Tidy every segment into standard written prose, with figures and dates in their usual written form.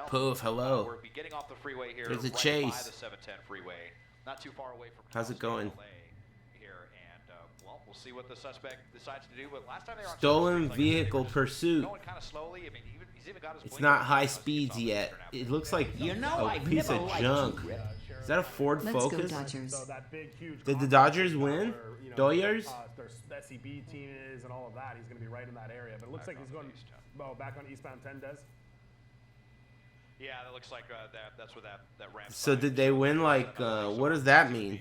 Poof, hello. We're getting off the freeway here. There's a right chase. by the 710 freeway, not too far away from. How's it going? Here, and well, we'll see what the suspect decides to do. But last time they were on Stolen vehicle pursuit. going kind of slowly. I mean, he's even got his. It's not high speeds yet. It looks like a piece of junk. Is that a Ford Focus? So that big, huge Did the Dodgers win? Dodgers? Their SEB team is and all of that. He's going to be right in that area. But it looks like he's going back on eastbound 10, Des. Yeah, that looks like that's where that ramp. So did they win, like, what does that mean?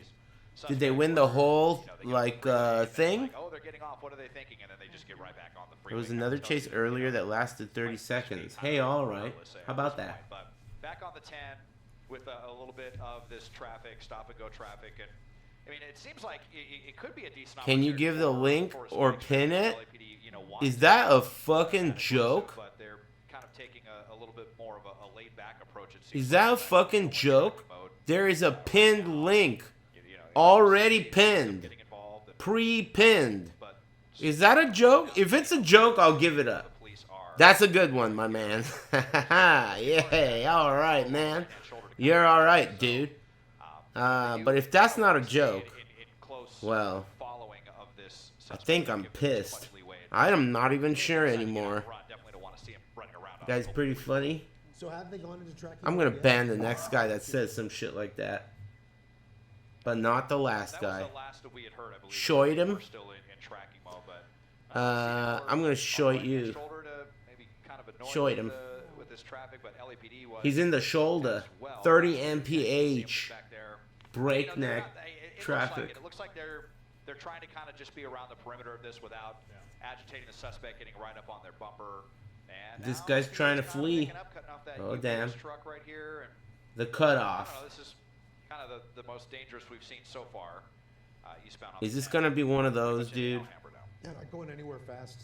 Did they win the whole, like, thing? Oh, they're getting off. What are they thinking? And then they just get right back on the freeway. There was another chase earlier that lasted 30 seconds. Hey, all right. How about that? But back on the 10 with a little bit of this traffic, stop and go traffic, and I mean, it seems like it could be a decent. Can you give the link or pin it? Is that a fucking joke? But they're kind of taking a little bit more of a laid-back approach. Is that a fucking joke? There is a pinned link. Already pinned. Pre-pinned. Is that a joke? If it's a joke, I'll give it up. That's a good one, my man. Yeah, alright, man. You're alright, dude. But if that's not a joke, well, I think I'm pissed. I am not even sure anymore. You guys pretty funny? So have they gone into tracking? I'm gonna ban the next guy that says some shit like that. But not the last guy. Shoit him. I'm gonna shoit you. Shoit him. He's in the shoulder. 30 mph. Breakneck traffic. It looks like they're trying to kind of just be around the perimeter of this without agitating the suspect, getting right up on their bumper. And this guy's trying to flee. Oh damn. The cutoff. This is kind of the most dangerous we've seen so far. Is this gonna be one of those, dude? Yeah, not going anywhere fast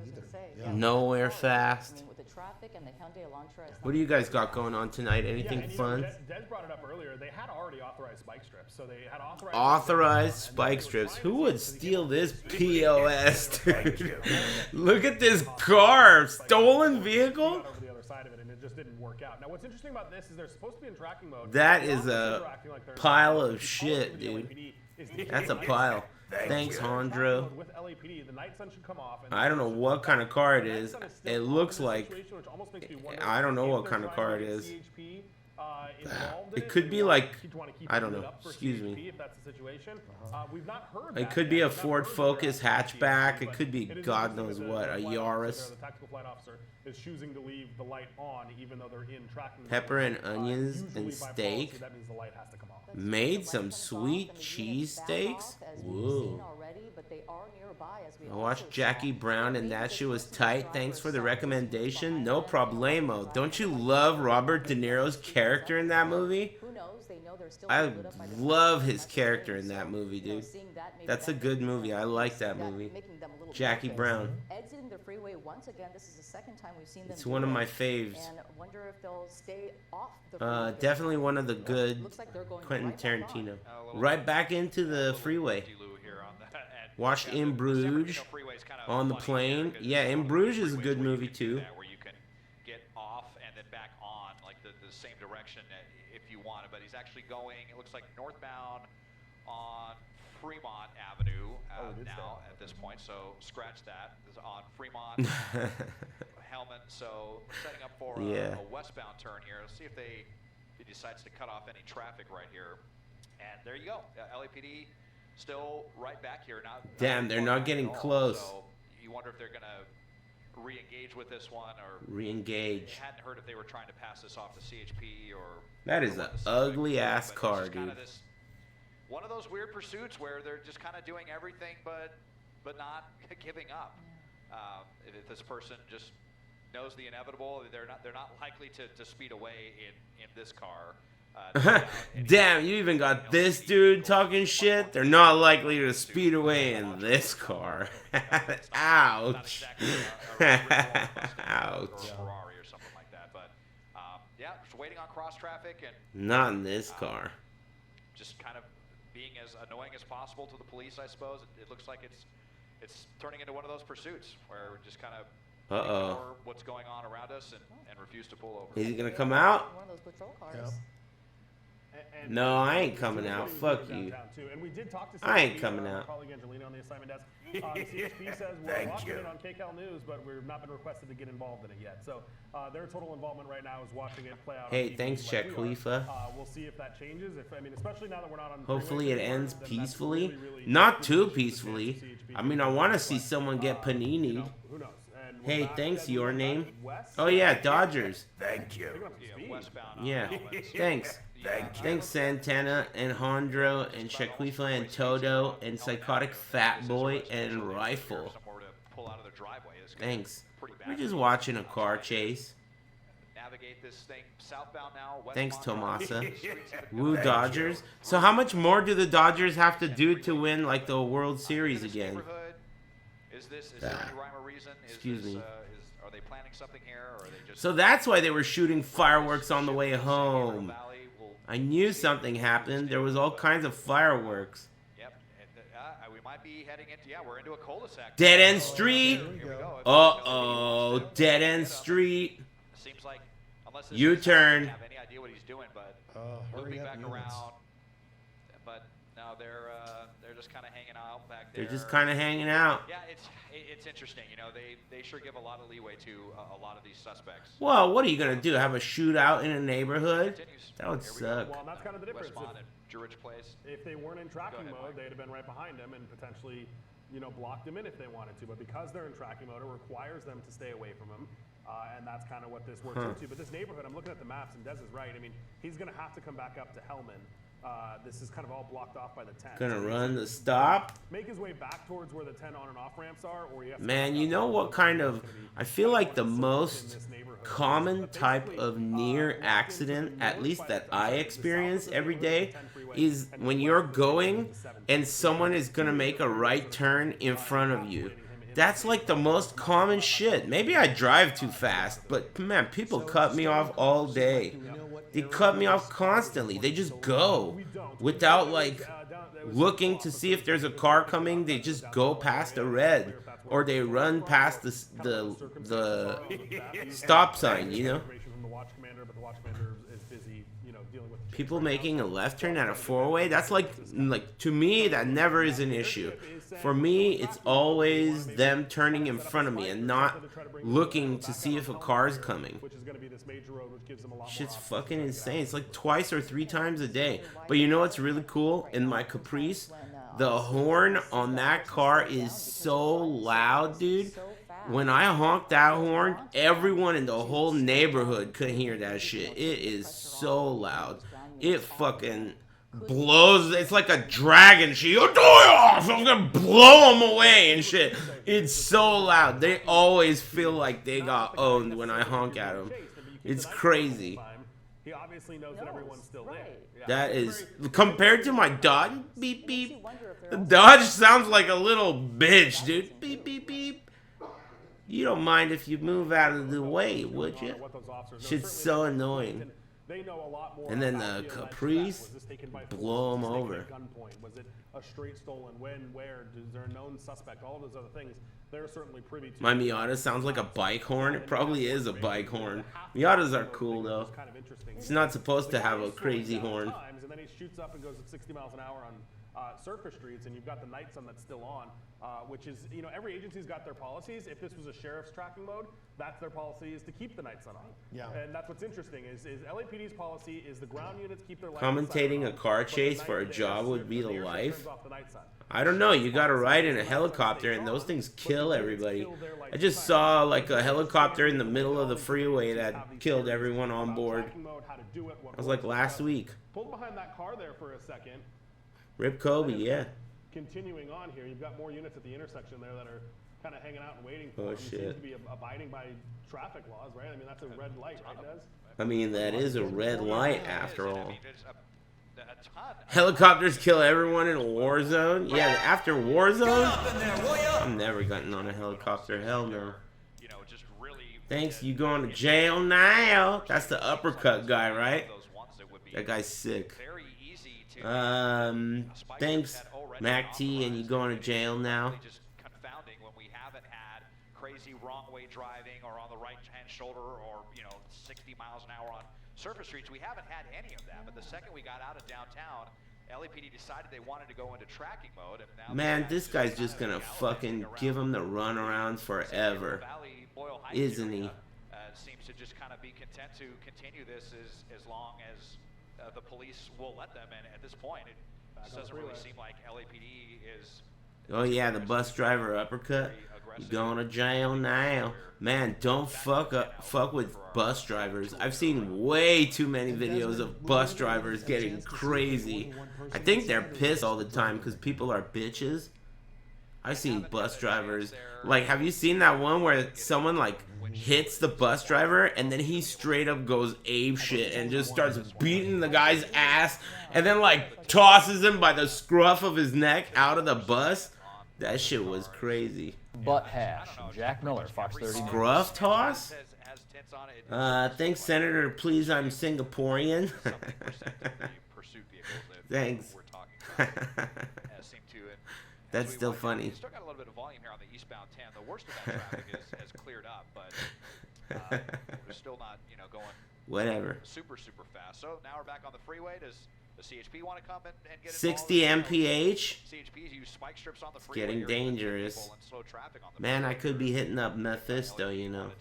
either. Yeah. Nowhere fast. I mean, with the traffic and the Hyundai Elantra, What do you guys got going on tonight? Anything fun? Des brought it up earlier. They had already authorized spike strips, so they had authorized spike strips. Who would steal this POS, dude? Look at this car. Stolen vehicle? Over the other side of it, and it just didn't work out. Now, what's interesting about this is they're supposed to be in tracking mode. That is a pile of shit, dude. That's a pile. Thanks, Hondro. I don't know what kind of car it is. It looks like... I don't know what kind of car it is. It could be like... I don't know. Excuse me. It could be a Ford Focus hatchback. It could be God knows what. A Yaris. Pepper and onions and steak. Made some sweet cheese steaks? Whoa. I watched Jackie Brown and that shit was tight. Thanks for the recommendation. No problemo. Don't you love Robert De Niro's character in that movie? I love his character in that movie, dude. That's a good movie. I like that movie. Jackie Brown. It's one of my faves. Definitely one of the good Quentin Tarantino. Right back into the freeway. Watched In Bruges on the plane. Yeah, In Bruges is a good movie too. Where you can get off and then back on, like the same direction if you want it. But he's actually going, it looks like northbound on Fremont Avenue now at this point. So scratch that. It's on Fremont, Helmet. So we're setting up for a westbound turn here. Let's see if he decides to cut off any traffic right here. And there you go. LAPD still right back here. Damn, they're not getting close. So you wonder if they're going to re-engage with this one or re-engage. Hadn't heard if they were trying to pass this off to CHP or. That is an ugly ass car, dude. One of those weird pursuits where they're just kind of doing everything but not giving up. If this person just knows the inevitable, they're not likely to speed away in this car. Damn, you even got this dude talking shit. They're not likely to speed away in this car. Ouch. Ouch. Yeah, just waiting on cross traffic and not in this car. Just kind of being as annoying as possible to the police, I suppose. It looks like it's turning into one of those pursuits where we just kind of Uh-oh. ignore what's going on around us and refuse to pull over. Is he gonna come out? One of those patrol cars. Yep. No, I ain't coming out. Fuck you. And we did talk to I ain't CHP, coming out. Colleague Angelina on the assignment desk. The CHP says we're watching it on KCAL News, but we've not been requested to get involved in it yet. So their total involvement right now is watching it play out. Hey, on TV thanks, like we are. Khalifa. We'll see if that changes. If I mean, especially now that we're not on. Hopefully it Freeway ends anymore, then that's peacefully. really Not too good peacefully. CHP I mean, I want to but, see someone get panini'd. Who knows? And we're Hey, back thanks, at your Moving name. Back West. Oh, yeah, Dodgers. Thank you. Picking up some speed. Westbound on Yeah, Almonds. thanks. Thanks, Santana and Hondro and Shaquifa and Toto and Psychotic Fat Boy and Rifle. Somewhere to pull out of their driveway is Thanks. pretty bad. We're just watching a car chase. Navigate this thing southbound now. Thanks, westbound. Tomasa. Woo, Dodgers. So how much more do the Dodgers have to do to win, like, the World Series This again? neighborhood, is there any rhyme or reason? Excuse me. Are they planning something here, or are they just? So that's why they were shooting fireworks on the way home. Valley will- I knew something happened. There was all kinds of fireworks. Yep. And, we might be heading into. Yeah, we're into a cul-de-sac. Dead end street. Here we go. Uh-oh, dead end street. Seems like unless this U-turn. is- have any idea what he's doing, but Hurry looping up, back units. around. But no, they're just kind of hanging out back there. They're just kind of hanging out. Yeah, it's interesting. You know, they sure give a lot of leeway to a lot of these suspects. Well, what are you gonna do? Have a shootout in a neighborhood? Continues. That would Here we go. suck. Well, and that's kind of the difference. Westmont and Druridge Place. If they weren't in tracking ahead, mode, Mike. they'd have been right behind him and potentially, blocked him in if they wanted to. But because they're in tracking mode, it requires them to stay away from him. And that's kind of what this works into. But this neighborhood, I'm looking at the maps, and Des is right. I mean, he's going to have to come back up to Hellman. This is kind of all blocked off by the 10. Gonna So run he's the stop. Make his way back towards where the 10 on and off ramps are, or you have to Man, back you up know to what the kind road. of... It's gonna be I feel like the in most this neighborhood. common But type basically, of near walking accident, to the at north least by that the I south experience of the every neighborhood, day, the 10 freeway, is and when west you're of the neighborhood going is the 7. and someone is gonna make a right turn in front of you. That's like the most common shit. Maybe I drive too fast, but man, people cut me off all day. They cut me off constantly. They just go without like looking to see if there's a car coming. They just go past the red, or they run past the stop sign. You know, people making a left turn at a four-way. That's like to me that never is an issue. For me, it's always them turning in front of me and not looking to see if a car's coming. Shit's fucking insane. It's like twice or 3 times a day. But you know what's really cool? In my Caprice, the horn on that car is so loud, dude. When I honk that horn, everyone in the whole neighborhood could hear that shit. It is so loud. It fucking blows. It's like a dragon shield. I'm gonna blow them away and shit. It's so loud. They always feel like they got owned when I honk at them. It's crazy. He obviously knows that everyone's still there. Yeah. That is, compared to my Dodge, beep beep. The Dodge sounds like a little bitch, dude. Beep beep beep. You don't mind if you move out of the way, would you? Shit's so annoying. And then the Caprice, blow them over. Was it a straight stolen? When? Where? Is there a known suspect? All those other things. They're certainly privy to. My Miata sounds like a bike horn. It probably is a bike horn. Miatas are cool though. It's not supposed to have a crazy horn. And then he shoots up and goes at 60 miles an hour on surface streets, and you've got the night sun that's still on, which is, every agency's got their policies. If this was a sheriff's tracking mode, that's their policy, is to keep the night sun on. Yeah. And that's what's interesting is LAPD's policy is the ground units keep their lights Commentating on, a car but the chase night for a they job are would be the the air life. turns off the night sun. I don't know. You gotta ride in a helicopter, and those things kill everybody. I just saw like a helicopter in the middle of the freeway that killed everyone on board. That was like last week. Pulled behind that car there for a second. Rip Kobe, yeah. Continuing on here, you've got more units at the intersection there that are kind of hanging out and waiting for Oh, them. shit. Seems to be abiding by traffic laws, right? I mean, that's a red light, right, Des? I mean, that is a red light after all. I mean, there's a ton. Helicopters kill everyone in a war zone? Yeah, after war zone? I'm never getting on a helicopter. Hell no. Just really. Thanks, you going to jail now? That's the uppercut guy, right? That guy's sick. Very easy to. Thanks, Mac T, and you going to jail now? Just confound haven't had crazy wrong way driving or on the right hand shoulder or 60 miles an hour on surface streets. We haven't had any of that. But the second we got out of downtown, LAPD decided they wanted to go into tracking mode. And now Man, this guy's just gonna fucking give him the run around forever, isn't he? Seems to just kind of be content to continue this as long as the police will let them. And at this point, it doesn't really seem like LAPD is. Oh yeah, the bus driver uppercut. You going to jail now, man? Don't fuck with bus drivers. I've seen way too many videos of bus drivers getting crazy. I think they're pissed all the time because people are bitches. I've seen bus drivers, like, have you seen that one where someone like hits the bus driver and then he straight up goes ape shit and just starts beating the guy's ass and then like tosses him by the scruff of his neck out of the bus? That shit was crazy. Butt hash. Jack Miller, Fox 30. Scruff toss? Thanks, Senator. Please, I'm Singaporean. Thanks. That's still funny. Still got a little bit of volume here on the eastbound 10. The worst of that traffic has cleared up, but we're still not, going whatever. Super fast. So now we're back on the freeway. Does the CHP want to come and get 60 mph? CHPs use spike strips on the freeway. Getting dangerous. Man, I could be hitting up Mephisto, To,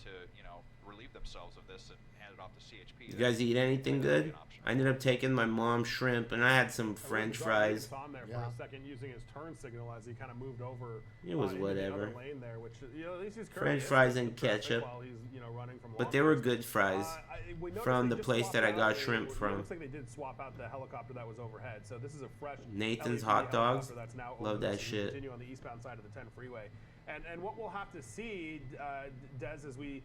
relieve themselves of this and hand it off to CHP. You guys eat anything good? I ended up taking my mom's shrimp, and I had some French fries. On there for a second, using his turn signal as he kind of moved over. It was into the whatever. other lane there, which, at least he's French fries and ketchup. while he's, running from But they were good fries from the place that I got shrimp It from. looks like they did swap out the helicopter that was overhead. So this is a fresh Nathan's LAPD Hot Dogs. helicopter that's now Love over that this and shit. Continue on the eastbound side of the 10 freeway. And what we'll have to see, Des, as we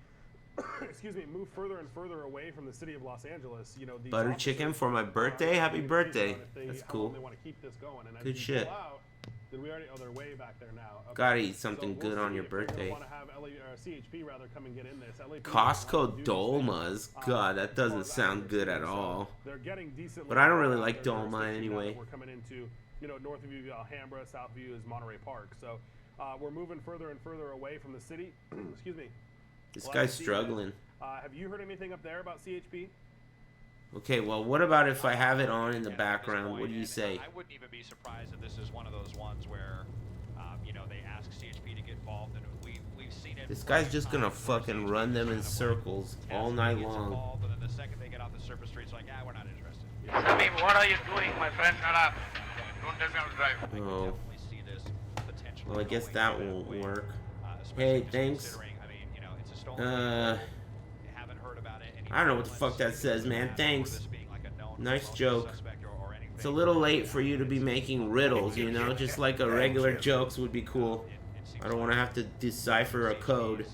move further and further away from the city of Los Angeles, these Butter officers, chicken for my birthday? Happy birthday. if they- That's how cool. long they want to keep this going. And as Good you shit. pull out, did we already? Oh, they're way back there now. Okay. Gotta eat something So we'll good on see your if they're gonna birthday. wanna have CHP rather come and get in this. LAPD Costco do Dolmas? this. God, that doesn't as sound good at so all. They're getting decent. But I don't really levels like out there. Dolma Especially now anyway. that we're coming into, north of you, Alhambra, south of you is Monterey Park. So we're moving further and further away from the city. Excuse me. This Well, guy's I see struggling. Have you heard anything up there about CHP? Okay, well, what about if I have it on in the background? What do you say? I wouldn't even be surprised if this is one of those ones where, they ask CHP to get involved, and we've seen it. This guy's just gonna fucking run them in circles all night long. And then the second they get off the surface streets, like, we're not interested. Samim, what are you doing, my friend? Shut up. Don't tell me how to drive. Oh, Definitely see this potentially well, I guess going that that won't way, work. especially Hey, just thanks. considering, it's a stolen vehicle. Haven't heard about it. I don't know what the fuck that says, man. Thanks. Nice joke. It's a little late for you to be making riddles, just like a regular jokes would be cool. I don't want to have to decipher a code.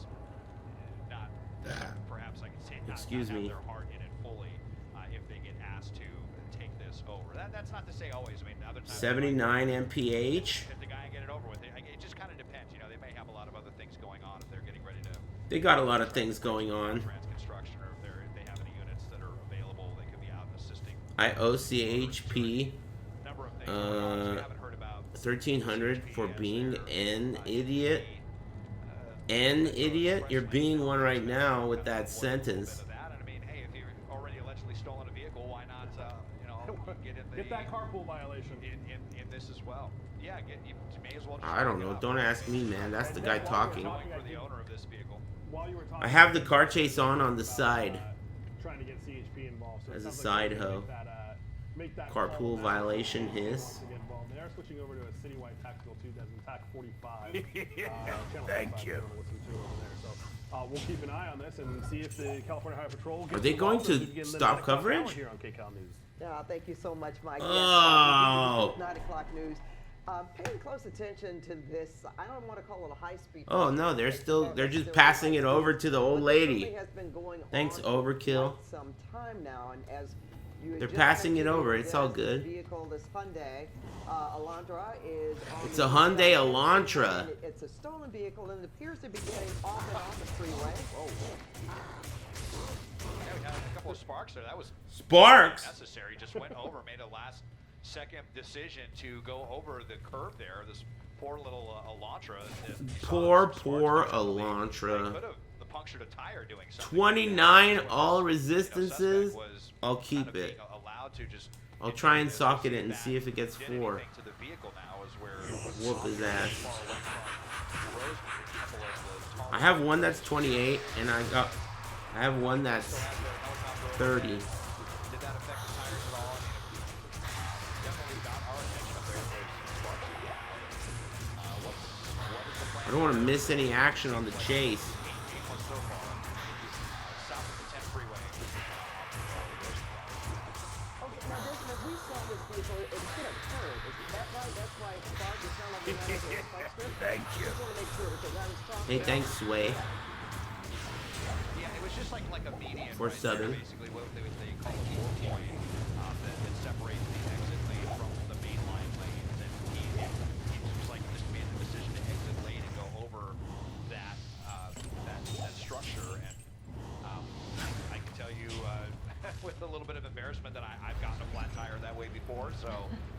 Excuse me. If they get asked to take this over. That's not to say always. 79 mph. Hit the guy and get it over with. It just kind of depends. They may have a lot of other things going on if they're getting ready to. They got a lot of things going on. Construction, or if they have any units that are available, they could be out assisting. IOCHP Number of things going on that we haven't heard about. 1300 for being an idiot. An idiot? You're being one right now with that sentence. Hey, if you've already allegedly stolen a vehicle, why not, Get that carpool violation. In this as well. Yeah, you may as well. Just I don't know. Don't ask me, man. That's the guy talking. For the owner of this vehicle. While you were talking, I have the car chase on the side. Trying to get CHP involved. So it As a sounds side like they're hoe. gonna make that Carpool call now. violation They hiss. want to get involved. They are switching over to a citywide tactical 2 Desmond TAC 45. Thank you. We'll keep an eye on this and see if the California Highway Patrol gets Are they going involved to as we begin the stop 9 o'clock hour coverage? here on KCAL News. Yeah, thank you so much, Mike. Oh. 9 o'clock news. Paying close attention to this, I don't want to call it a high-speed. Oh no, they're just passing it over to the old lady. Has been going Thanks, on Overkill. for some time now, and as you had They're just passing it mentioned, over. It's all this good. Vehicle, this Hyundai Elantra is. It's a Hyundai Elantra. It's a stolen vehicle, and it appears to be getting off and on the freeway. Yeah, we had a couple of sparks there. That was Sparks? necessary. Just went over, made a last-second decision to go over the curb there. This Poor little Elantra. Poor Elantra. The punctured a tire doing something. 29 all resistances. I'll keep it. I'll try and socket it and see if it gets 4. Whoop his ass. I have one that's 28, and I have one that's 30. Did that affect the tires at all? Definitely got our attention up there. I don't want to miss any action on the chase. South of the 10 freeway. Okay, now Desmond, as we saw this vehicle, it hit a curve. Is that right? That's why it started to sound like it was a spike strip? Thank you. Just want to make sure because I was talking Hey, about- thanks, Sway. Yeah, it was just like a median. For right Southern. there, basically, what they call a key point that separates the exit lane from the mainline lanes. And he was like just made the decision to exit lane and go over that that structure. And I can tell you with a little bit of embarrassment that I've gotten a flat tire that way before, so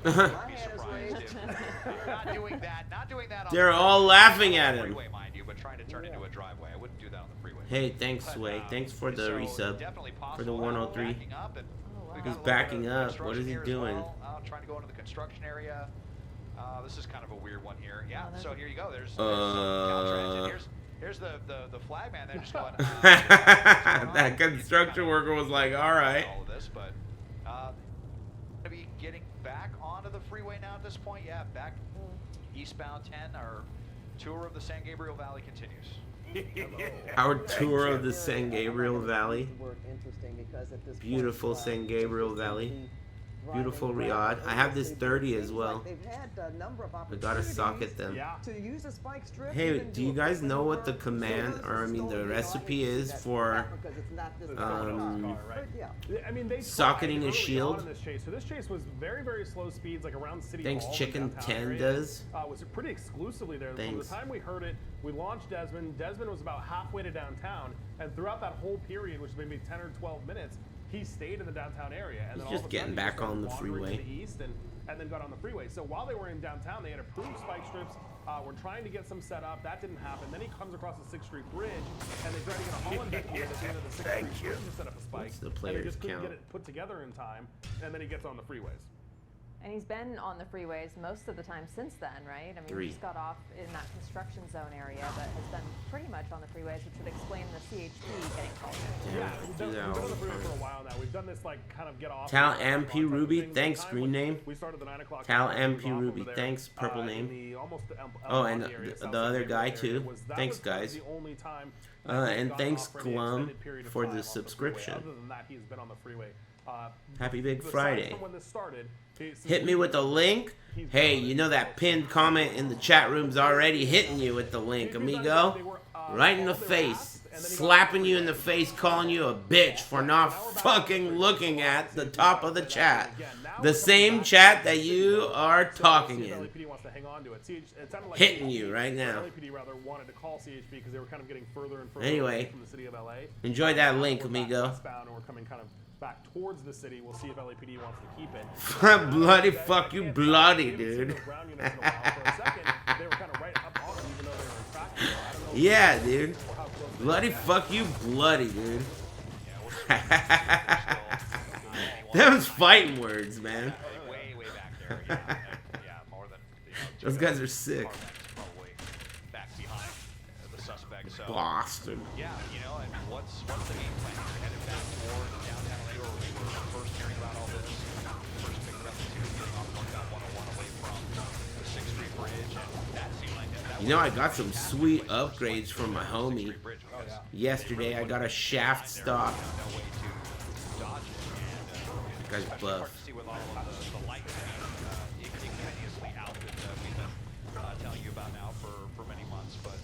I'd be surprised if not doing that. On They're the all laughing at him. freeway, mind you, but trying to turn into a driveway. I wouldn't do that on the freeway. Hey, thanks, Sway. Thanks for the resub. For the 103. He's backing up. What is he doing? Trying to go into the construction area. This is kind of a weird one here. Yeah, so here you go. There's here's the flag man. They're just going. That construction worker was like, all right. All of this, but gonna be getting back onto the freeway now at this point. Yeah, back eastbound 10. Our tour of the San Gabriel Valley continues. Our tour of the San Gabriel Valley. Interesting because at this Beautiful point, San Gabriel Valley. Beautiful Riyadh. I have this 30 as well. They've had a number of I gotta socket them. Yeah. to use a spike strip. Hey, do you guys know what the command, or I mean the recipe is for I mean, they socketing tried a early shield? on in this chase. So this chase was very, very slow speeds, like around City Thanks, Hall. in Chicken downtown 10 area. does. Was pretty exclusively there. From Thanks. the time we heard it, we launched Desmond. Desmond was about halfway to downtown, and throughout that whole period, which was maybe 10 or 12 minutes, he stayed in the downtown area. And then He's just all of a getting sudden, he back started on the wandering freeway. to the east and then got on the freeway. So while they were in downtown, they had approved spike strips. We're trying to get some set up. That didn't happen. Then he comes across the 6th Street Bridge, and they try to get a Hollenbeck unit at the end of the 6th Street Bridge to set up a spike. What's the and players they just couldn't count? get it put together in time, and then he gets on the freeways. And he's been on the freeways most of the time since then, right? I mean, 3. he just got off in that construction zone area, but has been pretty much on the freeways, which would explain the CHP getting called in. Yeah, we we've do done, that we've been all on the the freeway for time. a while now. We've done this like kind of get off. Tal and MP on type of Ruby, thing. thanks, The time green when name. We started the 9 o'clock. Tal hour, we MP moved off Ruby, over there, thanks, purple in name. the almost Oh, and area, South the other San guy Gabriel area. too. That Thanks, was kind of guys. the only time And gotten thanks, off for any Glum, extended period of for time the on freeway. subscription. Other than that, he's been on the freeway. Happy Big Aside Friday. from when this started, since Hit me with the link. Hey, you know that pinned comment in the chat room's already hitting you with the link, amigo. Right in the face. Slapping you in the face, calling you a bitch for not fucking looking at the top of the chat. The same chat that you are talking in. LAPD wants to hang on to it. It sounded like Hitting you right now. LAPD rather wanted to call CHP because they were kind of getting further and further Anyway, away from the city of LA. Enjoy that link, We're back amigo. westbound and we're coming kind of back towards the city. We'll see if LAPD wants to keep it. Bloody fuck you, bloody, dude. They were kind of right up on them, even though they were in traffic. So I don't know Yeah, dude. how close they Bloody fuck you, bloody, dude. Them's fighting words, man. Way back there. Yeah, more than Those guys are sick. probably back behind the suspect. So Boston. yeah, and what's the game plan? We're headed back toward downtown LA, where we were first hearing about all this. First picked up the two getting off northbound 101 away from the 6th Street Bridge, and that seemed like that. You know, I got some sweet upgrades from my homie. Bridge because Yesterday, I got a shaft stock. no way to dodge it. And Guy's hard buff. to see with all of the lights ignominiously out that we've been telling you about now for many months. But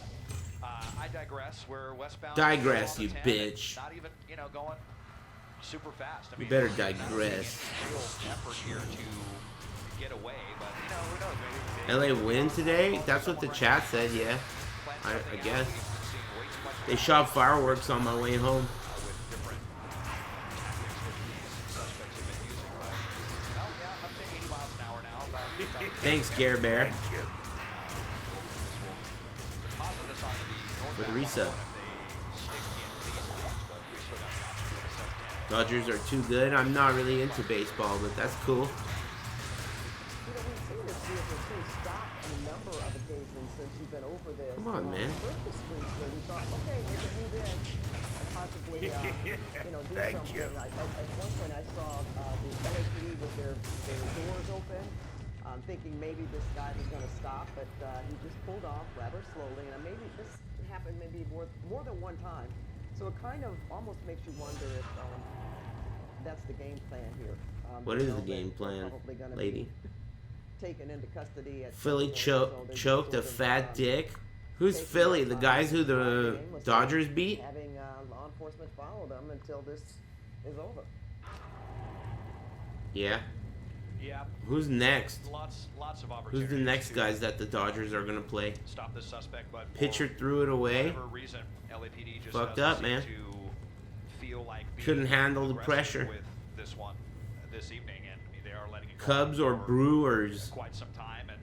I digress. We're westbound. Digress, on the you 10, bitch. Not even going super fast. I You mean, better not seeing digress. real effort here to get away, but who knows? Maybe LA win today? That's what the chat said, yeah. I guess. They shot fireworks on my way home. Thanks, Gare Bear. for the reset. Dodgers are too good. I'm not really into baseball, but that's cool. You know, we've seen this vehicle too stop on a number of occasions since you've been over this. Come on, man. Purpose streets where we thought, okay, we can move in and possibly, you know, do Thank something. you. At one point I saw the LAPD with their doors open, thinking maybe this guy was going to stop, but he just pulled off rather slowly, and maybe this happened maybe more than one time. So it kind of almost makes you wonder if that's the game plan here. What is the game plan, lady? Taken into custody at Philly choked a fat dick. Who's Philly? The guys who the Dodgers beat? Having law enforcement follow them until this is over. Yeah. Yeah. Who's next? Lots of Who's opportunities. the next to guys that the Dodgers are gonna play? Stop this suspect, but Pitcher for threw it away. whatever reason, LAPD just Fucked doesn't up, man. seem to feel like being Couldn't handle the aggressive pressure. with this one this evening, and I mean, they are letting it go Cubs on or for Brewers? quite some time, and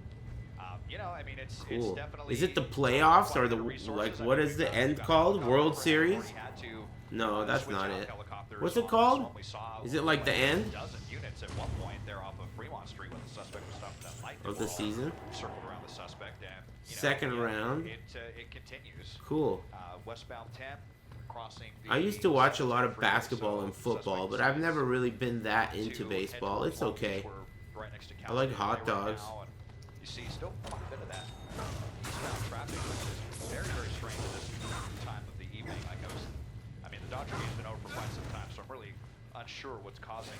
you know, I mean, it's Cool. definitely. Is it the playoffs or quite a the bit of resources. like? I What mean, is we've the got- end we've got called? helicopters. World We've Series? already had to, No, that's switch not out it. helicopters What's it on called? this one. We saw Is it like the end? a dozen units at one point there off of Fremont Street when the suspect was stopped at that light. They Of the were all season? circled around the suspect, and Second round. It continues. Cool. Westbound 10 crossing. I used to watch a lot of basketball and football, but I've never really been that into baseball. It's okay. I like hot dogs. You see still quite a bit of that eastbound traffic, which is very, very strange at this time of the evening. I mean, the Dodger game's been over for quite some time, so I'm really unsure what's causing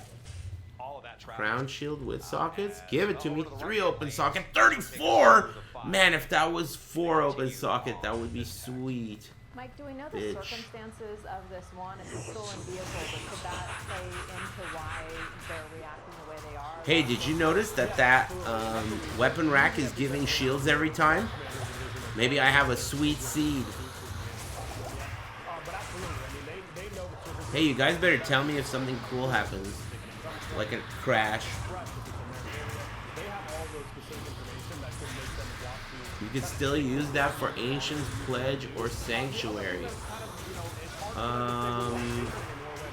all of that traffic. Crown shield with sockets? Give it to me. 3 open socket. 34! Man, if that was 4 open socket, that would be sweet. Mike, do we know the Bitch. circumstances of this one? It's a stolen vehicle, but could that play into why they're reacting the way they are? Hey, did you notice that weapon rack is giving shields every time? Maybe I have a sweet seed. But absolutely, I mean, they know the circumstances. Hey, you guys better tell me if something cool happens. Like a crash. They have all those specific information that could make them want to. You could still use that for Ancient's Pledge or Sanctuary.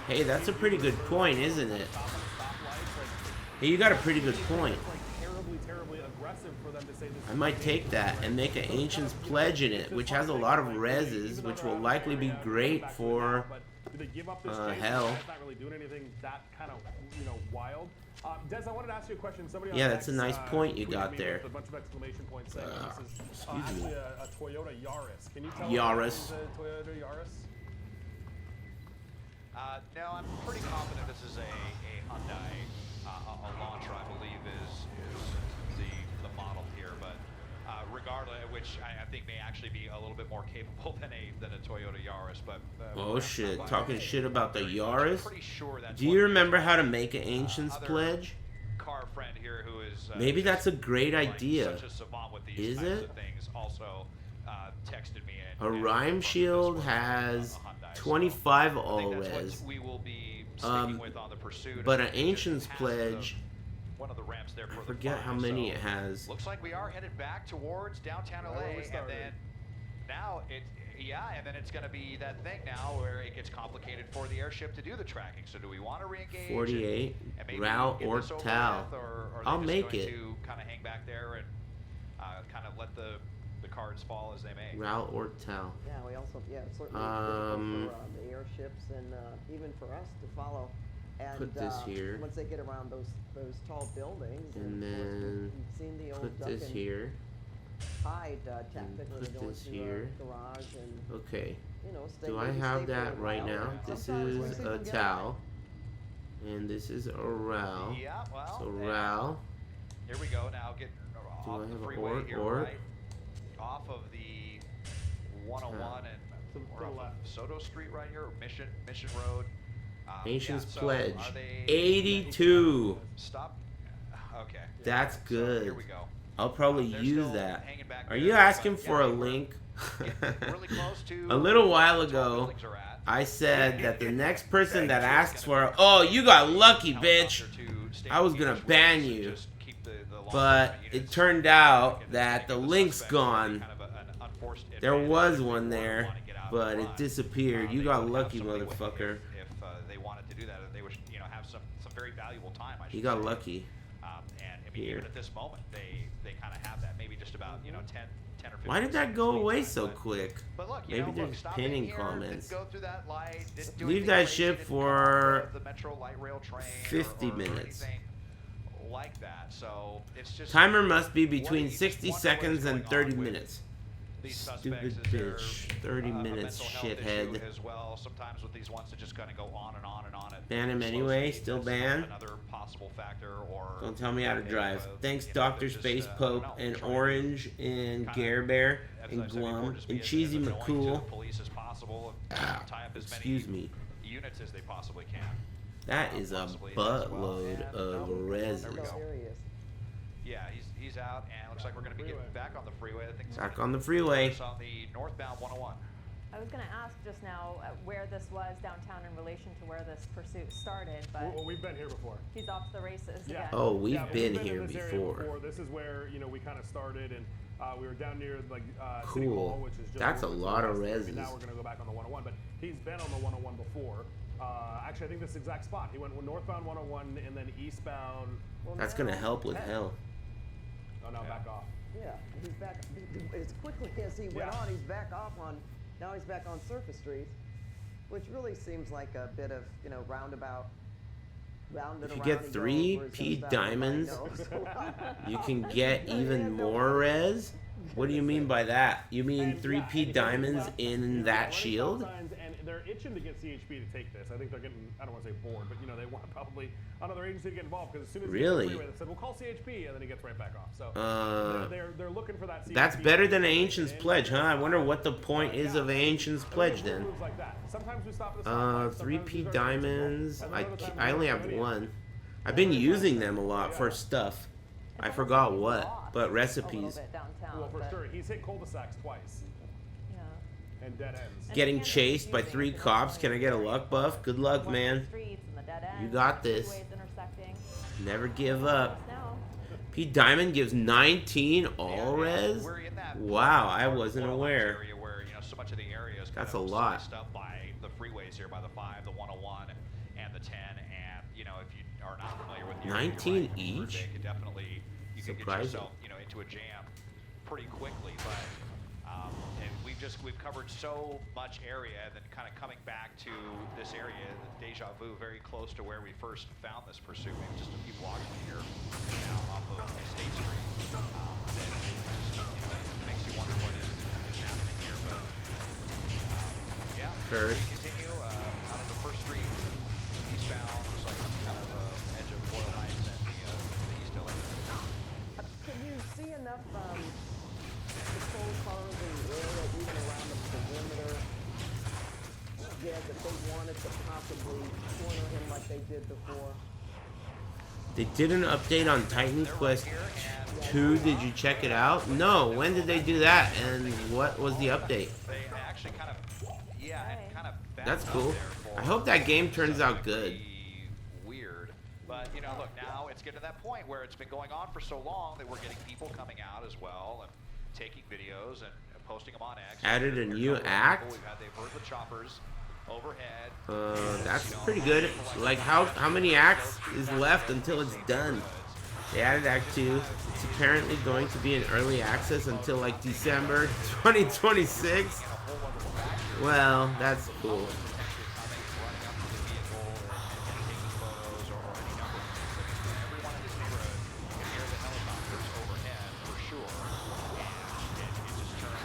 Hey, that's a pretty good point, isn't it? Hey, you got a pretty good point. Terribly aggressive for them to say this. I might take that and make an Ancient's Pledge in it, which has a lot of reses, which will likely be great for Do they give up this hell. It's not really doing anything that kind of, you know, wild. Des, I wanted to ask you a question. Somebody on Yeah, that's a X, nice point you tweeted got me there. with a bunch of exclamation points saying this is excuse me. actually a Toyota Yaris. Can you tell Yaris. us if this is a Toyota Yaris? No, I'm pretty confident this is a Hyundai Elantra, I believe is the model here, but regardless, which I think may actually be a little bit more capable than a Toyota Yaris. But Oh shit, talking shit about the Yaris? Pretty sure that's Do you remember how to make an Ancient's other Pledge? car friend here who is Maybe just that's a great like idea. such a savant with these Is types it? of things. Also texted me A and Rhyme confirmed Shield this was has a Hyundai, so 25 I think all that's what res. we will be sticking with on the pursuit. But and an we just Ancient's passed Pledge, one of the ramps there for I the forget how climb, many so it has. Looks like we are headed back towards downtown Right LA, where we and started. then now and then it's going to be that thing now where it gets complicated for the airship to do the tracking. So do we want to reengage? 48, and maybe Ral get or this over Tal. with, or are they I'll just make going it. to kind of hang back there and kind of let the cards fall as they may? Ral or Tal. Yeah, we also, it's certainly Um, difficult for the airships and even for us to follow. And Put this here. once they get around those tall buildings, And of course, then we've seen the old Put duck this and here. hide tactic where they put go this into here. a garage and Okay. stay. Do I maybe have stay for a that right while, now? and This sometimes we is see a them get Tal. And this is a Ral. Yeah, well, So and Ral. here we go now. Getting I off have the a freeway here, or? right off of the 101 To and the we're off left. of Soto Street right here, Mission Road. Ancient's so Pledge. are they 82. Stop. Okay. That's So good. here we go. I'll probably They're use still that. hanging back Are there, you but asking for yeah, a we're link? getting really close to A little while where the tall ago, buildings are at. I said that the next person that asks for, oh, you got lucky, bitch. I was gonna ban you. But it turned out that the link's gone. There advantage was if they one there, wanna get out but and it run. disappeared. You They got would have lucky, somebody with them motherfucker. If they wanted to do that, they would, have some very valuable time. I should You got say. lucky. And I mean, Here. even at this moment, they kind of have that. Maybe just about 10 or 15. Why did that seconds go lead away time, so but- quick? But look, Maybe look, there's stop pinning in here, comments. Didn't go through that light, didn't do Leave anything that crazy, shit didn't come for off the Metro light rail train 50 or minutes. anything like that. So it's just Timer must be between What- you just 60 wonder what is seconds and going 30 on with minutes. these Stupid suspects. Is there, bitch. 30 a minutes, mental health shithead. issue as well. Sometimes with these ones that just kind of go on and on and on. at Ban him slow anyway, speeds, still that's ban. Another possible factor, or Don't tell me how to they, drive. Thanks, you know, Dr. they're just, Space I don't Pope know, and trying to Orange and kinda, Gare Bear as and I said before, Glum just be and as Cheesy annoying to the McCool. police as possible and tie up as many Excuse me. units as they possibly can. That is a Possibly as well. buttload And- of There we resin. go. There he is. Yeah, he's out, and it looks like we're going to be getting back on the freeway. I think it's Back gonna on the freeway. focus on the northbound 101. I was going to ask just now where this was downtown in relation to where this pursuit started, but Well, we've been here before. he's off to the races Yeah. again. Oh, we've Yeah, but been in here this area before. This is where we kind of started, and we were down near City Cool. Hall, which is just That's a over to the lot of west there. I reses. mean, now we're gonna go back on the 101, but he's been on the 101 before. Actually, I think this exact spot. He went northbound 101 and then eastbound. Well, That's now- gonna help with hell. Oh no, back off. Yeah, he's back. As quickly as he went Yeah. on, he's back off on. Now he's back on surface streets, which really seems like a bit of roundabout. Rounded If you around get he goes, 3 where he's P gonna stop, nobody diamonds, knows. You can get even more res? What do you mean by that? You mean And, 3 yeah, P and diamonds well, in they're that running shield? stop signs, and they're itching to get CHP to take this. I think they're getting, I don't want to say bored, but they want probably another agency to get involved, because as soon as Really? they get the freeway, they said, we'll call CHP, and then he gets right back off. So they're looking for that CHP. That's better than Ancient's And- Pledge, huh? I wonder what the point is of Ancient's Pledge then. Moves like that. Sometimes we stop at the stoplight, 3 sometimes P we start at the diamonds. signal, and then other times I we only don't have any. one. I've been using them a lot for stuff. I forgot what, but A recipes. little bit downtown. Well, for but, sure. He's hit cul-de-sacs twice Yeah. and dead ends. Getting chased by 3 cops. Can I get a luck buff? Good luck, man. Streets and the dead You ends, got this. freeways intersecting. Never give up. Now, P Diamond gives 19 all res? We're in that Wow, I part of wasn't the aware. area where, so much of the area is That's kind of a lot. sliced up by the freeways here, by the 5, the 101, and the 10. And if you are not familiar with the area, 19 you're right, each? They could definitely, you could get Surprising. yourself, into a jam pretty quickly. But and we've covered so much area, and then kind of coming back to this area, the deja vu, very close to where we first found this pursuit, maybe just a few blocks from here now off of State Street. That just, makes you wonder what is happening here. But yeah, First. we continue out of the first street, eastbound, looks like kind of edge of Boyle Heights and the East LA. Can you see enough patrol cars in the area, even around the perimeter? Yeah, that they wanted to possibly corner him like they did before. They did an update on Titan Quest 2. Did you check it out? No. When did they do that? And what was the update? They actually kind of, and kind of That's backed cool. up there for I hope that game turns out something good. pretty Weird, but look, now it's getting to that point where it's been going on for so long that we're getting people coming out as well and taking videos and posting them on X. Added a new act? They've heard the choppers overhead. That's pretty good. Like, how many acts is left until it's done? They added Act 2. It's apparently going to be in early access until, like, December 2026. Well, that's cool.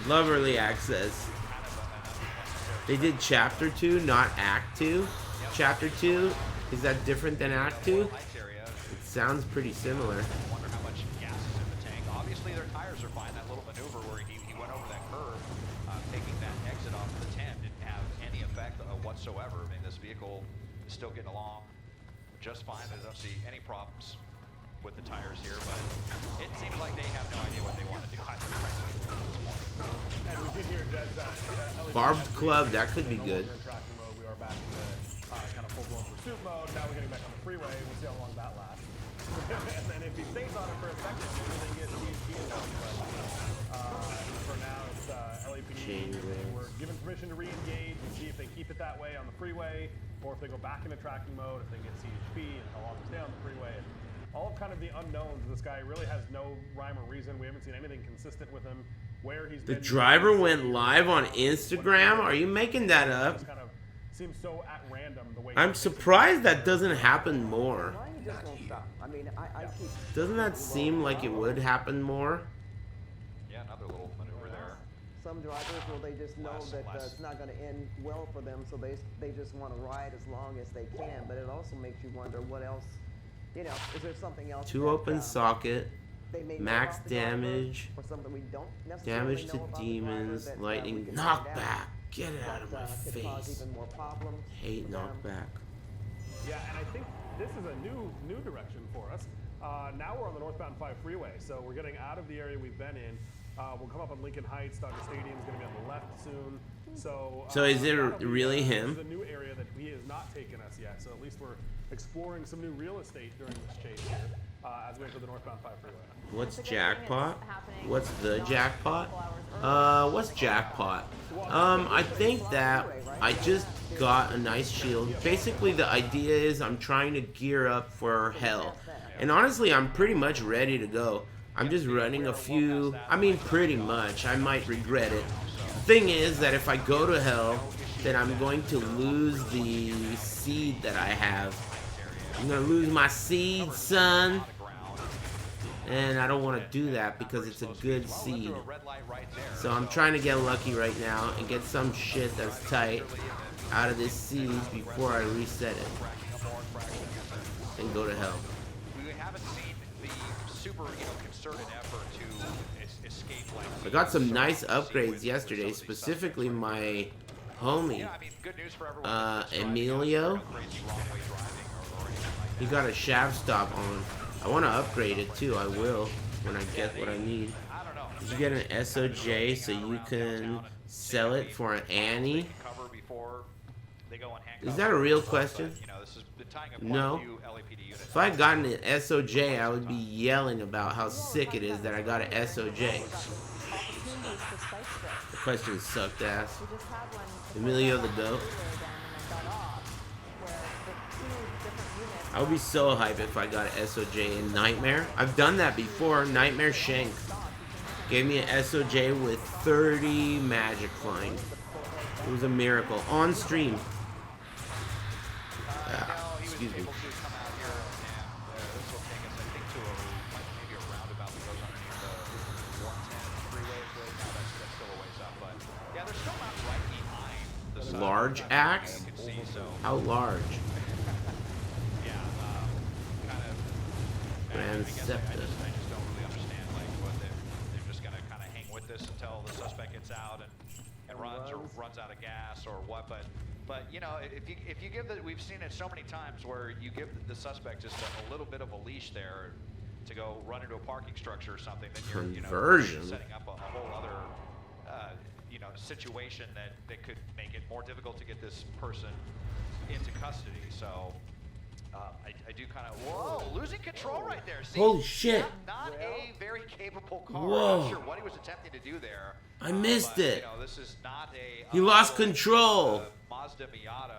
Love early access. They did Chapter 2, not Act 2. Chapter 2, is that different than Act 2? It sounds pretty similar. Wonder how much gas is in the tank. Obviously, their tires are fine. That little maneuver where he went over that curve, taking that exit off the 10 didn't have any effect whatsoever. I mean, this vehicle is still getting along just fine. I don't see any problems with the tires here, but it seems like they have no idea what they want to do. And we did hear that Barbed Club, that could be good. in tracking mode. We are back in the kind of full-blown pursuit mode. Now we're getting back on the freeway. We'll see how long that lasts. And then if he stays on it for a second, maybe they get CHP involved. But for now, it's LAPD. chain We're rails. given permission to re-engage and see if they keep it that way on the freeway, or if they go back into tracking mode, if they get CHP, and how long they stay on the freeway. And all kind of the unknowns. This guy really has no rhyme or reason. We haven't seen anything consistent with him. Where he's The been. driver went live on Instagram? Are you making that up? Just kind of seems so at random the way. I'm surprised that doesn't happen more. Why he just won't stop? I mean, I keep. Doesn't that seem like it would happen more? Yeah, another little maneuver there. Some drivers, well, they just know that Less. it's not going to end well for them, so they just want to ride as long as they can. But it also makes you wonder what else, is there something else? Two that, open socket, they may know max about the driver, damage, or something we don't necessarily damage know to about the driver demons, that, we lightning, can find out, knockback. Get it out of but, my could cause face. even more problems Hate for them. knockback. Yeah, and I think this is a new direction for us. Now we're on the northbound 5 freeway, so we're getting out of the area we've been in. We'll come up on Lincoln Heights. Dodger Stadium's going to be on the left soon. So is it that'll be, really him? This is a new area that he has not taken us yet. So at least we're exploring some new real estate during this chase here as we enter the northbound 5 freeway. What's It's a good thing jackpot? it's happening What's the not jackpot? a couple hours early. What's jackpot? I think that I just got a nice shield. Basically, the idea is I'm trying to gear up for hell. And honestly, I'm pretty much ready to go. I'm just running a few, pretty much. I might regret it. The thing is that if I go to hell, then I'm going to lose the seed that I have. I'm going to lose my seed, son. And I don't want to do that because it's a good seed. So I'm trying to get lucky right now and get some shit that's tight out of this seed before I reset it and go to hell. We haven't seen the super, concerted effort to escape like. I got some nice upgrades yesterday, specifically my homie, Good news for everyone. Emilio. He got a shaft stop on. I want to upgrade it too. I will when I get what I need. Did you get an SOJ so you can sell it for an Annie? Is that a real question? No. If I had gotten an SOJ, I would be yelling about how sick it is that I got an SOJ. The question sucked ass. We just had one Emilio the GOAT. I would be so hype if I got an SOJ in Nightmare. I've done that before. Nightmare Shank gave me an SOJ with 30 magic flying. It was a miracle. On stream. Excuse me. Large axe? How large? Grand Scepter. I just don't really understand what they're just gonna kind of hang with this until the suspect gets out and runs or runs out of gas or what. But if you give we've seen it so many times where you give the suspect just a little bit of a leash there to go run into a parking structure or something, then you're Conversion. setting up a whole other situation that could make it more difficult to get this person into custody. So. I do kind of, whoa, losing control right there. See, Holy shit. Not a very capable car. Whoa. I'm not sure what he was attempting to do there. I missed but, it. This is not a... He lost control. Mazda Miata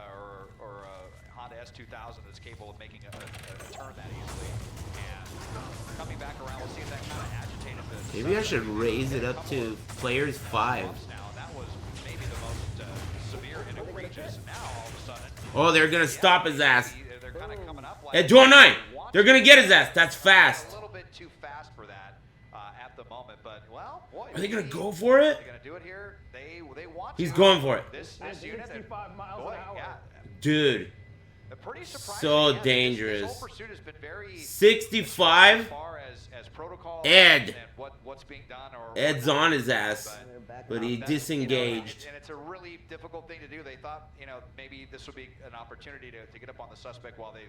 or a Honda S2000 that's capable of making a turn that easily. And coming back around, we'll see if that kind of agitated the... Maybe I should raise it up to players 5. Now, that was maybe the most severe and egregious. Now, all of a sudden... Oh, they're gonna stop his ass. They're kind of coming up like... At door 9! They're gonna get his ass. That's fast. A little bit too fast for that at the moment, but well, boy, Are they gonna go for it? They're gonna do it here. They want. He's to. going for it. This At unit, 65 miles boy, an hour. yeah, Dude. pretty surprising. So Yeah, dangerous. This whole pursuit has been very 65? as far as protocol Ed. and what's being done or Ed's on his ass. But he that's, disengaged. and it's a really difficult thing to do. They thought, maybe this would be an opportunity to get up on the suspect while they've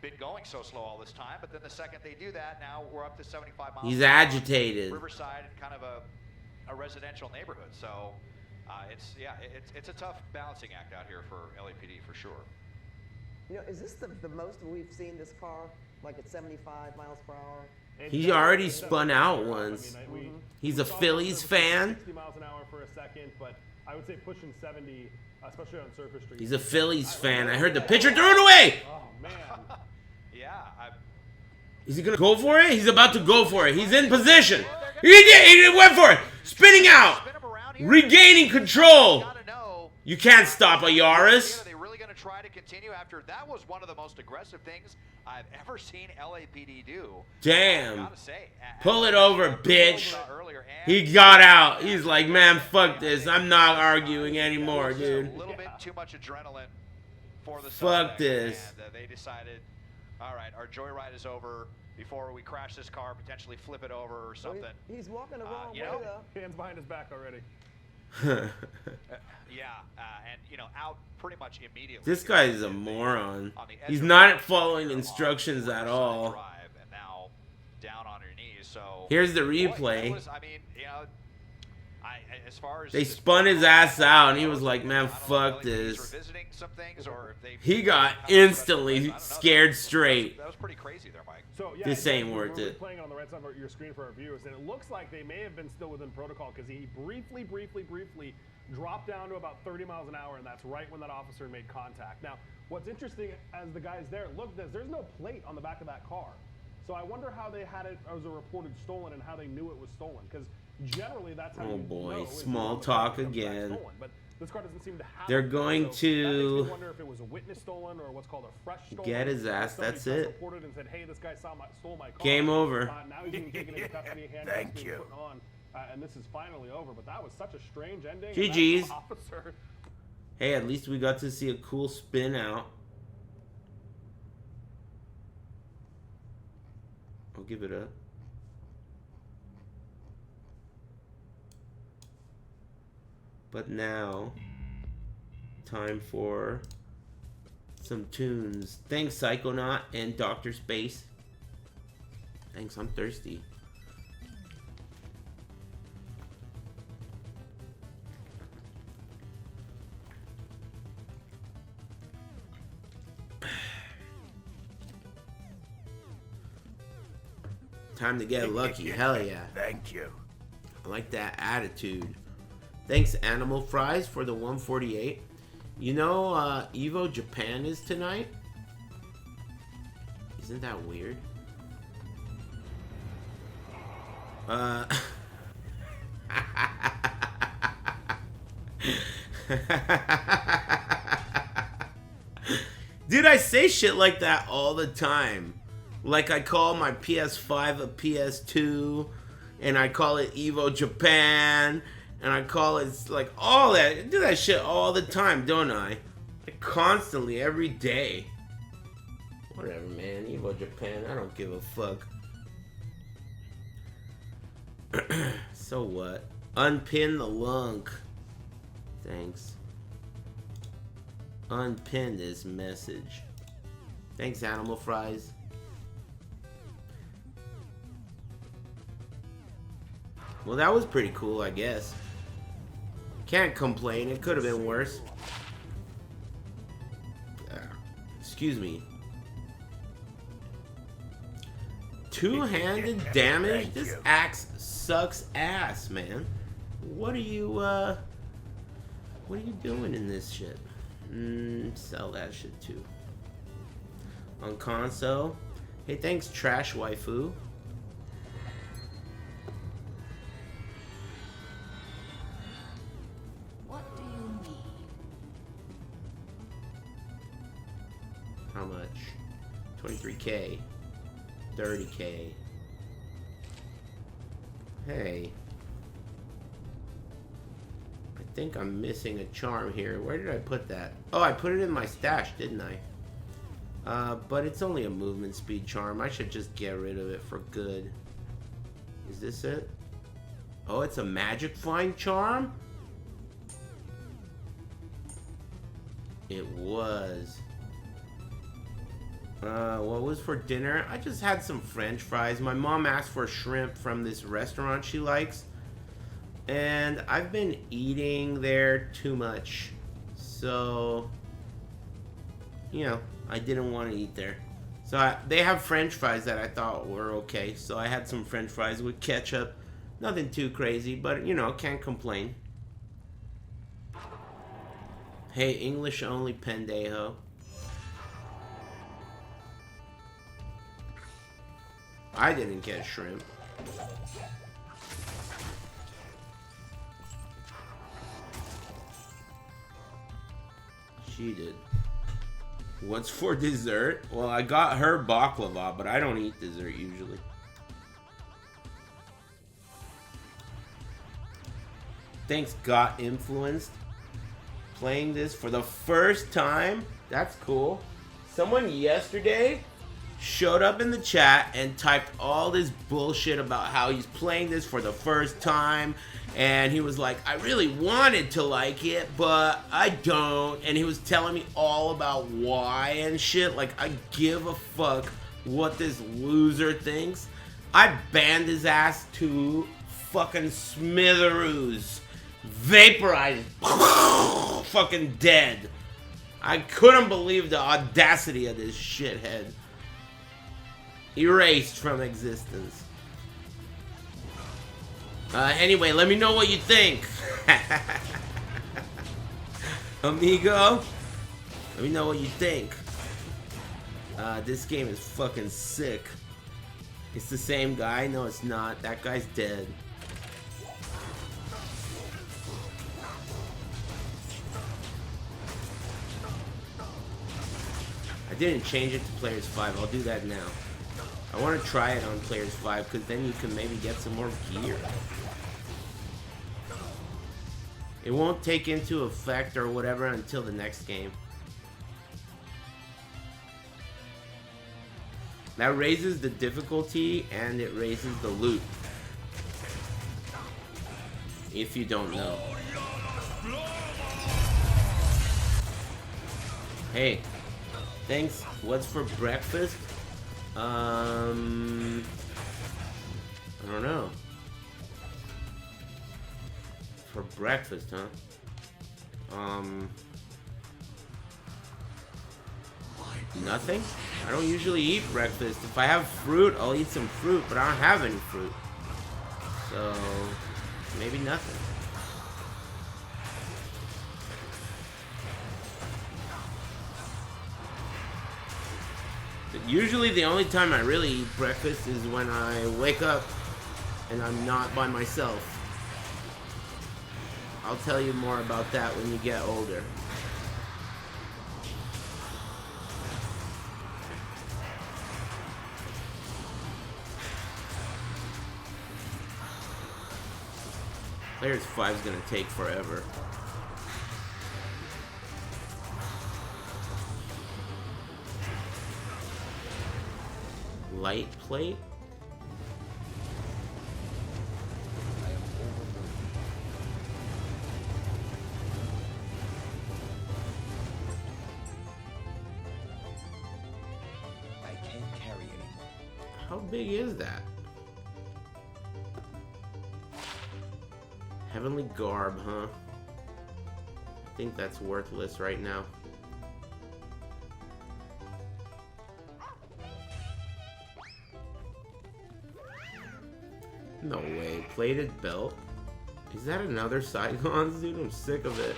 been going so slow all this time. But then the second they do that, now we're up to 75 miles. He's an hour. agitated. Riverside, kind of a residential neighborhood. So it's a tough balancing act out here for LAPD for sure. Is this the most we've seen this car, like at 75 miles per hour? He already spun out once. He's a Phillies fan. 60 miles an hour for a second, but I would say pushing 70, especially on surface streets. He's a Phillies fan. I heard the pitcher threw it away. Oh man. Yeah, Is he gonna go for it? He's about to go for it. He's in position. He did. He went for it. Spinning out. Regaining control. gotta know. You can't stop a Aris. Are they really going to try to continue after that? Was one of the most aggressive things I've ever seen LAPD do. Damn. Gotta say, Pull it over, bitch. He got out. He's like, man, fuck this. I'm not arguing anymore, dude. A little bit too much adrenaline for the Fuck suspect, this. And they decided, all right, our joyride is over. Before we crash this car, potentially flip it over or something. He's walking the wrong you way know, though. Hands behind his back already. And out pretty much immediately. This guy is a moron. On the edge He's of not the following on instructions the at side all. drive, and now down on your knees. So Here's the boy, replay. that was, I mean, as far as They spun his ass out, and he was like, man, I don't know fuck if LAPDs this. were visiting some things, or if they He got kind of instantly I don't know. scared straight. That was pretty crazy there, Mike. So yeah, This ain't we're worth it. playing on the right side of your screen for our viewers, and it looks like they may have been still within protocol because he briefly dropped down to about 30 miles an hour, and that's right when that officer made contact. Now, what's interesting as the guys there, look, there's no plate on the back of that car. So I wonder how they had it as a reported stolen and how they knew it was stolen, because generally that's how Oh you boy, know is small when the car talk comes back again. stolen. But this car doesn't seem to have They're it. going So to that makes me wonder if it was a witness stolen or what's called a fresh stolen. get his ass, Somebody that's just it. reported and said, hey, this guy stole my car. Game over. Now he's being taken into custody, handcuffs being put on, and this is finally over. But that was such a strange ending. and that GG's. Officer. Hey, at least we got to see a cool spin out. I'll give it up. But now, time for some tunes. Thanks, Psychonaut and Dr. Space. Thanks, I'm thirsty. Time to get lucky. Hell yeah. Thank you. I like that attitude. Thanks, Animal Fries, for the 148. You know, Evo Japan is tonight? Isn't that weird? Dude, I say shit like that all the time. Like I call my PS5 a PS2, and I call it Evo Japan, and I call it like all that. I do that shit all the time, don't I? Like, constantly, every day. Whatever, man. Evo Japan, I don't give a fuck. So what? Unpin the lunk. Thanks. Unpin this message. Thanks, Animal Fries. Well, that was pretty cool, I guess. Can't complain. It could have been worse. Excuse me. Two-handed damage? This axe sucks ass, man. What are you doing in this shit? Sell that shit too. On console. Hey, thanks, Trash Waifu. What do you need? How much? 23K. 30K. Hey. I think I'm missing a charm here. Where did I put that? Oh, I put it in my stash, didn't I? But it's only a movement speed charm. I should just get rid of it for good. Is this it? Oh, it's a magic find charm? It was. What was for dinner? I just had some French fries. My mom asked for shrimp from this restaurant she likes. And I've been eating there too much. So, you know, I didn't want to eat there. So they have French fries that I thought were okay. So I had some French fries with ketchup. Nothing too crazy, but, you know, can't complain. Hey, English only pendejo. I didn't get shrimp. She did. What's for dessert? Well, I got her baklava, but I don't eat dessert usually. Thanks, got influenced. Playing this for the first time. That's cool. Someone yesterday showed up in the chat and typed all this bullshit about how he's playing this for the first time. And he was like, I really wanted to like it, but I don't. And he was telling me all about why and shit. Like, I give a fuck what this loser thinks. I banned his ass to fucking smithereens. Vaporized. Fucking dead. I couldn't believe the audacity of this shithead. Erased from existence. Anyway, let me know what you think. Amigo, let me know what you think. This game is fucking sick. It's the same guy? No, it's not. That guy's dead. I didn't change it to Players 5. I'll do that now. I want to try it on Players 5 because then you can maybe get some more gear. It won't take into effect or whatever until the next game. That raises the difficulty and it raises the loot. If you don't know. Hey, thanks. What's for breakfast? I don't know. For breakfast, huh? Nothing? I don't usually eat breakfast. If I have fruit, I'll eat some fruit, but I don't have any fruit. So, maybe nothing. But usually the only time I really eat breakfast is when I wake up and I'm not by myself. I'll tell you more about that when you get older. Players 5 is gonna take forever. Light plate? How big is that? Heavenly Garb, huh? I think that's worthless right now. No way. Plated belt? Is that another Saigon's, dude? I'm sick of it.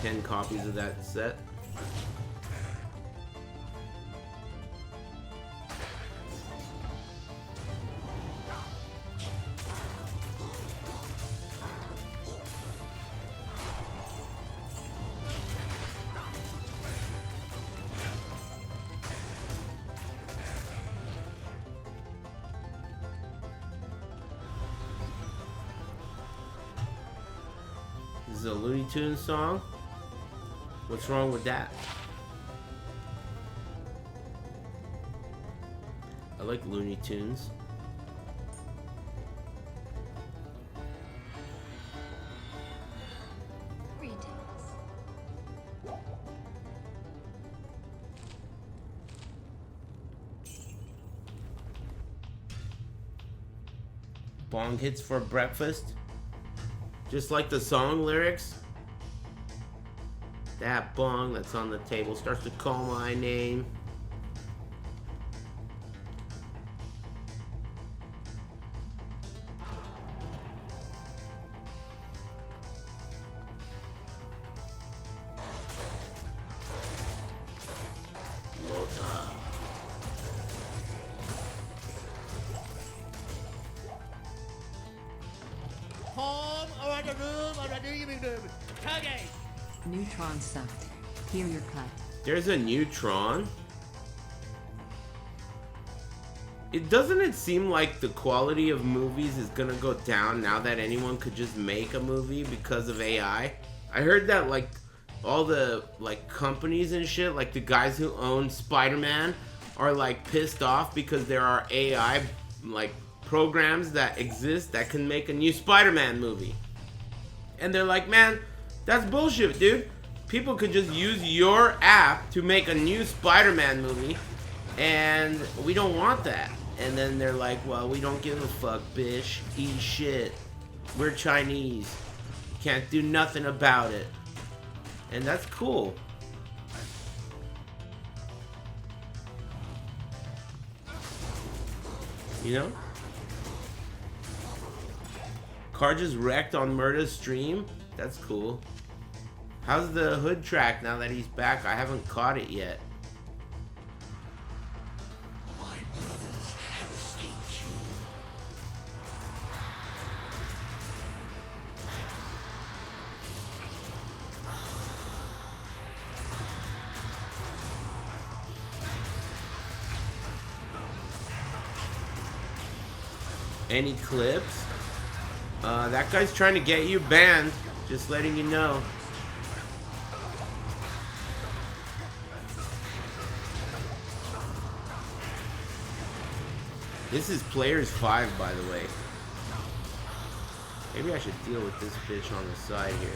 Ten copies of that set. This is a Looney Tunes song? What's wrong with that? I like Looney Tunes. Bong hits for breakfast. Just like the song lyrics. That bong that's on the table starts to call my name. Neutron sucked. Hear your cut. There's a neutron. Doesn't it seem like the quality of movies is gonna go down now that anyone could just make a movie because of AI? I heard that like all the like companies and shit, like the guys who own Spider-Man are like pissed off because there are AI like programs that exist that can make a new Spider-Man movie. And they're like, man, that's bullshit, dude. People could just use your app to make a new Spider-Man movie, and we don't want that. And then they're like, well, we don't give a fuck, bitch. Eat shit. We're Chinese. Can't do nothing about it. And that's cool. You know? Car just wrecked on Murda's stream? That's cool. How's the hood track now that he's back? I haven't caught it yet. Any clips? That guy's trying to get you banned. Just letting you know. This is Players 5, by the way. Maybe I should deal with this bitch on the side here.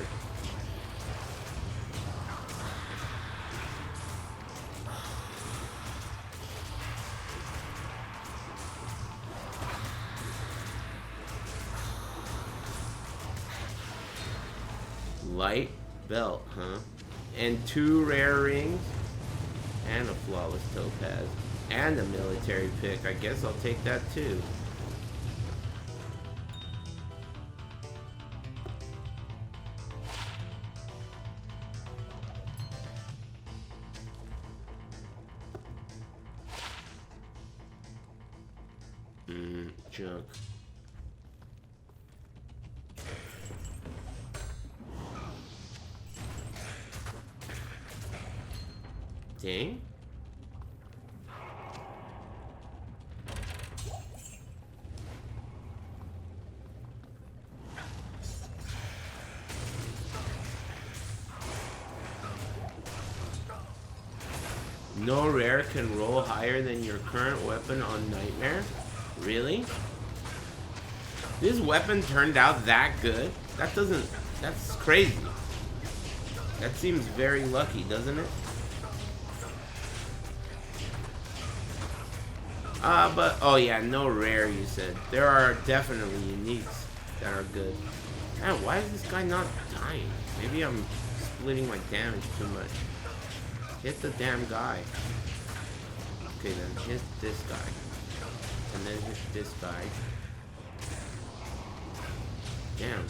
Light belt, huh? And 2 rare rings. And a flawless topaz. And a military pick. I guess I'll take that too. Junk. Dang. No rare can roll higher than your current weapon on Nightmare? Really? This weapon turned out that good? That's crazy. That seems very lucky, doesn't it? But, oh yeah, no rare, you said. There are definitely uniques that are good. Man, why is this guy not dying? Maybe I'm splitting my damage too much. Hit the damn guy. Okay, then hit this guy. And then hit this guy. Damn.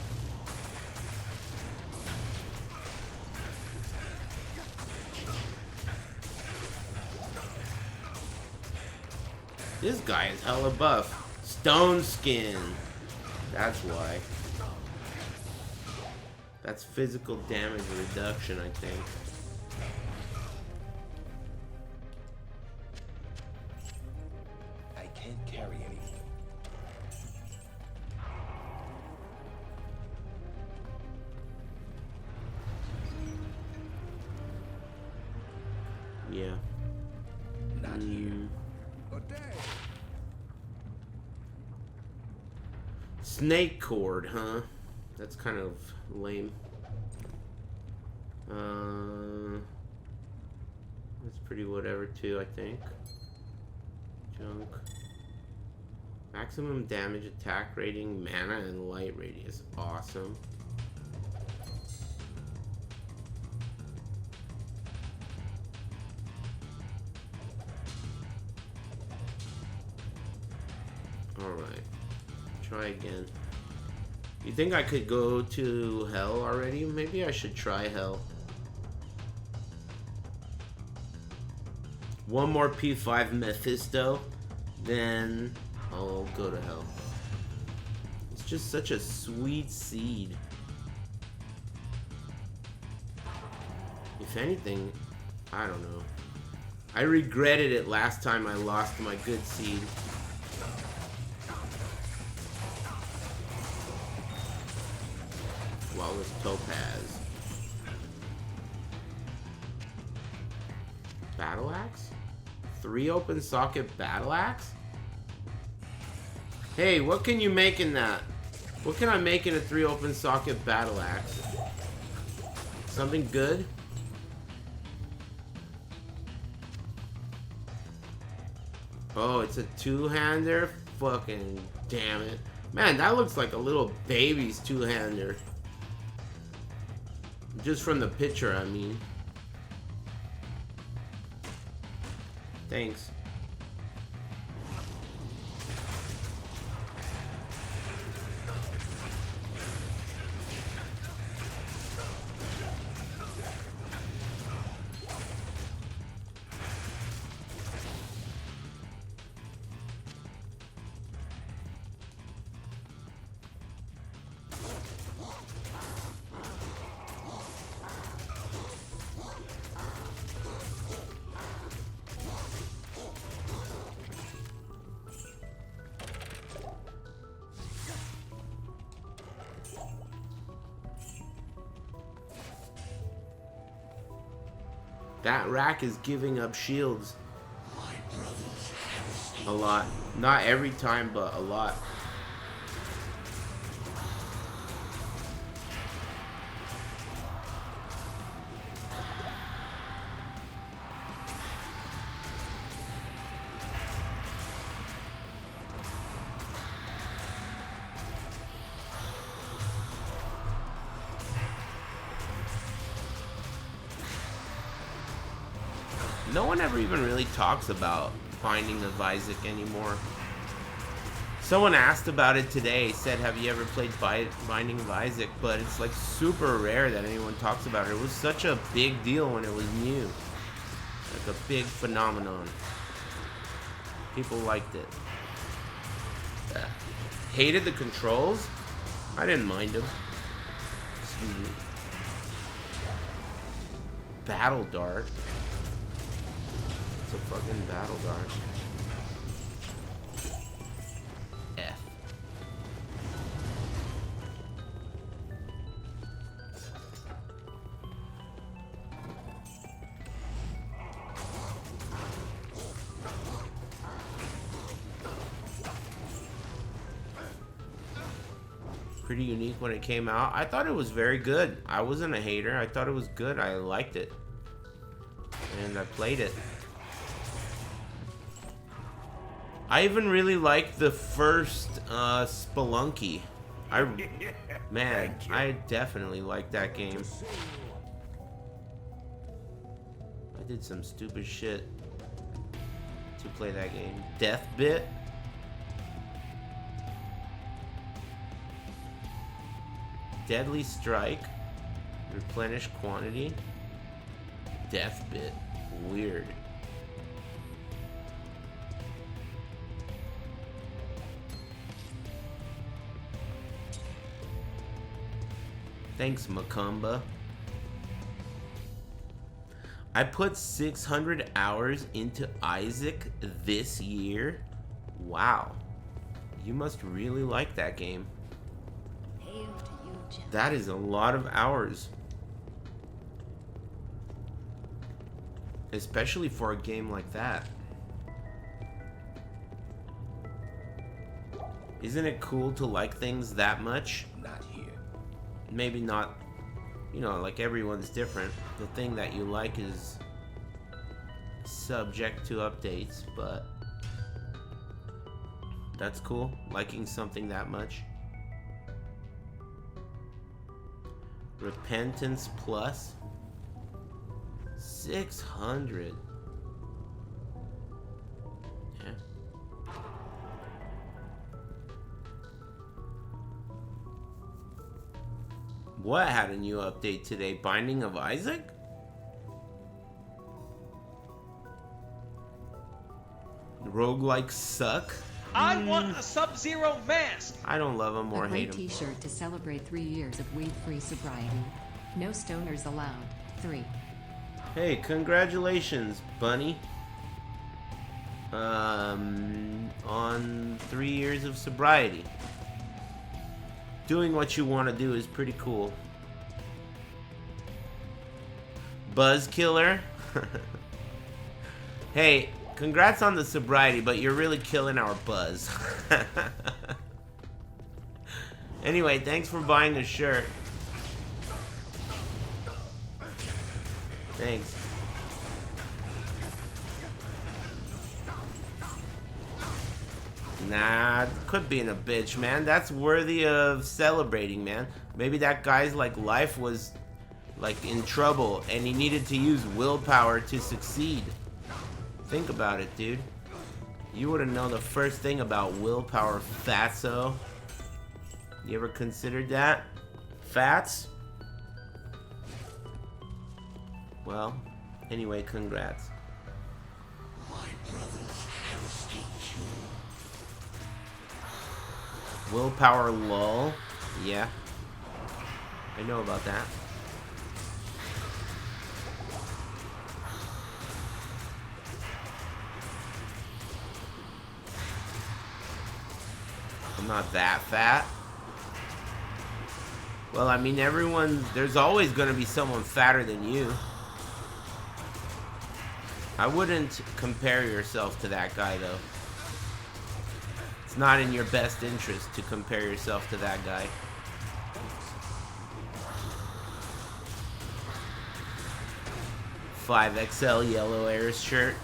This guy is hella buff. Stone skin. That's why. That's physical damage reduction, I think. I can't carry anything. Yeah. Not here. Good day. Snake cord, huh? That's kind of lame. That's pretty whatever too, I think. Junk. Maximum damage, attack rating, mana, and light radius. Awesome. Alright. Try again. You think I could go to hell already? Maybe I should try hell. One more P5 Mephisto, then I'll go to hell. It's just such a sweet seed. If anything, I don't know. I regretted it last time I lost my good seed. Flawless Topaz. Battle Axe? 3 open socket battle axe? Hey, what can you make in that? What can I make in a 3 open socket battle axe? Something good? Oh, it's a 2-hander? Fucking damn it. Man, that looks like a little baby's 2-hander. Just from the picture, I mean. Thanks. That rack is giving up shields. A lot. Not every time, but a lot. No one ever even really talks about Binding of Isaac anymore. Someone asked about it today, said, have you ever played Binding of Isaac? But it's like super rare that anyone talks about it. It was such a big deal when it was new. Like a big phenomenon. People liked it. Hated the controls? I didn't mind them. Excuse me. Battle Dart. A fucking battle dart. F. Pretty unique when it came out. I thought it was very good. I wasn't a hater. I thought it was good. I liked it. And I played it. I even really liked the first Spelunky. Man, I definitely liked that game. I did some stupid shit to play that game. Death Bit. Deadly Strike. Replenish quantity. Death Bit. Weird. Thanks, Macumba. I put 600 hours into Isaac this year. Wow. You must really like that game. That is a lot of hours. Especially for a game like that. Isn't it cool to like things that much? Not here. Maybe not, you know, like everyone's different. The thing that you like is subject to updates, but that's cool, liking something that much. Repentance Plus 600. Yeah. What had a new update today? Binding of Isaac? Roguelikes suck? I want a Sub-Zero mask! I don't love him or a hate gray him. t-shirt to celebrate 3 years of weed-free sobriety. No stoners allowed. 3. Hey, congratulations, Bunny. On 3 years of sobriety. Doing what you want to do is pretty cool. Buzz Killer. Hey, congrats on the sobriety, but you're really killing our buzz. Anyway, thanks for buying the shirt. Thanks. Nah, quit being a bitch, man. That's worthy of celebrating, man. Maybe that guy's like life was like in trouble and he needed to use willpower to succeed. Think about it, dude. You wouldn't know the first thing about willpower, fatso. You ever considered that? Fats? Well, anyway, congrats. Willpower lull. Yeah. I know about that. I'm not that fat. Well, I mean, there's always going to be someone fatter than you. I wouldn't compare yourself to that guy, though. It's not in your best interest to compare yourself to that guy. $5XL yellow Aris shirt.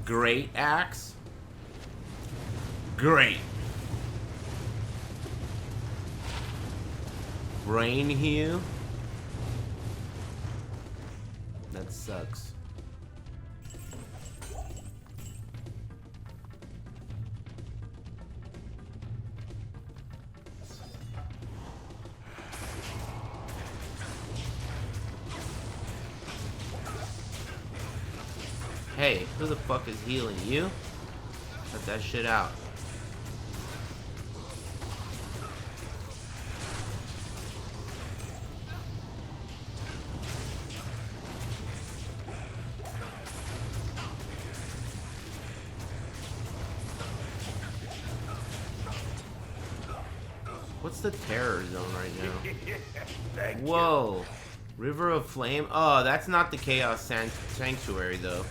Great axe. Great. Brain hue. That sucks. Hey, who the fuck is healing you? Cut that shit out. What's the terror zone right now? Whoa. River of Flame? Oh, that's not the Chaos Sanctuary, though.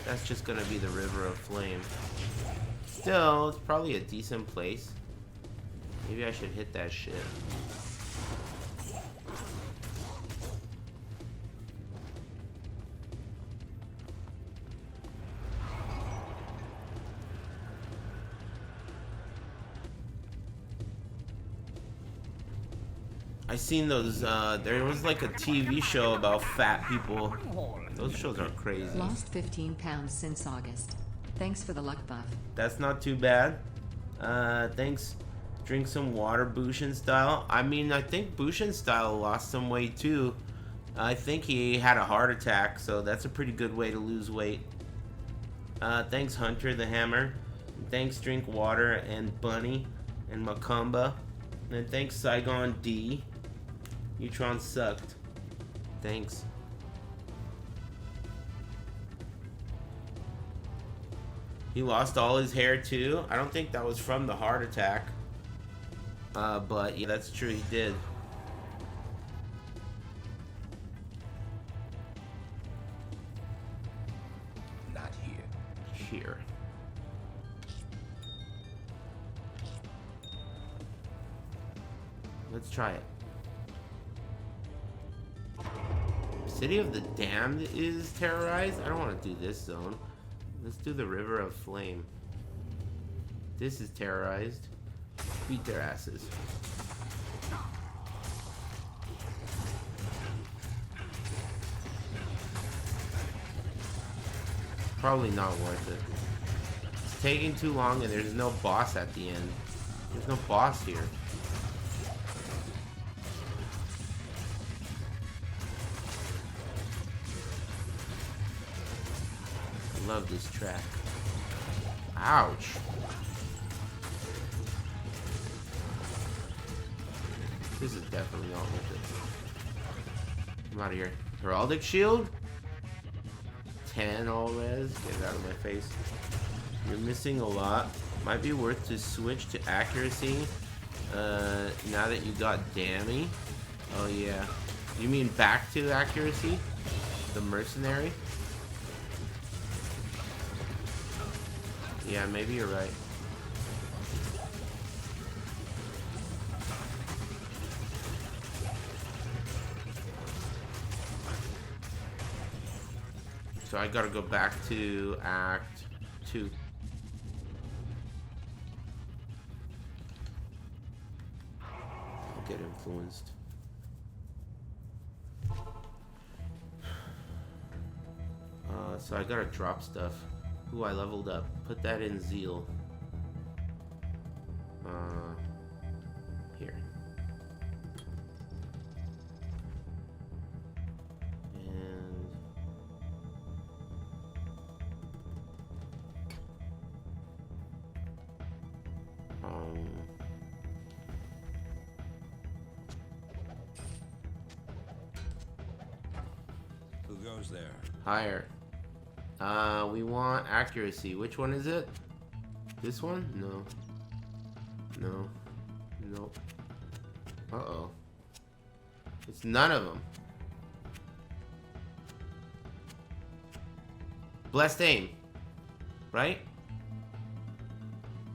That's just gonna be the River of Flame. Still, it's probably a decent place. Maybe I should hit that shit. I seen those, there was like a TV show about fat people. Those shows are crazy. Lost 15 pounds since August. Thanks for the luck buff. That's not too bad. Thanks. Drink some water, Bushin style. I mean, I think Bushin style lost some weight too. I think he had a heart attack, so that's a pretty good way to lose weight. Thanks, Hunter the Hammer. Thanks, Drink Water and Bunny and Macumba. And thanks, Saigon D. Neutron sucked. Thanks. He lost all his hair too. I don't think that was from the heart attack. But yeah, that's true, he did. Not here. Here. Let's try it. City of the Damned is terrorized? I don't want to do this zone. Let's do the River of Flame. This is terrorized. Beat their asses. Probably not worth it. It's taking too long and there's no boss at the end. There's no boss here. Love this track. Ouch. This is definitely not worth it. I'm out of here. Heraldic Shield? 10 all res? Get it out of my face. You're missing a lot. Might be worth to switch to accuracy. Now that you got Dammy. Oh yeah. You mean back to accuracy? The mercenary? Yeah, maybe you're right. So I gotta go back to Act 2. I'll get influenced. So I gotta drop stuff. Ooh, I leveled up. Put that in Zeal. Here. And Who goes there? higher. We want accuracy. Which one is it? This one? No. No. Nope. Uh-oh. It's none of them. Blessed aim. Right?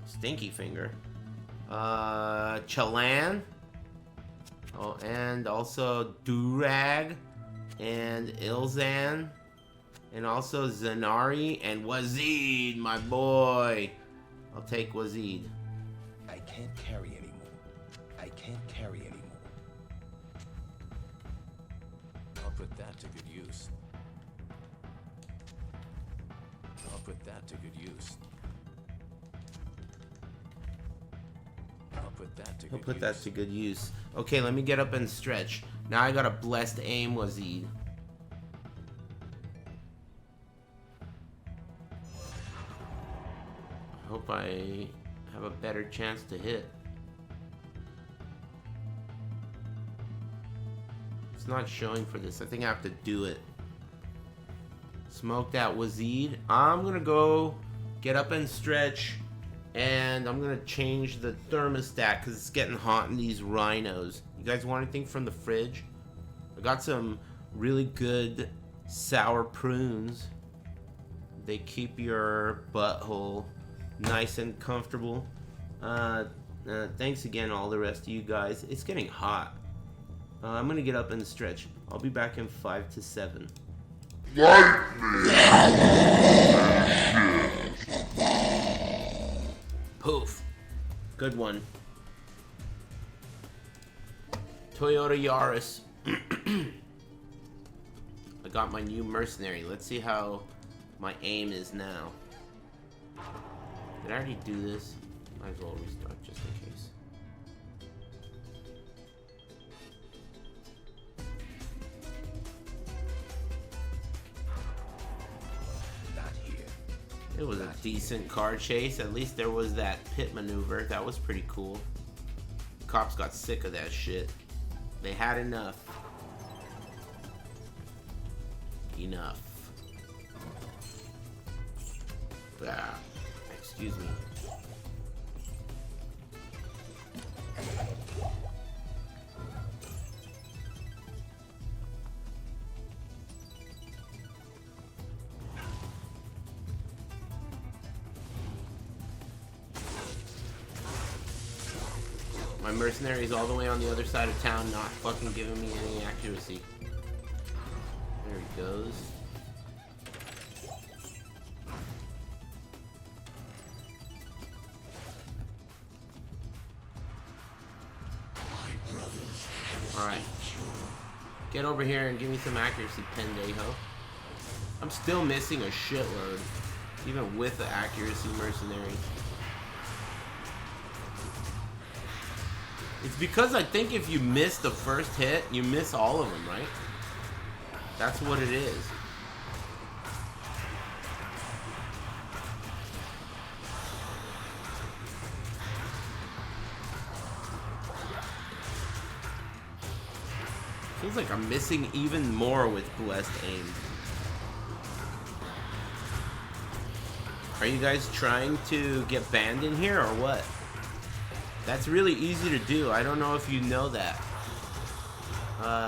Stinky finger. Chalan. Oh, and also Durag. And Ilzan. And also Zanari and Wazid, my boy. I'll take Wazid. I can't carry anymore. I can't carry anymore. I'll put that to good use. I'll put that to good use. I'll put that to good use. He'll put that to good use. Okay, let me get up and stretch. Now I got a blessed aim, Wazid. Hope I have a better chance to hit. It's not showing for this. I think I have to do it. Smoked out Wazid. I'm gonna go get up and stretch, and I'm gonna change the thermostat because it's getting hot in these rhinos. You guys want anything from the fridge? I got some really good sour prunes. They keep your butthole nice and comfortable. Thanks again, all the rest of you guys. It's getting hot. I'm gonna get up and stretch. I'll be back in 5 to 7. Poof. Good one. Toyota Yaris. I got my new mercenary. Let's see how my aim is now. Did I already do this? Might as well restart just in case. Not here. It was a decent car chase. At least there was that pit maneuver. That was pretty cool. Cops got sick of that shit. They had enough. Enough. Ah. Excuse me. My mercenary's all the way on the other side of town, not fucking giving me any accuracy. There he goes. Alright. Get over here and give me some accuracy, pendejo. I'm still missing a shitload. Even with the accuracy mercenary. It's because I think if you miss the first hit, you miss all of them, right? That's what it is. Feels like I'm missing even more with blessed aim. Are you guys trying to get banned in here or what? That's really easy to do. I don't know if you know that.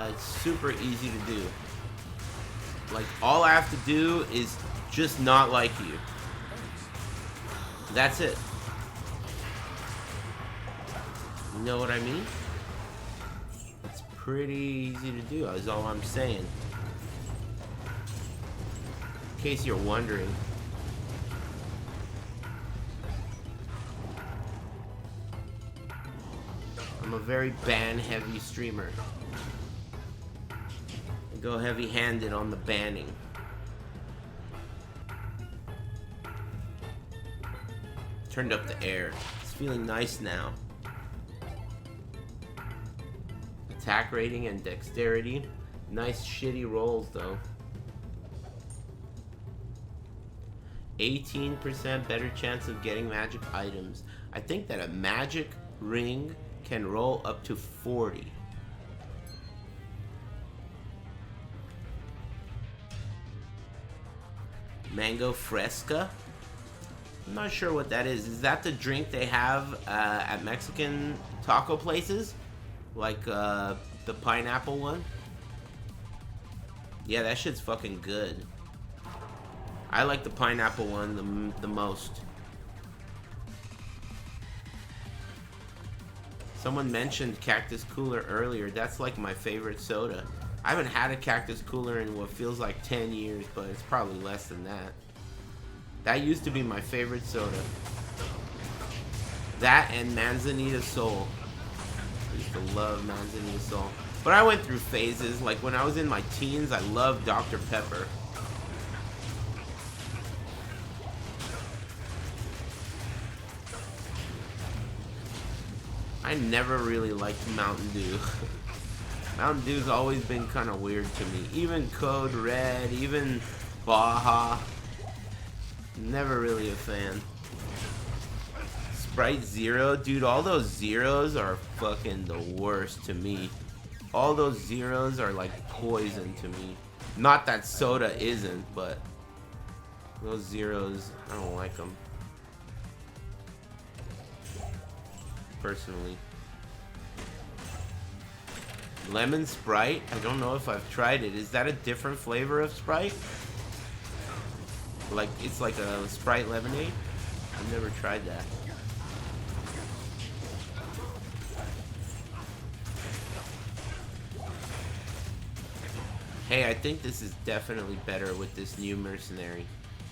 It's super easy to do. Like, all I have to do is just not like you. That's it. You know what I mean? It's pretty easy to do, is all I'm saying. In case you're wondering. I'm a very ban-heavy streamer. I go heavy-handed on the banning. Turned up the air. It's feeling nice now. Attack rating and dexterity. Nice shitty rolls though. 18% better chance of getting magic items. I think that a magic ring can roll up to 40. Mango Fresca? I'm not sure what that is. Is that the drink they have at Mexican taco places? Like the pineapple one? Yeah, that shit's fucking good. I like the pineapple one the most. Someone mentioned Cactus Cooler earlier. That's like my favorite soda. I haven't had a Cactus Cooler in what feels like 10 years, but it's probably less than that. That used to be my favorite soda. That and Manzanita Soul. I used to love Manzanita Soul. But I went through phases. Like when I was in my teens, I loved Dr. Pepper. I never really liked Mountain Dew. Mountain Dew's always been kind of weird to me. Even Code Red, even Baja. Never really a fan. Sprite Zero, dude, all those zeros are fucking the worst to me. All those zeros are like poison to me. Not that soda isn't, but those zeros, I don't like them. Personally. Lemon Sprite? I don't know if I've tried it. Is that a different flavor of Sprite? Like, it's like a Sprite lemonade? I've never tried that. Hey, I think this is definitely better with this new mercenary.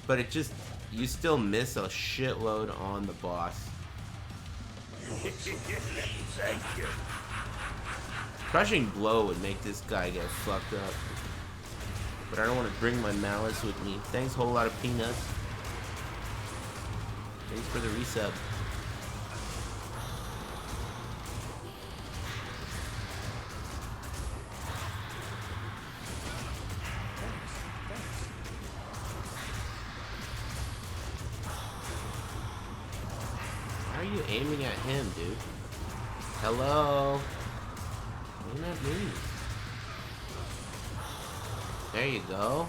But it just, you still miss a shitload on the boss. Thank you. Crushing Blow would make this guy get fucked up. But I don't want to bring my malice with me. Thanks, whole lot of peanuts. Thanks for the resub. Why are you aiming at him, dude? Hello? Aim at me. There you go.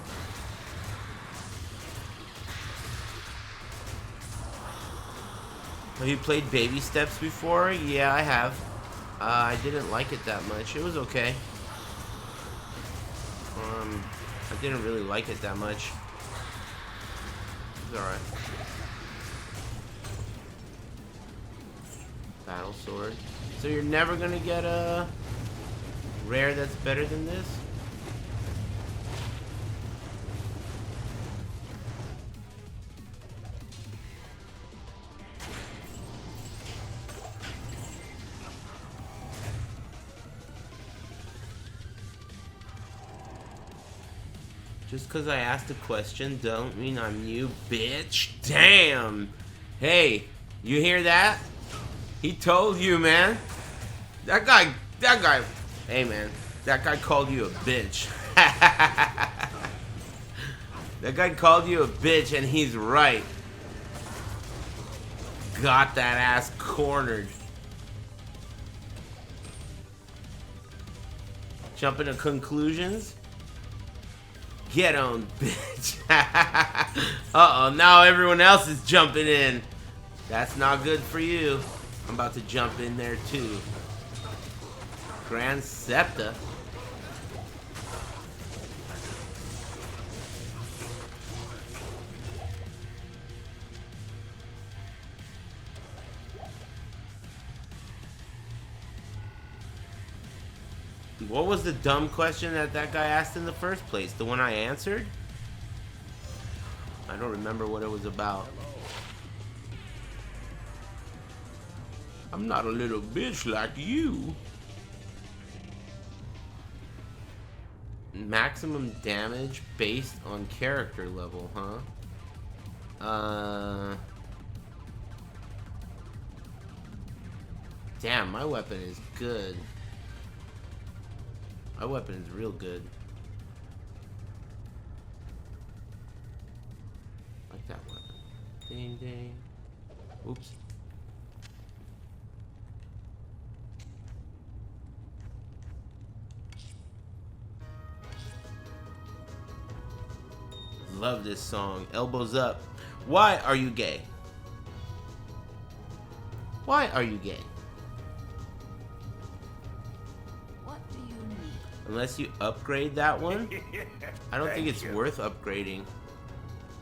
Have you played Baby Steps before? Yeah, I have. I didn't like it that much. It was okay. I didn't really like it that much. It's alright. Battle Sword. So you're never gonna get a rare that's better than this? Just because I asked a question don't mean I'm new, bitch. Damn. Hey, you hear that? He told you, man. That guy, hey, man. That guy called you a bitch. That guy called you a bitch, and he's right. Got that ass cornered. Jumping to conclusions. Get on, bitch. Uh-oh, now everyone else is jumping in. That's not good for you. I'm about to jump in there too. Grand Septa. What was the dumb question that guy asked in the first place? The one I answered? I don't remember what it was about. I'm not a little bitch like you. Maximum damage based on character level, huh? Damn, my weapon is good. My weapon is real good. Like that weapon. Ding ding. Oops. Love this song. Elbows up. Why are you gay? Why are you gay? Unless you upgrade that one, I don't think it's worth upgrading.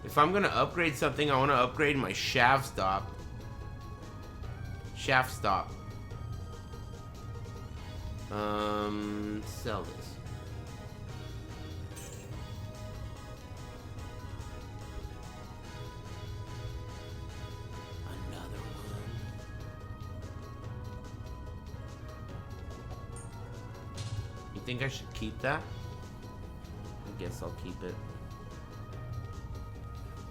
If I'm gonna upgrade something, I want to upgrade my shaft stop. Shaft stop. Sell this. Another one. You think I should keep that? I guess I'll keep it.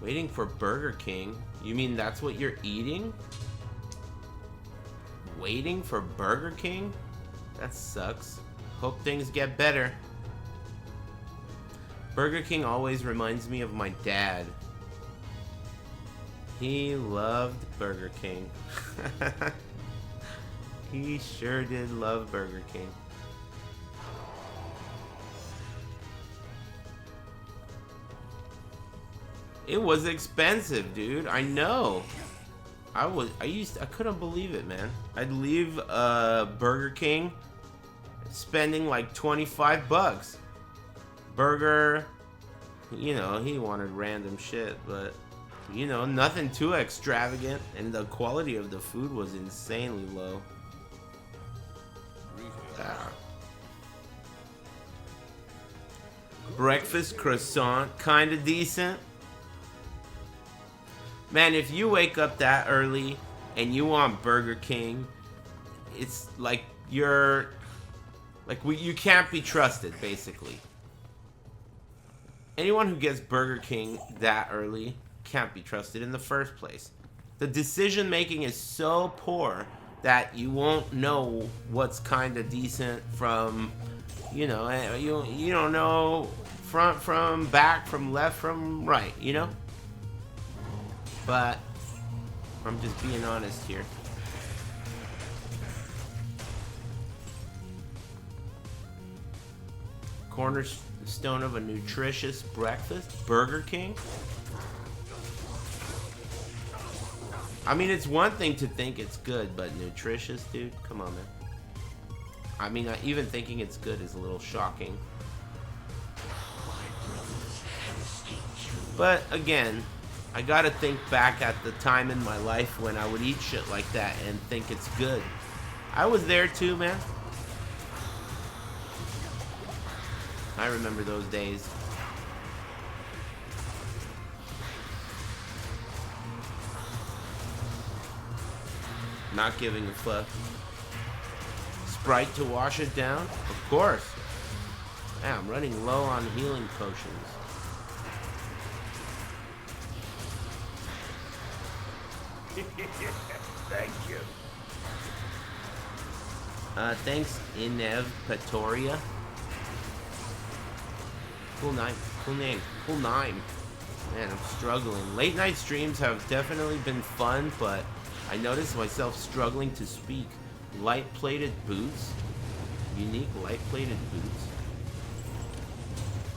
Waiting for Burger King? You mean that's what you're eating? Waiting for Burger King? That sucks. Hope things get better. Burger King always reminds me of my dad. He loved Burger King. He sure did love Burger King. It was expensive, dude. I know. I couldn't believe it, man. I'd leave Burger King spending like 25 bucks. Burger, you know, he wanted random shit, but you know, nothing too extravagant, and the quality of the food was insanely low. Breakfast croissant, kinda decent. Man, if you wake up that early and you want Burger King, it's like you can't be trusted, basically. Anyone who gets Burger King that early can't be trusted in the first place. The decision making is so poor that you won't know what's kind of decent from, you know, you don't know front from back, from left from right, you know? But I'm just being honest here. Cornerstone of a nutritious breakfast, Burger King. I mean, it's one thing to think it's good, but nutritious, dude, come on, man. I mean, even thinking it's good is a little shocking. But again, I gotta think back at the time in my life when I would eat shit like that and think it's good. I was there too, man. I remember those days. Not giving a fuck. Sprite to wash it down? Of course. Yeah, I'm running low on healing potions. Thank you. Thanks, Inev Patoria. Cool name. Cool name. Cool name. Man, I'm struggling. Late night streams have definitely been fun, but I noticed myself struggling to speak. Light-plated boots? Unique light-plated boots?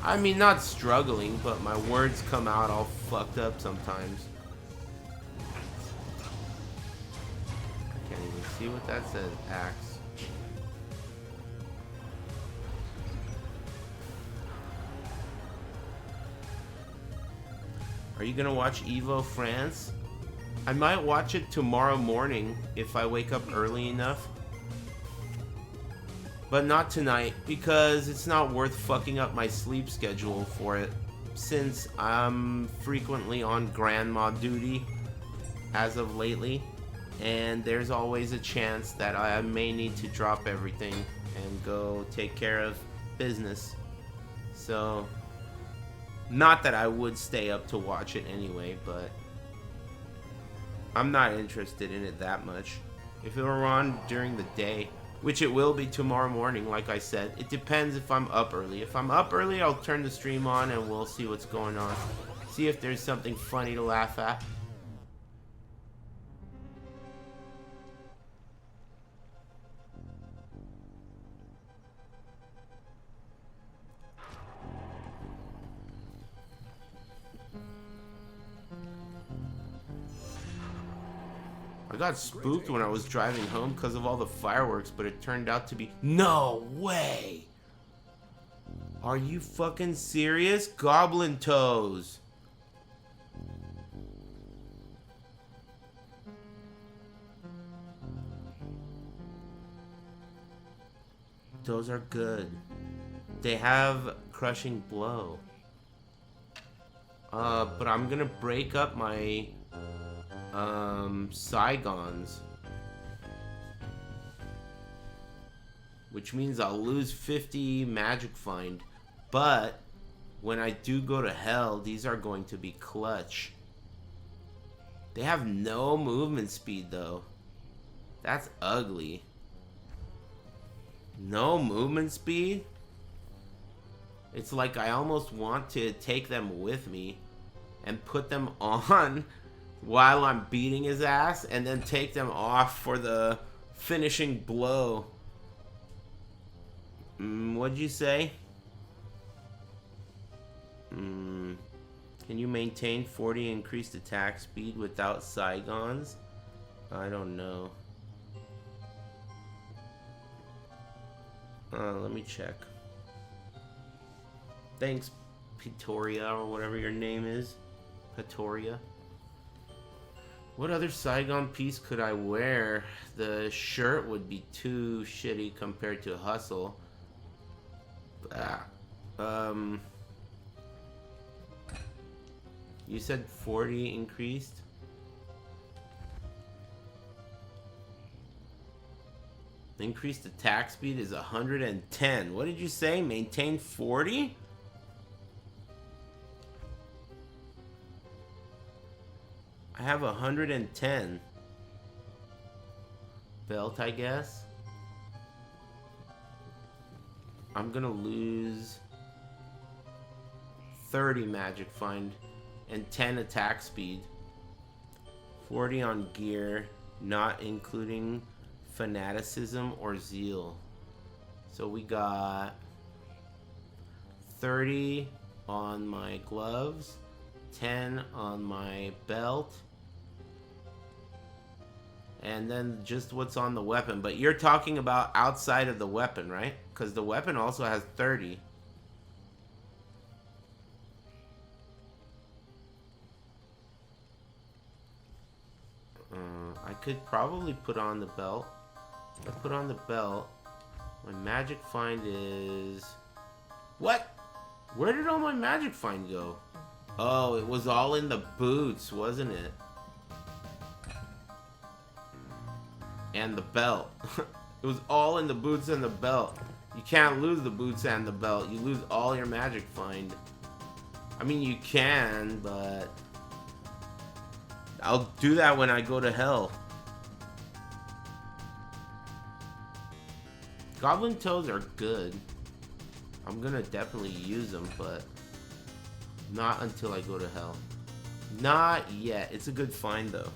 I mean, not struggling, but my words come out all fucked up sometimes. I can't even see what that says. Axe. Are you gonna watch Evo France? I might watch it tomorrow morning if I wake up early enough. But not tonight, because it's not worth fucking up my sleep schedule for it, since I'm frequently on grandma duty as of lately, and there's always a chance that I may need to drop everything and go take care of business. So, not that I would stay up to watch it anyway, but I'm not interested in it that much. If it were on during the day, which it will be tomorrow morning, like I said, it depends if I'm up early. If I'm up early, I'll turn the stream on and we'll see what's going on. See if there's something funny to laugh at. I got spooked when I was driving home because of all the fireworks, but it turned out to be... No way! Are you fucking serious? Goblin toes! Those are good. They have crushing blow. But I'm gonna break up my... Saigons, which means I'll lose 50 magic find, but when I do go to hell, these are going to be clutch. They have no movement speed though. That's ugly. No movement speed? It's like I almost want to take them with me and put them on while I'm beating his ass, and then take them off for the finishing blow. What'd you say? Can you maintain 40 increased attack speed without Saigons? I don't know. Let me check. Thanks, Pitoria, or whatever your name is. Pitoria. What other Saigon piece could I wear? The shirt would be too shitty compared to Hustle. You said 40 increased? Increased attack speed is 110. What did you say? Maintain 40? I have 110. Belt, I guess. I'm gonna lose 30 magic find and 10 attack speed. 40 on gear, not including fanaticism or zeal. So we got 30 on my gloves, 10 on my belt, and then just what's on the weapon. But you're talking about outside of the weapon, right? Because the weapon also has 30. I could probably put on the belt. I put on the belt. My magic find is... What? Where did all my magic find go? Oh, it was all in the boots, wasn't it? And the belt. It was all in the boots and the belt. You can't lose the boots and the belt. You lose all your magic find. I mean, you can, but... I'll do that when I go to hell. Goblin toes are good. I'm gonna definitely use them, but not until I go to hell. Not yet. It's a good find though.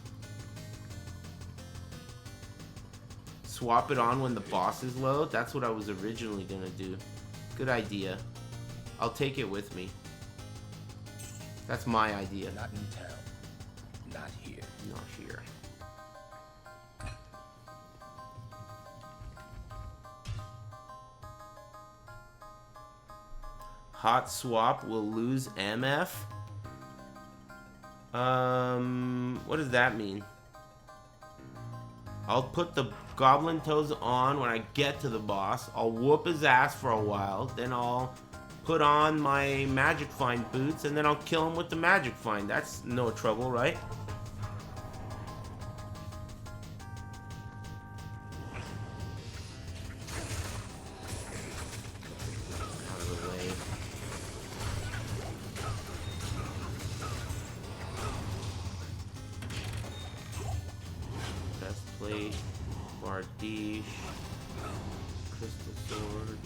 Swap it on when the boss is low. That's what I was originally gonna do. Good idea. I'll take it with me. That's my idea. Not in town. Not here. Not here. Hot swap will lose MF. What does that mean? I'll put the goblin toes on when I get to the boss. I'll whoop his ass for a while. Then I'll put on my magic find boots, and then I'll kill him with the magic find. That's no trouble, right? Out of the way. Breastplate, Bardiche, crystal sword.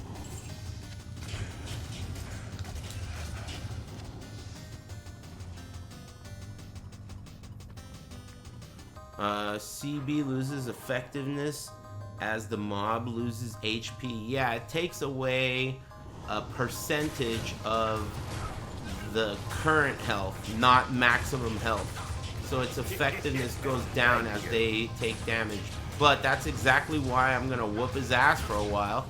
CB loses effectiveness as the mob loses HP. Yeah, it takes away a percentage of the current health, not maximum health. So its effectiveness goes down as they take damage. But that's exactly why I'm gonna whoop his ass for a while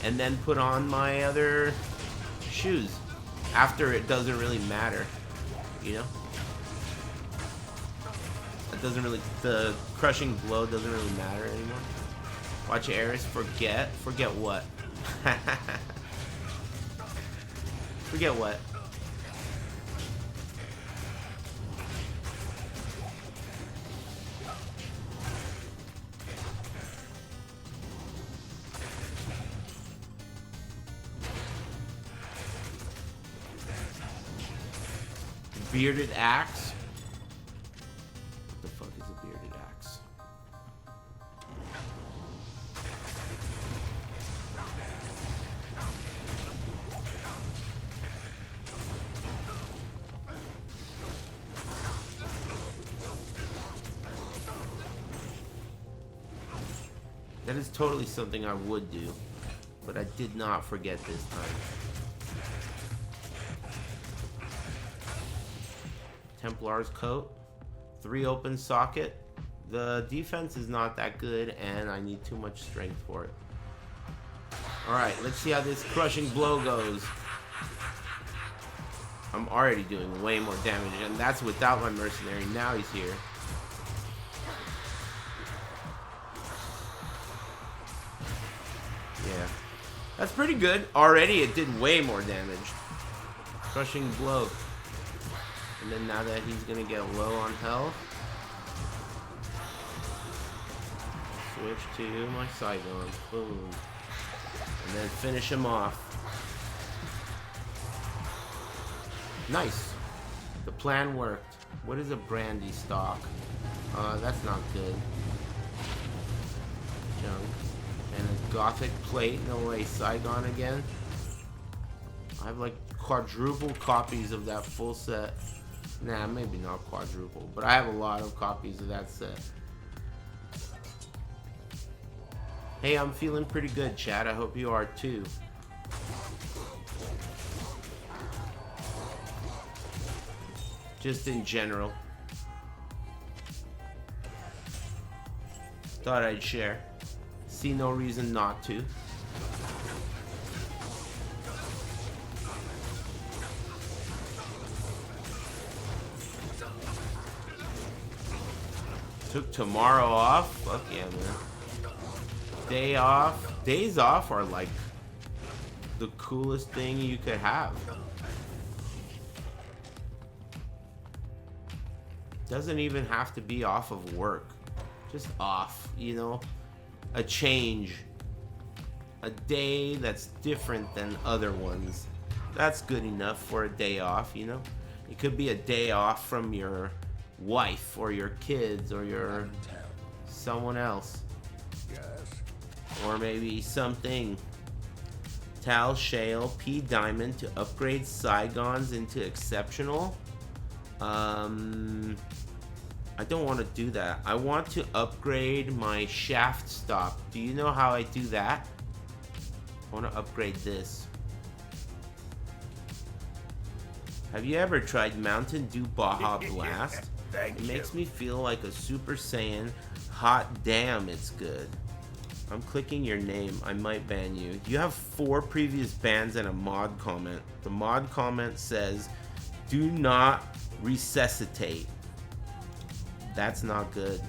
and then put on my other shoes. After it doesn't really matter, you know? It doesn't really, the crushing blow doesn't really matter anymore. Watch Aris forget. Forget what? Forget what? Bearded axe? What the fuck is a bearded axe? That is totally something I would do, but I did not forget this time. Templar's coat, 3 open socket. The defense is not that good, and I need too much strength for it. Alright, let's see how this crushing blow goes. I'm already doing way more damage, and that's without my mercenary. Now he's here. Yeah. That's pretty good. Already it did way more damage. Crushing blow. And then now that he's gonna get low on health, switch to my Saigon. Boom. And then finish him off. Nice. The plan worked. What is a brandy stock? That's not good. Junk. And a gothic plate. No way. Saigon again. I have like quadruple copies of that full set. Nah, maybe not quadruple, but I have a lot of copies of that set. Hey, I'm feeling pretty good, chat. I hope you are too. Just in general. Thought I'd share. See no reason not to. Took tomorrow off? Fuck yeah, man. Day off. Days off are like the coolest thing you could have. Doesn't even have to be off of work. Just off, you know? A change. A day that's different than other ones. That's good enough for a day off, you know? It could be a day off from your wife or your kids or your someone else. Yes. Or maybe something. Tal Shale P Diamond to upgrade Saigons into exceptional. I don't want to do that. I want to upgrade my shaft stop. Do you know how I do that? I want to upgrade this. Have you ever tried Mountain Dew Baja Blast? Thank It you. makes me feel like a Super Saiyan. Hot damn, it's good. I'm clicking your name. I might ban you. You have 4 previous bans and a mod comment. The mod comment says, do not resuscitate. That's not good.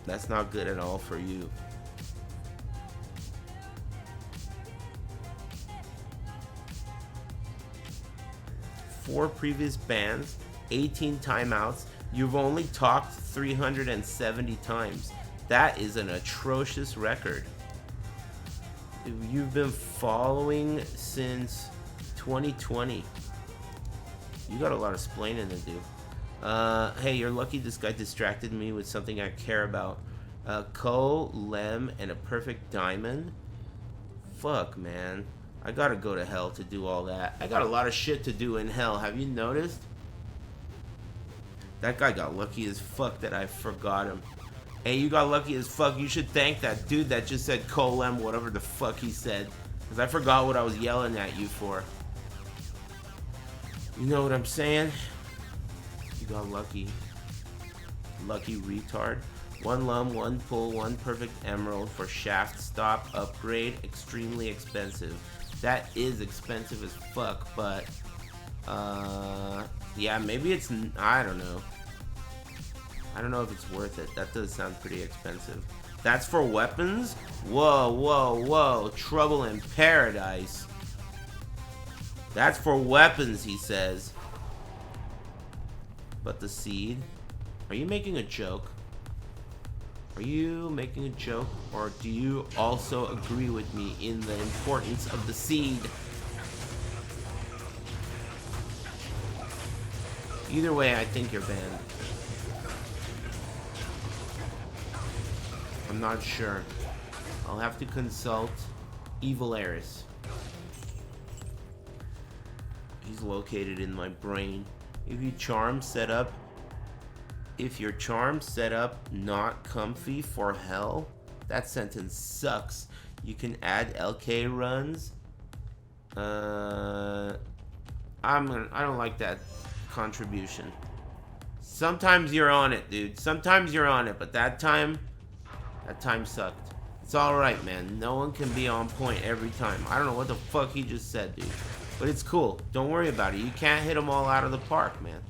That's not good at all for you. Four previous bans, 18 timeouts. You've only talked 370 times. That is an atrocious record. You've been following since 2020. You got a lot of splaining to do. Hey, you're lucky this guy distracted me with something I care about. Ko, Lem, and a perfect diamond? Fuck, man. I gotta go to hell to do all that. I got a lot of shit to do in hell. Have you noticed? That guy got lucky as fuck that I forgot him. Hey, you got lucky as fuck. You should thank that dude that just said Ko, Lem, whatever the fuck he said. Because I forgot what I was yelling at you for. You know what I'm saying? You got lucky. Lucky retard. 1 lum, 1 pull, 1 perfect emerald for shaft stop upgrade. Extremely expensive. That is expensive as fuck, but yeah, maybe it's, I don't know. I don't know if it's worth it. That does sound pretty expensive. That's for weapons? Whoa, whoa, whoa. Trouble in paradise. That's for weapons, he says. But the seed? Are you making a joke? Are you making a joke? Or do you also agree with me in the importance of the seed? Either way, I think you're banned. I'm not sure. I'll have to consult Evil Aris. He's located in my brain. If your charm set up not comfy for hell, that sentence sucks. You can add LK runs. I don't like that contribution. Sometimes you're on it, dude. Sometimes you're on it, but that time sucked. It's alright, man. No one can be on point every time. I don't know what the fuck he just said, dude. But it's cool. Don't worry about it. You can't hit them all out of the park, man.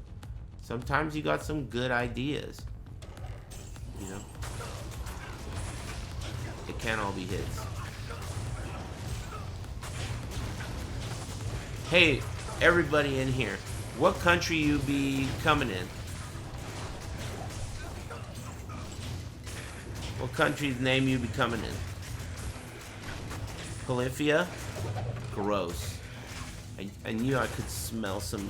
Sometimes you got some good ideas. You know? It can't all be hits. Hey, everybody in here. What country you be coming in? What country's name you be coming in? Polyphia? Gross. I knew I could smell some...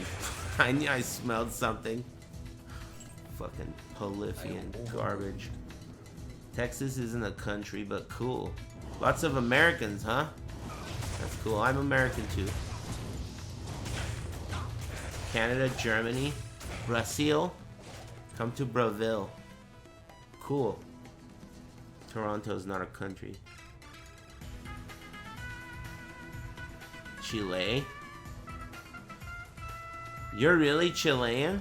I knew I smelled something. Fucking Polyphian garbage. Texas isn't a country, but cool. Lots of Americans, huh? That's cool. I'm American too. Canada, Germany, Brazil. Come to Brazil. Cool. Toronto's not a country. Chile. You're really Chilean?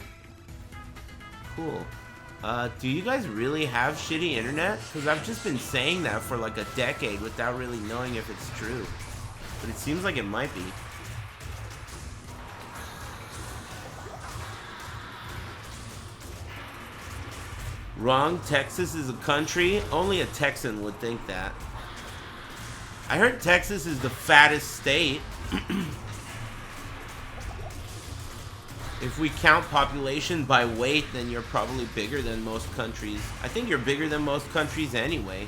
Cool. Do you guys really have shitty internet? Because I've just been saying that for like a decade without really knowing if it's true. But it seems like it might be. Wrong, Texas is a country? Only a Texan would think that. I heard Texas is the fattest state. If we count population by weight, then you're probably bigger than most countries. I think you're bigger than most countries anyway.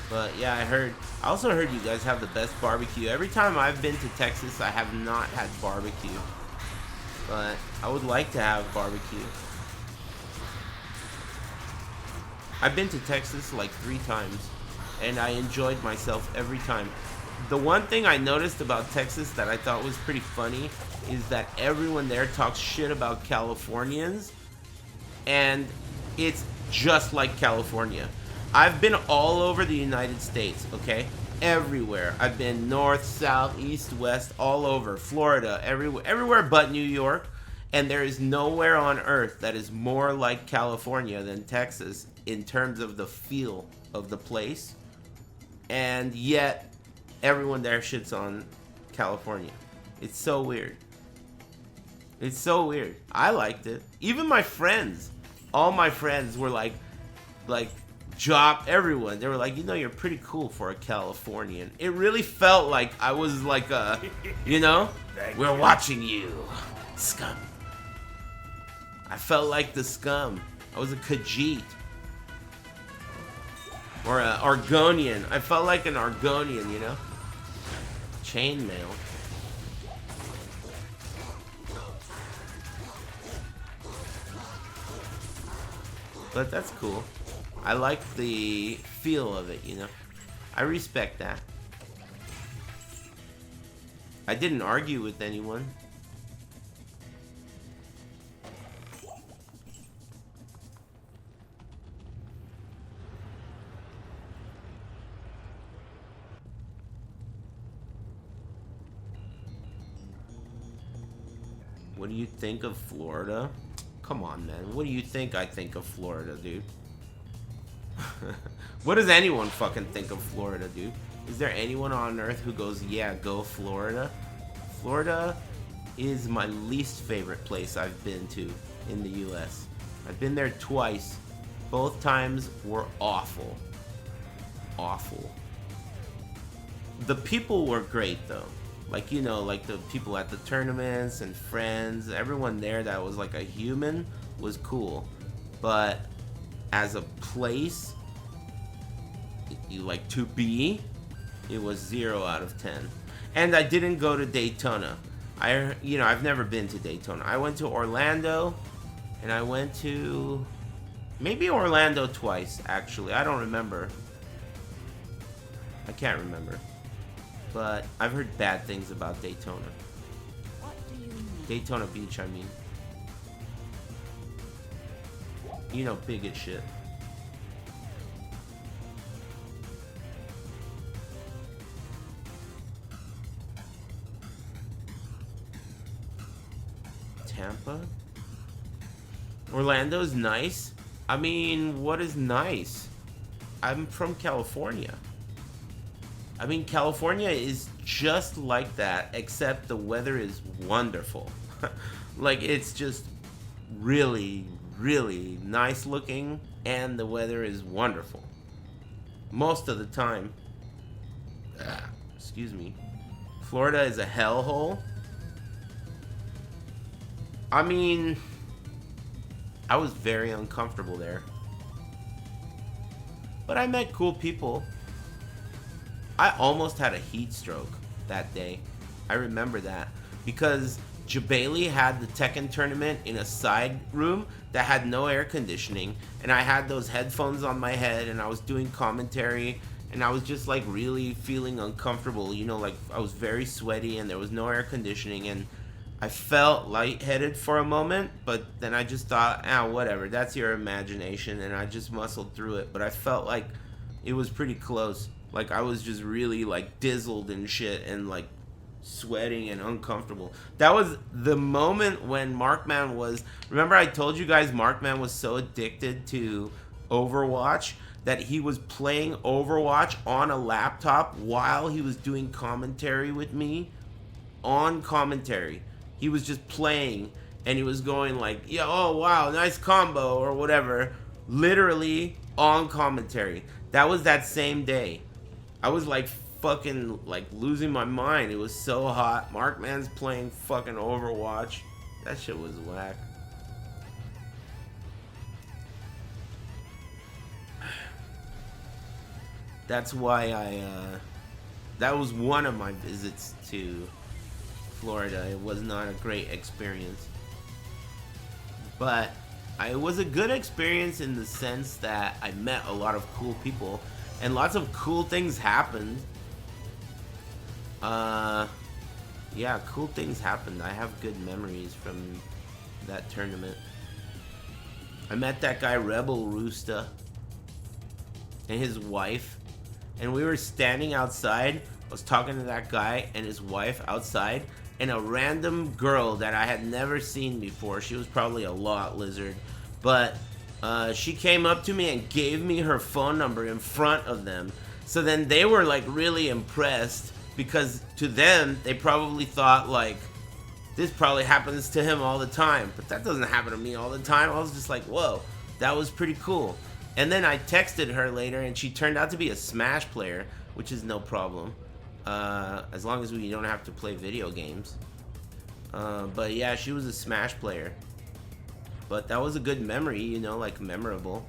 But yeah, I also heard you guys have the best barbecue. Every time I've been to Texas, I have not had barbecue. But I would like to have barbecue. I've been to Texas like 3 times, and I enjoyed myself every time. The one thing I noticed about Texas that I thought was pretty funny is that everyone there talks shit about Californians, and it's just like California. I've been all over the United States, okay? everywhere. I've been north, south, east, west, all over. Florida, everywhere but New York. And there is nowhere on earth that is more like California than Texas in terms of the feel of the place. And yet, everyone there shits on California. It's so weird. It's so weird. I liked it. Even my friends, all my friends were like, job, everyone. They were like, you know, you're pretty cool for a Californian. It really felt like I was like a, you know, we're watching you, scum. I felt like the scum. I was a Khajiit. Or an Argonian. I felt like an Argonian, you know? Chainmail. But that's cool. I like the feel of it, you know? I respect that. I didn't argue with anyone. What do you think of Florida? Come on, man. What do you think I think of Florida, dude? What does anyone fucking think of Florida, dude? Is there anyone on earth who goes, yeah, go Florida? Florida is my least favorite place I've been to in the US. I've been there twice. Both times were awful. Awful. The people were great, though. Like, you know, like the people at the tournaments and friends, everyone there that was like a human was cool. But as a place, you like to be, it was 0 out of 10. And I didn't go to Daytona. I've never been to Daytona. I went to Orlando, and I went to maybe Orlando twice, actually. I don't remember. I can't remember. But I've heard bad things about Daytona. Daytona Beach, I mean. You know, bigot shit. Tampa? Orlando's nice? I mean, what is nice? I'm from California. I mean, California is just like that, except the weather is wonderful. Like, it's just really, really nice looking, and the weather is wonderful. Most of the time. Excuse me. Florida is a hellhole. I mean, I was very uncomfortable there. But I met cool people. I almost had a heat stroke that day. I remember that. Because Jabali had the Tekken tournament in a side room that had no air conditioning. And I had those headphones on my head and I was doing commentary. And I was just like really feeling uncomfortable. You know, like I was very sweaty and there was no air conditioning. And I felt lightheaded for a moment. But then I just thought, whatever. That's your imagination. And I just muscled through it. But I felt like it was pretty close. Like, I was just really, like, dizzled and shit and, like, sweating and uncomfortable. That was the moment when Markman was... Remember I told you guys Markman was so addicted to Overwatch that he was playing Overwatch on a laptop while he was doing commentary with me? On commentary. He was just playing, and he was going like, yeah, oh, wow, nice combo, or whatever. Literally on commentary. That was that same day. I was like fucking like losing my mind. It was so hot. Markman's playing fucking Overwatch. That shit was whack. That's why that was one of my visits to Florida. It was not a great experience. But it was a good experience in the sense that I met a lot of cool people. And lots of cool things happened. Yeah, cool things happened. I have good memories from that tournament. I met that guy Rebel Roosta and his wife. and we were standing outside. I was talking to that guy and his wife outside, and a random girl that I had never seen before, she was probably a lot lizard, but she came up to me and gave me her phone number in front of them. So then they were like really impressed, because to them, they probably thought like, this probably happens to him all the time, but that doesn't happen to me all the time. I was just like, whoa, that was pretty cool. And then I texted her later, and she turned out to be a Smash player, which is no problem, as long as we don't have to play video games. But yeah, she was a Smash player. But that was a good memory, you know, like memorable.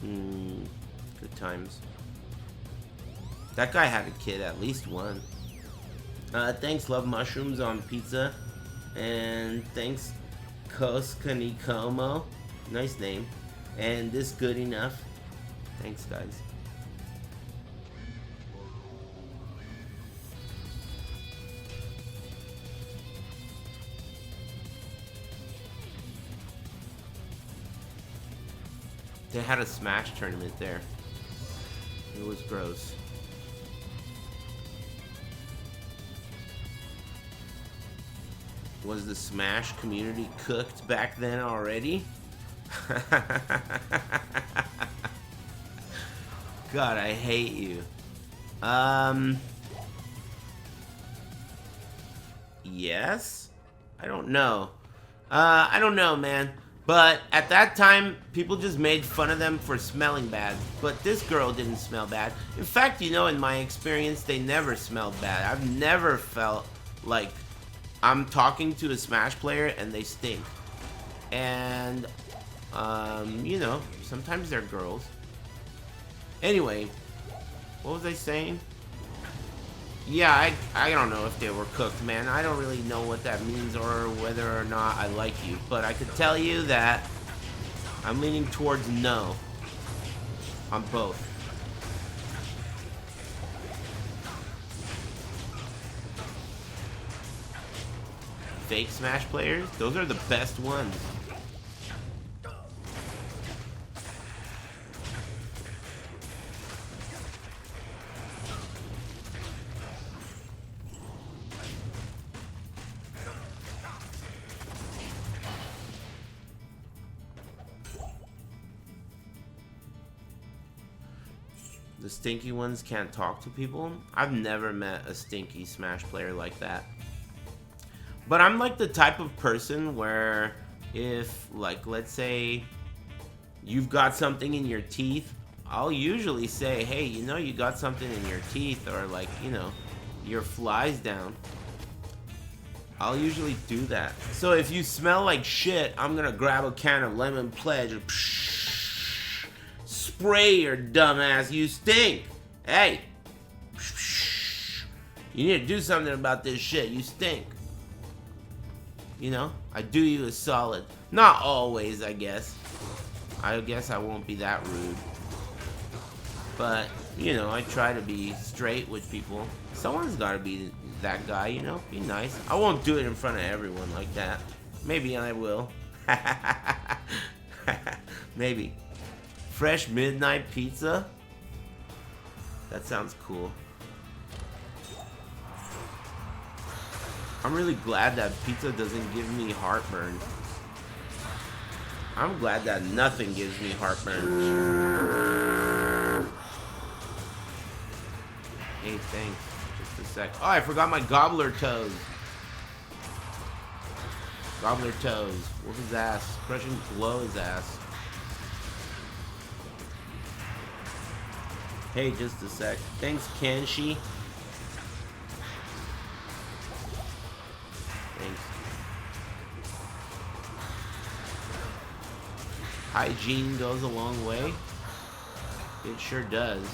Good times. That guy had a kid, at least one. Thanks, Love Mushrooms on pizza. And thanks, Koskanikomo. Nice name. And This Good Enough. Thanks, guys. They had a Smash tournament there. It was gross. Was the Smash community cooked back then already? God, I hate you. Yes? I don't know. I don't know, man. But at that time, people just made fun of them for smelling bad. But this girl didn't smell bad. In fact, you know, in my experience, they never smelled bad. I've never felt like I'm talking to a Smash player and they stink. And, you know, sometimes they're girls. Anyway, what was I saying? Yeah, I don't know if they were cooked, man. I don't really know what that means or whether or not I like you. But I could tell you that I'm leaning towards no on both. Fake Smash players? Those are the best ones. The stinky ones can't talk to people. I've never met a stinky Smash player like that. But I'm like the type of person where if, like, let's say you've got something in your teeth, I'll usually say, hey, you know, you got something in your teeth, or like, you know, your fly's down. I'll usually do that. So if you smell like shit, I'm gonna grab a can of Lemon Pledge and spray your dumbass. You stink. Hey, you need to do something about this shit. You stink. You know, I do you a solid. Not always, I guess. I guess I won't be that rude. But, you know, I try to be straight with people. Someone's got to be that guy, you know? Be nice. I won't do it in front of everyone like that. Maybe I will. Maybe. Fresh midnight pizza? That sounds cool. I'm really glad that pizza doesn't give me heartburn. I'm glad that nothing gives me heartburn. Hey, thanks. Just a sec. Oh, I forgot my gobbler toes. Gobbler toes. Whoop his ass. Crushing blow his ass. Hey, just a sec. Thanks, Kenshi. Thanks. Hygiene goes a long way. It sure does.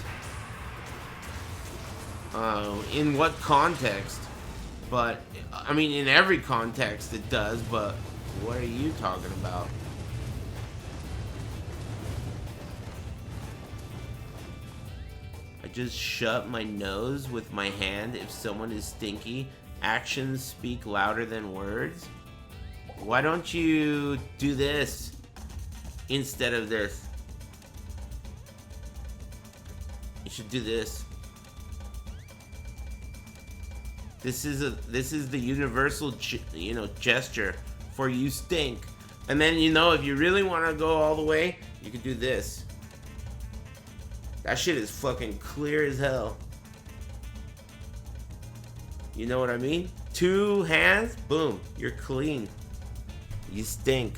In what context? But, I mean, in every context it does, but what are you talking about? I just shut my nose with my hand if someone is stinky. Actions speak louder than words. Why don't you do this instead of this? should do this. This is the universal, gesture for you stink. And then, if you really want to go all the way, you can do this. That shit is fucking clear as hell. You know what I mean? 2 hands, boom, you're clean. You stink.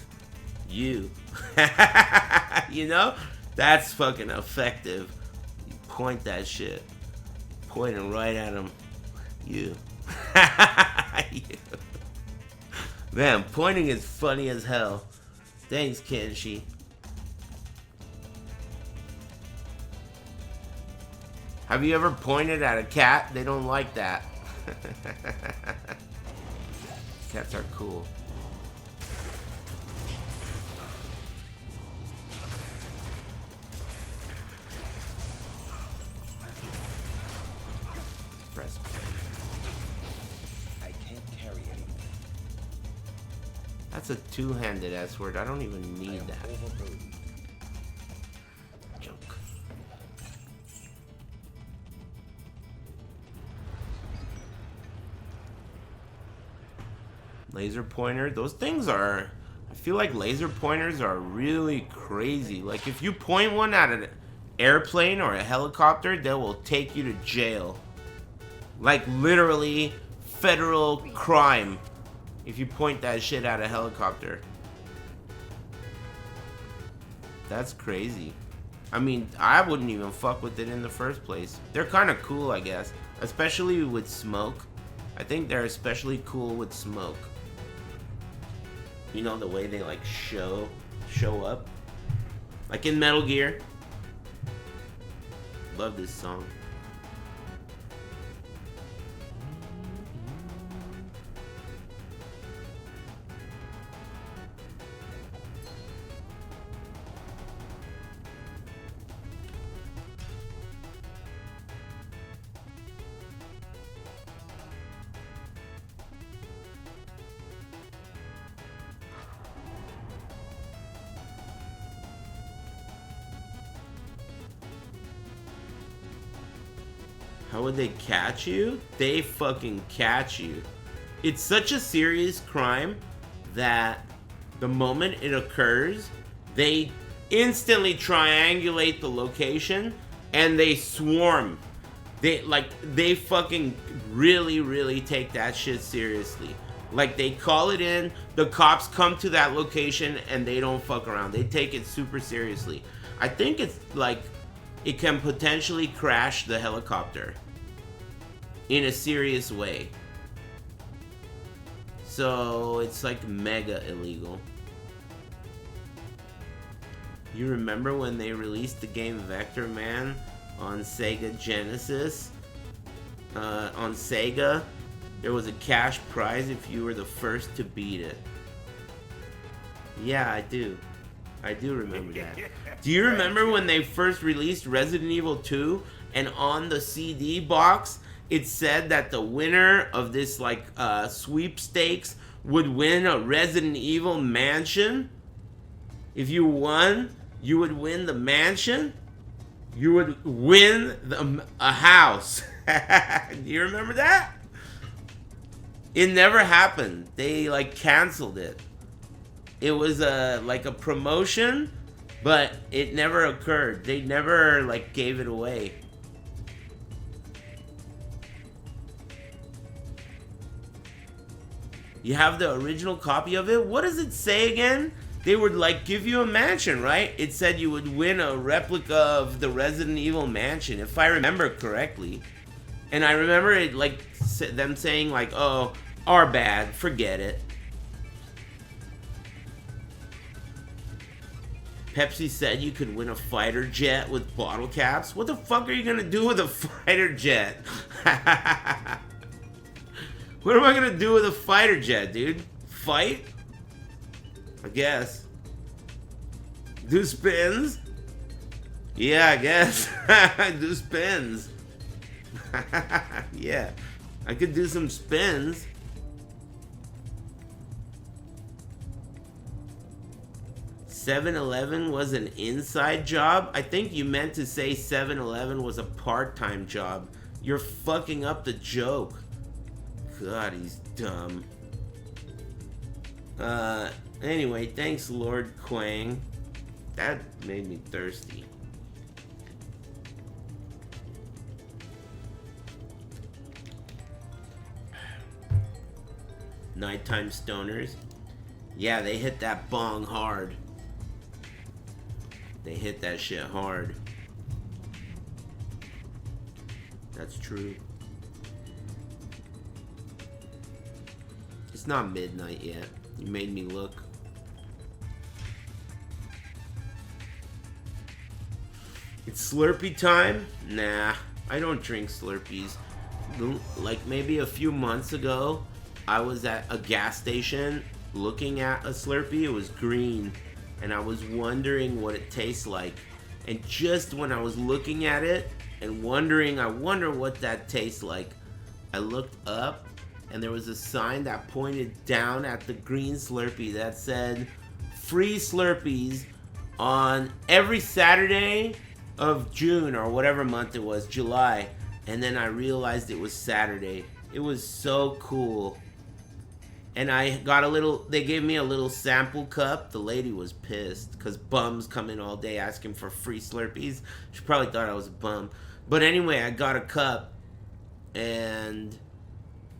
You. That's fucking effective. You point that shit. Pointing right at him. You. You. Man, pointing is funny as hell. Thanks, Kenshi. Have you ever pointed at a cat? They don't like that. Cats are cool. Press. I can't carry anymore. That's a 2-handed S word. I don't even need that. Joke. Laser pointer. Those things are... I feel like laser pointers are really crazy. Like, if you point one at an airplane or a helicopter, they will take you to jail. Like, literally, federal crime. If you point that shit at a helicopter. That's crazy. I mean, I wouldn't even fuck with it in the first place. They're kind of cool, I guess. Especially with smoke. I think they're especially cool with smoke. You know, the way they like show up. Like in Metal Gear. Love this song. How would they catch you? They fucking catch you. It's such a serious crime that the moment it occurs, they instantly triangulate the location and they swarm. They fucking really take that shit seriously. Like, they call it in, the cops come to that location and they don't fuck around. They take it super seriously. I think it's like it can potentially crash the helicopter in a serious way. So it's like mega illegal. You remember when they released the game Vector Man on Sega Genesis? On Sega, there was a cash prize if you were the first to beat it. Yeah, I do. I do remember that. Do you remember when they first released Resident Evil 2 and on the CD box it said that the winner of this sweepstakes would win a Resident Evil mansion? If you won, you would win the mansion. You would win a house. Do you remember that? It never happened. They canceled it. It was a promotion, but it never occurred. They never gave it away. You have the original copy of it? What does it say again? They would give you a mansion, right? It said you would win a replica of the Resident Evil mansion, if I remember correctly. And I remember it them saying oh, our bad, forget it. Pepsi said you could win a fighter jet with bottle caps. What the fuck are you gonna do with a fighter jet? What am I gonna do with a fighter jet, dude? Fight? I guess. Do spins? Yeah, I guess. Do spins. Yeah. I could do some spins. 7-Eleven was an inside job? I think you meant to say 7-Eleven was a part-time job. You're fucking up the joke. God, he's dumb. Anyway, thanks, Lord Quang. That made me thirsty. Nighttime stoners. Yeah, they hit that bong hard. They hit that shit hard. That's true. It's not midnight yet. You made me look. It's Slurpee time? Nah, I don't drink Slurpees. Like maybe a few months ago, I was at a gas station looking at a Slurpee. It was green, and I was wondering what it tastes like. And just when I was looking at it and wondering, I wonder what that tastes like, I looked up, and there was a sign that pointed down at the green Slurpee that said, free Slurpees on every Saturday of June, or whatever month it was, July. And then I realized it was Saturday. It was so cool. And I got a little, they gave me a little sample cup. The lady was pissed because bums come in all day asking for free Slurpees. She probably thought I was a bum. But anyway, I got a cup and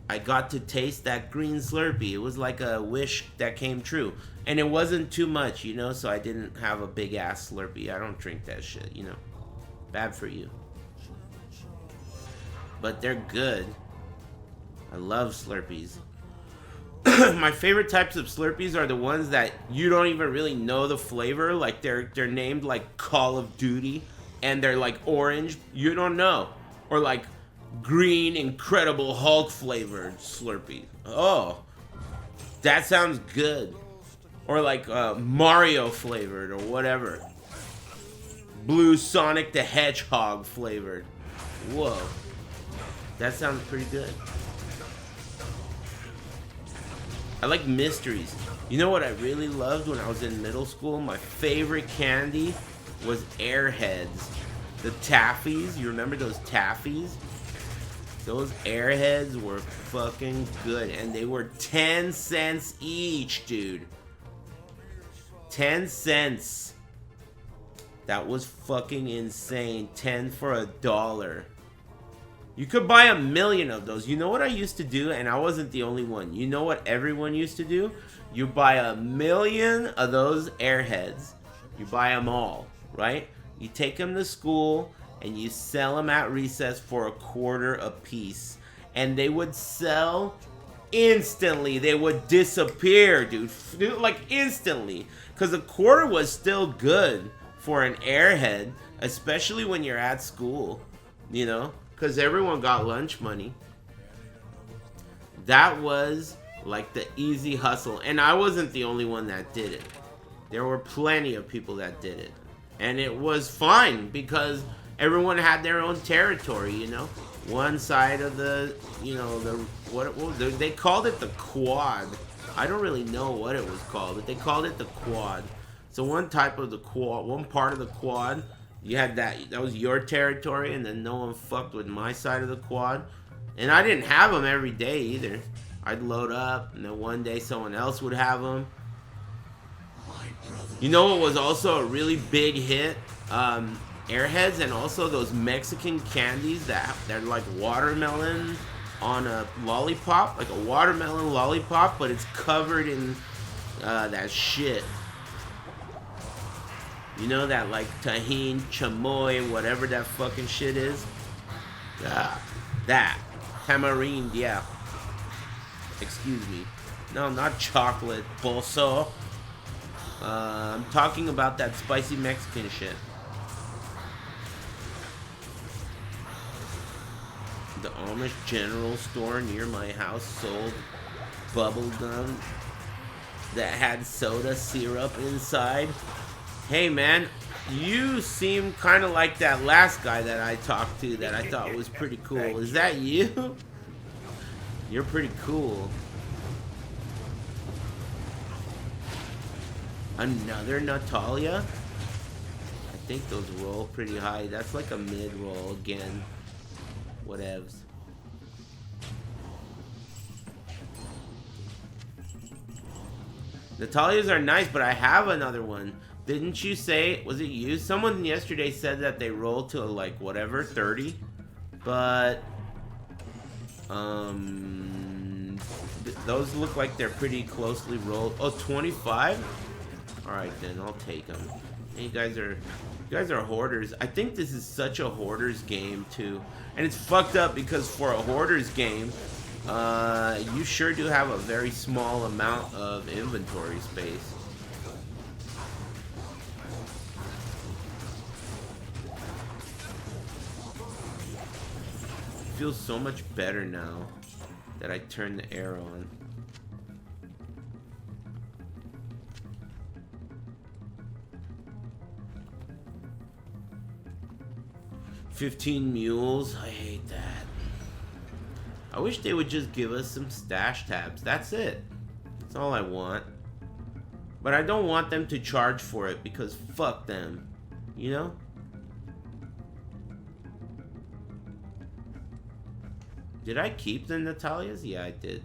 I got to taste that green Slurpee. It was like a wish that came true. And it wasn't too much, you know, so I didn't have a big ass Slurpee. I don't drink that shit, you know. Bad for you. But they're good. I love Slurpees. My favorite types of Slurpees are the ones that you don't even really know the flavor. Like they're named like Call of Duty and they're like orange. You don't know. Or like green Incredible Hulk flavored Slurpee. Oh, that sounds good. Or like Mario flavored or whatever. Blue Sonic the Hedgehog flavored. Whoa. That sounds pretty good. I like mysteries. You know what I really loved when I was in middle school? My favorite candy was Airheads. The Taffies. You remember those Taffies? Those Airheads were fucking good. And they were 10 cents each, dude. 10 cents. That was fucking insane. 10 for $1. You could buy 1,000,000 of those. You know what I used to do? And I wasn't the only one. You know what everyone used to do? You buy 1,000,000 of those Airheads. You buy them all, right? You take them to school and you sell them at recess for $0.25 a piece. And they would sell instantly. They would disappear, dude. Like instantly. Because $0.25 was still good for an Airhead. Especially when you're at school. You know? Because everyone got lunch money. That was like the easy hustle. And I wasn't the only one that did it. There were plenty of people that did it. And it was fine because everyone had their own territory, you know. One side of the, you know, they called it the quad. I don't really know what it was called, but they called it the quad. So one type of the quad, one part of the quad, you had that was your territory, and then no one fucked with my side of the quad. And I didn't have them every day either. I'd load up, and then one day someone else would have them. You know what was also a really big hit? Airheads, and also those Mexican candies that they're like watermelon on a lollipop, like a watermelon lollipop, but it's covered in that shit. You know that like tahini, chamoy, whatever that fucking shit is? That. Tamarind, yeah. Excuse me. No, not chocolate, bolso. I'm talking about that spicy Mexican shit. The Amish General Store near my house sold bubble gum that had soda syrup inside. Hey man, you seem kind of like that last guy that I talked to that I thought was pretty cool. Is that you? You're pretty cool. Another Natalia? I think those roll pretty high. That's like a mid roll again. Whatevs. Natalias are nice, but I have another one. Didn't you say, was it you? Someone yesterday said that they rolled to like whatever, 30. But, those look like they're pretty closely rolled. Oh, 25? Alright then, I'll take them. Hey, you guys are hoarders. I think this is such a hoarders game too. And it's fucked up because for a hoarders game, you sure do have a very small amount of inventory space. It feels so much better now that I turned the air on. $15 mules. I hate that. I wish they would just give us some stash tabs. That's it. That's all I want. But I don't want them to charge for it because fuck them. You know? Did I keep the Natalias? Yeah, I did.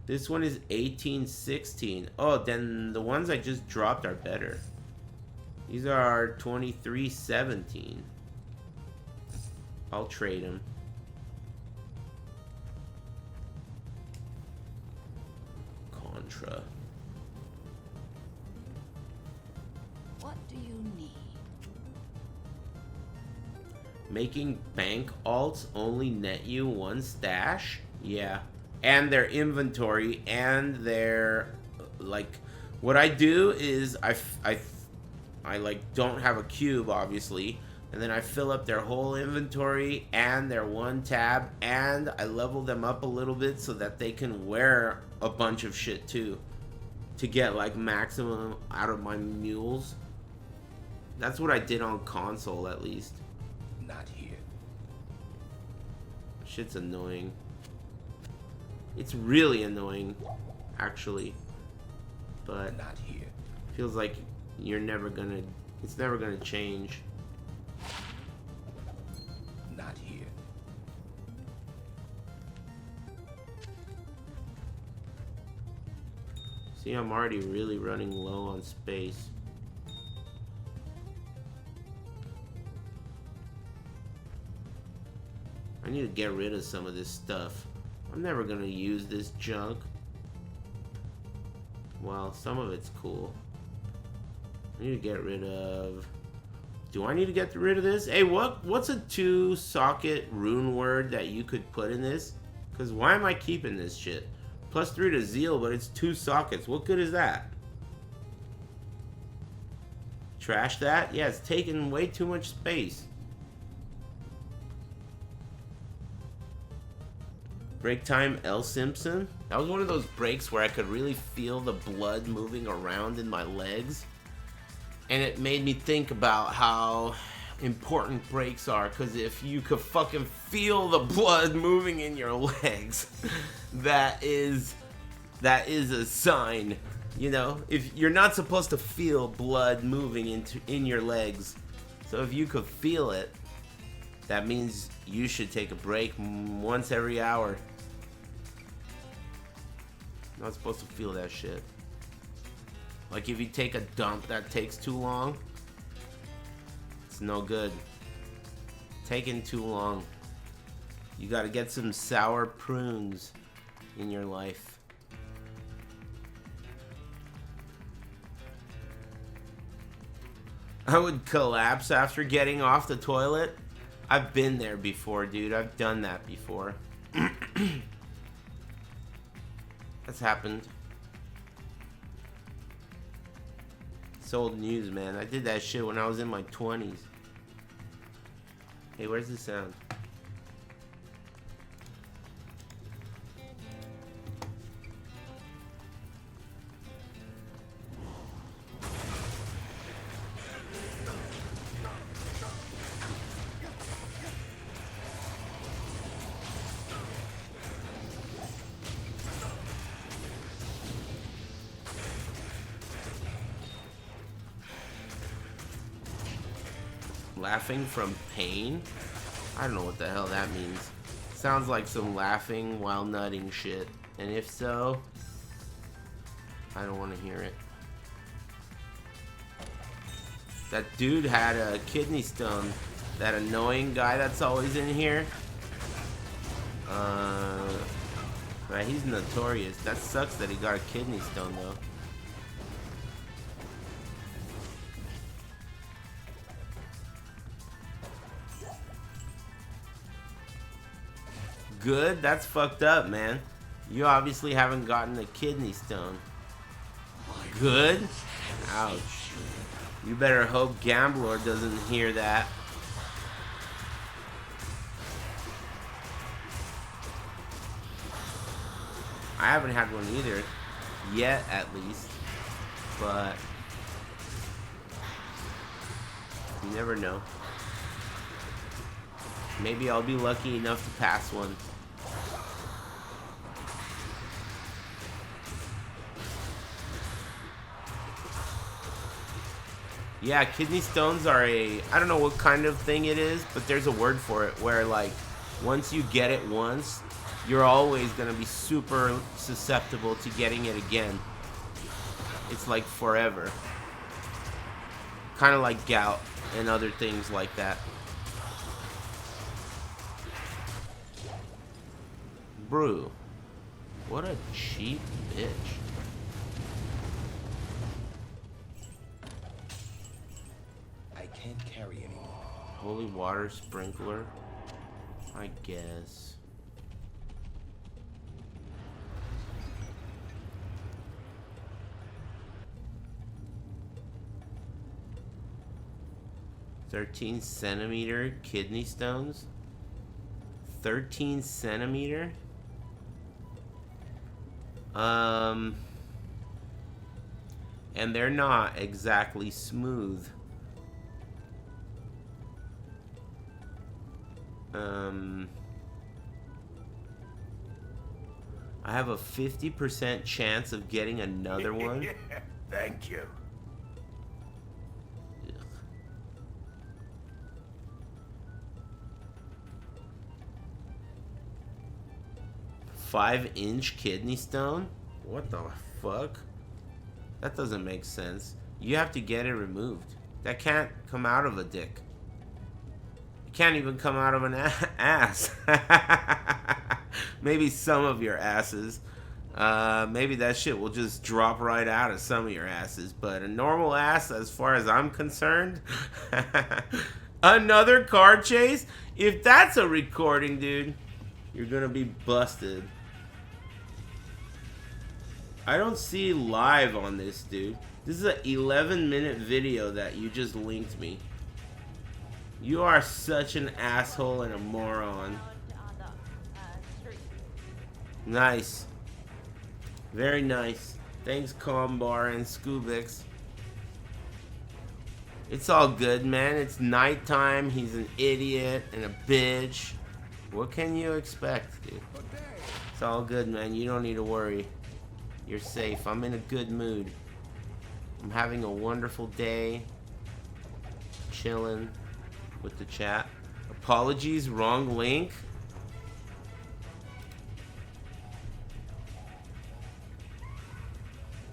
This one is 1816. Oh, then the ones I just dropped are better. These are 2317. I'll trade them. Contra. What do you need? Making bank alts only net you one stash? Yeah. And their inventory and their, like, what I do is I like don't have a cube, obviously. And then I fill up their whole inventory and their one tab, and I level them up a little bit so that they can wear a bunch of shit too, to get like maximum out of my mules. That's what I did on console, at least. Not here. Shit's annoying. It's really annoying, actually. But not here. Feels like it's never gonna change. Not here. See, I'm already really running low on space. I need to get rid of some of this stuff. I'm never gonna use this junk. Well, some of it's cool. I need to get rid of... Do I need to get rid of this? Hey, what's a 2-socket rune word that you could put in this? Because why am I keeping this shit? +3 to Zeal, but it's 2 sockets. What good is that? Trash that? Yeah, it's taking way too much space. Break time, L. Simpson. That was one of those breaks where I could really feel the blood moving around in my legs. And it made me think about how important breaks are, because if you could fucking feel the blood moving in your legs, that is a sign, you know? If you're not supposed to feel blood moving in your legs, so if you could feel it, that means you should take a break once every hour. Not supposed to feel that shit. Like if you take a dump that takes too long, it's no good. Taking too long. You gotta get some sour prunes in your life. I would collapse after getting off the toilet. I've been there before, dude. I've done that before. That's happened. It's old news, man. I did that shit when I was in my 20s. Hey, where's the sound? Laughing from pain? I don't know what the hell that means. Sounds like some laughing while nutting shit. And if so, I don't want to hear it. That dude had a kidney stone. That annoying guy that's always in here. Right, he's notorious. That sucks that he got a kidney stone though. Good? That's fucked up, man. You obviously haven't gotten a kidney stone. Good? Ouch. You better hope Gambler doesn't hear that. I haven't had one either. Yet, at least. But you never know. Maybe I'll be lucky enough to pass one. Yeah, kidney stones are I don't know what kind of thing it is, but there's a word for it where, like, once you get it once, you're always going to be super susceptible to getting it again. It's like forever. Kind of like gout and other things like that. Brew. What a cheap bitch. I can't carry anymore. Holy water sprinkler? I guess. $13 cm kidney stones? 13 centimeter? And they're not exactly smooth. I have a 50% chance of getting another one. Thank you. 5-inch kidney stone? What the fuck? That doesn't make sense. You have to get it removed. That can't come out of a dick. It can't even come out of an ass. Maybe some of your asses. Maybe that shit will just drop right out of some of your asses. But a normal ass, as far as I'm concerned. Another car chase? If that's a recording, dude, you're gonna be busted. I don't see live on this, dude. This is an 11-minute video that you just linked me. You are such an asshole and a moron. Nice. Very nice. Thanks, Combar and Scubix. It's all good, man. It's nighttime. He's an idiot and a bitch. What can you expect, dude? It's all good, man. You don't need to worry. You're safe. I'm in a good mood. I'm having a wonderful day. Chilling with the chat. Apologies, wrong link.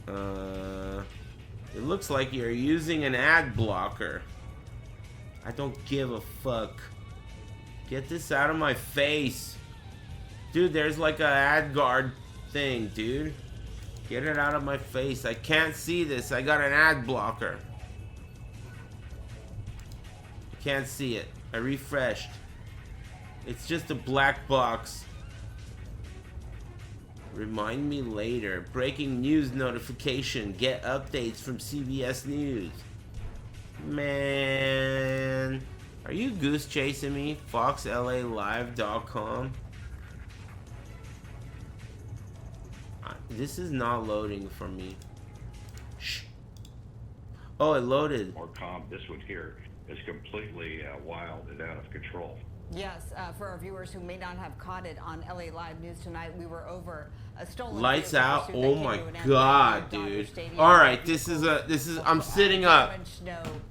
It looks like you're using an ad blocker. I don't give a fuck. Get this out of my face. Dude, there's like a ad guard thing, dude. Get it out of my face. I can't see this. I got an ad blocker. I can't see it. I refreshed. It's just a black box. Remind me later. Breaking news notification. Get updates from CBS News. Man. Are you goose chasing me? FoxLALive.com. This is not loading for me. Shh. Oh, it loaded. More calm. This one here is completely wild and out of control. Yes, for our viewers who may not have caught it on LA Live News tonight, we were over Lights out. Oh my god, dude. Alright, this is I'm sitting up.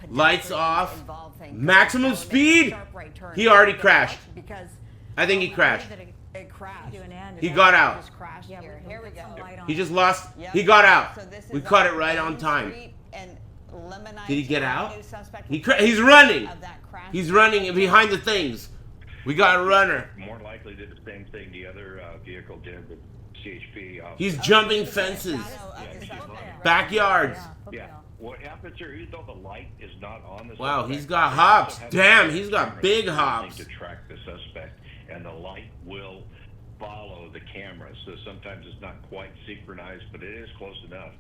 Lights off. Maximum speed. He already crashed. I think he crashed. He got out. Here we go. He just lost. He got out. We caught it right on time. Did he get out? He's running. He's running behind the things. We got a runner. More likely did the same thing the other vehicle did with CHP. He's jumping fences. Backyards. Yeah. What happens here, even though the light is not on the Wow, suspect, he's got hops. Damn, he's got big hops. To track the suspect, and the light will follow the camera. So sometimes it's not quite synchronized, but it is close enough.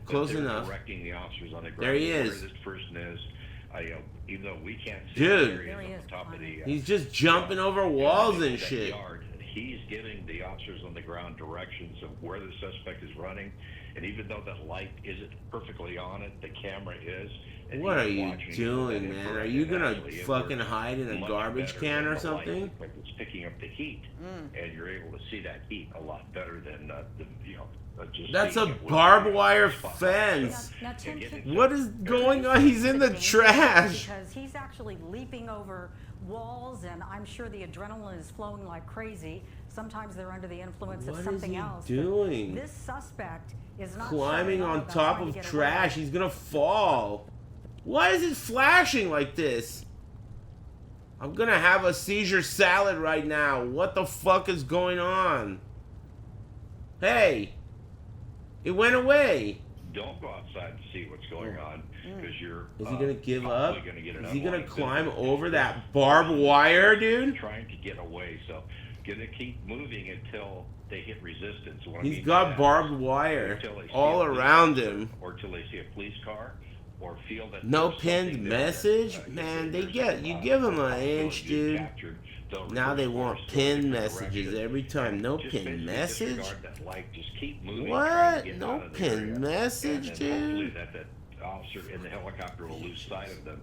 Close enough. Directing the officers on the ground. There he is. Where this person is. Even though we can't see Dude, the on the top of the, he's just jumping over walls and shit. He's giving the officers on the ground directions of where the suspect is running, and even though that light isn't perfectly on it, the camera is. What are you doing, man? Are you gonna fucking hide in a garbage can or something? It's picking up the heat, and you're able to see that heat a lot better than just. That's a barbed wire fence. What is going on? He's in the trash. Because he's actually leaping over walls, and I'm sure the adrenaline is flowing like crazy. Sometimes they're under the influence of something else. What is he doing? This suspect is not climbing on top of trash. He's gonna fall. Why is it flashing like this? I'm gonna have a seizure salad right now. What the fuck is going on? Hey, it went away. Don't go outside to see what's going on, because you're. Is he gonna give up? Is he gonna unwanted climb business. over that barbed wire, dude? Trying to get away, so gonna keep moving until they hit resistance. What I He's mean got by barbed that, wire until they see all a police around officer, him. or till they see a police car, or feel that No there's pinned something there message? that, Man, they there's get, you give them an inch, dude. captured, Now they want pinned different messages direction. every time. No Just pinned basically message? disregard that light. Just keep moving, trying What? to get No out of the pinned area. message, And then hopefully dude? that officer in the helicopter will lose sight of them,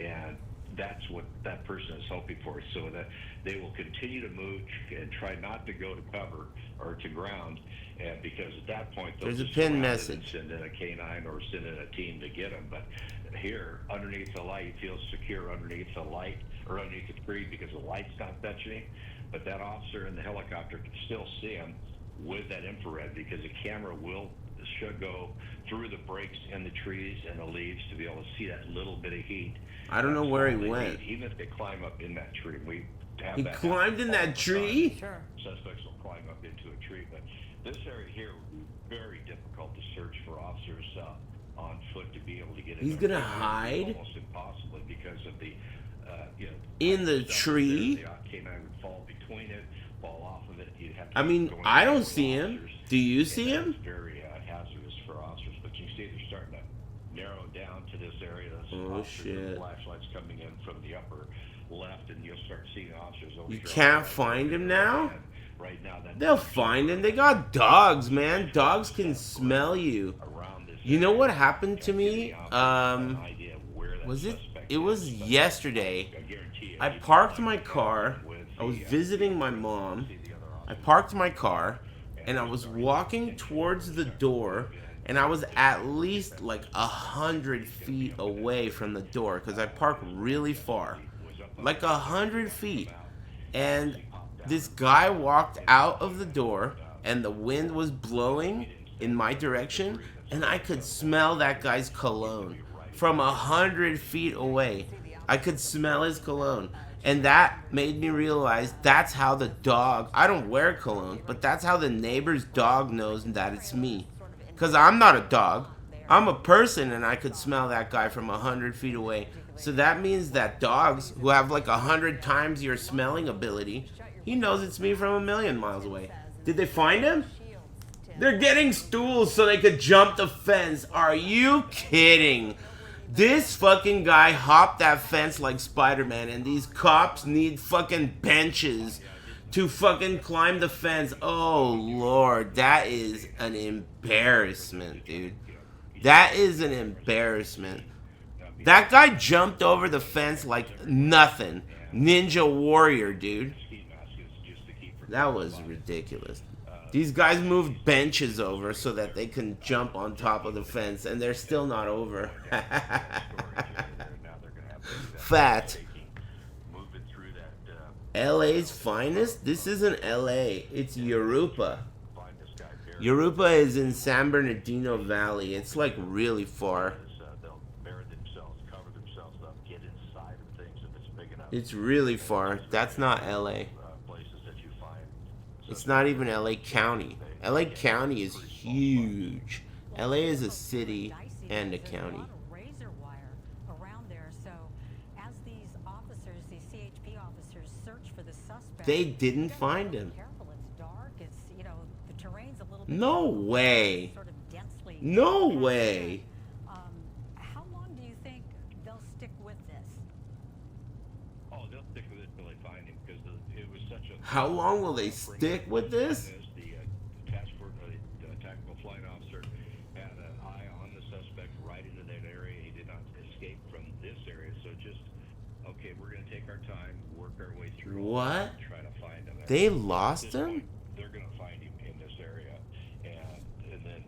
and that's what that person is hoping for, so that they will continue to move and try not to go to cover or to ground, and because at that point they'll There's a just pinned surround it message. and send in a canine or send in a team to get them. But here, underneath the light, he feels secure underneath the light or underneath the tree because the light's not touching him. But that officer in the helicopter can still see him with that infrared, because the camera should go through the breaks in the trees and the leaves to be able to see that little bit of heat. I don't know That's where all he they went. need, even if they climb up in that tree. We have He that climbed in happen all that the tree? time. Suspects will climb up into a tree, but this area here would be very difficult to search for officers on foot to be able to get in. He's there. gonna hide? Almost impossible because of the, In the tree? The canine would fall between it, fall off of it. You'd have to I mean, go in I there don't with see him. officers. Do you see him? It's very hazardous for officers, but you see they're starting to narrow down to this area. Oh, shit. Flashlights coming in from the upper left, and you'll start seeing officers over You here. can't find him now? And right now, They'll find him. They got dogs, man. Dogs can smell you. You know what happened to me? Was it? It was yesterday. I parked my car. I was visiting my mom. I parked my car, and I was walking towards the door, and I was at least like 100 feet away from the door because I parked really far, like 100 feet. And this guy walked out of the door, and the wind was blowing in my direction, and I could smell that guy's cologne from 100 feet away. I could smell his cologne. And that made me realize that's how the dog, I don't wear cologne, but that's how the neighbor's dog knows that it's me. Because I'm not a dog. I'm a person, and I could smell that guy from 100 feet away. So that means that dogs who have like 100 times your smelling ability, he knows it's me from 1,000,000 miles away. Did they find him? They're getting stools so they could jump the fence. Are you kidding? This fucking guy hopped that fence like Spider-Man, and these cops need fucking benches to fucking climb the fence. Oh, Lord, that is an embarrassment, dude. That is an embarrassment. That guy jumped over the fence like nothing. Ninja Warrior, dude. That was ridiculous. These guys moved benches over so that they can jump on top of the fence, and they're still not over. Fat. LA's finest? This isn't LA. It's Europa. Europa is in San Bernardino Valley. It's like really far. It's really far. That's not LA. It's not even LA County. LA County is huge. LA is a city and a county. Razor wire around there, so as these officers, these CHP officers, search for the suspect, they didn't find him. Careful, it's dark. It's, you know, the terrain's a little bit No way. Sort of densely. No way. How long do you think they'll stick with this? Oh, they'll stick with it till they find him because it was such a. How long will they stick with this? The task force, the tactical flight officer had an eye on the suspect right into that area. He did not escape from this area, so just okay. We're going to take our time, work our way through. What? Try to find him. They lost him? They're going to find him in this area, and then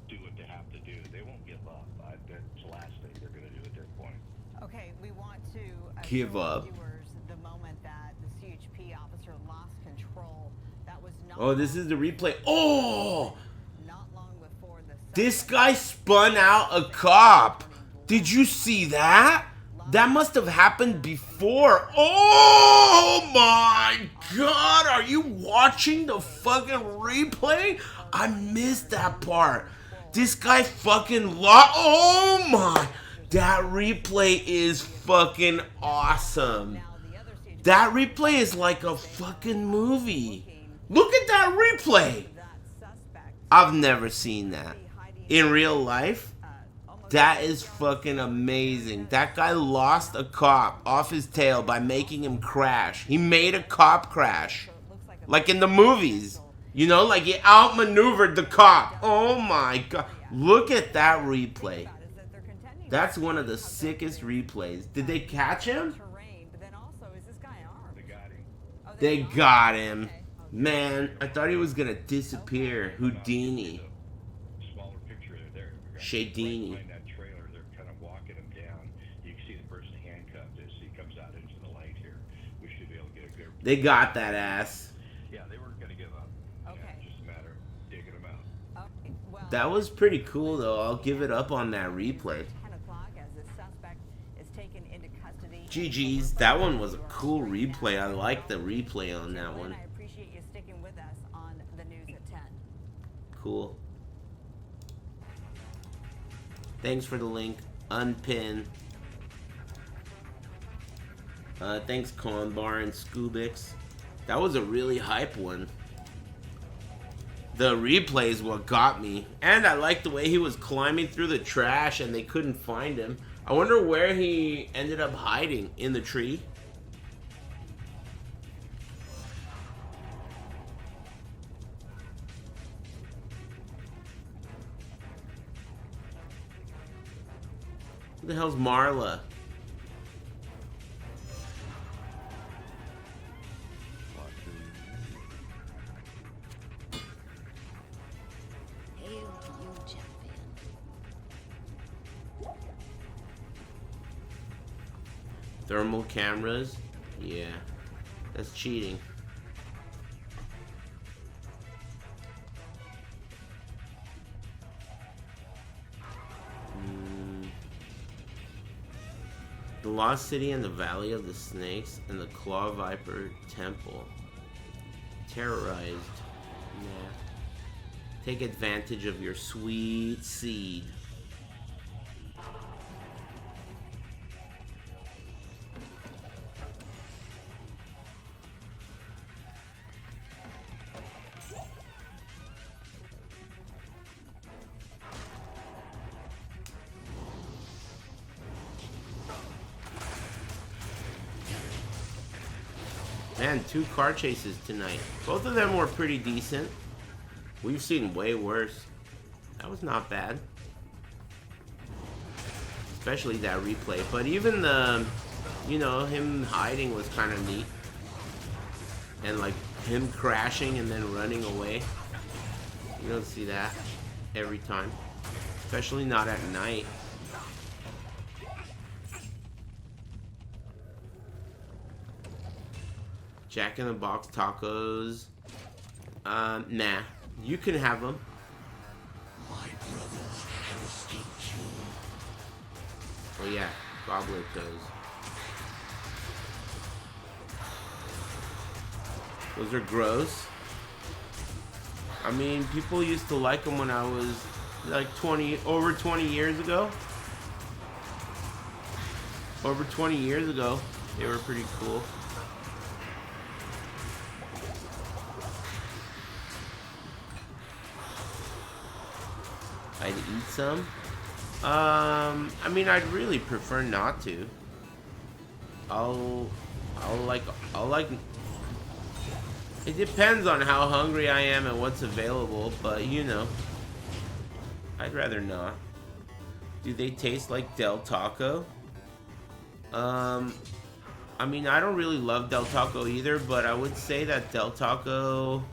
do what they have to do. They won't give up. That's the last thing they're going to do at their point. Okay, we want to Give up. viewers the moment that the CHP officer lost control. That was not Oh, this is the replay. Oh! not long before the This guy spun out a cop. Did you see that? That must have happened before. Oh my god, are you watching the fucking replay? I missed that part. This guy fucking lost. Oh my. That replay is fucking awesome. That replay is like a fucking movie. Look at that replay. I've never seen that. In real life, that is fucking amazing. That guy lost a cop off his tail by making him crash. He made a cop crash. Like in the movies. You know, like he outmaneuvered the cop. Oh my god. Look at that replay. That's one of the sickest replays. Did they catch him? They got him. Man, I thought he was gonna disappear. Houdini. Shadini. That trailer, they're kind of walking him down. You can see the person handcuffed as he comes out into the light here. We should be able to get a good. They got that ass. Yeah, they weren't going to give up. Okay. Yeah, just a matter of digging them out. Okay, well, That was pretty cool though. I'll give it up on that replay. 10 o'clock as the suspect is taken into custody. GG's. That one was a cool replay. I like the replay on that one. I appreciate you sticking with us on the news at 10. Cool. Thanks for the link. Unpin. Thanks Conbar and Scubix. That was a really hype one. The replay is what got me. And I like the way he was climbing through the trash and they couldn't find him. I wonder where he ended up hiding. In the tree? Who the hell's Marla? Thermal cameras? Yeah. That's cheating. The Lost City and the Valley of the Snakes and the Claw Viper Temple. Terrorized. Yeah. Take advantage of your sweet seed. Man, 2 car chases tonight. Both of them were pretty decent. We've seen way worse. That was not bad. Especially that replay. But even the, you know, him hiding was kind of neat. And like him crashing and then running away. You don't see that every time. Especially not at night. Jack in the Box tacos. Nah. You can have them. Oh yeah, gobbler toes. Those are gross. I mean, people used to like them when I was like over 20 years ago. Over 20 years ago, they were pretty cool. I'd eat some. I mean, I'd really prefer not to. I'll like. It depends on how hungry I am and what's available, but you know, I'd rather not. Do they taste like Del Taco? I mean, I don't really love Del Taco either, but I would say that Del Taco...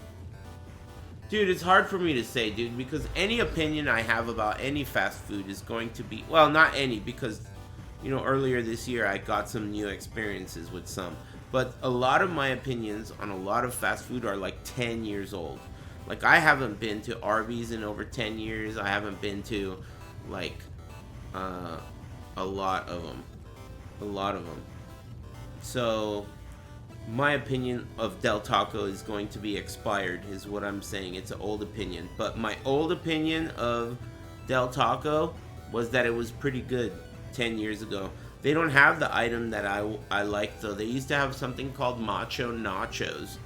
Dude, it's hard for me to say, dude, because any opinion I have about any fast food is going to be... Well, not any, because, you know, earlier this year I got some new experiences with some. But a lot of my opinions on a lot of fast food are like 10 years old. Like, I haven't been to Arby's in over 10 years. I haven't been to, like, a lot of them. A lot of them. So, my opinion of Del Taco is going to be expired, is what I'm saying. It's an old opinion. But my old opinion of Del Taco was that it was pretty good 10 years ago. They don't have the item that I like, though. They used to have something called Macho Nachos.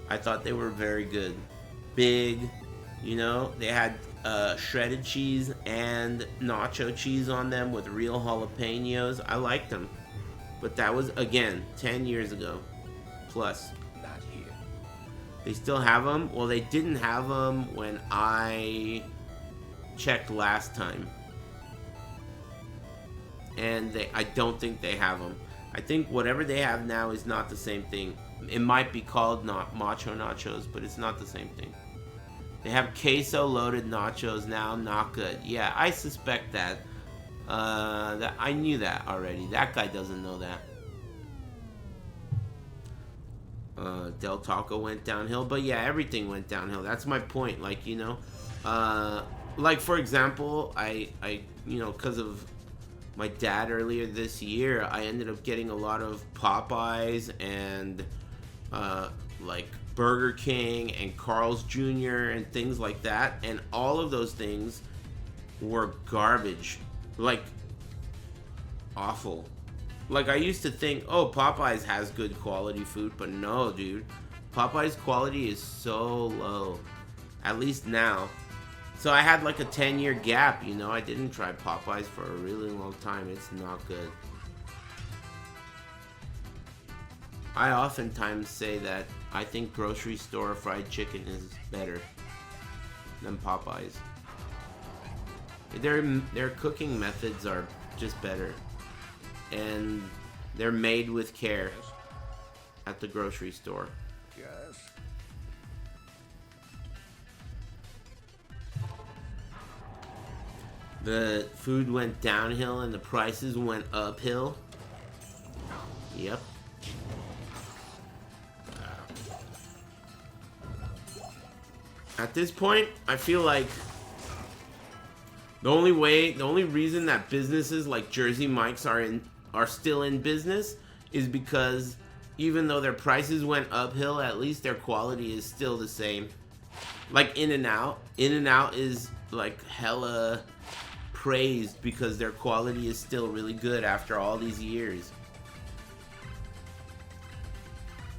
I thought they were very good. Big, you know. They had shredded cheese and nacho cheese on them with real jalapenos. I liked them. But that was, again, 10 years ago. Plus. Not here. They still have them? Well, they didn't have them when I checked last time. And I don't think they have them. I think whatever they have now is not the same thing. It might be called Macho Nachos, but it's not the same thing. They have queso loaded nachos now, not good. Yeah, I suspect that. That I knew that already. That guy doesn't know that. Del Taco went downhill, but yeah, everything went downhill. That's my point. Like, you know, like for example, I you know, because of my dad earlier this year, I ended up getting a lot of Popeyes and like Burger King and Carl's Jr. and things like that, and all of those things were garbage. Like, awful. Like, I used to think, oh, Popeyes has good quality food, but no, dude. Popeyes quality is so low. At least now. So I had like a 10-year gap, you know. I didn't try Popeyes for a really long time. It's not good. I oftentimes say that I think grocery store fried chicken is better than Popeyes. Their cooking methods are just better. And they're made with care at the grocery store. Yes. The food went downhill and the prices went uphill. Yep. At this point, I feel like the only reason that businesses like Jersey Mike's are still in business is because even though their prices went uphill, at least their quality is still the same. Like In-N-Out. In-N-Out is like hella praised because their quality is still really good after all these years.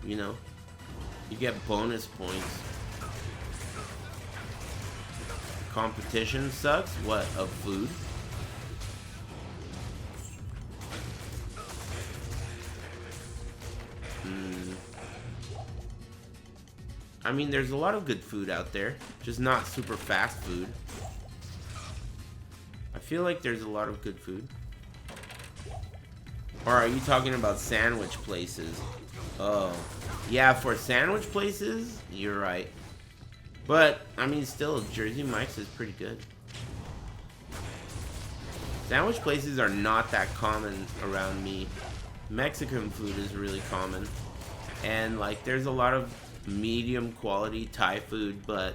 You know? You get bonus points. Competition sucks? What, of food? I mean, there's a lot of good food out there, just not super fast food. I feel like there's a lot of good food. Or are you talking about sandwich places? Oh, yeah, for sandwich places, you're right. But, I mean, still, Jersey Mike's is pretty good. Sandwich places are not that common around me. Mexican food is really common. And, like, there's a lot of medium quality Thai food, but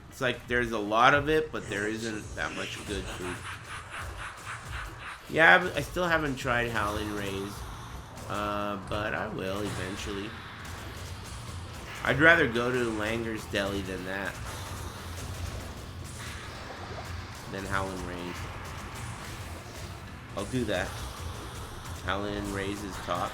it's like there's a lot of it, but there isn't that much good food. Yeah, I still haven't tried Howlin' Ray's, but I will eventually. I'd rather go to Langer's Deli than that. Than Howlin' Ray's. I'll do that. Howlin' Ray's is top.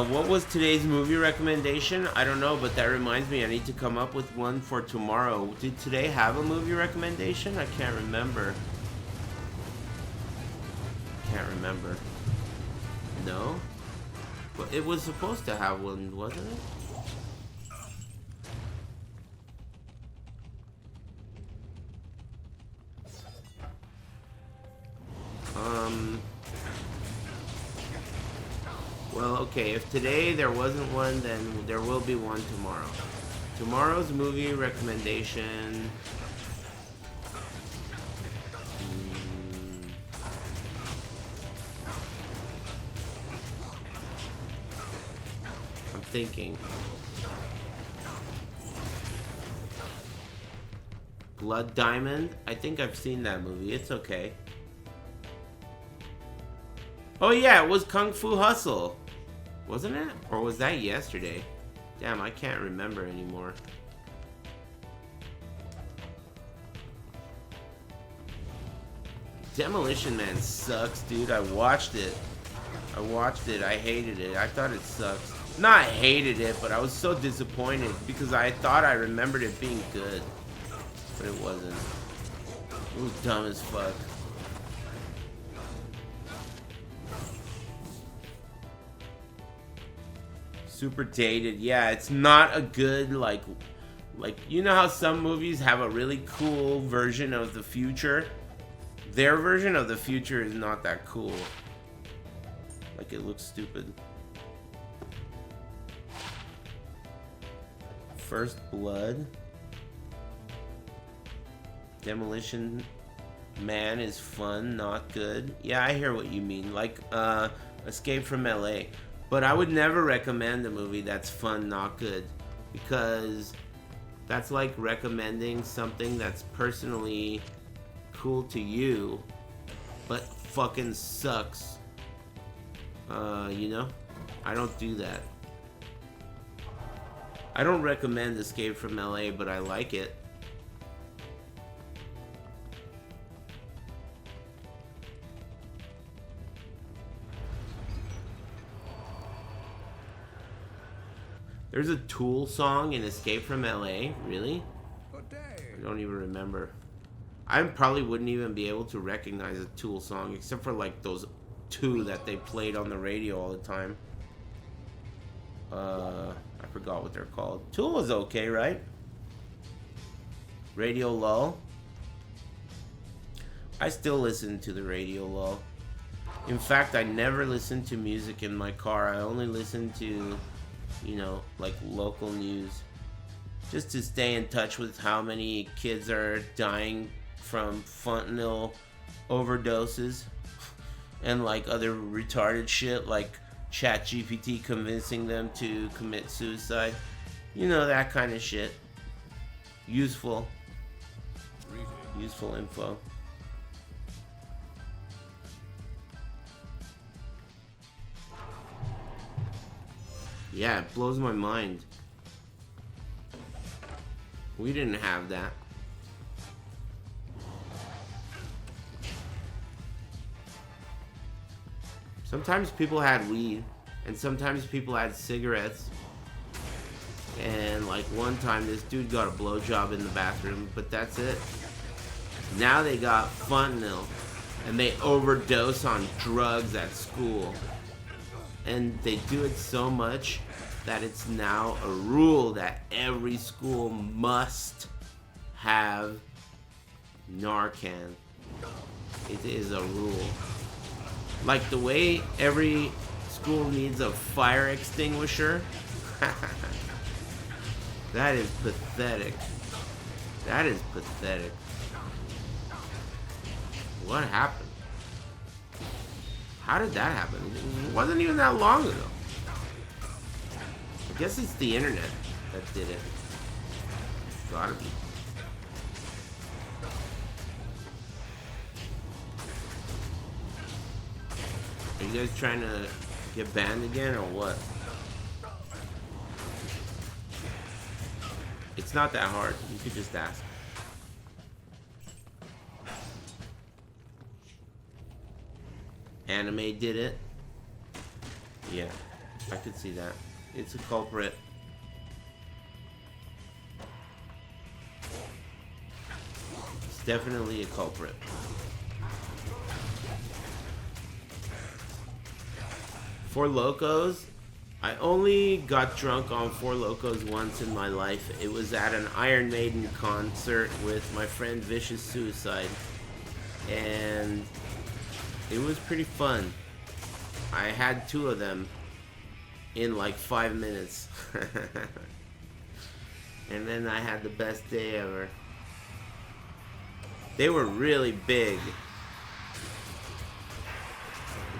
What was today's movie recommendation? I don't know, but that reminds me I need to come up with one for tomorrow. Did today have a movie recommendation? I can't remember. Can't remember. No? But it was supposed to have one, wasn't it? Well, okay, if today there wasn't one, then there will be one tomorrow. Tomorrow's movie recommendation... I'm thinking. Blood Diamond? I think I've seen that movie. It's okay. Oh yeah, it was Kung Fu Hustle. Wasn't it? Or was that yesterday? Damn, I can't remember anymore. Demolition Man sucks, dude. I watched it. I hated it. I thought it sucked. Not hated it, but I was so disappointed because I thought I remembered it being good. But it wasn't. It was dumb as fuck. Super dated. Yeah, it's not a good, like, you know how some movies have a really cool version of the future? Their version of the future is not that cool. Like, it looks stupid. First Blood. Demolition Man is fun, not good. Yeah, I hear what you mean. Like, Escape from LA. But I would never recommend a movie that's fun, not good. Because that's like recommending something that's personally cool to you, but fucking sucks. You know? I don't do that. I don't recommend Escape from LA, but I like it. There's a Tool song in Escape from LA? Really? I don't even remember. I probably wouldn't even be able to recognize a Tool song, except for like those two that they played on the radio all the time. I forgot what they're called. Tool was okay, right? Radio Lull. I still listen to the Radio Lull. In fact, I never listen to music in my car. I only listen to, you know, like local news, just to stay in touch with how many kids are dying from fentanyl overdoses and like other retarded shit like ChatGPT convincing them to commit suicide. You know, that kind of shit. Useful info. Yeah, it blows my mind. We didn't have that. Sometimes people had weed, and sometimes people had cigarettes. And like one time this dude got a blowjob in the bathroom, but that's it. Now they got fentanyl, and they overdose on drugs at school. And they do it so much that it's now a rule that every school must have Narcan. It is a rule. Like the way every school needs a fire extinguisher. That is pathetic. That is pathetic. What happened? How did that happen? It wasn't even that long ago. I guess it's the internet that did it. Gotta be. Are you guys trying to get banned again or what? It's not that hard. You could just ask. Anime did it. Yeah, I could see that. It's a culprit. It's definitely a culprit. Four Locos. I only got drunk on Four Locos once in my life. It was at an Iron Maiden concert with my friend Vicious Suicide. And it was pretty fun. I had 2 of them in like 5 minutes. And then I had the best day ever. They were really big.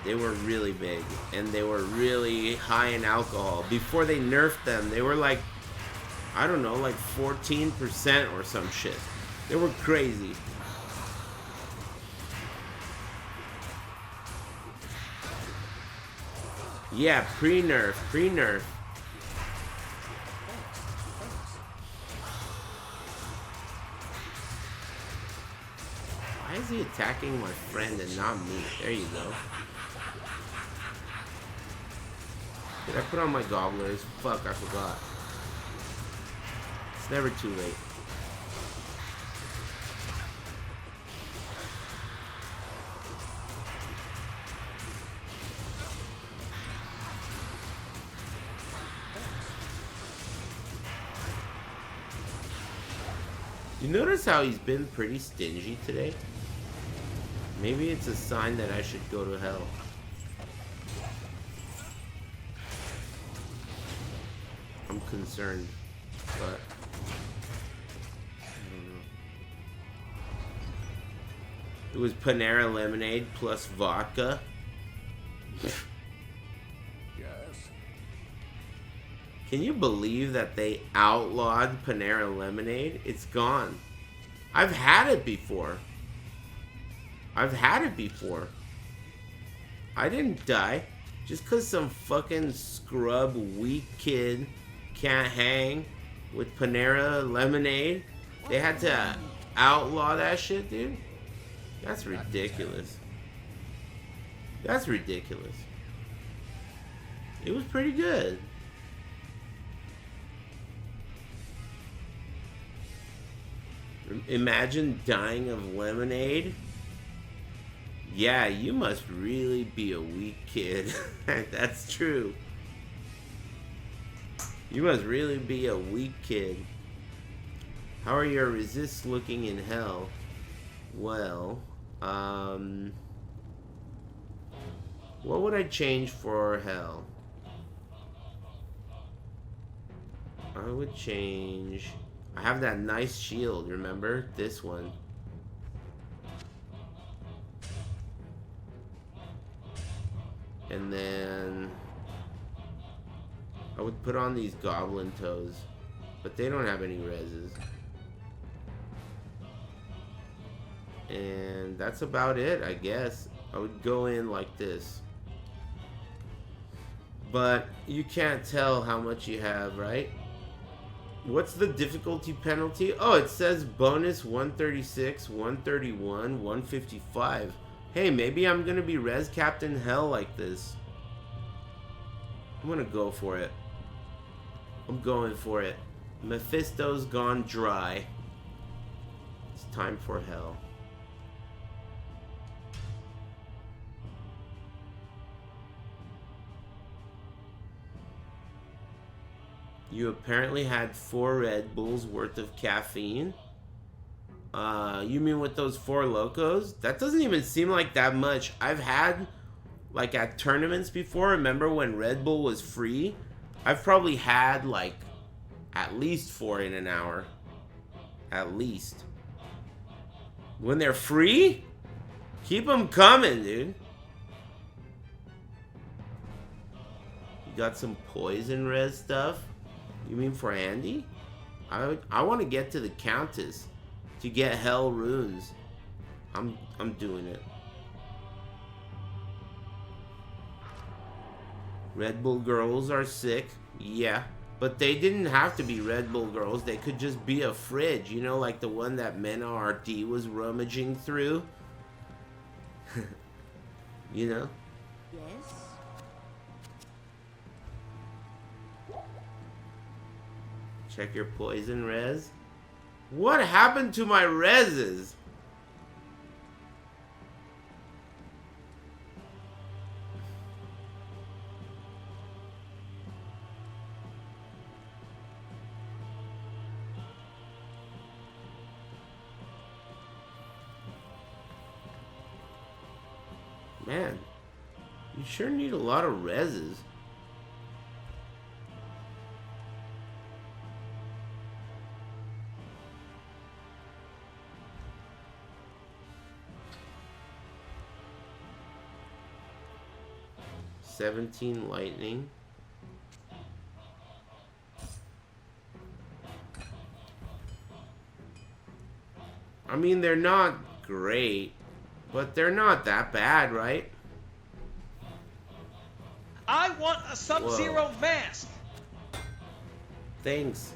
They were really big, and they were really high in alcohol. Before they nerfed them, they were like, I don't know, like 14% or some shit. They were crazy. Yeah, pre-nerf, pre-nerf. Why is he attacking my friend and not me? There you go. Did I put on my gobblers? Fuck, I forgot. It's never too late. You notice how he's been pretty stingy today? Maybe it's a sign that I should go to hell. I'm concerned, but I don't know. It was Panera lemonade plus vodka. Yes. Can you believe that they outlawed Panera lemonade? It's gone. I've had it before. I've had it before. I didn't die. Just because some fucking scrub weak kid can't hang with Panera lemonade, they had to outlaw that shit, dude. That's ridiculous. That's ridiculous. It was pretty good. Imagine dying of lemonade. Yeah, you must really be a weak kid. That's true. You must really be a weak kid. How are your resists looking in hell? Well, what would I change for hell? I would change... I have that nice shield, remember? This one. And then I would put on these goblin toes, but they don't have any reses. And that's about it, I guess. I would go in like this. But you can't tell how much you have, right? What's the difficulty penalty? Oh, it says bonus 136, 131, 155. Hey, maybe I'm gonna be Res Captain Hell like this. I'm gonna go for it. I'm going for it. Mephisto's gone dry. It's time for hell. You apparently had 4 Red Bulls worth of caffeine. You mean with those 4 locos? That doesn't even seem like that much. I've had, like, at tournaments before. Remember when Red Bull was free? I've probably had, like, at least 4 in an hour. At least. When they're free? Keep them coming, dude. You got some poison res stuff? You mean for Andy? I want to get to the Countess to get hell runes. I'm doing it. Red Bull girls are sick. Yeah. But they didn't have to be Red Bull girls. They could just be a fridge. You know, like the one that Mena RD was rummaging through. You know? Yes. Check your poison res. What happened to my reses? Man, you sure need a lot of reses. $17 lightning. I mean, they're not great, but they're not that bad, right? I want a Sub-Zero mask. Thanks,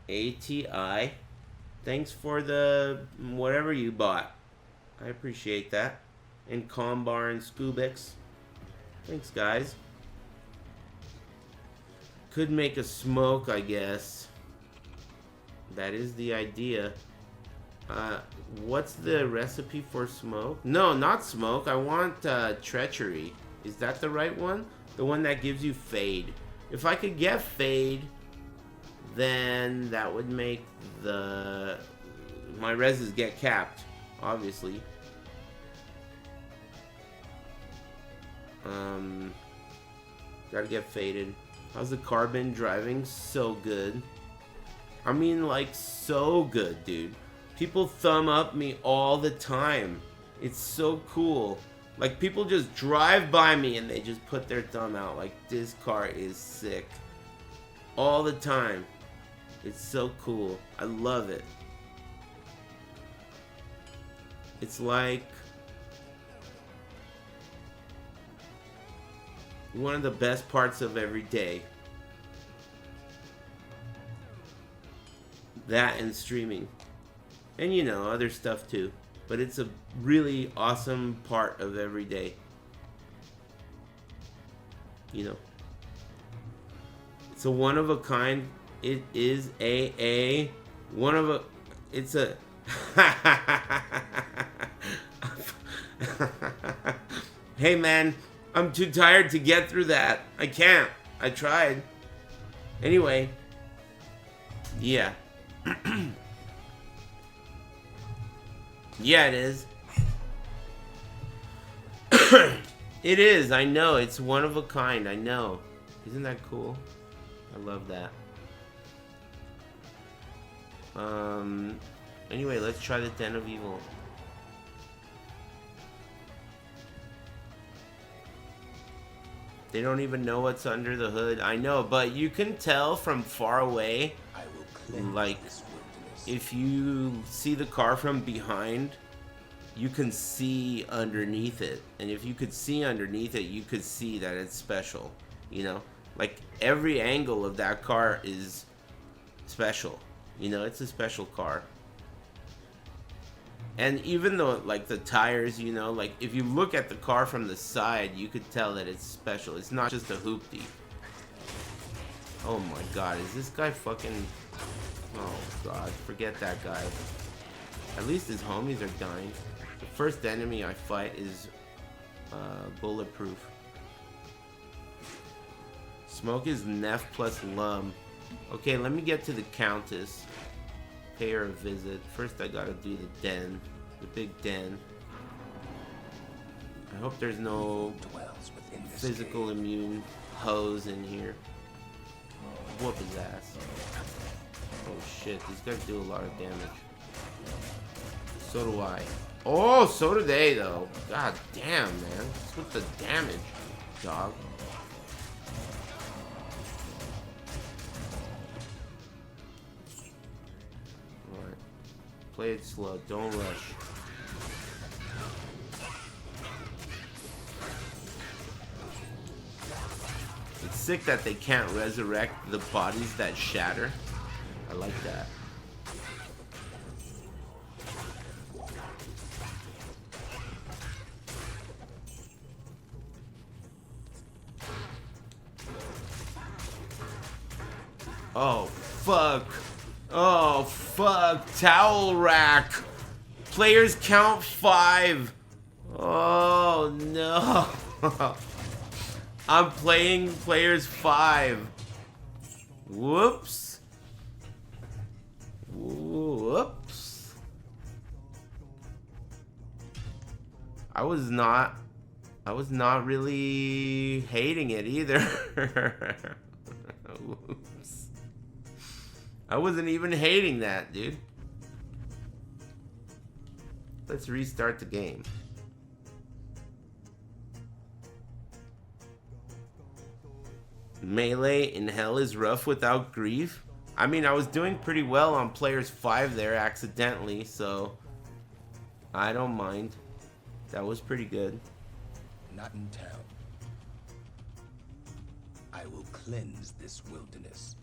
ATI. Thanks for the whatever you bought. I appreciate that. And Combar and Scubix. Thanks, guys. Could make a smoke, I guess. That is the idea. What's the recipe for smoke? No, not smoke. I want treachery. Is that the right one? The one that gives you fade. If I could get fade, then that would make my reses get capped, obviously. Gotta get faded. How's the car been driving? So good. I mean, like, so good, dude. People thumb up me all the time. It's so cool. Like, people just drive by me and they just put their thumb out. Like, this car is sick. All the time. It's so cool. I love it. It's like one of the best parts of every day. That and streaming. And you know, other stuff too. But it's a really awesome part of every day. You know. It's a one of a kind. It is a one of a. It's a. Hey man, I'm too tired to get through that. I can't. I tried. Anyway. Yeah. Yeah, it is. It is. I know. It's one of a kind. I know. Isn't that cool? I love that. Anyway, let's try the Den of Evil. They don't even know what's under the hood. I know, but you can tell from far away. Like, if you see the car from behind, you can see underneath it. And if you could see underneath it, you could see that it's special. You know? Like, every angle of that car is special. You know, it's a special car. And even though, like, the tires, you know, like, if you look at the car from the side, you could tell that it's special. It's not just a hoopty. Oh my god, is this guy fucking... Oh god, forget that guy. At least his homies are dying. The first enemy I fight is bulletproof. Smoke is Neff plus Lum. Okay, let me get to the Countess. pay her a visit. First I gotta do the den. The big den. I hope there's no physical immune hoes in here. Whoop his ass. Oh shit, these guys do a lot of damage. So do I. Oh, so do they though. God damn, man. What's with the damage, dog? Alright. Play it slow, don't rush. It's sick that they can't resurrect the bodies that shatter. I like that. Oh, fuck. Oh, fuck. Towel rack. Players count 5. Oh, no. I'm playing players 5. Whoops. Whoops. I was not really hating it either. Whoops. I wasn't even hating that, dude. Let's restart the game. Melee in hell is rough without grief. I mean, I was doing pretty well on players 5 there accidentally, so I don't mind. That was pretty good. Not in town. I will cleanse this wilderness.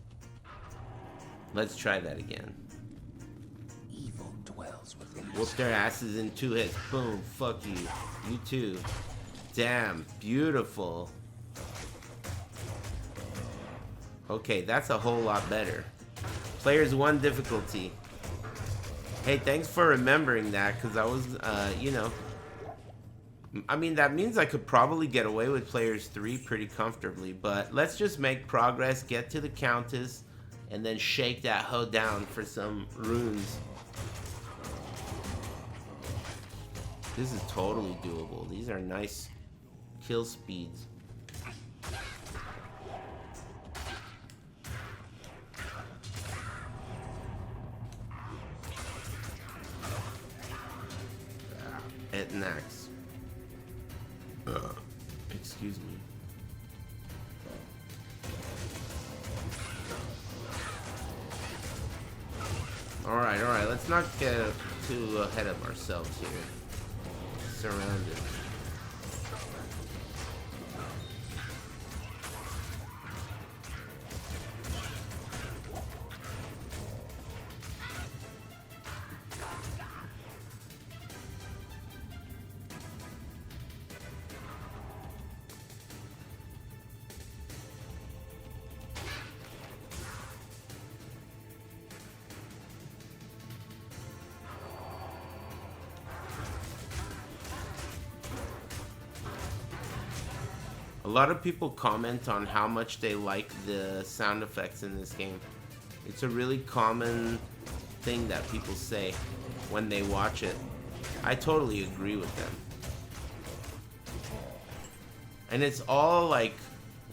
Let's try that again. Evil dwells within. Whoop their asses in 2 hits. Boom. Fuck you. You too. Damn. Beautiful. Okay, that's a whole lot better. Players 1 difficulty. Hey, thanks for remembering that, because I was, you know. I mean, that means I could probably get away with players 3 pretty comfortably, but let's just make progress, get to the Countess, and then shake that hoe down for some runes. This is totally doable. These are nice kill speeds. At next. Excuse me. Alright, let's not get too ahead of ourselves here. Surrounded. A lot of people comment on how much they like the sound effects in this game. It's a really common thing that people say when they watch it. I totally agree with them. And it's all like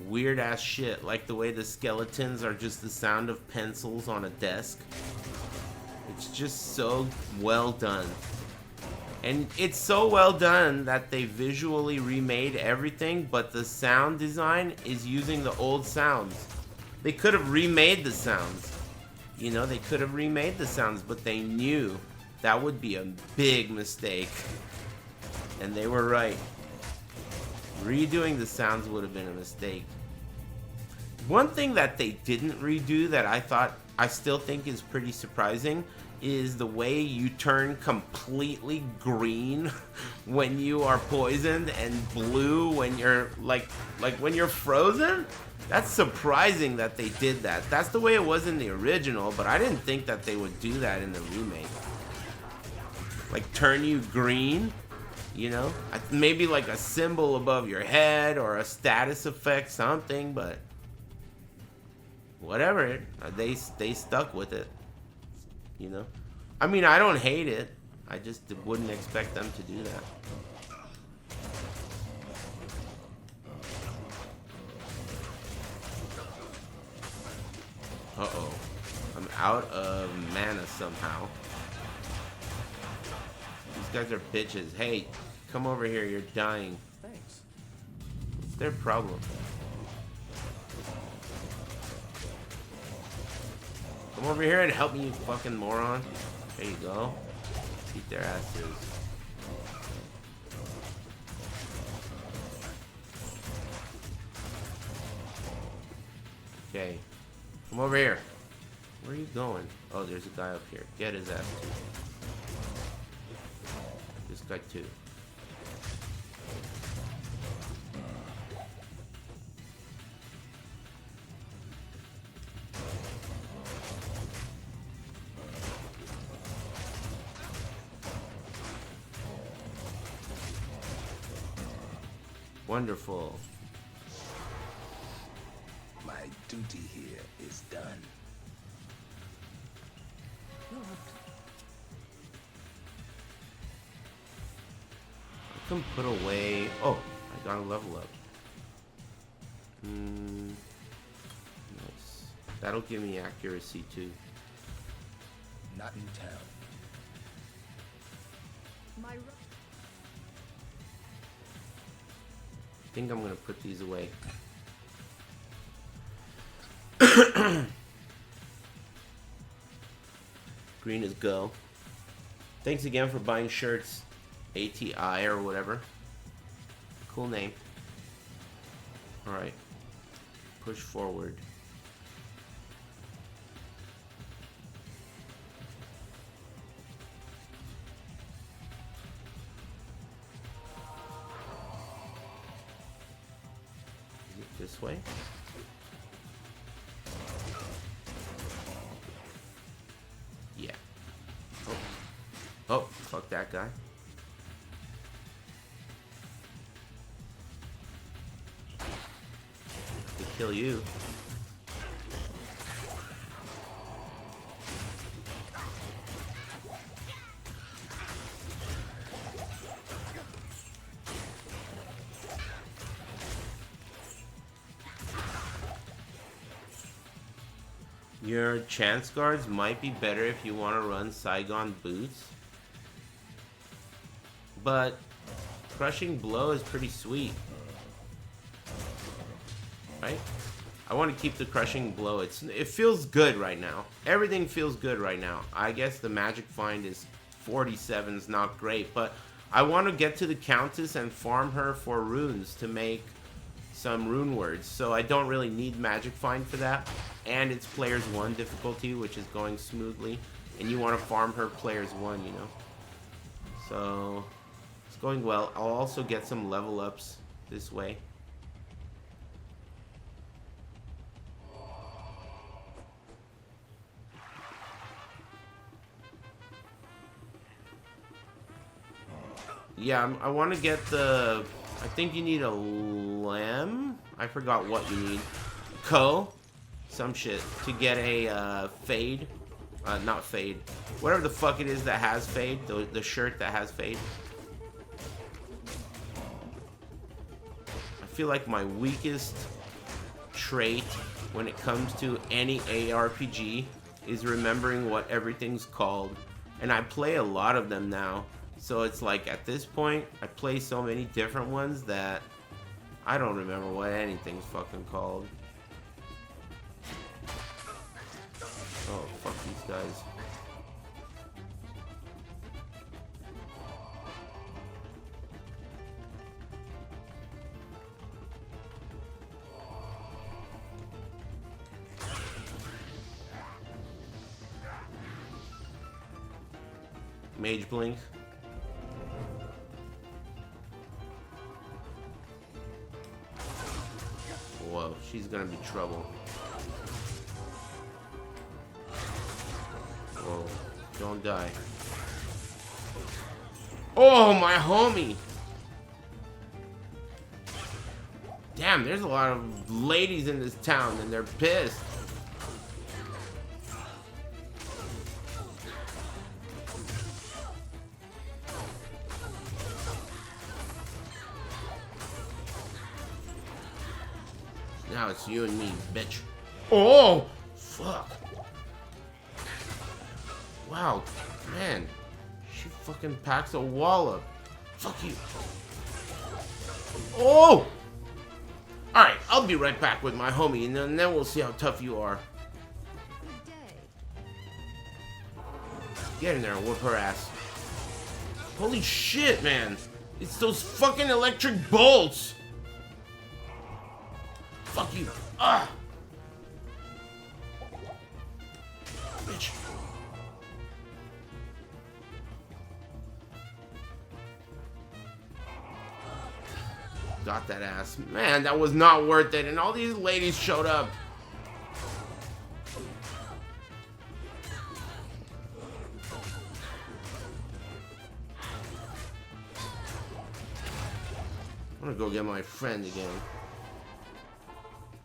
weird ass shit, like the way the skeletons are just the sound of pencils on a desk. It's just so well done. And it's so well done that they visually remade everything, but the sound design is using the old sounds. They could have remade the sounds. You know, they could have remade the sounds, but they knew that would be a big mistake. And they were right. Redoing the sounds would have been a mistake. One thing that they didn't redo that I still think is pretty surprising is the way you turn completely green when you are poisoned and blue when you're like when you're frozen. That's surprising that they did that. That's the way it was in the original, but I didn't think that they would do that in the remake. Like turn you green, you know? Maybe like a symbol above your head or a status effect, something, but whatever. They stuck with it. you know? I mean, I don't hate it. I just wouldn't expect them to do that. Uh-oh. I'm out of mana somehow. These guys are bitches. Hey, come over here. You're dying. Thanks. What's their problem? Come over here and help me, you fucking moron. There you go. Beat their asses. Okay. Come over here. Where are you going? Oh, there's a guy up here. Get his ass too. This guy too. Wonderful. My duty here is done. I can put away. Oh, I got a level up. Nice. That'll give me accuracy too. Not in town. I think I'm gonna put these away. Green is go. Thanks again for buying shirts. ATI or whatever. Cool name. Alright. Push forward. Is it this way? Yeah. Oh. Oh, fuck that guy. Kill you. Your chance guards might be better if you want to run Saigon boots, but crushing blow is pretty sweet. Right? I want to keep the crushing blow. It feels good right now. Everything feels good right now. I guess the magic find is 47 is not great, but I want to get to the Countess and farm her for runes to make some rune words. So I don't really need magic find for that. And it's players 1 difficulty, which is going smoothly. And you want to farm her players 1, you know. So it's going well. I'll also get some level ups this way. Yeah, I want to get the... I think you need a lem. I forgot what you need. Some shit. To get a fade. Not fade. Whatever the fuck it is that has fade. The shirt that has fade. I feel like my weakest trait when it comes to any ARPG is remembering what everything's called. And I play a lot of them now. So it's like, at this point, I play so many different ones that I don't remember what anything's fucking called. Oh, fuck these guys. Mage blink. Whoa, she's gonna be trouble. Whoa, don't die. Oh, my homie! Damn, there's a lot of ladies in this town and they're pissed. Now it's you and me, bitch. Oh, fuck. Wow, man. She fucking packs a wallop. Fuck you. Oh! Alright, I'll be right back with my homie, and then we'll see how tough you are. Get in there and whoop her ass. Holy shit, man. It's those fucking electric bolts. Fuck you. Ah! Bitch. Got that ass. Man, that was not worth it. And all these ladies showed up. I'm gonna go get my friend again.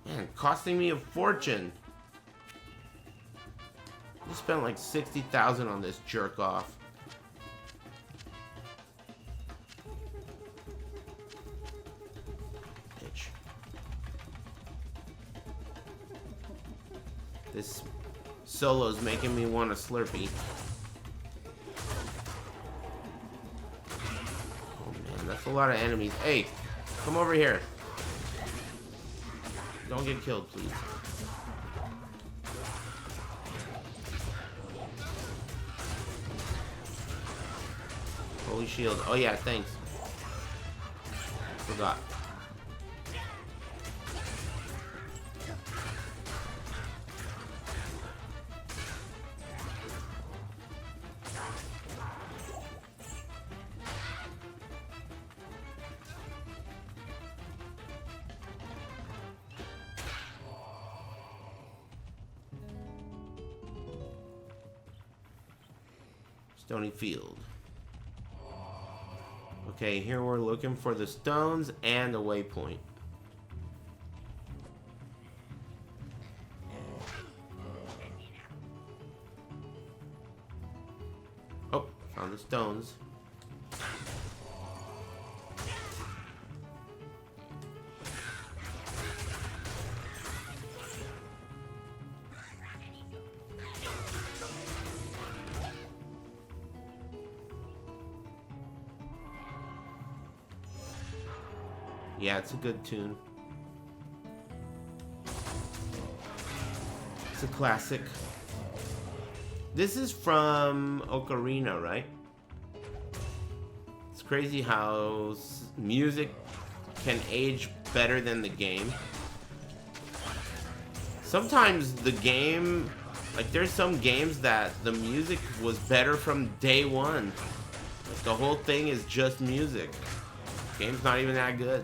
Man, costing me a fortune. I spent like 60,000 on this jerk off. Bitch. This solo's making me want a Slurpee. Oh man, that's a lot of enemies. Hey, come over here. Don't get killed, please. Holy shield. Oh yeah, thanks. Forgot. Stony Field. Okay, here we're looking for the stones and a waypoint. Oh, found the stones. Yeah, it's a good tune. It's a classic. This is from Ocarina, right? It's crazy how music can age better than the game. Sometimes the game, like there's some games that the music was better from day one. Like the whole thing is just music. The game's not even that good.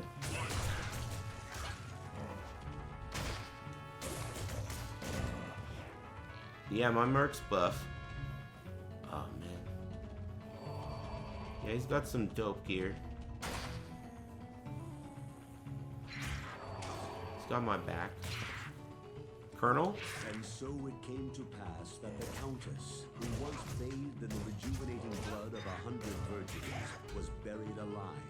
Yeah, my Merc's buff. Oh, man. Yeah, he's got some dope gear. He's got my back. Colonel? And so it came to pass that the Countess, who once bathed in the rejuvenating blood of 100 virgins, was buried alive.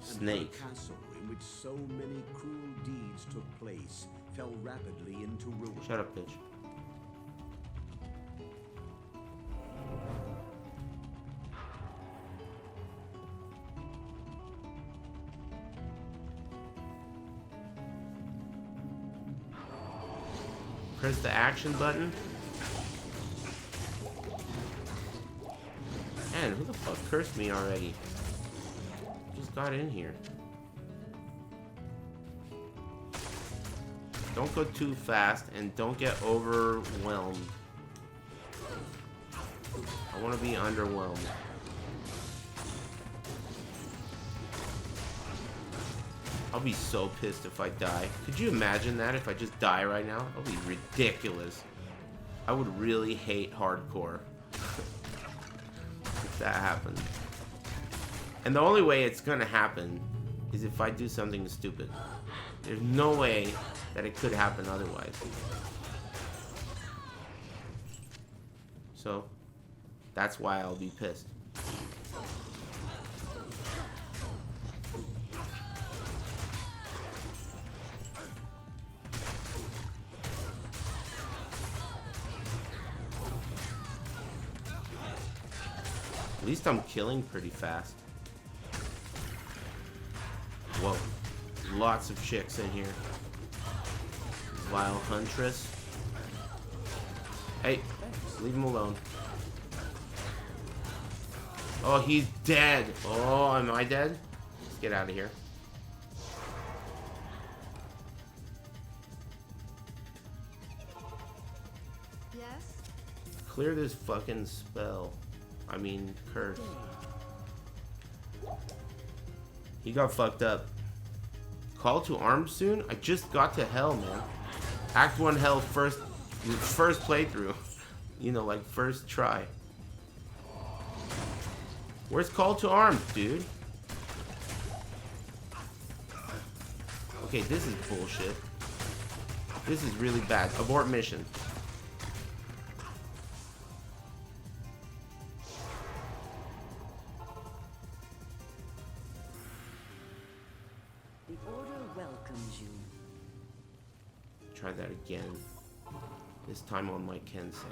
Snake. And her castle, in which so many cruel deeds took place, fell rapidly into ruin. Shut up, bitch. Press the action button. Man, who the fuck cursed me already? Just got in here. Don't go too fast and don't get overwhelmed. I want to be underwhelmed. I'll be so pissed if I die. Could you imagine that if I just die right now? That would be ridiculous. I would really hate hardcore if that happened. And the only way it's gonna happen is if I do something stupid. There's no way that it could happen otherwise. So, that's why I'll be pissed. least I'm killing pretty fast. Whoa. Lots of chicks in here. Vile Huntress. Hey, leave him alone. Oh, he's dead. Oh, am I dead? Let's get out of here. Yes? Clear this fucking spell. I mean, curse. He got fucked up. Call to arms soon? I just got to hell, man. Act 1 hell first playthrough. You know, like first try. Where's call to arms, dude? Okay, this is bullshit. This is really bad. Abort mission. The Order welcomes you. Try that again. This time on my Kensei.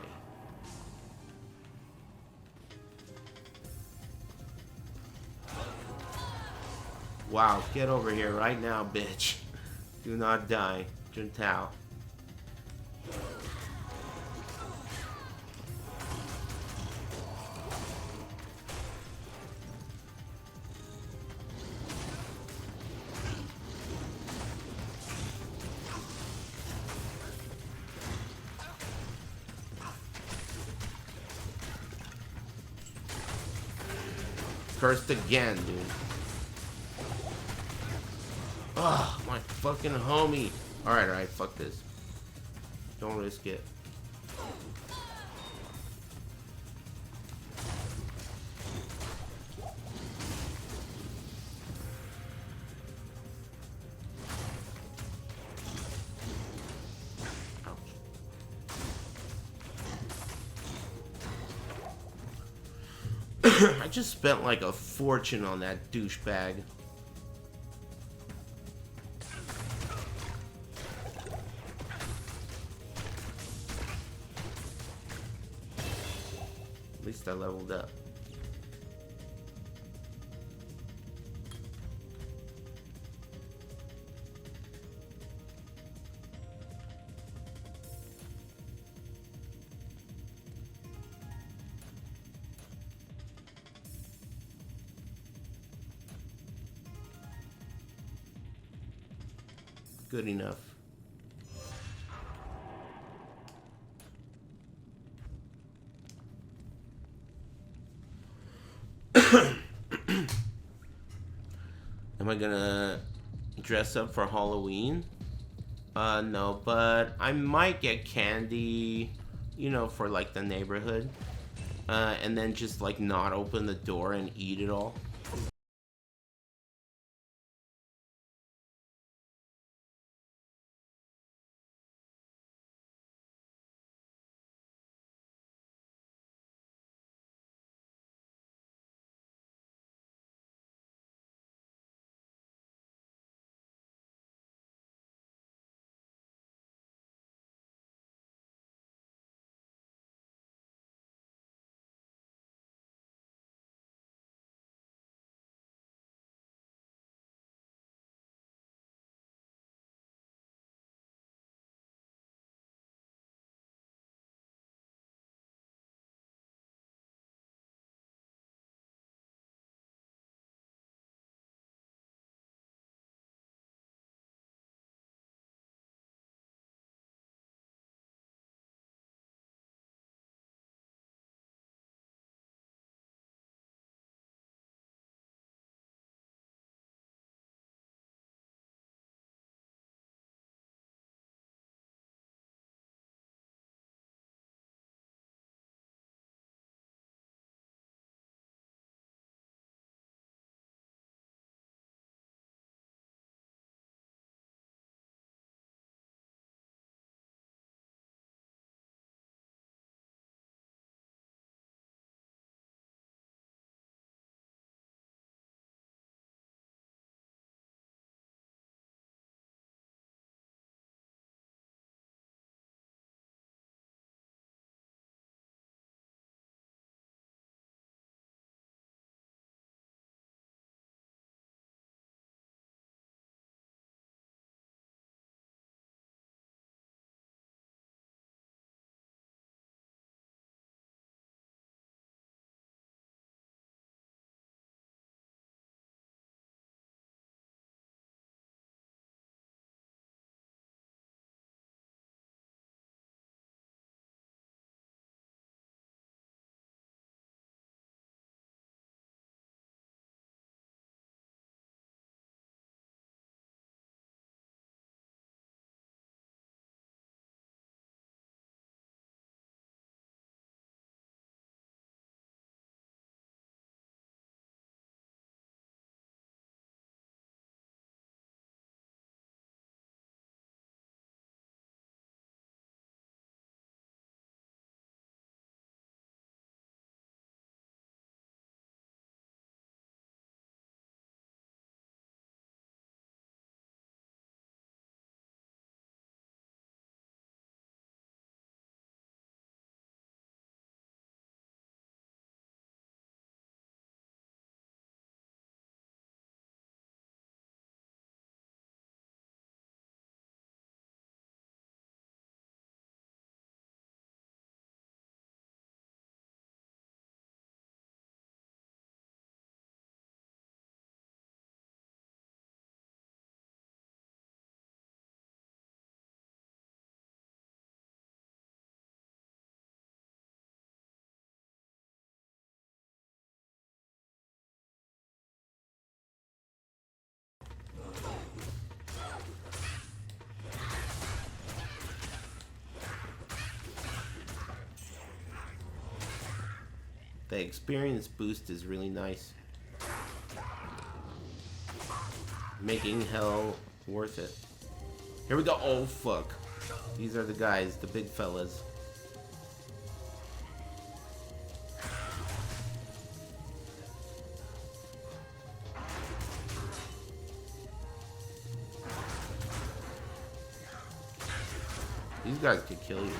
Wow, get over here right now, bitch. Do not die. Juntao. Cursed again, dude. Ugh, my fucking homie. Alright, fuck this. Don't risk it. I just spent like a fortune on that douchebag. At least I leveled up. Good enough. Am I gonna dress up for Halloween? No, but I might get candy, you know, for like the neighborhood. And then just like not open the door and eat it all. The experience boost is really nice. Making hell worth it. Here we go. Oh, fuck. These are the guys, the big fellas. These guys could kill you.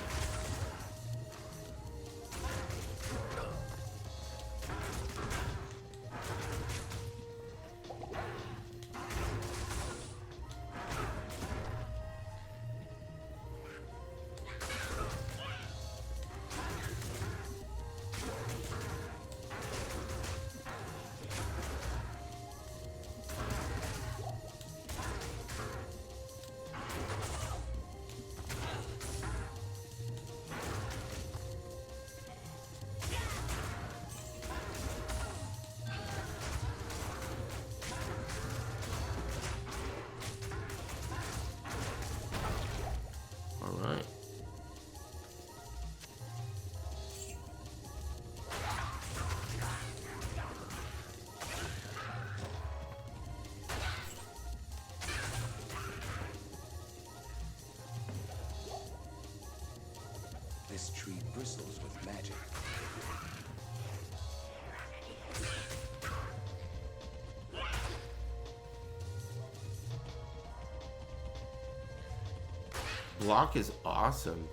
This tree bristles with magic. Block is awesome.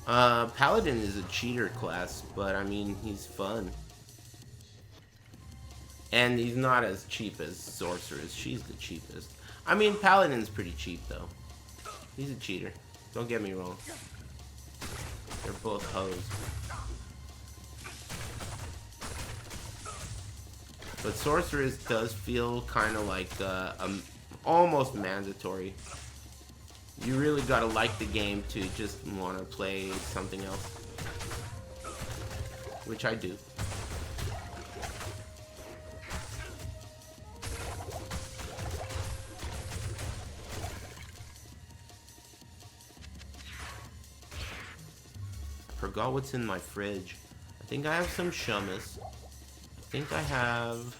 Paladin is a cheater class, but I mean, he's fun. And he's not as cheap as Sorceress. She's the cheapest. I mean, Paladin's pretty cheap, though. He's a cheater. Don't get me wrong. They're both hoes. But Sorceress does feel kind of like almost mandatory. You really gotta like the game to just want to play something else. Which I do. Forgot what's in my fridge. I think I have some shummus. I think I have...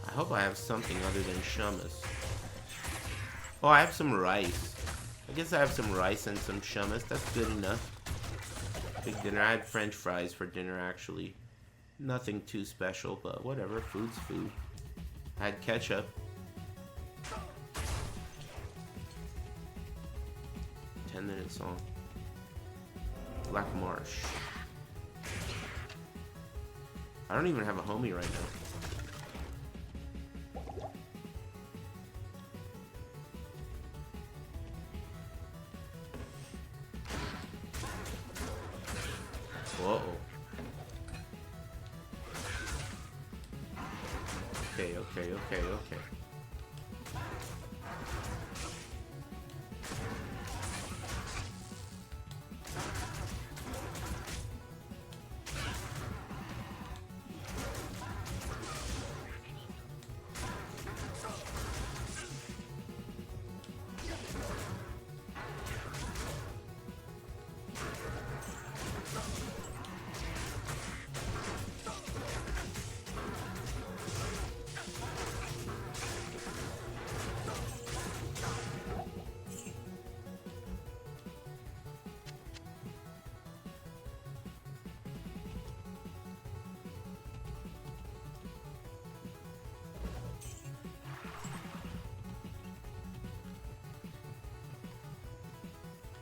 I hope I have something other than shummus. Oh, I have some rice. I guess I have some rice and some shummus. That's good enough. Big dinner. I had French fries for dinner, actually. Nothing too special, but whatever. Food's food. I had ketchup. 10-minute song. Black Marsh. I don't even have a homie right now. Whoa. Okay.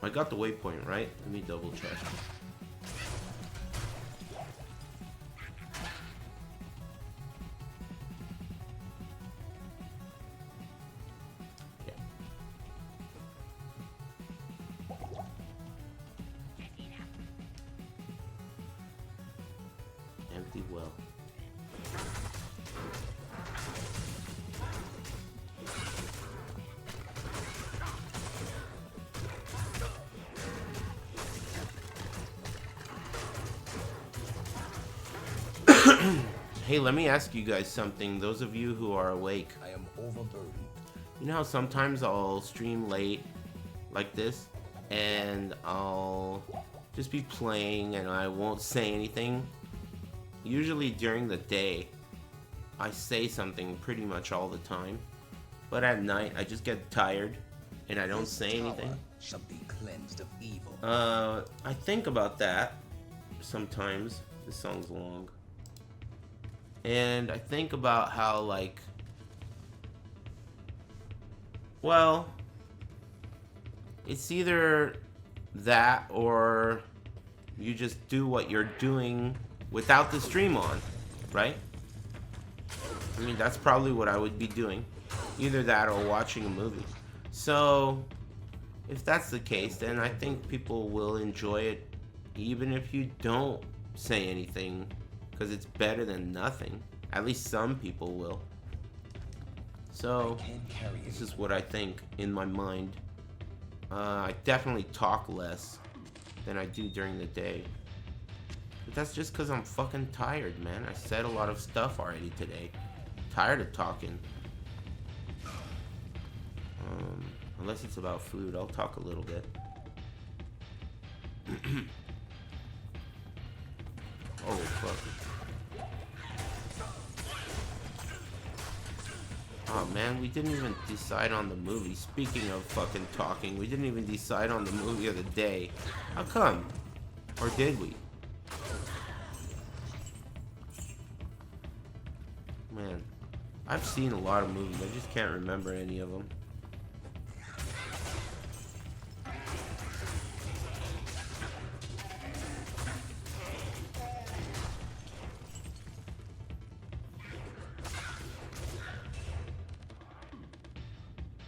I got the waypoint, right? Let me double check. Yeah. Empty well. Hey, let me ask you guys something. Those of you who are awake. I am overburdened. You know how sometimes I'll stream late like this and I'll just be playing and I won't say anything. Usually during the day, I say something pretty much all the time. But at night, I just get tired and I don't say anything. Shall be cleansed of evil. I think about that sometimes. This song's long. And I think about how, like, well, it's either that or you just do what you're doing without the stream on, right? I mean, that's probably what I would be doing. Either that or watching a movie. So, if that's the case, then I think people will enjoy it even if you don't say anything, because it's better than nothing. At least some people will. So, this is what I think in my mind. I definitely talk less than I do during the day. But that's just because I'm fucking tired, man. I said a lot of stuff already today. Tired of talking. Unless it's about food, I'll talk a little bit. Oh, fuck. Oh, man, we didn't even decide on the movie. Speaking of fucking talking, we didn't even decide on the movie of the day. How come? Or did we? Man, I've seen a lot of movies. I just can't remember any of them.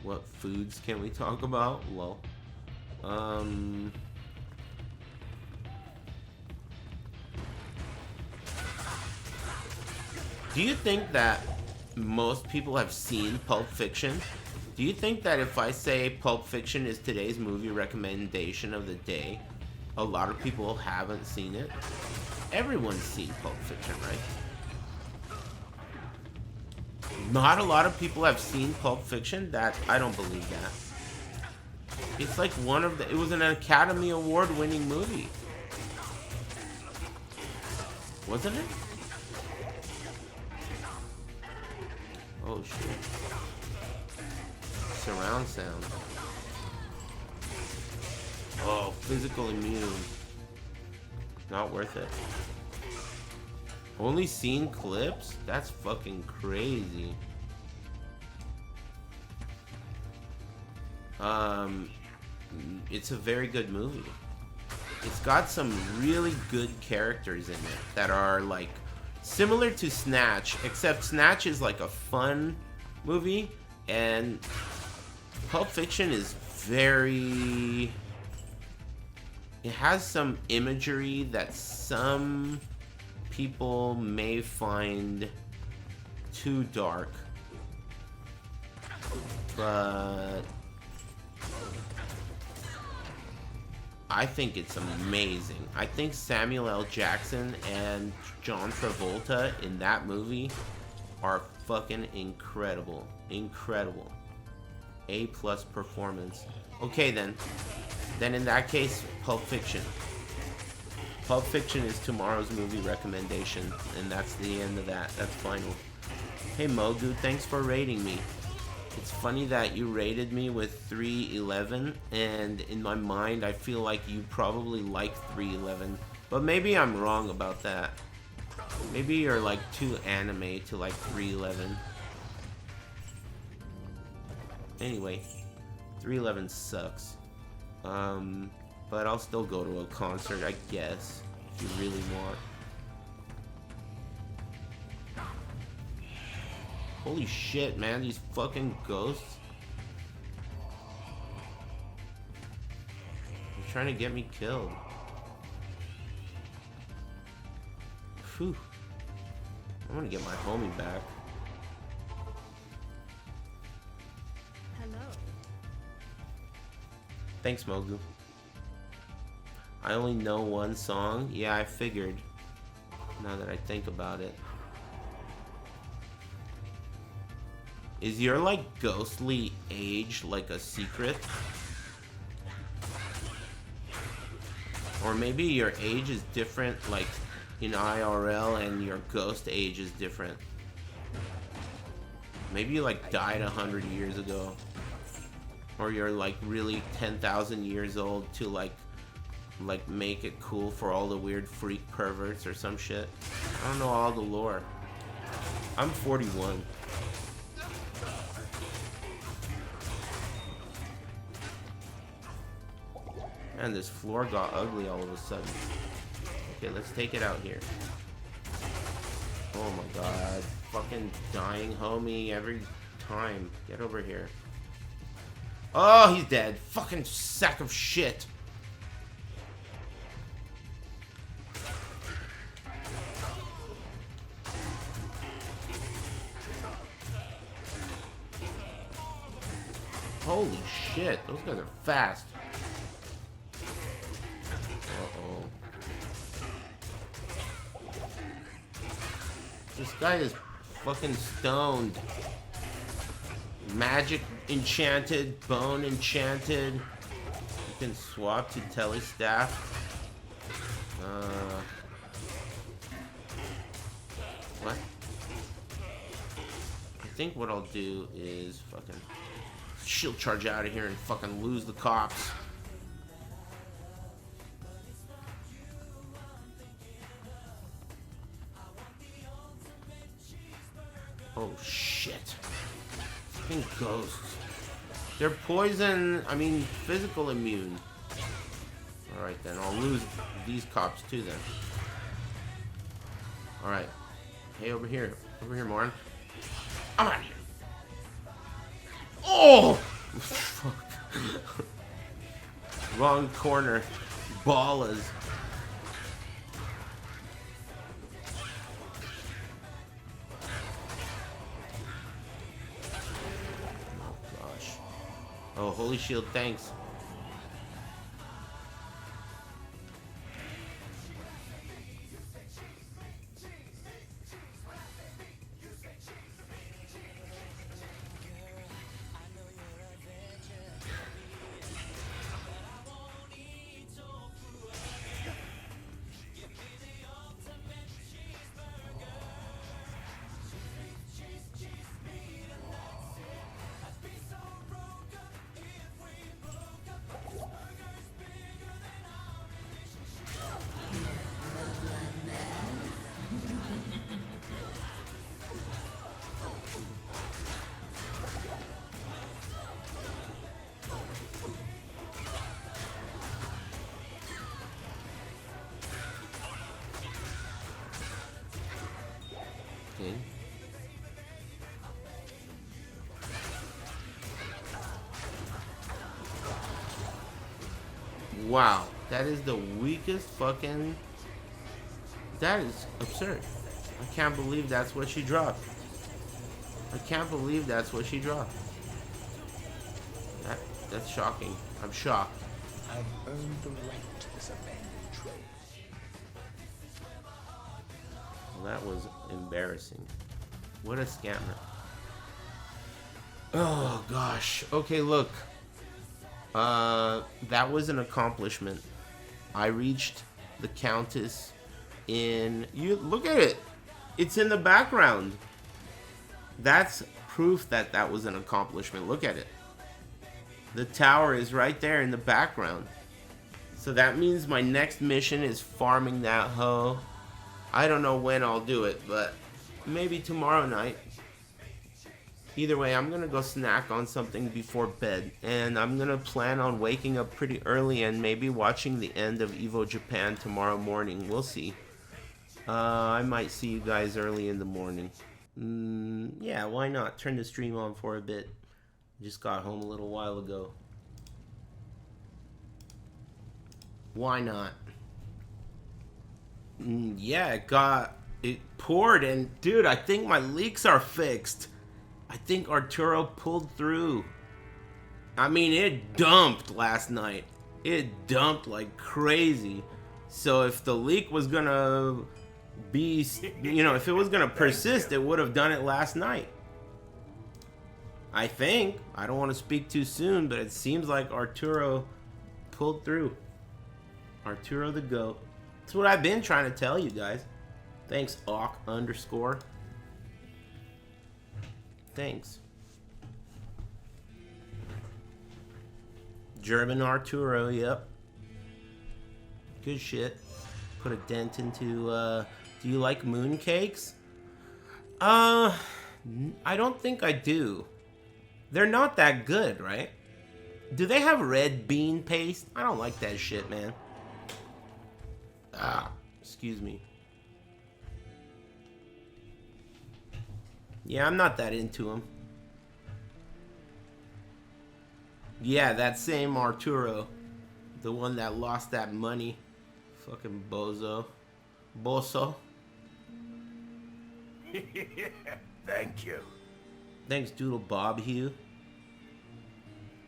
What foods can we talk about? Well, do you think that most people have seen Pulp Fiction? Do you think that if I say Pulp Fiction is today's movie recommendation of the day, a lot of people haven't seen it? Everyone's seen Pulp Fiction, right? Not a lot of people have seen Pulp Fiction? I don't believe that. It's like it was an Academy Award winning movie. Wasn't it? Oh shit. Surround sound. Oh, physical immune. Not worth it. Only seen clips? That's fucking crazy. It's a very good movie. It's got some really good characters in it that are like similar to Snatch, except Snatch is like a fun movie and Pulp Fiction is very... It has some imagery that some people may find too dark, but I think it's amazing. I think Samuel L. Jackson and John Travolta in that movie are fucking incredible. Incredible. A+ performance. Okay then. Then in that case, Pulp Fiction. Pulp Fiction is tomorrow's movie recommendation, and that's the end of that. That's final. Hey Mogu, thanks for rating me. It's funny that you rated me with 311, and in my mind I feel like you probably like 311, but maybe I'm wrong about that. Maybe you're like too anime to like 311. Anyway, 311 sucks. But I'll still go to a concert, I guess, if you really want. Holy shit, man, these fucking ghosts. They're trying to get me killed. Phew. I want to get my homie back. Hello. Thanks, Mogu. I only know one song. Yeah, I figured. Now that I think about it. Is your, like, ghostly age, like, a secret? Or maybe your age is different, like in IRL, and your ghost age is different. Maybe you like died 100 years ago. Or you're like really 10,000 years old to like make it cool for all the weird freak perverts or some shit. I don't know all the lore. I'm 41. And this floor got ugly all of a sudden. Okay, let's take it out here. Oh my god. Fucking dying homie every time. Get over here. Oh, he's dead. Fucking sack of shit. Holy shit, those guys are fast. Uh-oh. This guy is fucking stoned. Magic enchanted, bone enchanted. You can swap to telestaff. What? I think what I'll do is fucking shield charge out of here and fucking lose the cops. Oh shit. Fucking ghosts. They're poison, I mean physical immune. Alright then, I'll lose these cops too then. Alright. Hey, over here. Over here, Morin. I'm out of here. Oh! Fuck. Wrong corner. Ballas. Oh gosh. Oh, holy shield, thanks. Okay. Wow, that is the weakest fucking... That is absurd. I can't believe that's what she dropped. I can't believe that's what she dropped. That's shocking. I'm shocked. I've earned the right to this abandoned trove. Well, that was embarrassing. What a scammer. Oh gosh. Okay, look. That was an accomplishment. I reached the Countess in... You look at it. It's in the background. That's proof that that was an accomplishment. Look at it. The tower is right there in the background. So that means my next mission is farming that hoe. I don't know when I'll do it, but maybe tomorrow night. Either way, I'm gonna go snack on something before bed, and I'm gonna plan on waking up pretty early and maybe watching the end of Evo Japan tomorrow morning. We'll see. I might see you guys early in the morning. Yeah, why not? Turn the stream on for a bit. Just got home a little while ago. Why not? Yeah, it poured, and dude, I think my leaks are fixed. I think Arturo pulled through. I mean, it dumped last night. It dumped like crazy. So if the leak was gonna be, you know, if it was gonna persist, it would have done it last night. I think. I don't want to speak too soon, but it seems like Arturo pulled through. Arturo the GOAT. That's what I've been trying to tell you guys. Thanks, Awk_. Thanks. German Arturo, yep. Good shit. Put a dent into, do you like mooncakes? I don't think I do. They're not that good, right? Do they have red bean paste? I don't like that shit, man. Excuse me. Yeah, I'm not that into them. Yeah, that same Arturo. The one that lost that money. Fucking bozo. Boso. Thank you. Thanks, Doodle Bob Hugh.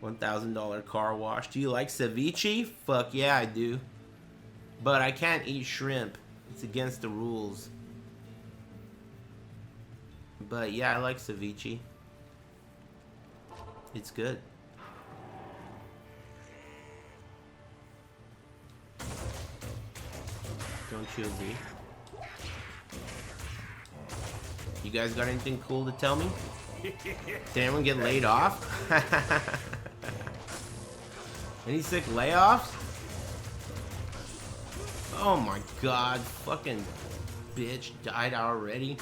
$1,000 car wash. Do you like ceviche? Fuck yeah, I do. But I can't eat shrimp. It's against the rules. But yeah, I like ceviche. It's good. Don't you agree? You guys got anything cool to tell me? Did anyone get laid off? Any sick layoffs? Oh my god, fucking bitch died already.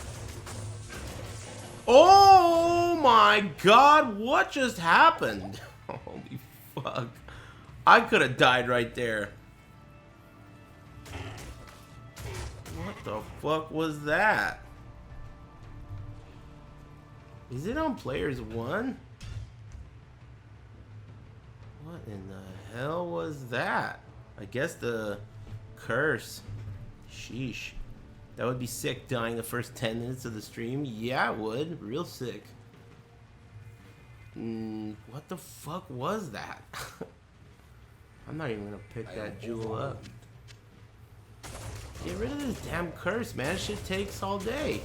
Oh my god, what just happened? Holy fuck. I could have died right there. What the fuck was that? Is it on players 1? What in the hell was that? I guess the curse. Sheesh. That would be sick, dying the first 10 minutes of the stream. Yeah, it would. Real sick. What the fuck was that? I'm not even gonna pick that jewel up. Get rid of this damn curse, man. Shit takes all day.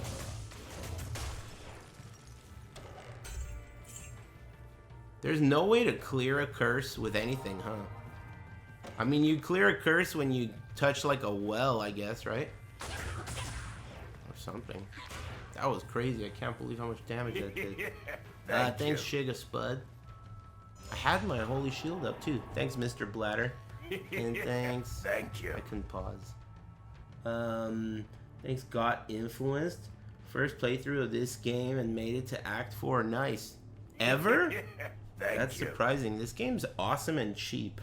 There's no way to clear a curse with anything, huh? I mean, you clear a curse when you touch like a well, I guess, right? Or something. That was crazy. I can't believe how much damage that did. Thanks, Shiga Spud. I had my holy shield up too. Thanks, Mr. Bladder. And thanks. Thank you. I couldn't pause. Thanks, Got Influenced. First playthrough of this game and made it to Act 4. Nice. Ever? That's surprising. This game's awesome and cheap.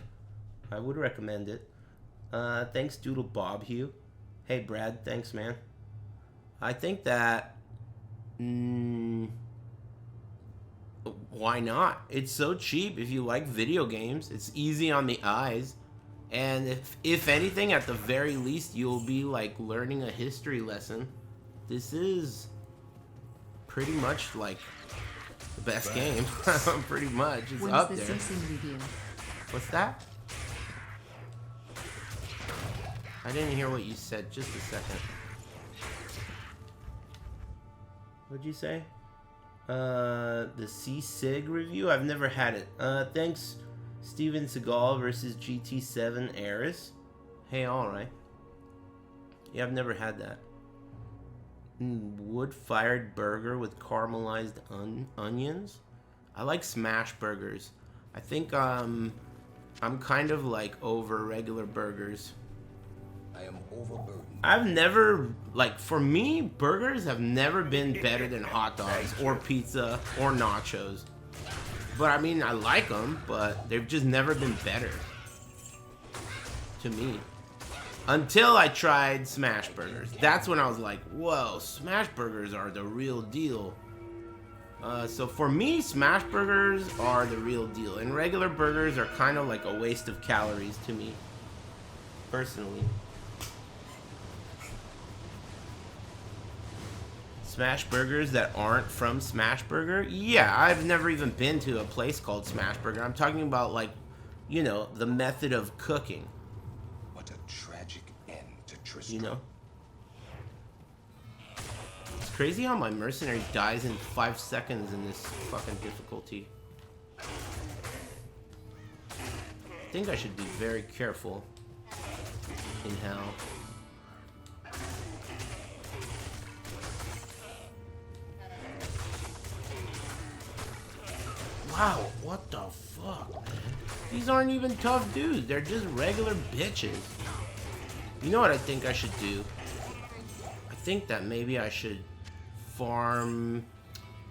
I would recommend it. Thanks, Doodle Bob Hugh. Hey, Brad. Thanks, man. I think that... why not? It's so cheap if you like video games. It's easy on the eyes. And if anything, at the very least, you'll be like learning a history lesson. This is pretty much like the best game. Pretty much. It's up there. What's that? I didn't hear what you said. Just a second. What'd you say? The C-Sig review? I've never had it. Thanks, Steven Seagal versus GT7 Aris. Hey, alright. Yeah, I've never had that. Wood-fired burger with caramelized onions? I like smash burgers. I think I'm kind of like over regular burgers. I am overburdened. I've never, like, for me, burgers have never been better than hot dogs or pizza or nachos. But I mean, I like them, but they've just never been better to me. Until I tried smash burgers. That's when I was like, whoa, smash burgers are the real deal. So for me, smash burgers are the real deal. And regular burgers are kind of like a waste of calories to me, personally. Smash burgers that aren't from Smash Burger? Yeah, I've never even been to a place called Smash Burger. I'm talking about, like, you know, the method of cooking. What a tragic end to Tristram. You know? It's crazy how my mercenary dies in 5 seconds in this fucking difficulty. I think I should be very careful. in hell. Wow, what the fuck, man? These aren't even tough dudes. They're just regular bitches. You know what I think I should do? I think that maybe I should farm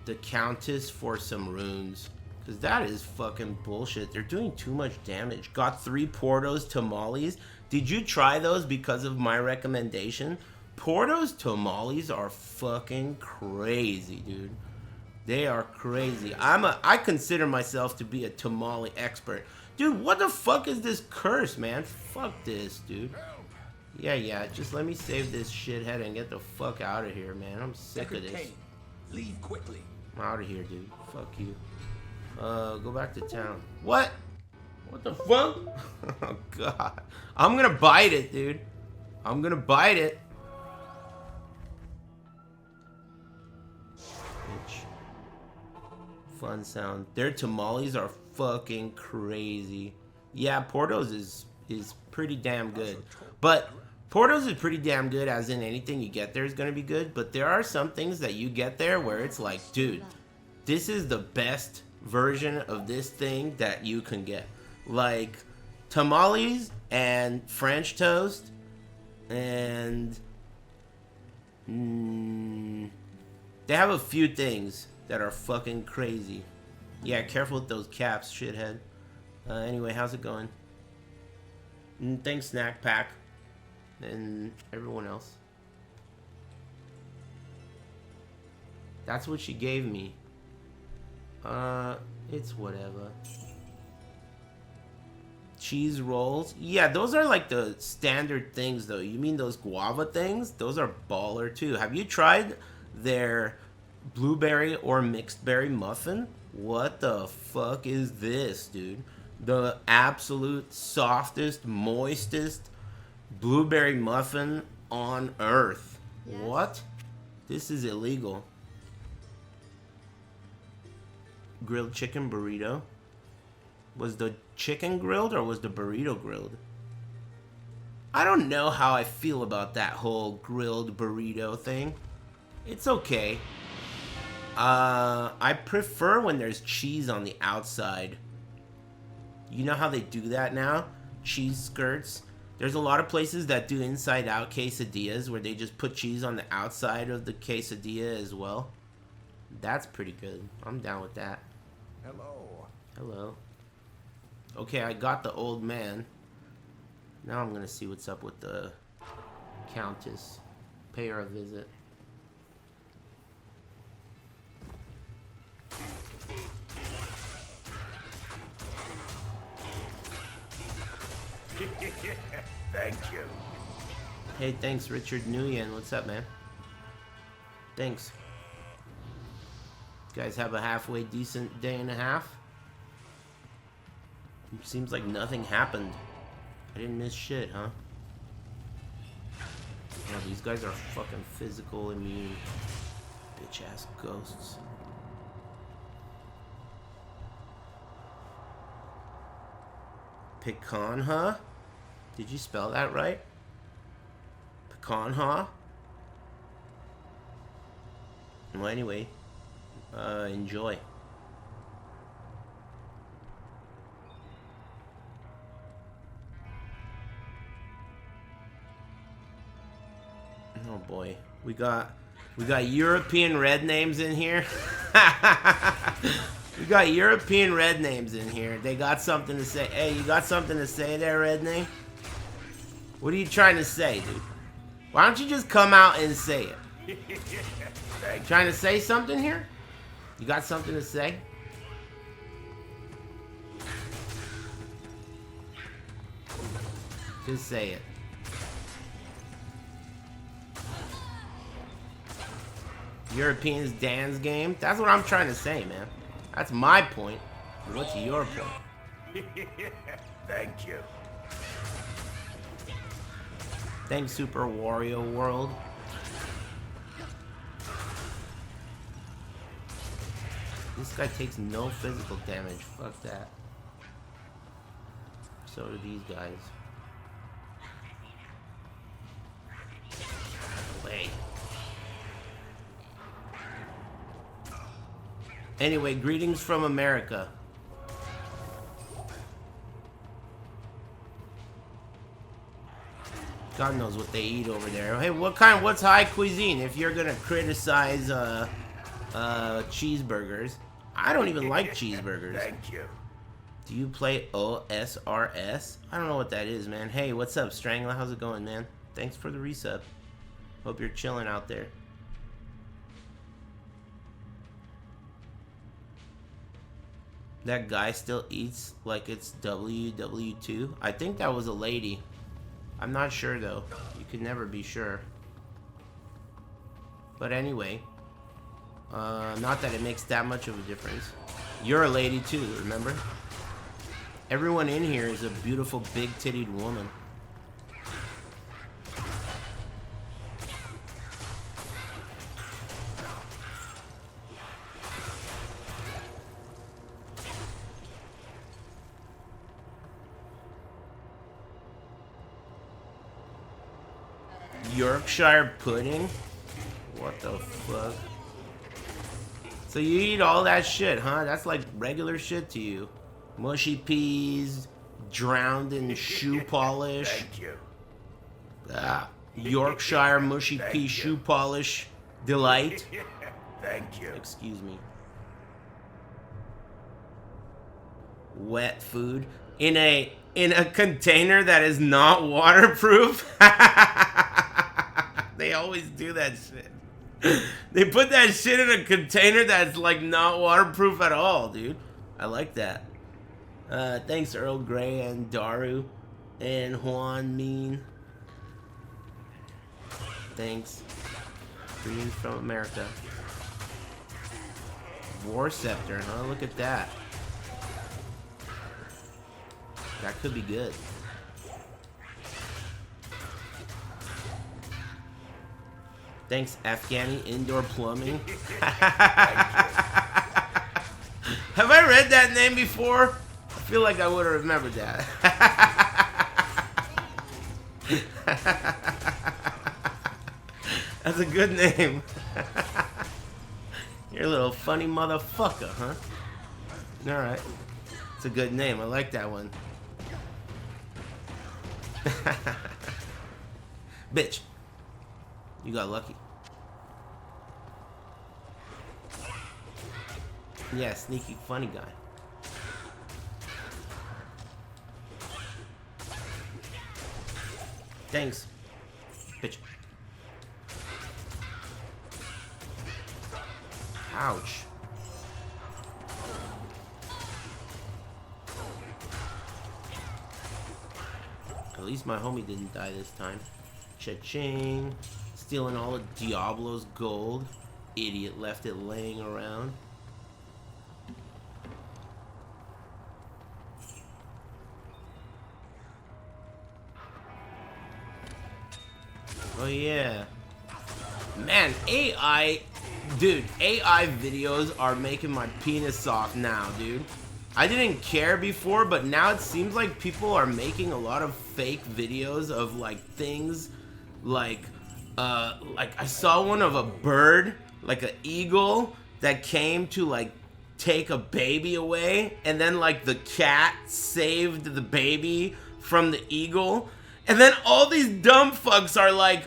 the Countess for some runes. Because that is fucking bullshit. They're doing too much damage. Got 3 Portos tamales. Did you try those because of my recommendation? Portos tamales are fucking crazy, dude. They are crazy. I consider myself to be a tamale expert. Dude, what the fuck is this curse, man? Fuck this, dude. Yeah, just let me save this shithead and get the fuck out of here, man. I'm sick of this. Leave quickly. I'm out of here, dude. Fuck you. Go back to town. What? What the fuck? Oh, God. I'm gonna bite it, dude. I'm gonna bite it. Bitch. Fun sound. Their tamales are fucking crazy. Yeah, Portos is pretty damn good. But Portos is pretty damn good, as in anything you get there is gonna be good. But there are some things that you get there where it's like, dude, this is the best version of this thing that you can get. Like tamales and French toast and they have a few things that are fucking crazy. Yeah, careful with those caps, shithead. Anyway, how's it going? Thanks, Snack Pack. And everyone else. That's what she gave me. It's whatever. Cheese rolls. Yeah, those are like the standard things, though. You mean those guava things? Those are baller, too. Have you tried their blueberry or mixed berry muffin? What the fuck is this, dude? The absolute softest, moistest blueberry muffin on earth. Yes. What? This is illegal. Grilled chicken burrito. Was the chicken grilled or was the burrito grilled? I don't know how I feel about that whole grilled burrito thing. It's okay. I prefer when there's cheese on the outside. You know how they do that now? Cheese skirts. There's a lot of places that do inside out quesadillas where they just put cheese on the outside of the quesadilla as well. That's pretty good. I'm down with that. Hello. Hello. Okay, I got the old man. Now I'm gonna see what's up with the Countess. Pay her a visit. Thank you. Hey, thanks, Richard Nguyen. What's up, man? Thanks. You guys have a halfway decent day and a half? It seems like nothing happened. I didn't miss shit, huh? Oh, these guys are fucking physical immune. Bitch-ass ghosts. Pecan, huh? Did you spell that right? Pecan, huh? Well, anyway, enjoy. Oh boy, we got European red names in here. We got European red names in here. They got something to say. Hey, you got something to say there, red name? What are you trying to say, dude? Why don't you just come out and say it? You trying to say something here? You got something to say? Just say it. Europeans dance game? That's what I'm trying to say, man. That's my point. What's your point? Thank you. Thanks, Super Wario World. This guy takes no physical damage. Fuck that. So do these guys. way. Anyway, greetings from America. God knows what they eat over there. Hey, what's high cuisine if you're gonna criticize cheeseburgers? I don't even like cheeseburgers. Thank you. Do you play OSRS? I don't know what that is, man. Hey, what's up, Strangler? How's it going, man? Thanks for the resub. Hope you're chilling out there. That guy still eats like it's WW2? I think that was a lady. I'm not sure, though. You can never be sure. But anyway. Not that it makes that much of a difference. You're a lady, too, remember? Everyone in here is a beautiful, big-tittied woman. Yorkshire pudding? What the fuck? So you eat all that shit, huh? That's like regular shit to you. Mushy peas, drowned in shoe polish. Thank you. Yorkshire mushy pea shoe polish delight. Thank you. Excuse me. Wet food in a container that is not waterproof. They always do that shit. They put that shit in a container that's like not waterproof at all, dude. I like that. Thanks Earl Grey and Daru and Juan Mean. Thanks. Greetings from America. War Scepter, huh? Look at that. That could be good. Thanks, Afghani Indoor Plumbing. Have I read that name before? I feel like I would have remembered that. That's a good name. You're a little funny motherfucker, huh? Alright. It's a good name. I like that one. Bitch. You got lucky. Yeah, sneaky funny guy. Thanks. Bitch. Ouch. At least my homie didn't die this time. Cha-ching. Stealing all of Diablo's gold. Idiot left it laying around. Oh yeah. Man, AI... Dude, AI videos are making my penis soft now, dude. I didn't care before, but now it seems like people are making a lot of fake videos of, like, things like I saw one of a bird, like an eagle, that came to, like, take a baby away, and then, like, the cat saved the baby from the eagle, and then all these dumb fucks are like,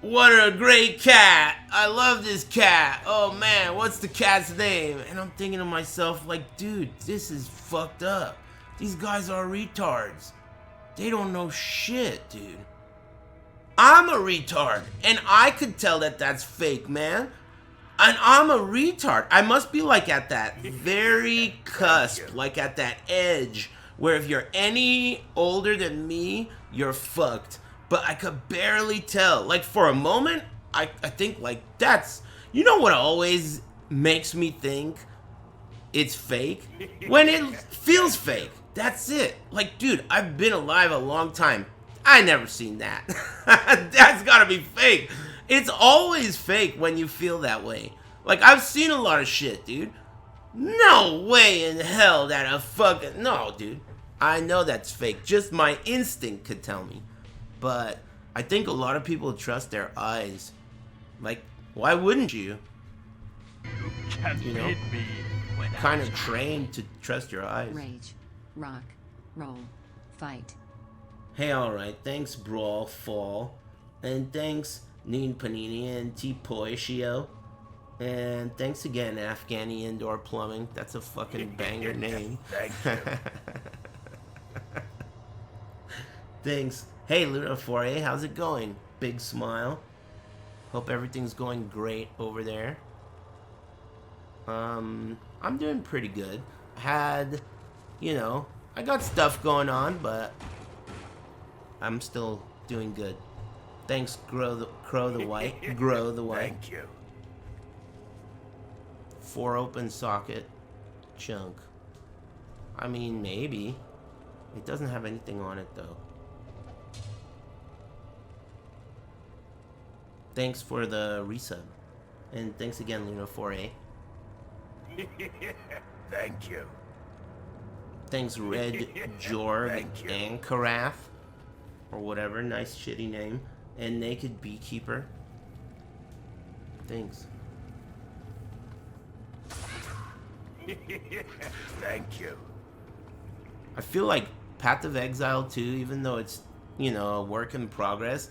what a great cat, I love this cat, oh man, what's the cat's name? And I'm thinking to myself, like, dude, this is fucked up. These guys are retards. They don't know shit, dude. I'm a retard, and I could tell that that's fake, man. And I'm a retard. I must be like at that very cusp, like at that edge, where if you're any older than me, you're fucked. But I could barely tell. Like for a moment, I think like that's, you know what always makes me think it's fake? When it feels fake. That's it. Like, dude, I've been alive a long time. I never seen that. That's gotta be fake. It's always fake when you feel that way. Like, I've seen a lot of shit, dude. No way in hell that a fucking... No, dude. I know that's fake. Just my instinct could tell me. But I think a lot of people trust their eyes. Like, why wouldn't you? You know, kind of trained to trust your eyes. Rage. Rock. Roll. Fight. Hey, alright. Thanks, Brawl Fall. And thanks, Neen Panini and T Poishio. And thanks again, Afghani Indoor Plumbing. That's a fucking banger name. Thank you. Thanks. Hey, Luna 4A, how's it going? Big smile. Hope everything's going great over there. I'm doing pretty good. Had, you know, I got stuff going on, but I'm still doing good. Thanks, Crow the White. Grow the White. Thank you. 4 open socket chunk. I mean, maybe. It doesn't have anything on it, though. Thanks for the resub. And thanks again, Luna 4A. Thank you. Thanks, Red Jorg Thank you. and Carath. Or whatever, nice shitty name. And Naked Beekeeper. Thanks. Thank you. I feel like Path of Exile 2, even though it's, you know, a work in progress,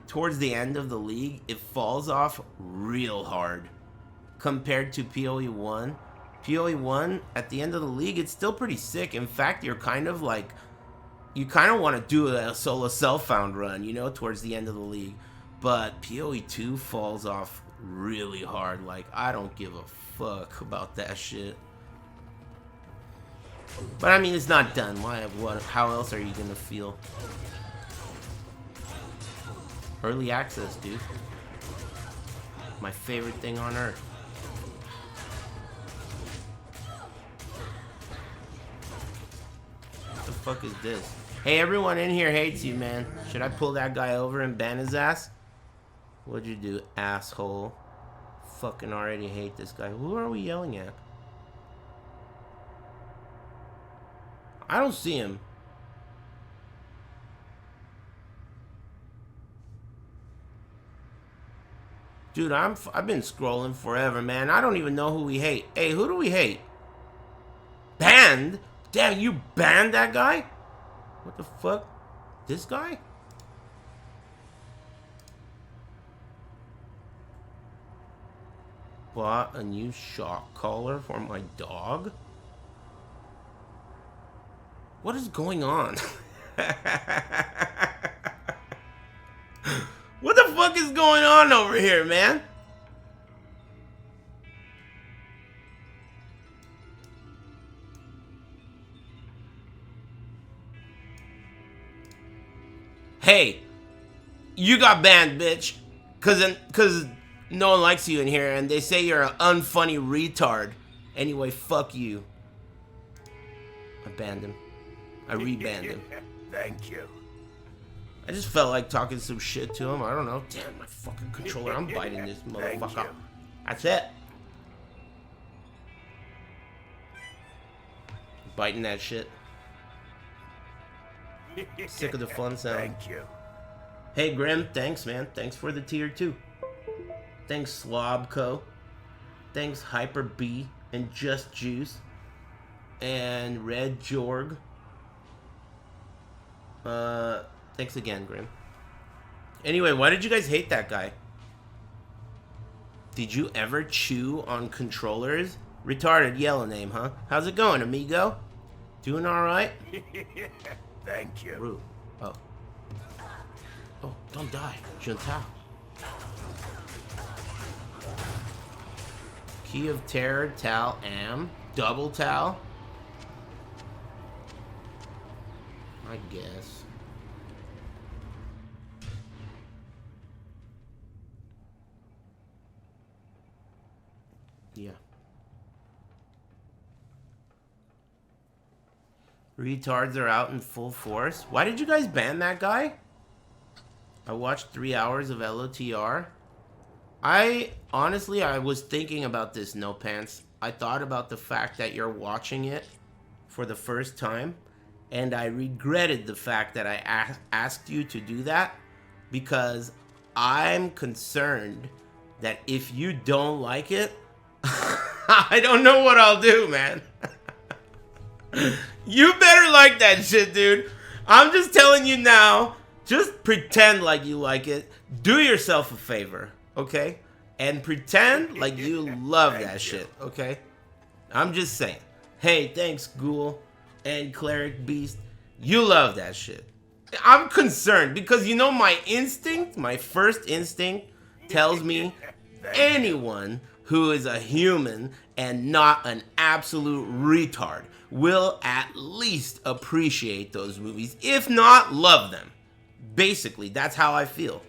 towards the end of the league, it falls off real hard compared to PoE 1. PoE 1, at the end of the league, it's still pretty sick. In fact, you're kind of like, you kind of want to do a solo self-found run, you know, towards the end of the league. But PoE 2 falls off really hard. Like, I don't give a fuck about that shit. But I mean, it's not done. How else are you gonna feel? Early access, dude. My favorite thing on earth. What the fuck is this? Hey, everyone in here hates you, man. Should I pull that guy over and ban his ass? What'd you do, asshole? Fucking already hate this guy. Who are we yelling at? I don't see him. Dude, I've been scrolling forever, man. I don't even know who we hate. Hey, who do we hate? Banned? Damn, you banned that guy? What the fuck? This guy? Bought a new shock collar for my dog? What is going on? What the fuck is going on over here, man? Hey, you got banned, bitch. Cause no one likes you in here and they say you're an unfunny retard. Anyway, fuck you. I banned him. I rebanned him. Thank you. I just felt like talking some shit to him. I don't know. Damn, my fucking controller. I'm biting this motherfucker. That's it. Biting that shit. Sick of the fun sound. Thank you. Hey, Grim. Thanks, man. Thanks for the tier 2. Thanks, Slobco. Thanks, Hyper B and Just Juice. And Red Jorg. Thanks again, Grim. Anyway, why did you guys hate that guy? Did you ever chew on controllers? Retarded yellow name, huh? How's it going, amigo? Doing alright? Thank you. Rude. Oh. Oh, don't die. Juntao. Key of Terror, Tal, Am. Double Tal. I guess. Yeah. Retards are out in full force. Why did you guys ban that guy? I watched 3 hours of LOTR. I was thinking about this, No Pants. I thought about the fact that you're watching it for the first time, and I regretted the fact that I asked you to do that, because I'm concerned that if you don't like it, I don't know what I'll do, man. You better like that shit, dude. I'm just telling you now, just pretend like you like it. Do yourself a favor, okay? And pretend like you love that shit, okay? I'm just saying. Hey, thanks, Ghoul and Cleric Beast. You love that shit. I'm concerned because you know my instinct, my first instinct tells me anyone who is a human and not an absolute retard will at least appreciate those movies, if not love them. Basically, that's how I feel.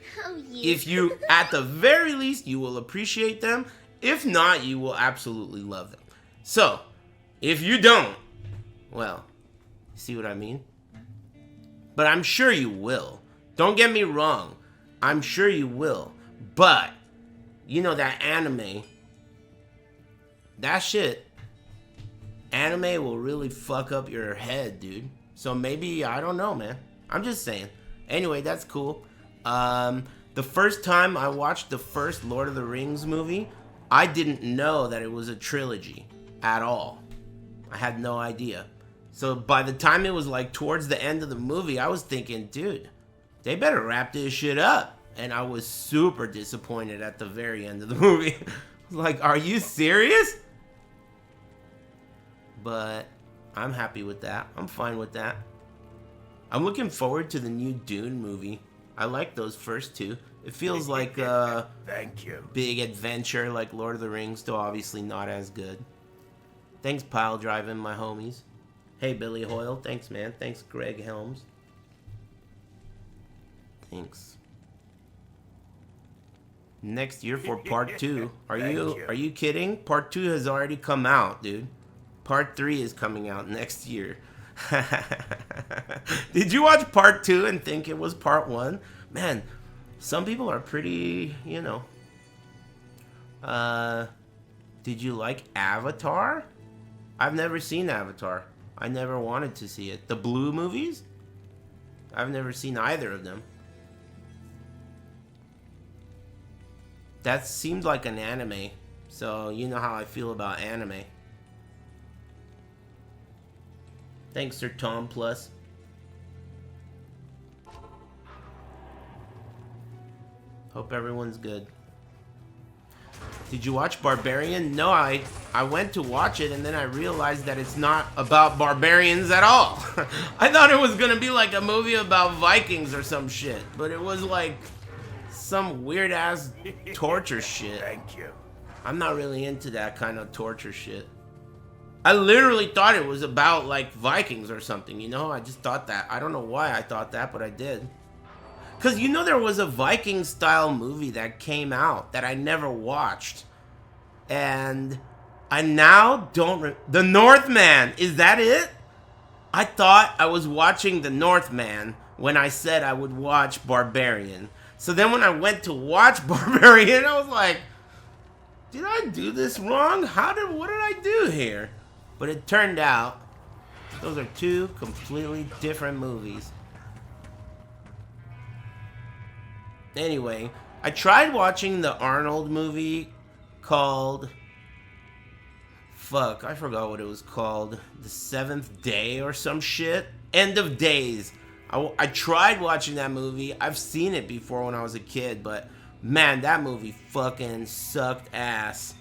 If you, at the very least, you will appreciate them. If not, you will absolutely love them. So, if you don't, well, see what I mean? But I'm sure you will. Don't get me wrong. I'm sure you will. But, you know that anime, that shit, anime will really fuck up your head, dude. So maybe, I don't know, man. I'm just saying. Anyway, that's cool. The first time I watched the first Lord of the Rings movie, I didn't know that it was a trilogy at all. I had no idea. So by the time it was like towards the end of the movie, I was thinking, dude, they better wrap this shit up. And I was super disappointed at the very end of the movie. I was like, are you serious? But I'm happy with that. I'm fine with that. I'm looking forward to the new Dune movie. I like those first two. It feels like a big adventure like Lord of the Rings, though obviously not as good. Thanks, Pile Driving, my homies. Hey, Billy Hoyle. Thanks, man. Thanks, Greg Helms. Thanks. Next year for part 2. Are you kidding? Part 2 has already come out, dude. Part 3 is coming out next year. Did you watch part 2 and think it was part 1? Man, some people are pretty, you know. Did you like Avatar? I've never seen Avatar. I never wanted to see it. The Blue movies? I've never seen either of them. That seemed like an anime. So, you know how I feel about anime. Thanks, Sir Tom Plus. Hope everyone's good. Did you watch Barbarian? No, I went to watch it and then I realized that it's not about barbarians at all. I thought it was gonna be like a movie about Vikings or some shit, but it was like some weird ass torture shit. Thank you. I'm not really into that kind of torture shit. I literally thought it was about like Vikings or something, you know? I just thought that. I don't know why I thought that, but I did. Because you know there was a Viking style movie that came out that I never watched. And I now don't... The Northman, is that it? I thought I was watching The Northman when I said I would watch Barbarian. So then when I went to watch Barbarian, I was like, did I do this wrong? What did I do here? But it turned out those are two completely different movies. Anyway, I tried watching the Arnold movie called... Fuck, I forgot what it was called. The Seventh Day or some shit? End of Days. I tried watching that movie. I've seen it before when I was a kid, but man, that movie fucking sucked ass.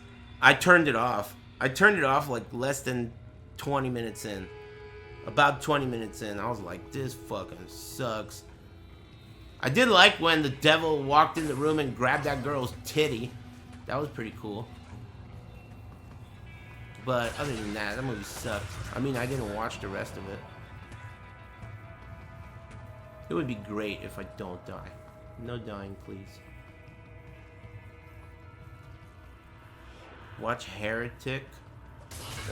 I turned it off. I turned it off like less than 20 minutes in. About 20 minutes in, I was like, this fucking sucks. I did like when the devil walked in the room and grabbed that girl's titty. That was pretty cool. But other than that, that movie sucked. I mean, I didn't watch the rest of it. It would be great if I don't die. No dying, please. Watch Heretic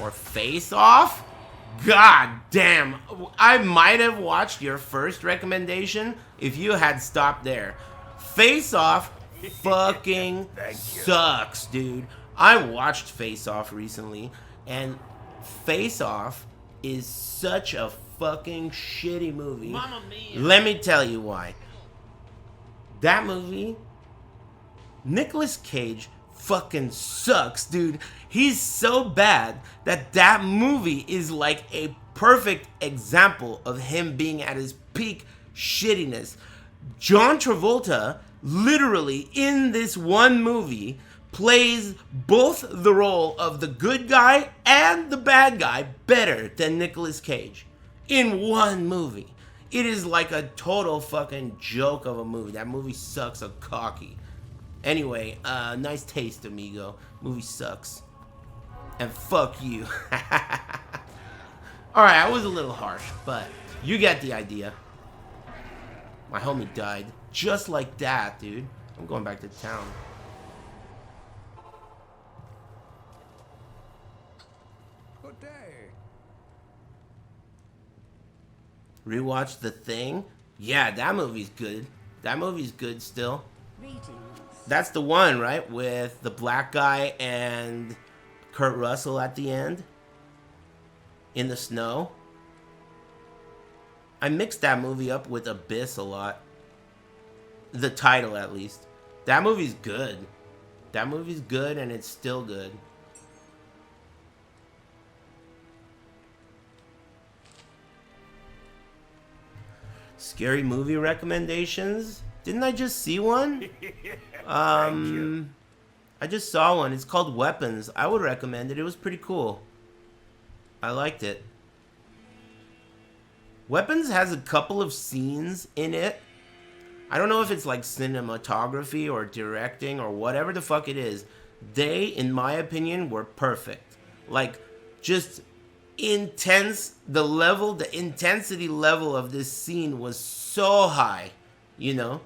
or Face Off? God damn. I might have watched your first recommendation if you had stopped there. Face Off fucking sucks, dude. I watched Face Off recently, and Face Off is such a fucking shitty movie. Mamma mia. Let me tell you why. That movie, Nicolas Cage fucking sucks, dude. He's so bad that that movie is like a perfect example of him being at his peak shittiness. John Travolta, literally in this one movie, plays both the role of the good guy and the bad guy better than Nicolas Cage in one movie. It is like a total fucking joke of a movie. That movie sucks a cocky. Anyway, nice taste, amigo. Movie sucks. And fuck you. Alright, I was a little harsh, but you get the idea. My homie died. Just like that, dude. I'm going back to town. Good day. Rewatch The Thing? Yeah, that movie's good. That movie's good still. That's the one, right? With the black guy and Kurt Russell at the end. In the snow. I mixed that movie up with Abyss a lot. The title, at least. That movie's good. That movie's good, and it's still good. Scary movie recommendations? Didn't I just see one? I just saw one. It's called Weapons. I would recommend it. It was pretty cool. I liked it. Weapons has a couple of scenes in it. I don't know if it's like cinematography or directing or whatever the fuck it is. They, in my opinion, were perfect. Like, just intense. The intensity level of this scene was so high, you know?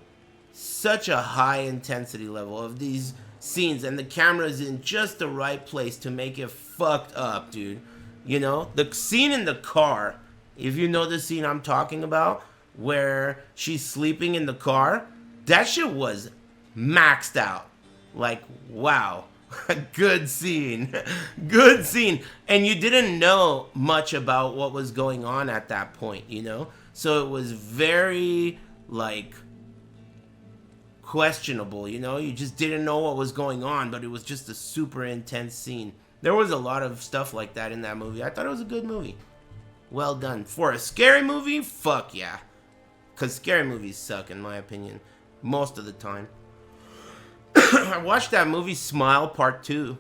Such a high intensity level of these scenes, and the camera's in just the right place to make it fucked up, dude. You know? The scene in the car, if you know the scene I'm talking about, where she's sleeping in the car, that shit was maxed out. Like, wow. Good scene. Good scene. And you didn't know much about what was going on at that point, you know? So it was very, like, questionable, you know? You just didn't know what was going on, but it was just a super intense scene. There was a lot of stuff like that in that movie. I thought it was a good movie. Well done. For a scary movie, fuck yeah. Because scary movies suck, in my opinion. Most of the time. I watched that movie Smile Part 2.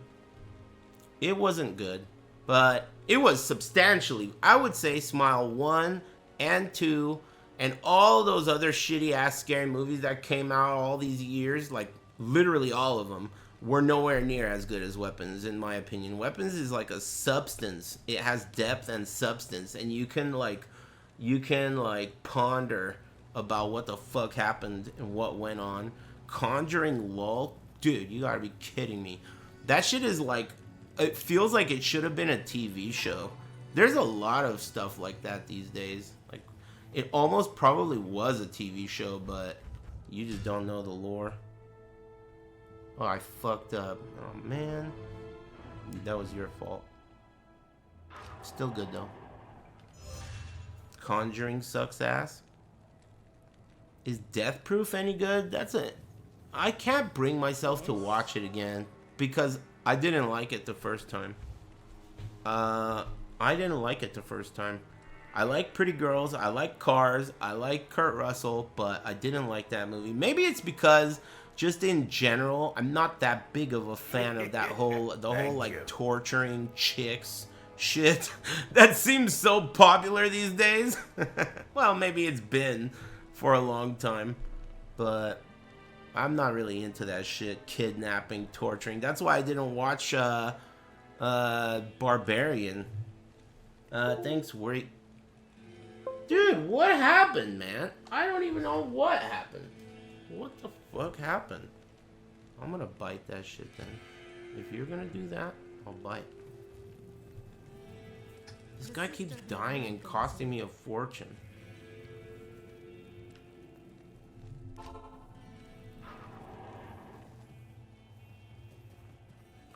It wasn't good. But it was substantially, I would say Smile 1 and 2 and all those other shitty ass scary movies that came out all these years, like literally all of them, were nowhere near as good as Weapons, in my opinion. Weapons is like a substance. It has depth and substance, and you can ponder about what the fuck happened and what went on. Conjuring LOL, dude, you gotta be kidding me. That shit is like, it feels like it should have been a TV show. There's a lot of stuff like that these days. Like, it almost probably was a TV show, but you just don't know the lore. Oh, I fucked up. Oh, man. That was your fault. Still good, though. Conjuring sucks ass. Is Death Proof any good? That's it. I can't bring myself to watch it again because I didn't like it the first time. I didn't like it the first time. I like pretty girls. I like cars. I like Kurt Russell, but I didn't like that movie. Maybe it's because just in general, I'm not that big of a fan of that whole like torturing chicks shit that seems so popular these days. Well, maybe it's been for a long time, but I'm not really into that shit. Kidnapping, torturing. That's why I didn't watch Barbarian. Thanks, Wait. Dude, what happened, man? I don't even know what happened. What the fuck happened? I'm gonna bite that shit then. If you're gonna do that, I'll bite. This guy keeps dying and costing me a fortune.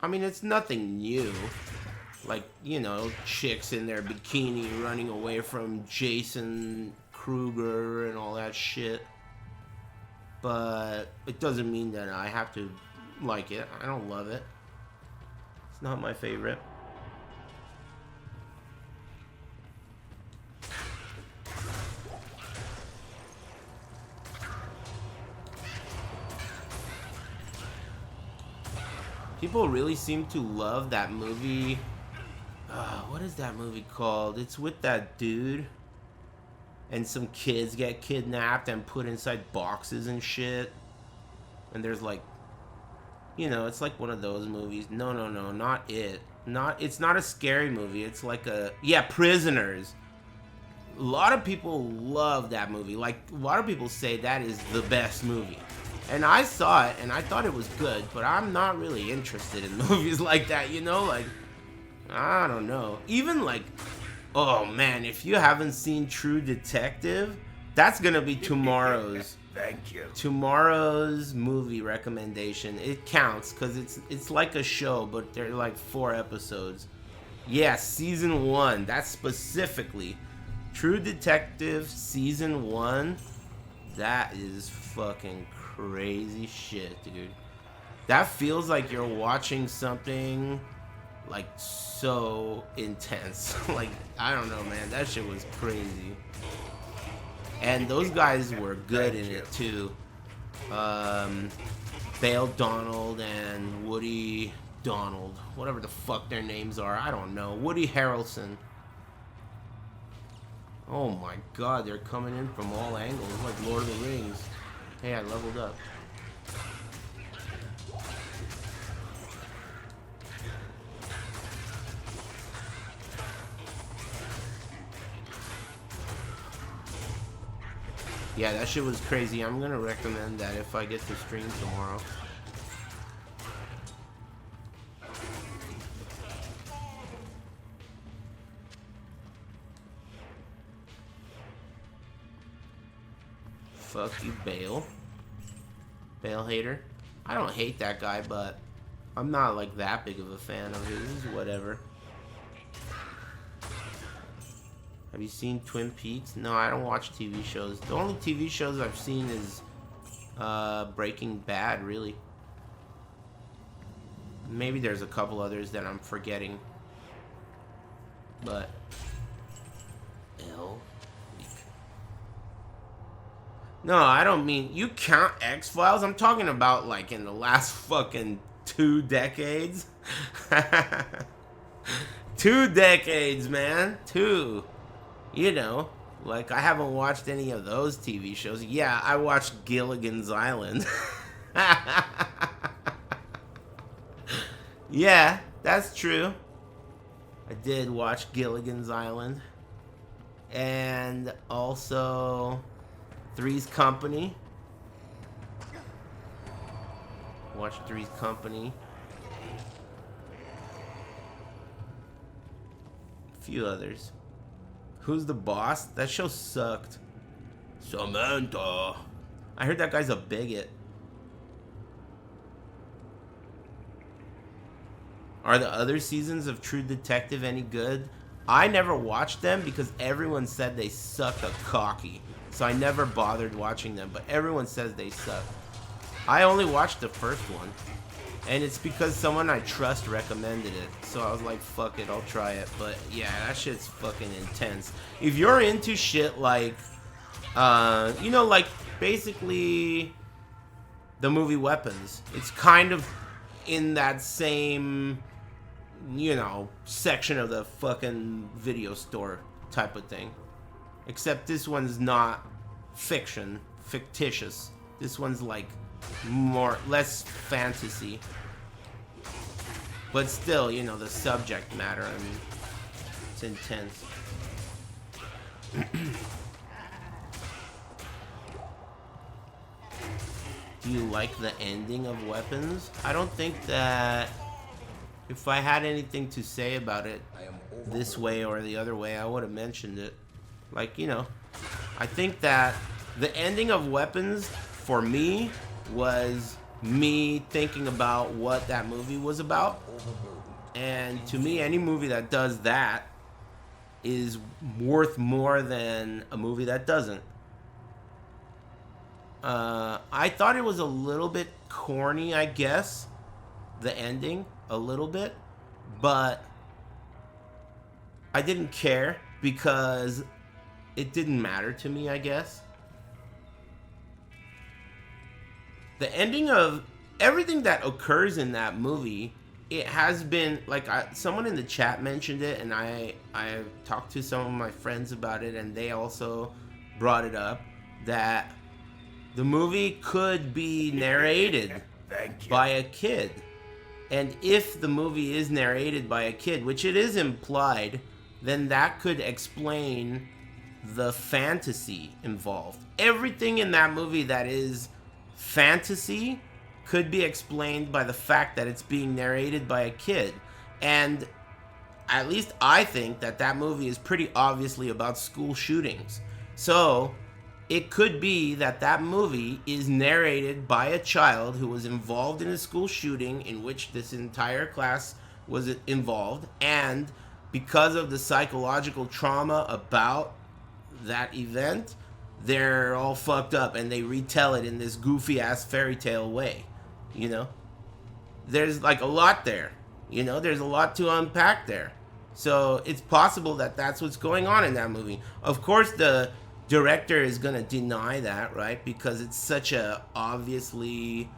I mean, it's nothing new. Like, you know, chicks in their bikini running away from Jason Kruger and all that shit. but it doesn't mean that I have to like it. I don't love it. It's not my favorite. People really seem to love that movie. What is that movie called? It's with that dude. And some kids get kidnapped and put inside boxes and shit. And there's like, you know, it's like one of those movies. No, not it. It's not a scary movie. It's like Prisoners. A lot of people love that movie. Like, a lot of people say that is the best movie. And I saw it, and I thought it was good, but I'm not really interested in movies like that, you know? Like, I don't know. Even like, oh man, if you haven't seen True Detective, that's gonna be tomorrow's. Thank you. Tomorrow's movie recommendation. It counts, because it's like a show, but they're like 4 episodes. Yeah, season 1. That's specifically. True Detective season 1. That is fucking crazy shit, dude. That feels like you're watching something like so intense. Like, I don't know, man. That shit was crazy. And those guys were good in it too. Bale Donald and Woody Donald, whatever the fuck their names are, I don't know. Woody Harrelson. Oh my god, they're coming in from all angles, like Lord of the Rings. Hey, I leveled up. Yeah, that shit was crazy. I'm gonna recommend that if I get to stream tomorrow. Fuck you, Bale. Bale hater. I don't hate that guy, but I'm not like that big of a fan of his. Whatever. Have you seen Twin Peaks? No, I don't watch TV shows. The only TV shows I've seen is Breaking Bad, really. Maybe there's a couple others that I'm forgetting. But no, I don't mean you count X-Files. I'm talking about like in the last fucking 2 decades. 2 decades, man. 2. You know, like I haven't watched any of those TV shows. Yeah, I watched Gilligan's Island. Yeah, that's true. I did watch Gilligan's Island. And also Three's Company. Watched Three's Company. A few others. Who's the Boss? That show sucked. Samantha. I heard that guy's a bigot. Are the other seasons of True Detective any good? I never watched them because everyone said they suck a cocky. So I never bothered watching them, but everyone says they suck. I only watched the first one. And it's because someone I trust recommended it. So I was like, fuck it, I'll try it. But yeah, that shit's fucking intense. If you're into shit like, you know, like basically the movie Weapons. It's kind of in that same, you know, section of the fucking video store type of thing. Except this one's not fictitious. This one's like less fantasy, but still, you know, the subject matter, I mean, it's intense. Do you like the ending of Weapons? I don't think that if I had anything to say about it this way or the other way, I would have mentioned it. Like, you know, I think that the ending of Weapons for me was me thinking about what that movie was about. And to me, any movie that does that is worth more than a movie that doesn't. I thought it was a little bit corny, I guess. The ending, a little bit. But I didn't care because it didn't matter to me, I guess. The ending of everything that occurs in that movie, it has been, like, someone in the chat mentioned it, and I talked to some of my friends about it, and they also brought it up, that the movie could be narrated by a kid. And if the movie is narrated by a kid, which it is implied, then that could explain the fantasy involved. Everything in that movie that is fantasy could be explained by the fact that it's being narrated by a kid. And at least I think that that movie is pretty obviously about school shootings. So it could be that that movie is narrated by a child who was involved in a school shooting in which this entire class was involved, and because of the psychological trauma about that event, they're all fucked up and they retell it in this goofy ass fairy tale way. You know, there's like a lot there. You know, there's a lot to unpack there. So it's possible that that's what's going on in that movie. Of course, the director is gonna deny that, right? Because it's such a obviously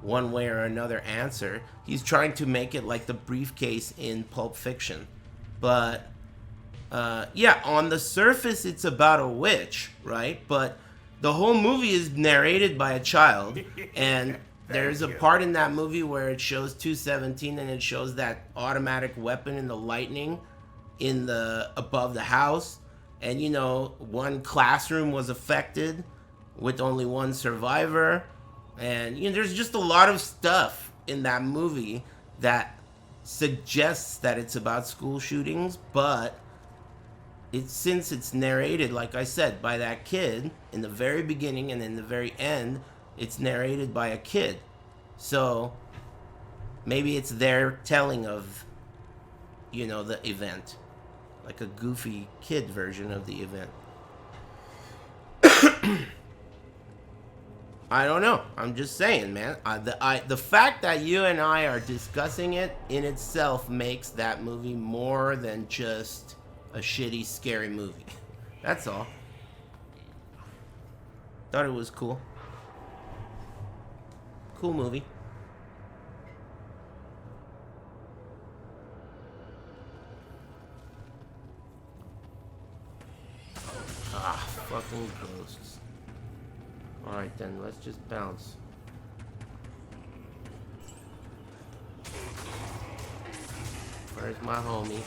one way or another answer. He's trying to make it like the briefcase in Pulp Fiction. But yeah, on the surface, it's about a witch, right? But the whole movie is narrated by a child, and there's a part in that movie where it shows 217, and it shows that automatic weapon in the lightning in the above the house, and you know, one classroom was affected with only one survivor, and you know, there's just a lot of stuff in that movie that suggests that it's about school shootings, but since it's narrated, like I said, by that kid in the very beginning and in the very end, it's narrated by a kid. So maybe it's their telling of, you know, the event, like a goofy kid version of the event. I don't know. I'm just saying, man. The fact that you and I are discussing it in itself makes that movie more than just a shitty, scary movie. That's all. Thought it was cool. Cool movie. Ah, fucking ghosts. Alright then, let's just bounce. Where's my homie?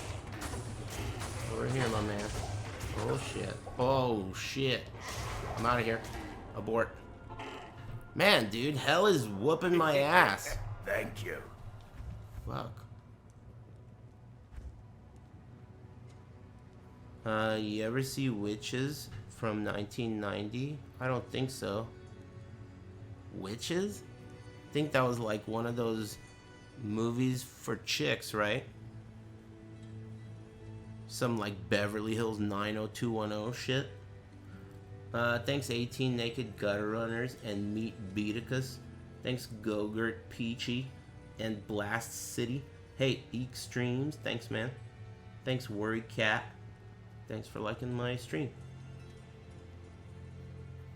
Over here, my man. Oh shit. Oh shit. I'm out of here. Abort. Man, dude, hell is whooping my ass. Thank you. Fuck. You ever see Witches from 1990? I don't think so. Witches? I think that was like one of those movies for chicks, right? Some like Beverly Hills 90210 shit. Thanks 18 Naked Gutter Runners and Meat Beaticus. Thanks Gogurt Peachy and Blast City. Hey, Eek Streams. Thanks, man. Thanks Worry Cat. Thanks for liking my stream.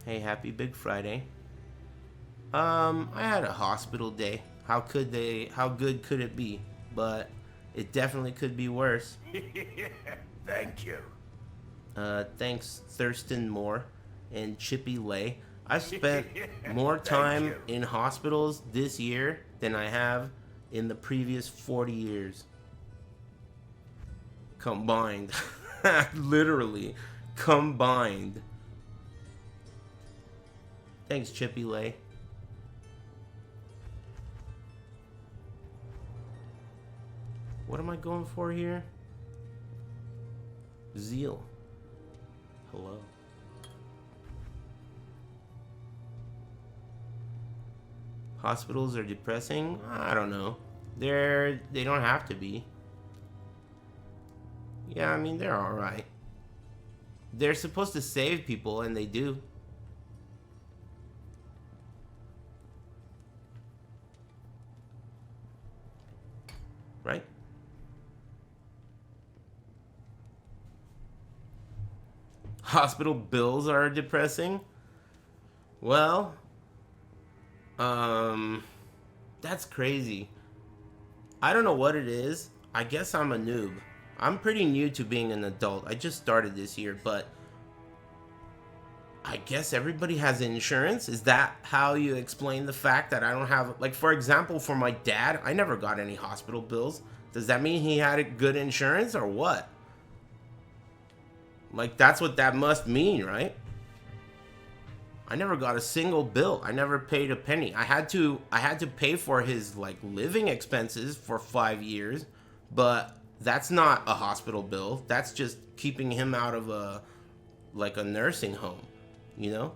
Hey, happy Big Friday. I had a hospital day. How good could it be? But it definitely could be worse. Thank you. Thanks Thurston Moore and Chippy Lay. I've spent more time in hospitals this year than I have in the previous 40 years. Combined. Literally. Combined. Thanks, Chippy Lay. What am I going for here? Zeal. Hello. Hospitals are depressing? I don't know. They don't have to be. Yeah, I mean, they're alright. They're supposed to save people, and they do. right? Hospital bills are depressing. Well, that's crazy. I don't know what it is. I guess I'm a noob. I'm pretty new to being an adult. I just started this year, but I guess everybody has insurance. Is that how you explain the fact that I don't have, like, for example, for my dad, I never got any hospital bills. Does that mean he had a good insurance or what? Like, that's what that must mean, right? I never got a single bill. I never paid a penny. I had to pay for his, like, living expenses for 5 years, but that's not a hospital bill. That's just keeping him out of a nursing home, you know?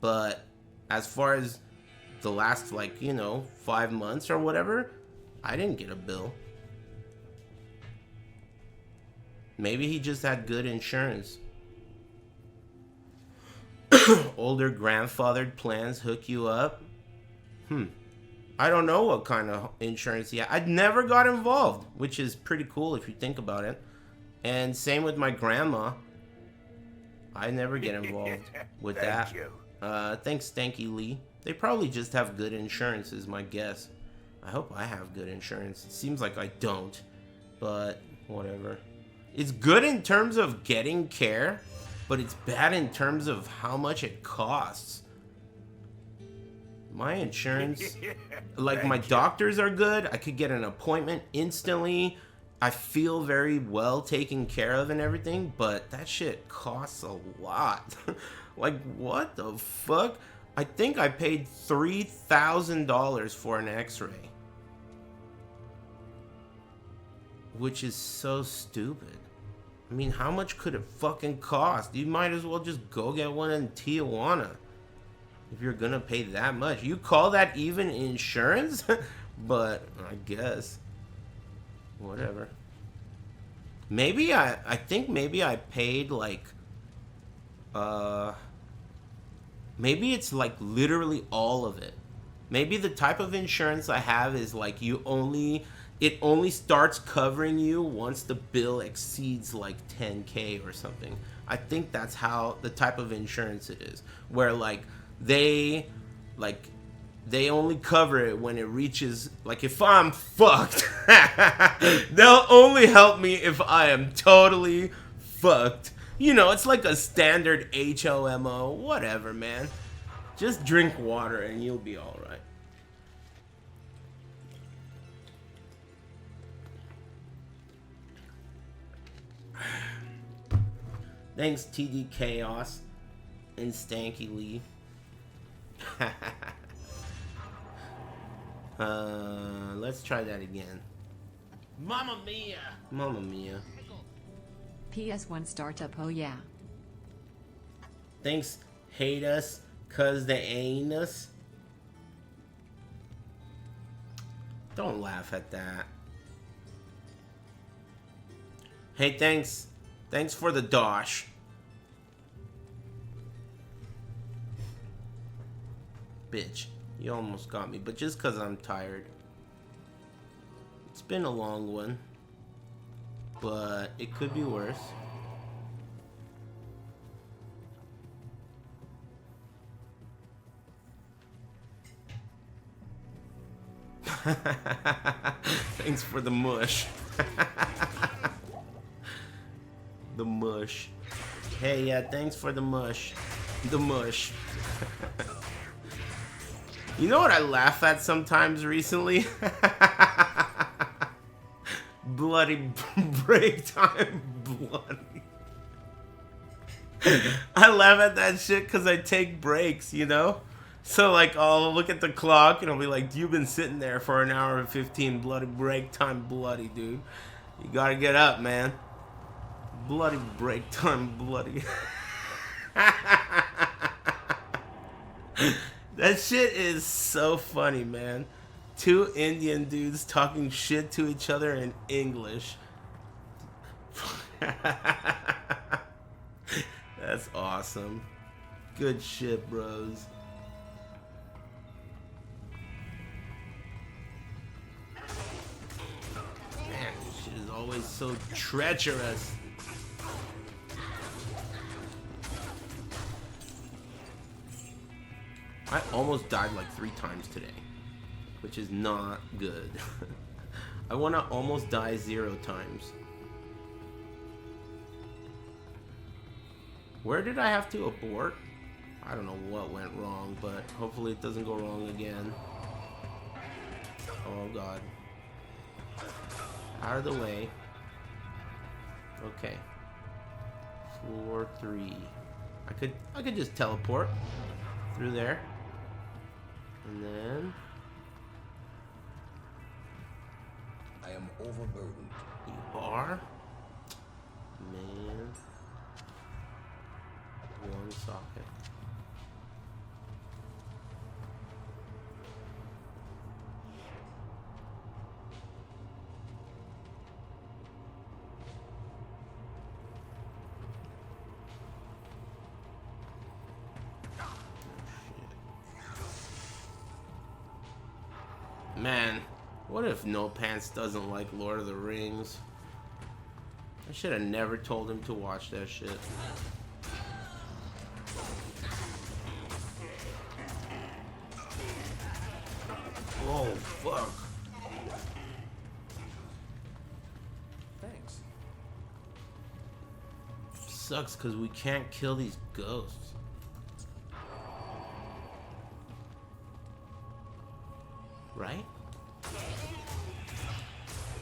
But as far as the last, 5 months or whatever, I didn't get a bill. Maybe he just had good insurance. Older grandfathered plans hook you up. I don't know what kind of insurance he had. I never got involved, which is pretty cool if you think about it. And same with my grandma. I never get involved with that. Thanks, Stanky Lee. They probably just have good insurance is my guess. I hope I have good insurance. It seems like I don't, but whatever. It's good in terms of getting care, but it's bad in terms of how much it costs. My insurance, like my doctors are good. I could get an appointment instantly. I feel very well taken care of and everything, but that shit costs a lot. Like, what the fuck? I think I paid $3,000 for an x-ray. Which is so stupid. I mean, how much could it fucking cost? You might as well just go get one in Tijuana. If you're gonna pay that much. You call that even insurance? But I guess. Whatever. Maybe I think maybe I paid like maybe it's like literally all of it. Maybe the type of insurance I have is like it only starts covering you once the bill exceeds like 10K or something. I think that's how the type of insurance it is, where they only cover it when it reaches, like, if I'm fucked, they'll only help me if I am totally fucked. You know, it's like a standard HOMO, whatever, man. Just drink water and you'll be all right. Thanks, TD Chaos and Stanky Lee. Let's try that again. Mamma mia! Mamma mia. PS1 startup, oh yeah. Thanks, hate us, cause they ain't us. Don't laugh at that. Hey, thanks. Thanks for the dosh. Bitch, you almost got me, but just cause I'm tired. It's been a long one, but it could be worse. Thanks for the mush. The mush. Hey, yeah, thanks for the mush. The mush. You know what I laugh at sometimes recently? Bloody break time, bloody. I laugh at that shit because I take breaks, you know? So, like, I'll look at the clock and I'll be like, you've been sitting there for an hour and 15, bloody break time, bloody, dude. You gotta get up, man. Bloody break time, bloody. That shit is so funny, man. Two Indian dudes talking shit to each other in English. That's awesome. Good shit, bros. so treacherous. I almost died like 3 times today, which is not good. I want to almost die 0 times. Where did I have to abort? I don't know what went wrong, but hopefully it doesn't go wrong again. Oh god. Out of the way. Okay. Floor 3. I could just teleport through there. And then I am overburdened. You are? Man. 1 socket. Man, what if No Pants doesn't like Lord of the Rings? I should have never told him to watch that shit. Oh, fuck. Thanks. Sucks because we can't kill these ghosts. Right?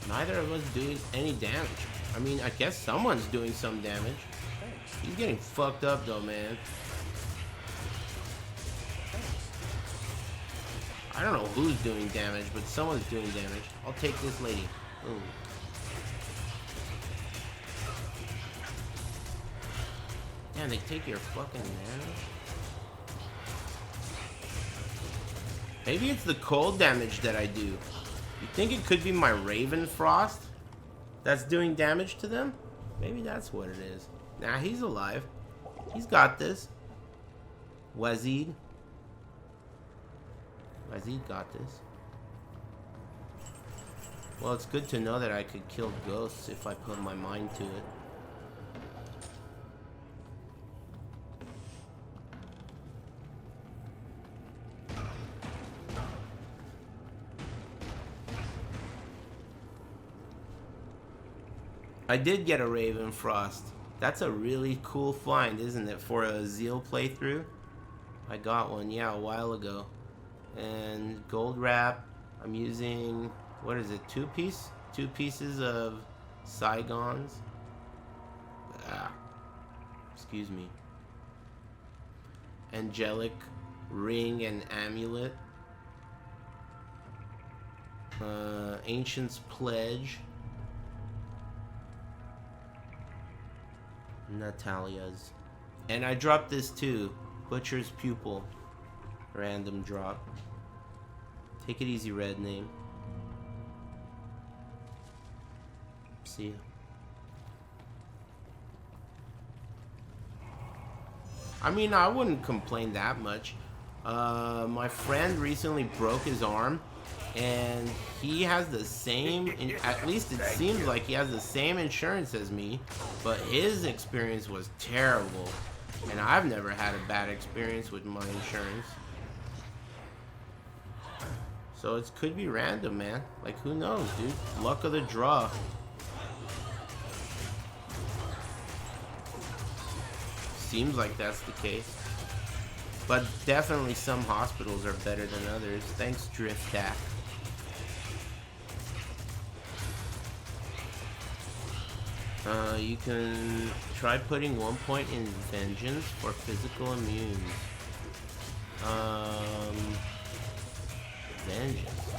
Neither of us doing any damage. I mean, I guess someone's doing some damage. He's getting fucked up though, man. I don't know who's doing damage, but someone's doing damage. I'll take this lady. Ooh. Man, they take your fucking damage. Maybe it's the cold damage that I do. You think it could be my Raven Frost that's doing damage to them? Maybe that's what it is. Nah, he's alive. He's got this. Wazid. Wazid got this. Well, it's good to know that I could kill ghosts if I put my mind to it. I did get a Raven Frost. That's a really cool find, isn't it? For a Zeal playthrough. I got one, yeah, a while ago. And gold wrap. I'm using, what is it, 2 pieces of Saigons. Excuse me. Angelic ring and amulet. Ancient's pledge. Natalia's. And I dropped this too. Butcher's pupil. Random drop. Take it easy, red name. See ya. I mean, I wouldn't complain that much. My friend recently broke his arm, and he has the same, at least it seems like he has the same insurance as me, but his experience was terrible, and I've never had a bad experience with my insurance. So it could be random, man. Like, who knows, dude? Luck of the draw. Seems like that's the case. But definitely some hospitals are better than others. Thanks, Driftac. You can try putting 1 point in Vengeance for physical immune. Vengeance,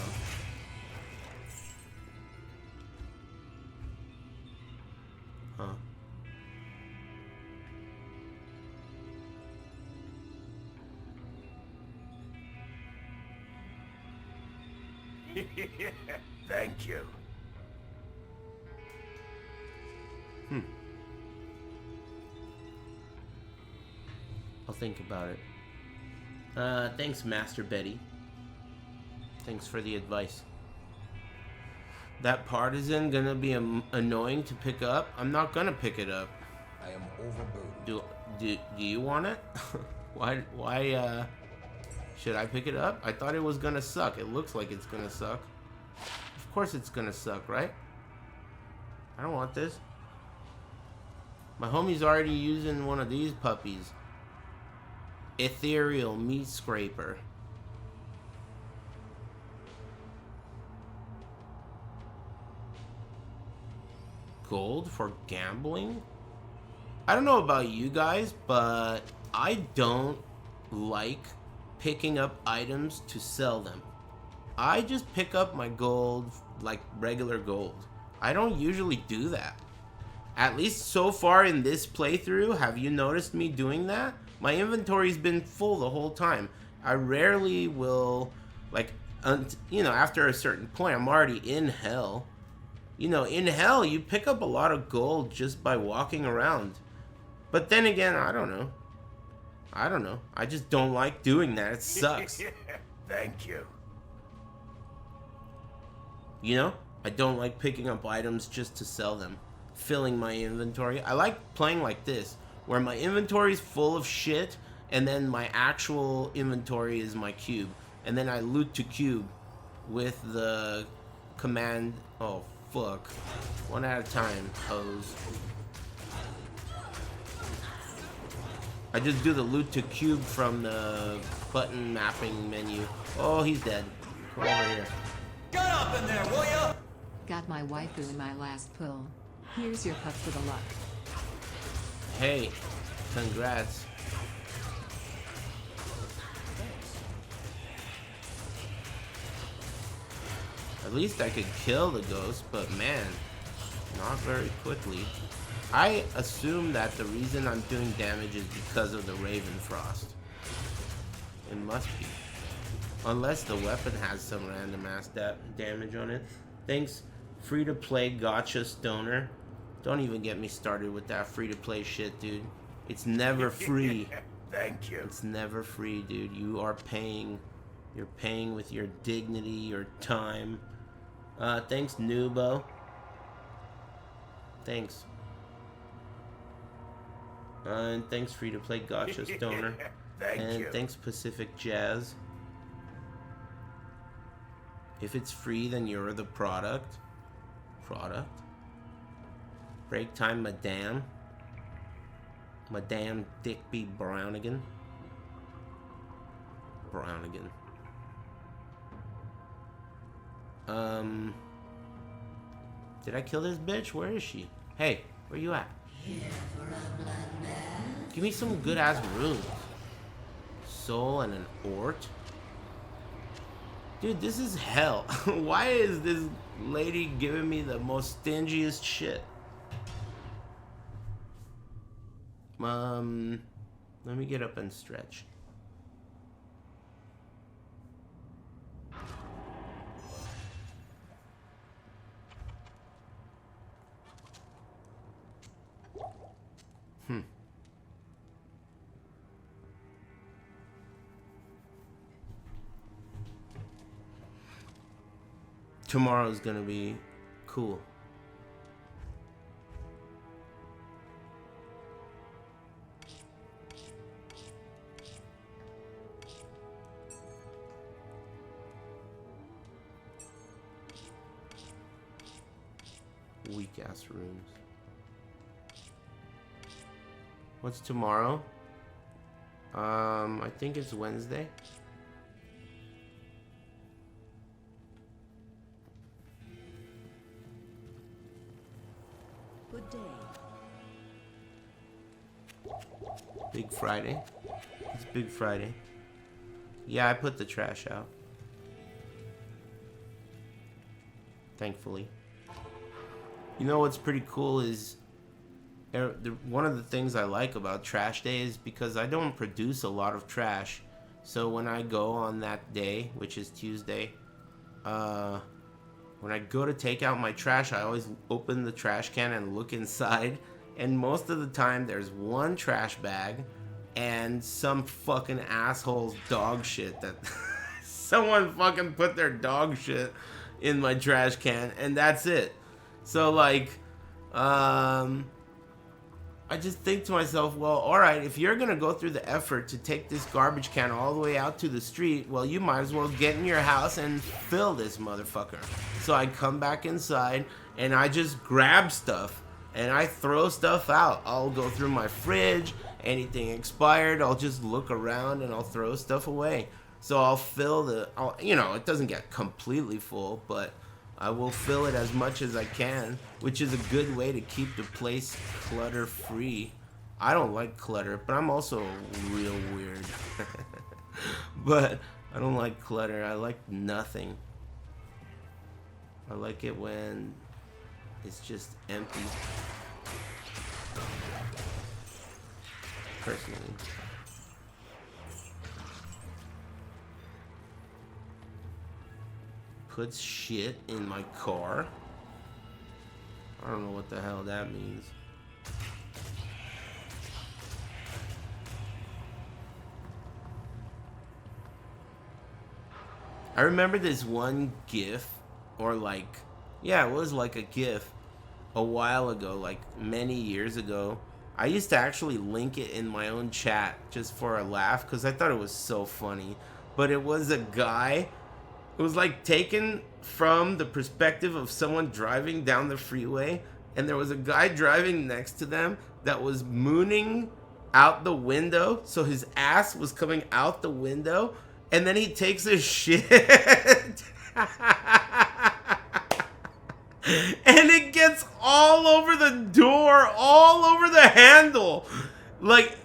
huh? Thank you. I'll think about it. Thanks, Master Betty. Thanks for the advice. That partisan gonna be annoying to pick up? I'm not gonna pick it up. I am overburdened. Do you want it? why should I pick it up? I thought it was gonna suck. It looks like it's gonna suck. Of course it's gonna suck, right? I don't want this. My homie's already using one of these puppies. Ethereal meat scraper. Gold for gambling? I don't know about you guys, but I don't like picking up items to sell them. I just pick up my gold like regular gold. I don't usually do that. At least so far in this playthrough, have you noticed me doing that? My inventory's been full the whole time. I rarely will, like, you know, after a certain point, I'm already in hell. You know, in hell, you pick up a lot of gold just by walking around. But then again, I don't know. I just don't like doing that. It sucks. Thank you. You know? I don't like picking up items just to sell them. Filling my inventory. I like playing like this, where my inventory is full of shit, and then my actual inventory is my cube. And then I loot to cube with the command... Oh, fuck. One at a time, hose. I just do the loot to cube from the button mapping menu. Oh, he's dead. Come over here. Get up in there, will ya? Got my waifu in my last pull. Here's your pup for the luck. Hey, congrats. At least I could kill the ghost, but man, not very quickly. I assume that the reason I'm doing damage is because of the Raven Frost. It must be. Unless the weapon has some random ass damage on it. Thanks, free-to-play gotcha stoner. Don't even get me started with that free-to-play shit, dude. It's never free. Thank you. It's never free, dude. You are paying. You're paying with your dignity, your time. Thanks, Nubo. Thanks. And thanks, free-to-play gotcha stoner. Thank you. Thanks, Pacific Jazz. If it's free, then you're the product. Product? Break time, Madame. Madame Dickby Brownigan. Brownigan. Did I kill this bitch? Where is she? Hey, where you at? Give me some good ass runes. Soul and an Ort. Dude, this is hell. Why is this lady giving me the most stingiest shit? Let me get up and stretch. Tomorrow's gonna be cool. Weak ass rooms. What's tomorrow? I think it's Wednesday. Good day. Big Friday. It's Big Friday. Yeah, I put the trash out. Thankfully. You know what's pretty cool is one of the things I like about trash day is because I don't produce a lot of trash. So when I go on that day, which is Tuesday, when I go to take out my trash, I always open the trash can and look inside. And most of the time, there's one trash bag and some fucking asshole's dog shit that someone fucking put their dog shit in my trash can, and that's it. So like, I just think to myself, well, alright, if you're gonna go through the effort to take this garbage can all the way out to the street, well, you might as well get in your house and fill this motherfucker. So I come back inside, and I just grab stuff, and I throw stuff out. I'll go through my fridge, anything expired, I'll just look around, and I'll throw stuff away. So I'll fill you know, it doesn't get completely full, but I will fill it as much as I can, which is a good way to keep the place clutter-free. I don't like clutter, but I'm also real weird. But I don't like clutter. I like nothing. I like it when it's just empty. Personally. Puts shit in my car. I don't know what the hell that means. I remember this one GIF, or like, yeah, it was like a GIF a while ago, like many years ago. I used to actually link it in my own chat just for a laugh because I thought it was so funny. But it was a guy. It was like taken from the perspective of someone driving down the freeway, and there was a guy driving next to them that was mooning out the window, so his ass was coming out the window, and then he takes a shit and it gets all over the door, all over the handle, like,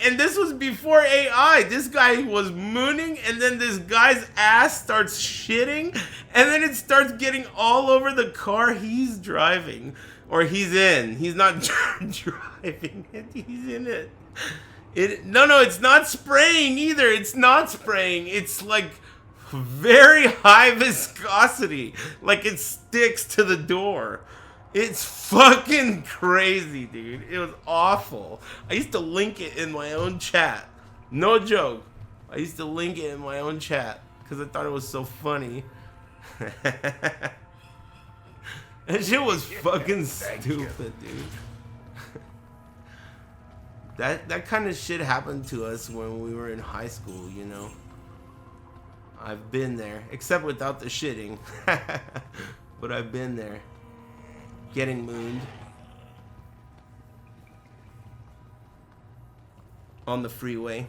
and this was before AI. This guy was mooning, and then this guy's ass starts shitting, and then it starts getting all over the car he's driving, or he's in. He's not driving it, he's in it. No, it's not spraying either. It's not spraying. It's like very high viscosity, like it sticks to the door. It's fucking crazy, dude. It was awful. I used to link it in my own chat. No joke. I used to link it in my own chat because I thought it was so funny. That shit was fucking stupid, dude. That kind of shit happened to us when we were in high school, you know. I've been there, except without the shitting. But I've been there. Getting mooned on the freeway.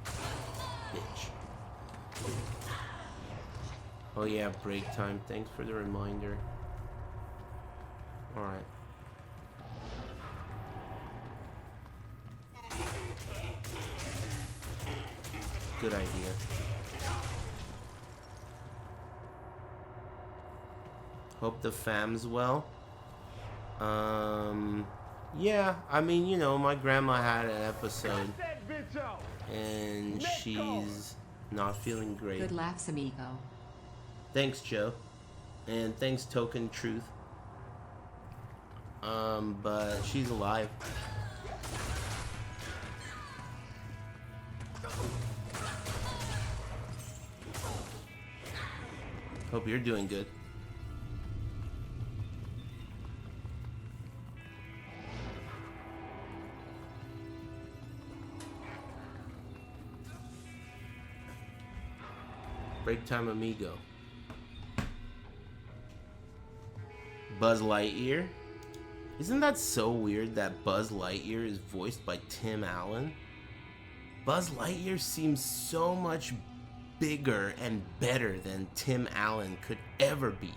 Bitch. Oh yeah, break time. Thanks for the reminder. Alright. Good idea. Hope the fam's well. Yeah, I mean, you know, my grandma had an episode and she's not feeling great. Good laughs, amigo. Thanks, Joe. And thanks, Token Truth. But she's alive. Hope you're doing good. Break time, amigo. Buzz Lightyear? Isn't that so weird that Buzz Lightyear is voiced by Tim Allen? Buzz Lightyear seems so much bigger and better than Tim Allen could ever be.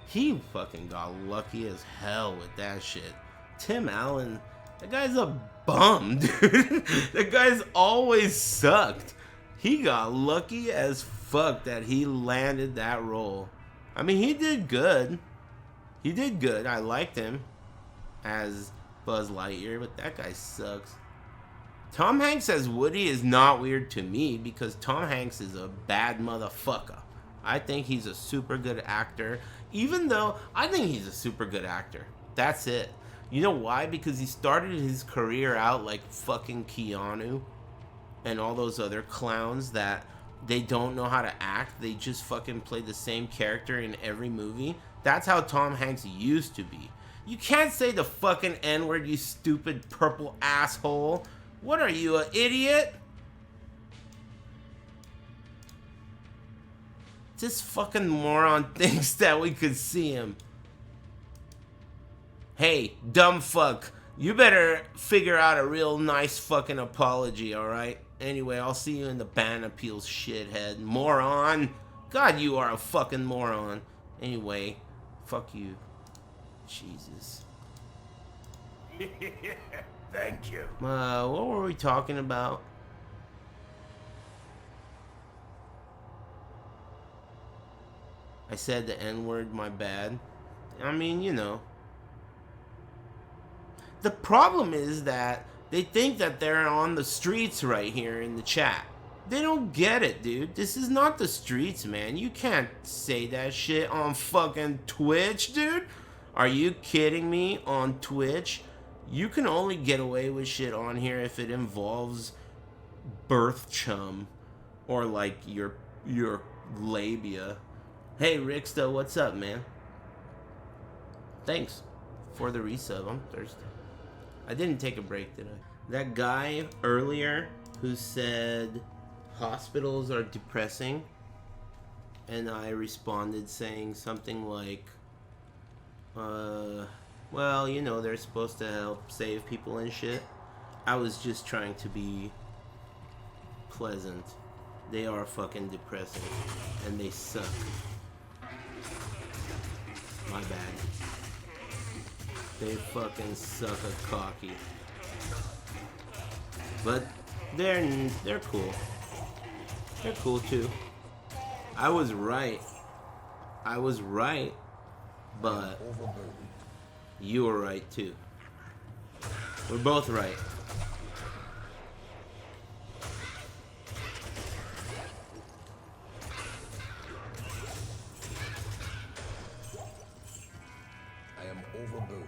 He fucking got lucky as hell with that shit. Tim Allen, that guy's a bum, dude. That guy's always sucked. He got lucky as fuck that he landed that role. I mean, he did good. He did good. I liked him as Buzz Lightyear, but that guy sucks. Tom Hanks as Woody is not weird to me because Tom Hanks is a bad motherfucker. I think he's a super good actor, even though I think he's a super good actor. That's it. You know why? Because he started his career out like fucking Keanu. and all those other clowns that they don't know how to act. They just fucking play the same character in every movie. That's how Tom Hanks used to be. You can't say the fucking N-word, you stupid purple asshole. What are you, an idiot? This fucking moron thinks that we could see him. Hey, dumb fuck. You better figure out a real nice fucking apology, alright? Anyway, I'll see you in the ban appeals, shithead. Moron. God, you are a fucking moron. Anyway, fuck you. Jesus. Thank you. What were we talking about? I said the N-word, my bad. I mean, you know. The problem is that they think that they're on the streets right here in the chat. They don't get it, dude. This is not the streets, man. You can't say that shit on fucking Twitch, dude. Are you kidding me? On Twitch? You can only get away with shit on here if it involves birth chum or like your labia. Hey, Ricksta, what's up, man? Thanks for the resub. I'm thirsty. I didn't take a break, did I? That guy earlier who said hospitals are depressing, and I responded saying something like, well, you know, they're supposed to help save people and shit. I was just trying to be pleasant. They are fucking depressing, and they suck. My bad. They fucking suck a cocky. But they're cool. They're cool too. I was right. I was right, but you were right too. We're both right. I am overburdened.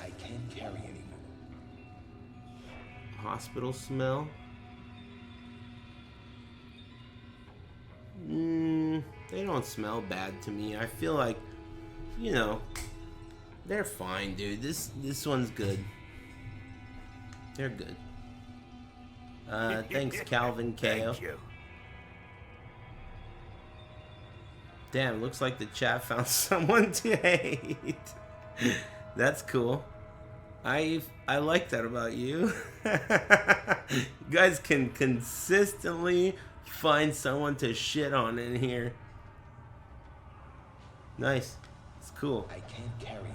I can't carry anymore. Hospital smell? They don't smell bad to me. I feel like, you know, they're fine, dude. This one's good. They're good. Thanks, Calvin KO. Thank you. Damn, looks like the chat found someone to hate. That's cool. I like that about you. You guys can consistently find someone to shit on in here. Nice. It's cool. I can't carry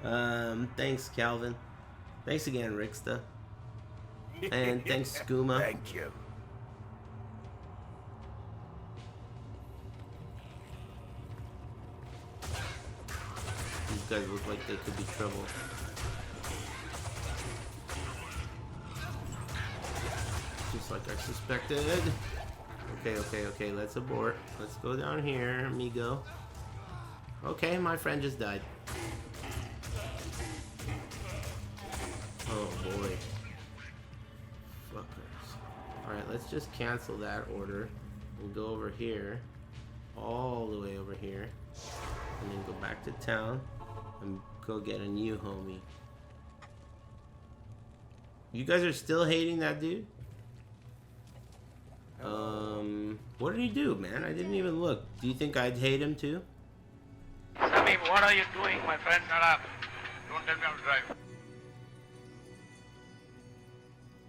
anymore. Thanks, Calvin. Thanks again, Ricksta. And thanks, Skooma. Thank you. These guys look like they could be trouble. Just like I suspected. Okay, let's abort. Let's go down here, amigo. Okay, my friend just died. Oh boy. Fuckers. Alright, let's just cancel that order. We'll go over here. All the way over here. And then go back to town. And go get a new homie. You guys are still hating that dude? What did he do, man? I didn't even look. Do you think I'd hate him too? Sammy, what are you doing, my friend? Shut up. Don't tell me how to drive.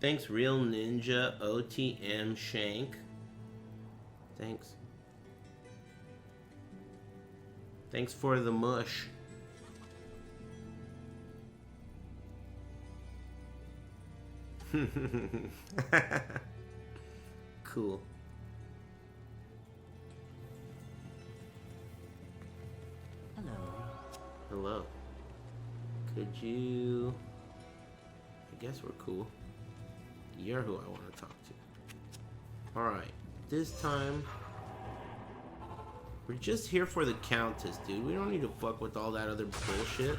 Thanks, Real Ninja OTM Shank. Thanks. Thanks for the mush. Cool. Hello. Hello. Could you... I guess we're cool. You're who I want to talk to. Alright. this time, we're just here for the Countess, dude. We don't need to fuck with all that other bullshit.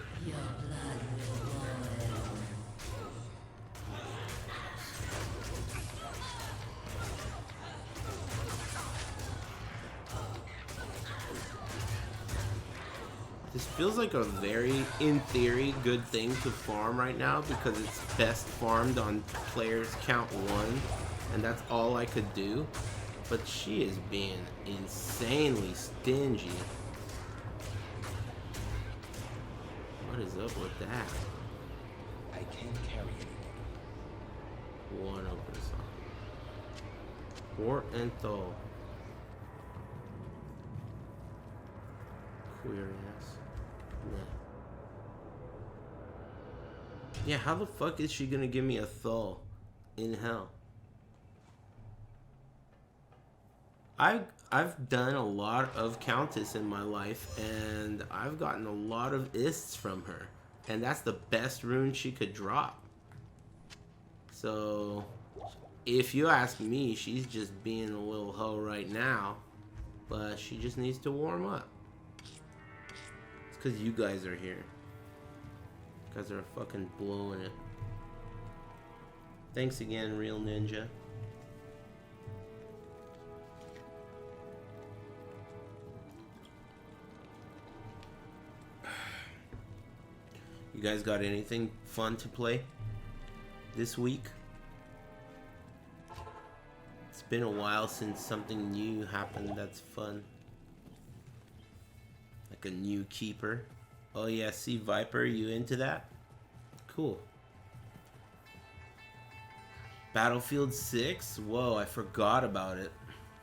This feels like a very, in theory, good thing to farm right now because it's best farmed on players count 1, and that's all I could do. But she is being insanely stingy. What is up with that? I can't carry anymore. One over the side. Port and Thol. Queer ass. Yeah, how the fuck is she gonna give me a Thol in hell? I've done a lot of Countess in my life, and I've gotten a lot of ists from her, and that's the best rune she could drop. So, if you ask me, she's just being a little hoe right now, but she just needs to warm up. It's because you guys are here. You guys are fucking blowing it. Thanks again, Real Ninja. You guys got anything fun to play this week? It's been a while since something new happened that's fun. Like a new keeper. Oh yeah, see Viper, you into that? Cool. Battlefield 6? Whoa, I forgot about it.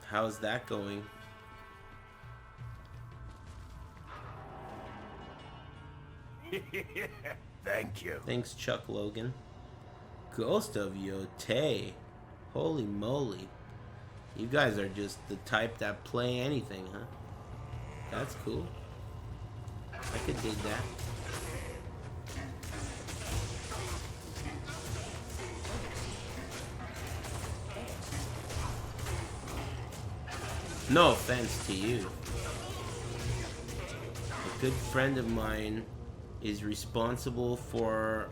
How's that going? Thank you. Thanks, Chuck Logan. Ghost of Yote. Holy moly. You guys are just the type that play anything, huh? That's cool. I could dig that. No offense to you. A good friend of mine is responsible for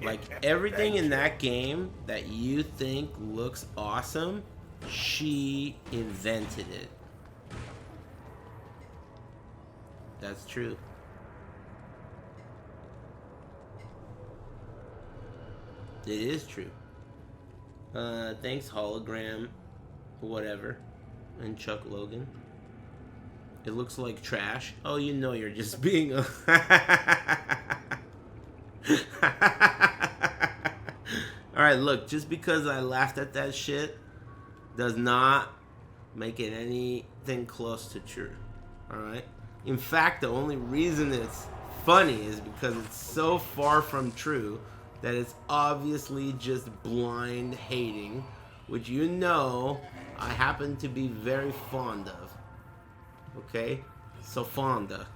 like everything in that game that you think looks awesome. She invented it. That's true. It is true. Thanks, Hologram, whatever, and Chuck Logan. It looks like trash. Oh, you know you're just being a... Alright, look, just because I laughed at that shit does not make it anything close to true. Alright? In fact, the only reason it's funny is because it's so far from true that it's obviously just blind hating, which you know I happen to be very fond of. Okay? So fonda.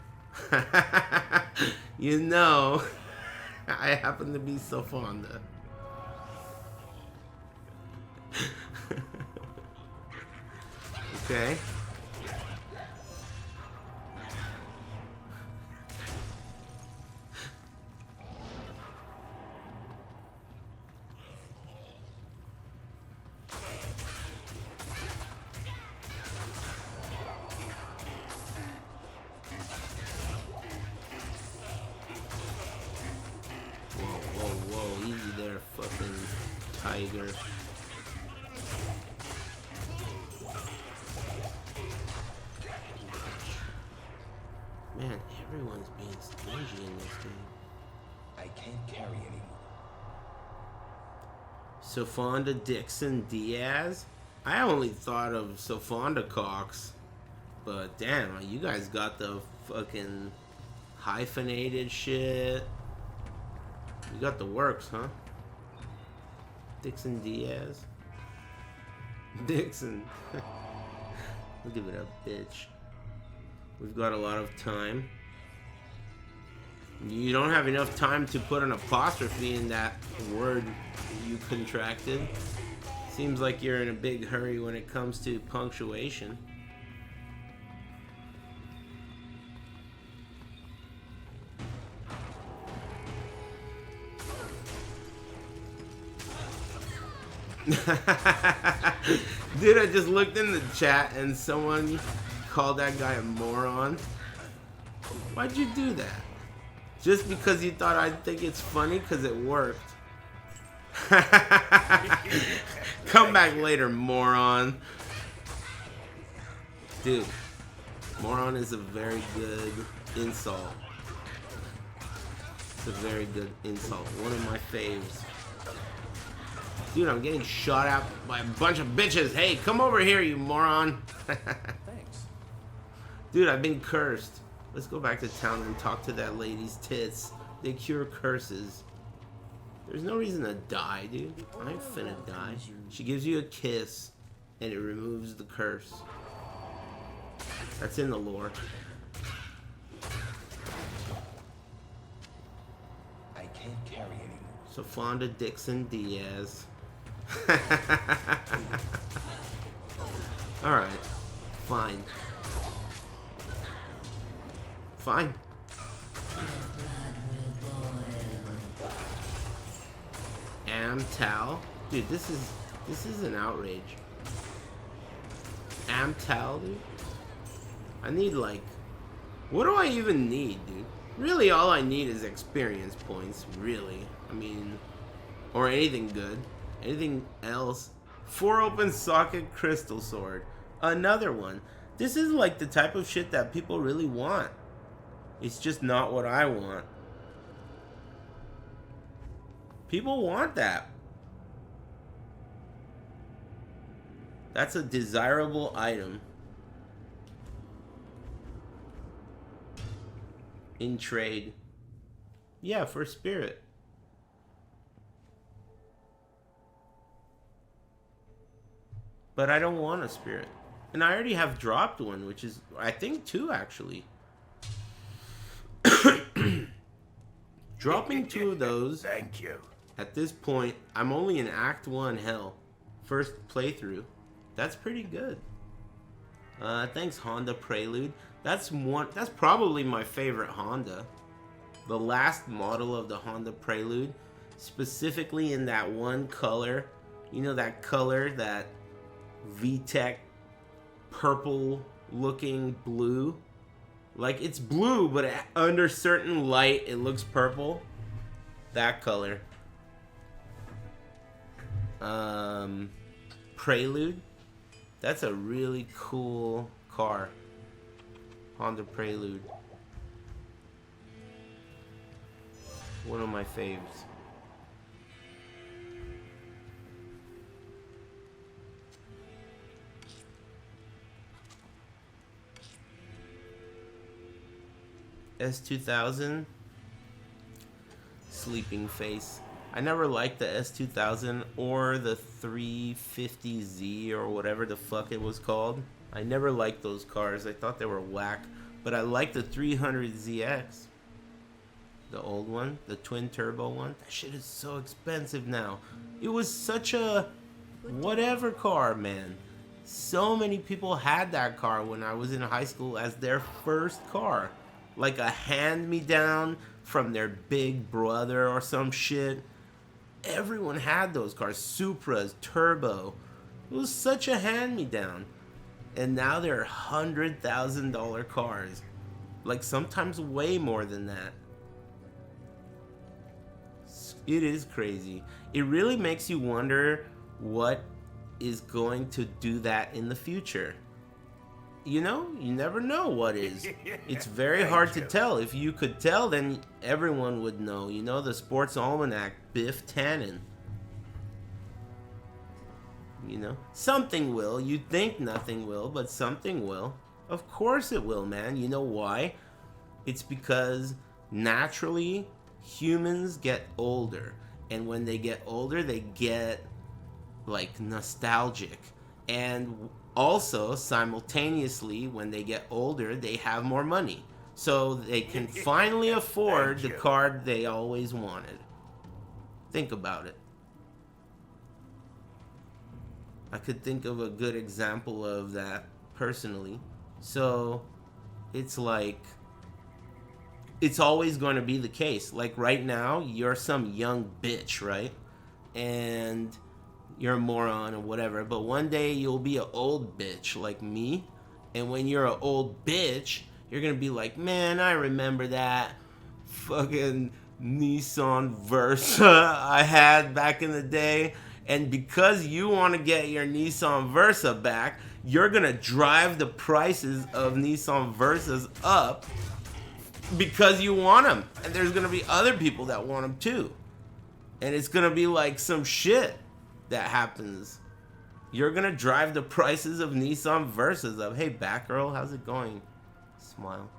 You know, I happen to be so fonda. Okay? Tiger. Man, everyone's being stingy in this game. I can't carry anymore. Sofonda Dixon Diaz? I only thought of Sofonda Cox. But damn, you guys got the fucking hyphenated shit. You got the works, huh? Dixon Diaz. Dixon. We'll give it up, bitch. We've got a lot of time. You don't have enough time to put an apostrophe in that word you contracted. Seems like you're in a big hurry when it comes to punctuation. Dude, I just looked in the chat and someone called that guy a moron. Why'd you do that? Just because you thought I'd think it's funny because it worked. Come back later, moron. Dude, moron is a very good insult. It's a very good insult. One of my faves. Dude, I'm getting shot at by a bunch of bitches. Hey, come over here, you moron. Thanks. Dude, I've been cursed. Let's go back to town and talk to that lady's tits. They cure curses. There's no reason to die, dude. I ain't finna die. She gives you a kiss, and it removes the curse. That's in the lore. I can't carry anymore. So Fonda Dixon Diaz. Alright. Fine. Fine. Amtal? Dude, this is an outrage. Amtal, dude? I need, like... What do I even need, dude? Really, all I need is experience points, really. I mean... Or anything good. Anything else. 4 open socket crystal sword. Another one. This is like the type of shit that people really want. It's just not what I want. People want that. That's a desirable item. In trade. Yeah, for spirit. But I don't want a spirit. And I already have dropped one, which is, I think, 2 actually. Dropping 2 of those. Thank you. At this point, I'm only in Act 1 hell. First playthrough. That's pretty good. Thanks, Honda Prelude. That's probably my favorite Honda. The last model of the Honda Prelude. Specifically in that one color. You know that color, that VTEC purple looking blue? Like, it's blue, but under certain light, it looks purple. That color. Prelude. That's a really cool car. Honda Prelude. One of my faves. S2000. Sleeping face. I never liked the S2000 or the 350Z or whatever the fuck it was called. I never liked those cars. I thought they were whack. But I liked the 300ZX. The old one. The twin turbo one. That shit is so expensive now. It was such a whatever car, man. So many people had that car when I was in high school as their first car. Like a hand-me-down from their big brother or some shit. Everyone had those cars. Supras, turbo. It was such a hand-me-down. And now they're $100,000 cars. Like sometimes way more than that. It is crazy. It really makes you wonder what is going to do that in the future. You know, you never know what is. It's very hard to tell. If you could tell, then everyone would know. You know, the Sports Almanac, Biff Tannen. You know, something will. You'd think nothing will, but something will. Of course it will, man. You know why? It's because naturally humans get older. And when they get older, they get like nostalgic. And also, simultaneously, when they get older, they have more money. So they can finally afford the car they always wanted. Think about it. I could think of a good example of that personally. So it's like, it's always going to be the case. Like right now, you're some young bitch, right? And you're a moron or whatever. But one day you'll be an old bitch like me. And when you're an old bitch, you're going to be like, man, I remember that fucking Nissan Versa I had back in the day. And because you want to get your Nissan Versa back, you're going to drive the prices of Nissan Versas up because you want them. And there's going to be other people that want them too. And it's going to be like some shit that happens. You're going to drive the prices of Nissan Versas up. Hey, Batgirl, how's it going? Smile.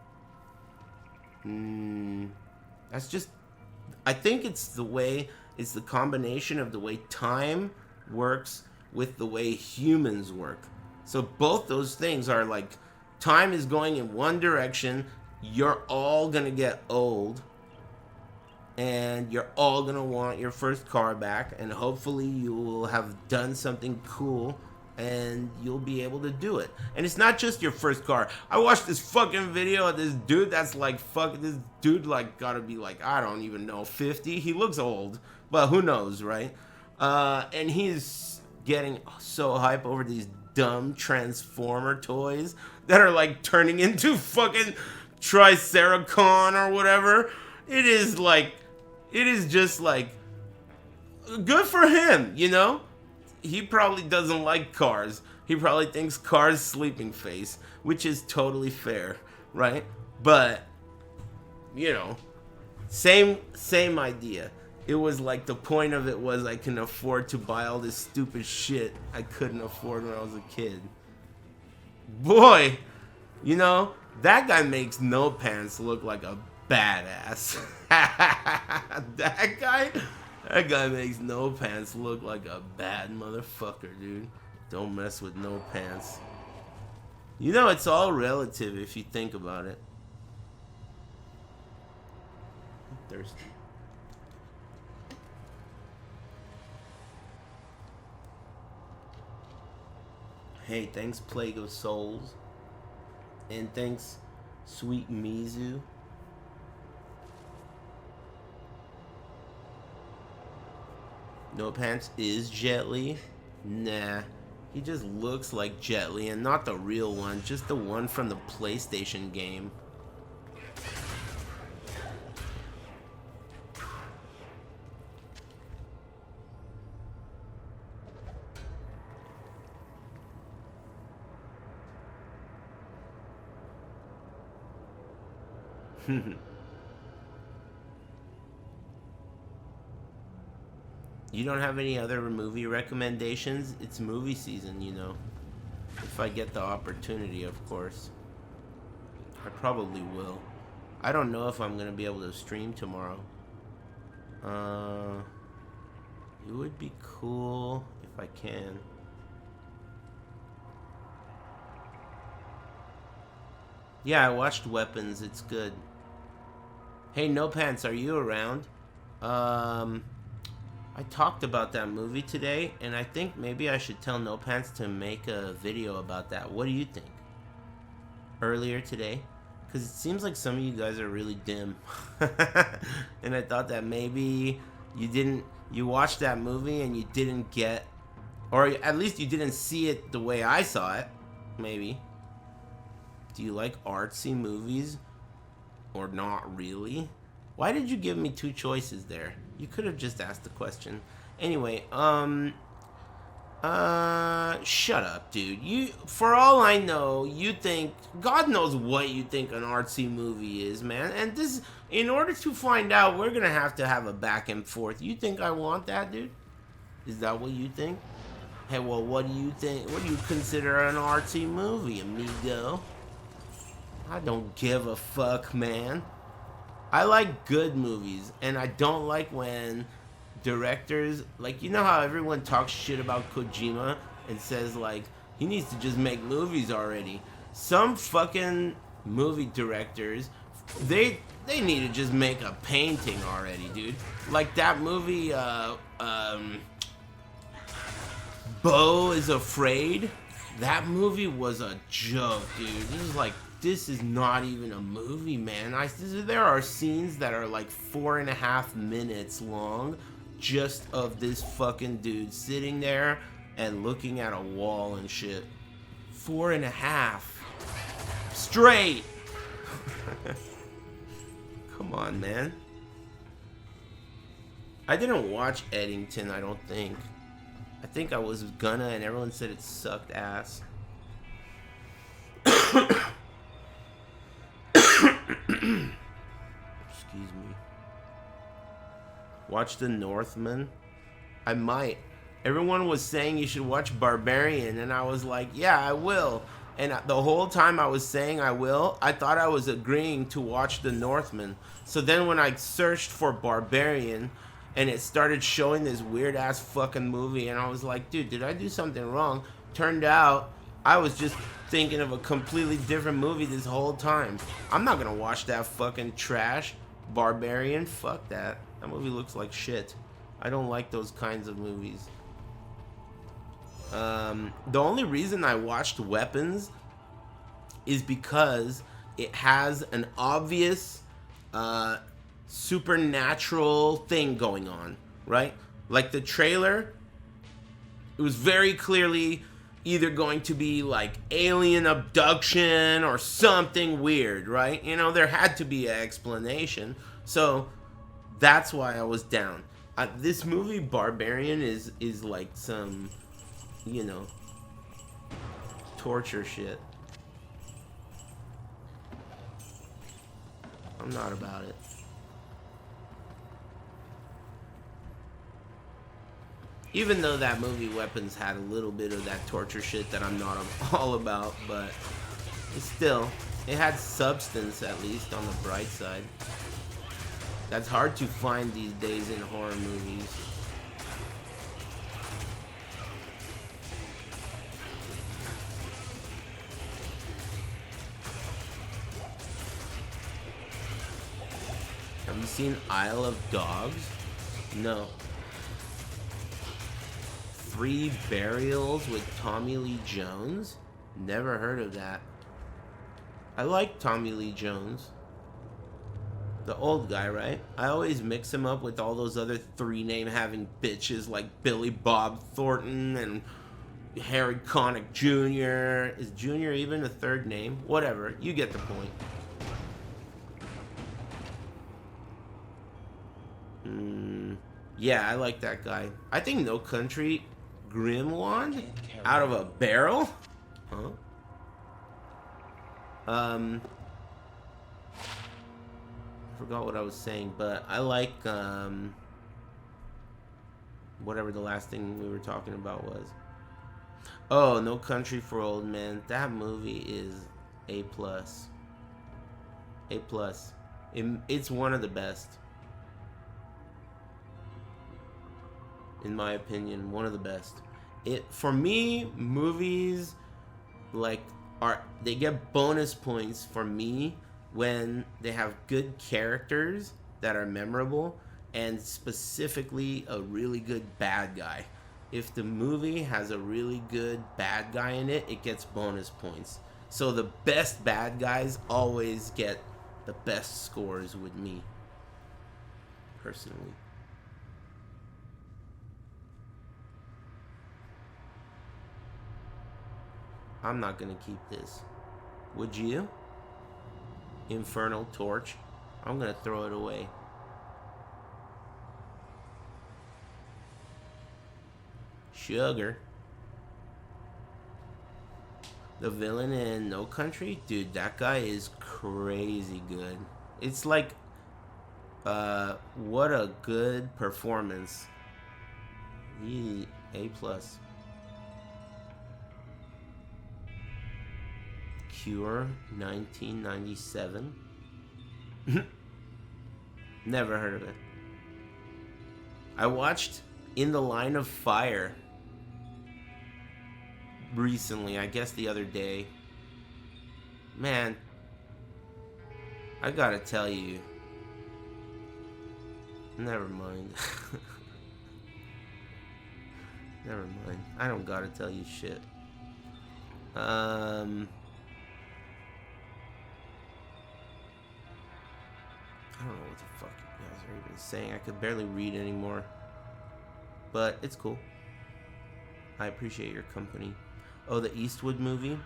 That's just... I think it's the way... It's the combination of the way time works with the way humans work. So both those things are like, time is going in one direction, you're all gonna get old, and you're all gonna want your first car back, and hopefully you will have done something cool, and you'll be able to do it. And it's not just your first car. I watched this fucking video of this dude that's like, fuck, this dude like gotta be like, I don't even know, 50? He looks old. But who knows, right? And he's getting so hype over these dumb Transformer toys that are like turning into fucking Triceracon or whatever. It is just like, good for him, you know? He probably doesn't like cars. He probably thinks cars sleeping face, which is totally fair, right? But, you know, same idea. It was like, the point of it was I can afford to buy all this stupid shit I couldn't afford when I was a kid. Boy, you know, that guy makes No Pants look like a badass. That guy makes No Pants look like a bad motherfucker, dude. Don't mess with No Pants. You know, it's all relative if you think about it. I'm thirsty. Hey, thanks Plague of Souls. And thanks Sweet Mizu. No Pants is Jet Li? Nah. He just looks like Jet Li, and not the real one, just the one from the PlayStation game. You don't have any other movie recommendations? It's movie season, you know. If I get the opportunity, of course. I probably will. I don't know if I'm gonna be able to stream tomorrow. It would be cool if I can. Yeah, I watched Weapons. It's good. Hey, No Pants, are you around? I talked about that movie today, and I think maybe I should tell No Pants to make a video about that. What do you think? Earlier today? Because it seems like some of you guys are really dim. And I thought that maybe you watched that movie and you didn't get, or at least you didn't see it the way I saw it. Maybe. Do you like artsy movies? Or not really? Why did you give me two choices there? You could have just asked the question. Anyway, shut up, dude. For all I know, you think, God knows what you think an artsy movie is, man. And this, in order to find out, we're gonna have to have a back and forth. You think I want that, dude? Is that what you think? Hey, well, what do you think? What do you consider an artsy movie, amigo? I don't give a fuck, man. I like good movies, and I don't like when directors, like, you know how everyone talks shit about Kojima and says, like, he needs to just make movies already. Some fucking movie directors, they need to just make a painting already, dude. Like that movie, Beau is Afraid. That movie was a joke, dude. This is not even a movie, man. There are scenes that are like 4.5 minutes long just of this fucking dude sitting there and looking at a wall and shit. 4.5 straight. Come on, man. I didn't watch Eddington, I don't think. I think I was gonna, and everyone said it sucked ass. Excuse me. Watch The Northman? I might. Everyone was saying you should watch Barbarian, and I was like, yeah, I will. And the whole time I was saying I will, I thought I was agreeing to watch The Northman. So then when I searched for Barbarian, and it started showing this weird ass fucking movie, and I was like, dude, did I do something wrong? Turned out I was just thinking of a completely different movie this whole time. I'm not gonna watch that fucking trash. Barbarian, fuck that. That movie looks like shit. I don't like those kinds of movies. The only reason I watched Weapons is because it has an obvious supernatural thing going on, right? Like the trailer, it was very clearly either going to be like alien abduction or something weird, right? You know, there had to be an explanation. So that's why I was down. This movie Barbarian is like some, you know, torture shit. I'm not about it. Even though that movie Weapons had a little bit of that torture shit that I'm not all about, but still, it had substance at least on the bright side. That's hard to find these days in horror movies. Have you seen Isle of Dogs? No. 3 Burials with Tommy Lee Jones? Never heard of that. I like Tommy Lee Jones. The old guy, right? I always mix him up with all those other 3-name having bitches like Billy Bob Thornton and Harry Connick Jr. Is Jr. even a 3rd name? Whatever, you get the point. Yeah, I like that guy. I think No Country, Grimwand? Out of a barrel? Huh? I forgot what I was saying, but I like, whatever the last thing we were talking about was. Oh, No Country for Old Men. That movie is A+. A+. It's one of the best. In my opinion, one of the best. For me, movies they get bonus points for me when they have good characters that are memorable and specifically a really good bad guy. If the movie has a really good bad guy in it, it gets bonus points. So the best bad guys always get the best scores with me, personally. I'm not gonna keep this. Would you? Infernal Torch. I'm gonna throw it away. Sugar. The villain in No Country? Dude, that guy is crazy good. It's like, what a good performance. A+. Cure, 1997. Never heard of it. I watched In the Line of Fire recently, I guess the other day. Man, I gotta tell you. Never mind. Never mind. I don't gotta tell you shit. I don't know what the fuck you guys are even saying. I could barely read anymore. But it's cool. I appreciate your company. Oh, the Eastwood movie?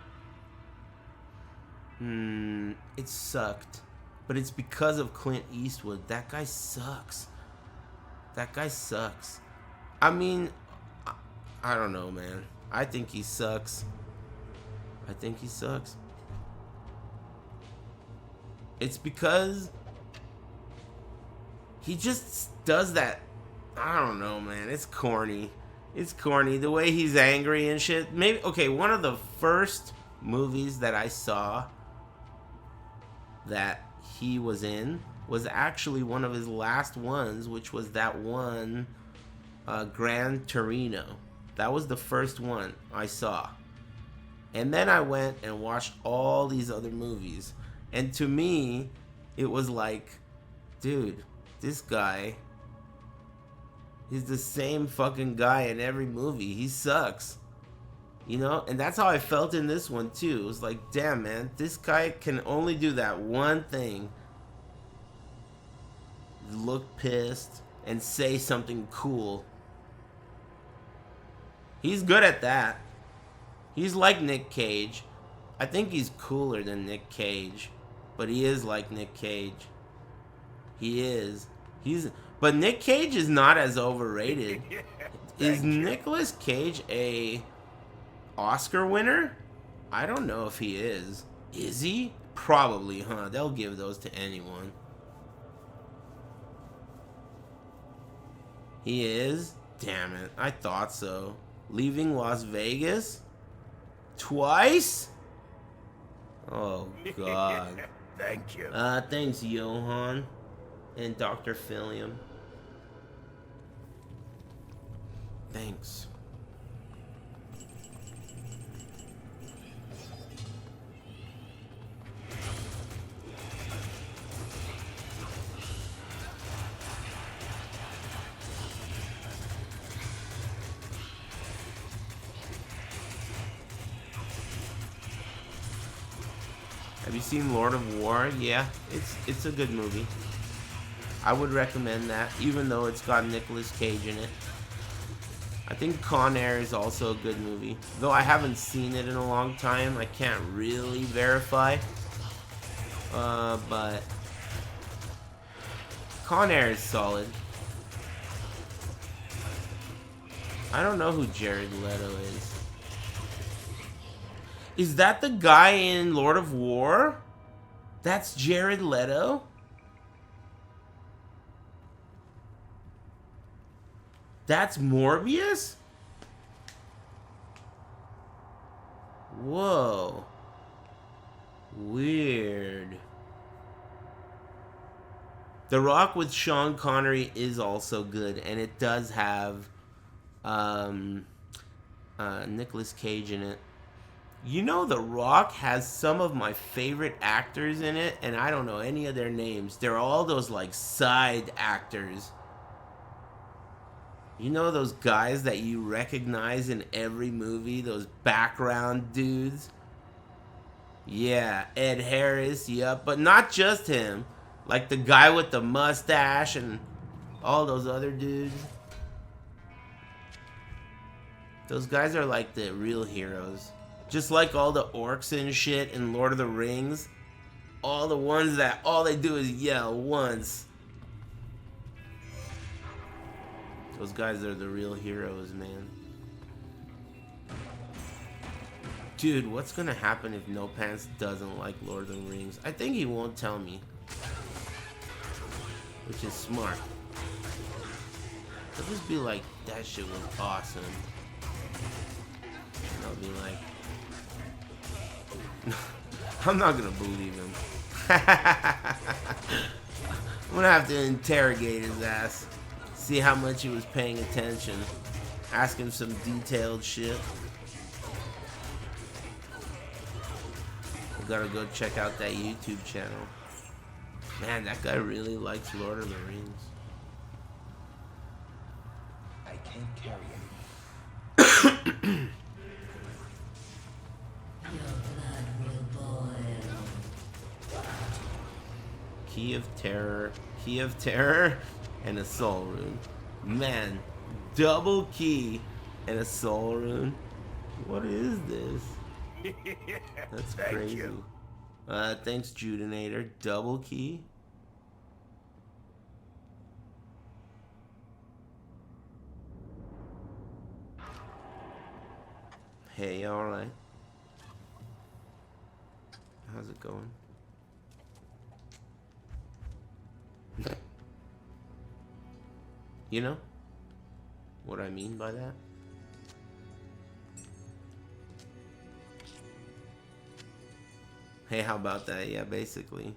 It sucked. But it's because of Clint Eastwood. That guy sucks. That guy sucks. I mean, I don't know, man. I think he sucks. I think he sucks. It's because he just does that. I don't know, man. It's corny. It's corny. The way he's angry and shit. Maybe, okay, one of the first movies that I saw that he was in was actually one of his last ones, which was that one, Gran Torino. That was the first one I saw. And then I went and watched all these other movies. And to me, it was like, dude, this guy is the same fucking guy in every movie. He sucks. You know? And that's how I felt in this one too. It was like, damn, man, this guy can only do that one thing. Look pissed and say something cool. He's good at that. He's like Nick Cage. I think he's cooler than Nick Cage. But he is like Nick Cage. He is. But Nick Cage is not as overrated. Is Nicolas Cage a Oscar winner? I don't know if he is. Is he? Probably, huh? They'll give those to anyone. He is? Damn it. I thought so. Leaving Las Vegas? Twice? Oh, God. Thank you. Thanks, Johan. And Dr. Philium. Thanks. Have you seen Lord of War? Yeah, it's a good movie. I would recommend that, even though it's got Nicolas Cage in it. I think Con Air is also a good movie. Though I haven't seen it in a long time, I can't really verify. But Con Air is solid. I don't know who Jared Leto is. Is that the guy in Lord of War? That's Jared Leto? That's Morbius? Whoa. Weird. The Rock with Sean Connery is also good, and it does have Nicolas Cage in it. You know, The Rock has some of my favorite actors in it, and I don't know any of their names. They're all those, like, side actors. You know those guys that you recognize in every movie? Those background dudes? Yeah, Ed Harris, yep. But not just him. Like the guy with the mustache and all those other dudes. Those guys are like the real heroes. Just like all the orcs and shit in Lord of the Rings. All the ones that all they do is yell once. Those guys are the real heroes, man. Dude, what's gonna happen if No Pants doesn't like Lord of the Rings? I think he won't tell me. Which is smart. He'll just be like, that shit was awesome. And I'll be like, I'm not gonna believe him. I'm gonna have to interrogate his ass. See how much he was paying attention. Ask him some detailed shit. I gotta go check out that YouTube channel. Man, that guy really likes Lord of the Rings. I can't carry Key of Terror, and a Soul Rune. Man, double key and a Soul Rune. What is this? That's crazy. Thanks, Judinator. Double key. Hey, alright. How's it going? You know what I mean by that? Hey, how about that? Yeah, basically.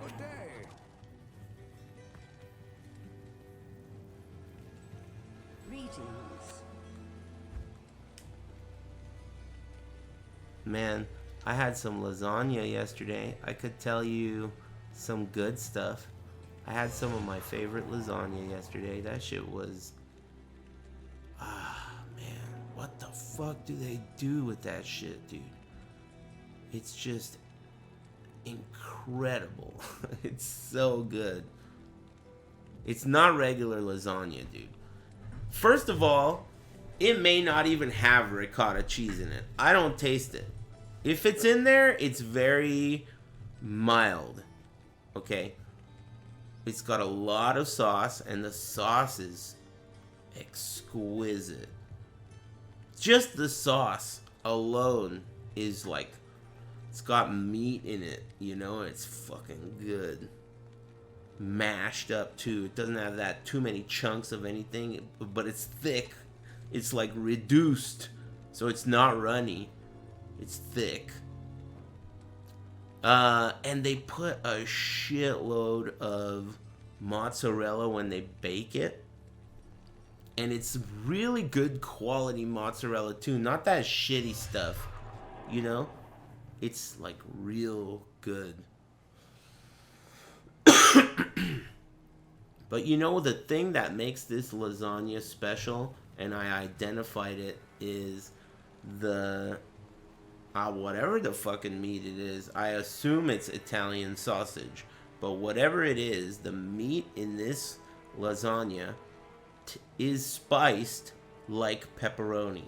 Good day. Greetings. Man, I had some lasagna yesterday. I could tell you some good stuff. I had some of my favorite lasagna yesterday. That shit was... man, what the fuck do they do with that shit, dude? It's just incredible. It's so good. It's not regular lasagna, dude. First of all, it may not even have ricotta cheese in it. I don't taste it. If it's in there, it's very mild. Okay? It's got a lot of sauce, and the sauce is exquisite. Just the sauce alone is like, it's got meat in it, you know? It's fucking good. Mashed up too. It doesn't have that too many chunks of anything, but it's thick. It's like reduced, so it's not runny. It's thick. And they put a shitload of mozzarella when they bake it. And it's really good quality mozzarella too. Not that shitty stuff, you know? It's like real good. But you know, the thing that makes this lasagna special, and I identified it, is the whatever the fucking meat it is. I assume it's Italian sausage, but whatever it is, the meat in this lasagna is spiced like pepperoni.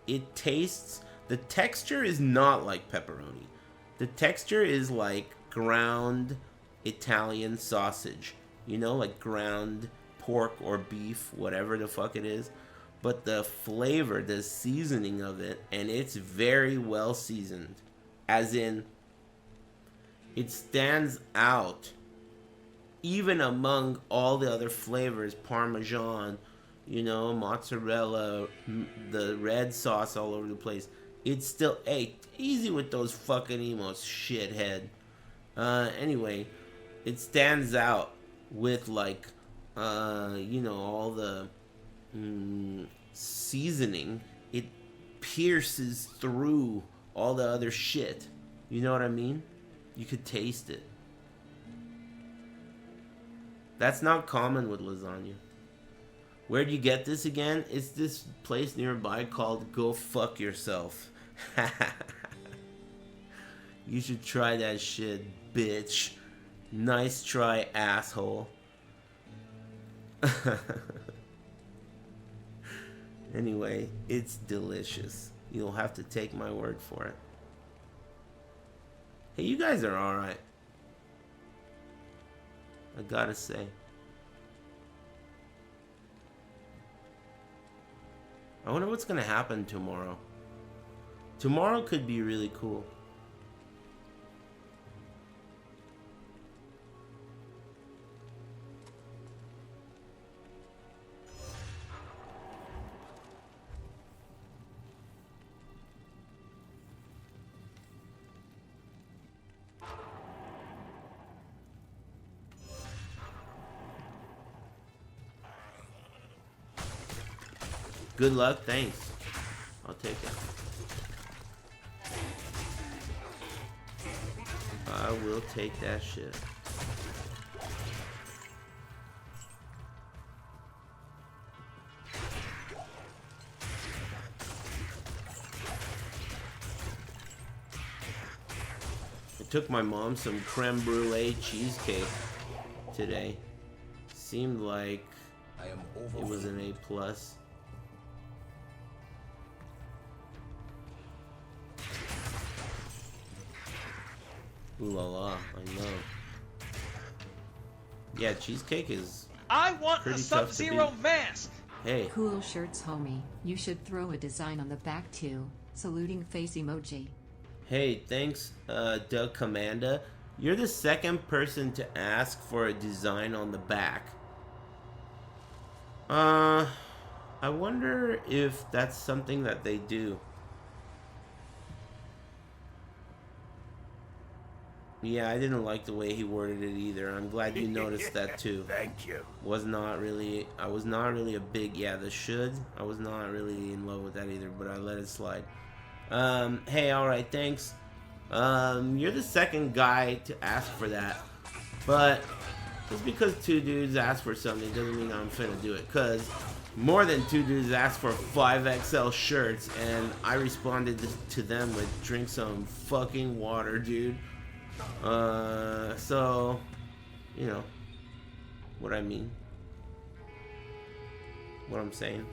It tastes, the texture is not like pepperoni. The texture is like ground Italian sausage, you know, like ground pork or beef, whatever the fuck it is. But the flavor, the seasoning of it, and it's very well seasoned. As in, it stands out even among all the other flavors, Parmesan, you know, mozzarella, the red sauce all over the place. It's still, hey, easy with those fucking emos, shithead. Anyway, it stands out with like, you know, all the seasoning. It pierces through all the other shit. You know what I mean? You could taste it. That's not common with lasagna. Where do you get this again? It's this place nearby called Go Fuck Yourself. You should try that shit, bitch. Nice try, asshole. Anyway, it's delicious. You'll have to take my word for it. Hey, you guys are alright. I gotta say. I wonder what's gonna happen tomorrow. Tomorrow could be really cool. Good luck, thanks. I'll take it. I will take that shit. took my mom some creme brulee cheesecake today. Seemed like it was an A+. Ooh la la, I know. Yeah, cheesecake is I want a pretty tough to Sub-Zero beat. mask. Hey. Cool shirts, homie. You should throw a design on the back too. Saluting face emoji. Hey, thanks, Doug Commanda. You're the second person to ask for a design on the back. I wonder if that's something that they do. Yeah, I didn't like the way he worded it either. I'm glad you noticed that too. Thank you. I was not really a big, yeah, the should. I was not really in love with that either, but I let it slide. Hey, alright, thanks. You're the second guy to ask for that. But just because 2 dudes ask for something doesn't mean I'm finna do it. Cause more than 2 dudes asked for 5XL shirts, and I responded to them with drink some fucking water, dude. So, you know, what I mean. What I'm saying.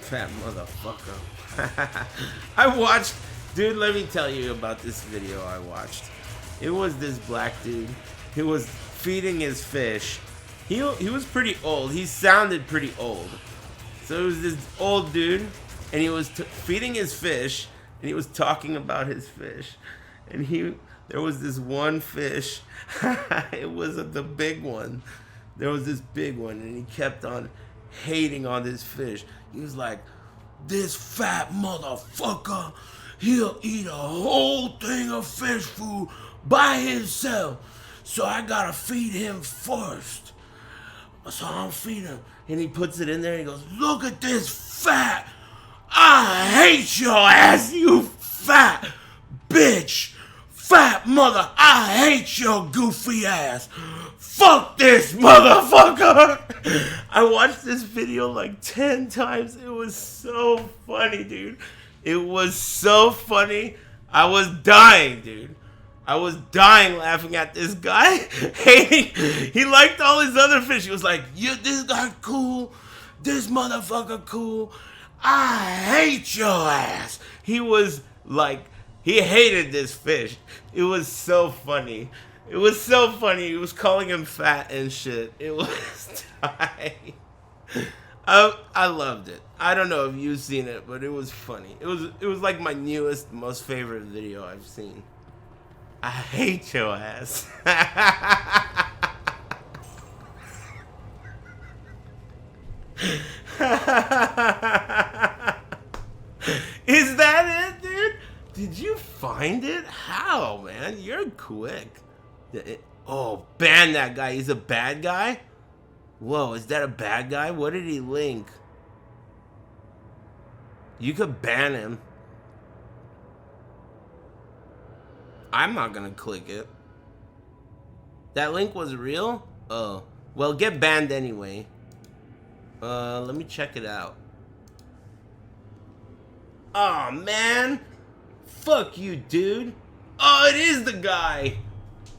Fat motherfucker. I watched, dude, let me tell you about this video I watched. It was this black dude. He was feeding his fish. He was pretty old. He sounded pretty old. So it was this old dude, and he was feeding his fish, and he was talking about his fish. And there was this one fish. It was the big one. There was this big one, and he kept on hating on this fish. He was like, this fat motherfucker, he'll eat a whole thing of fish food by himself. So I gotta feed him first. So I'm feeding him. And he puts it in there and he goes, look at this fat. I hate your ass, you fat bitch. Fat mother, I hate your goofy ass. Fuck this motherfucker. I watched this video like 10 times. It was so funny, dude. It was so funny. I was dying, dude. I was dying laughing at this guy. He liked all his other fish. He was like, yeah, this guy cool. This motherfucker cool. I hate your ass. He was like, he hated this fish. It was so funny. It was so funny. He was calling him fat and shit. It was dying. I loved it. I don't know if you've seen it, but it was funny. It was like my newest, most favorite video I've seen. I hate your ass. Is that it, dude? Did you find it? How, man? You're quick. Oh, ban that guy. He's a bad guy? Whoa, is that a bad guy? What did he link? You could ban him. I'm not gonna click it. That link was real? Oh. Well, get banned anyway. Let me check it out. Oh man. Fuck you, dude. Oh, it is the guy.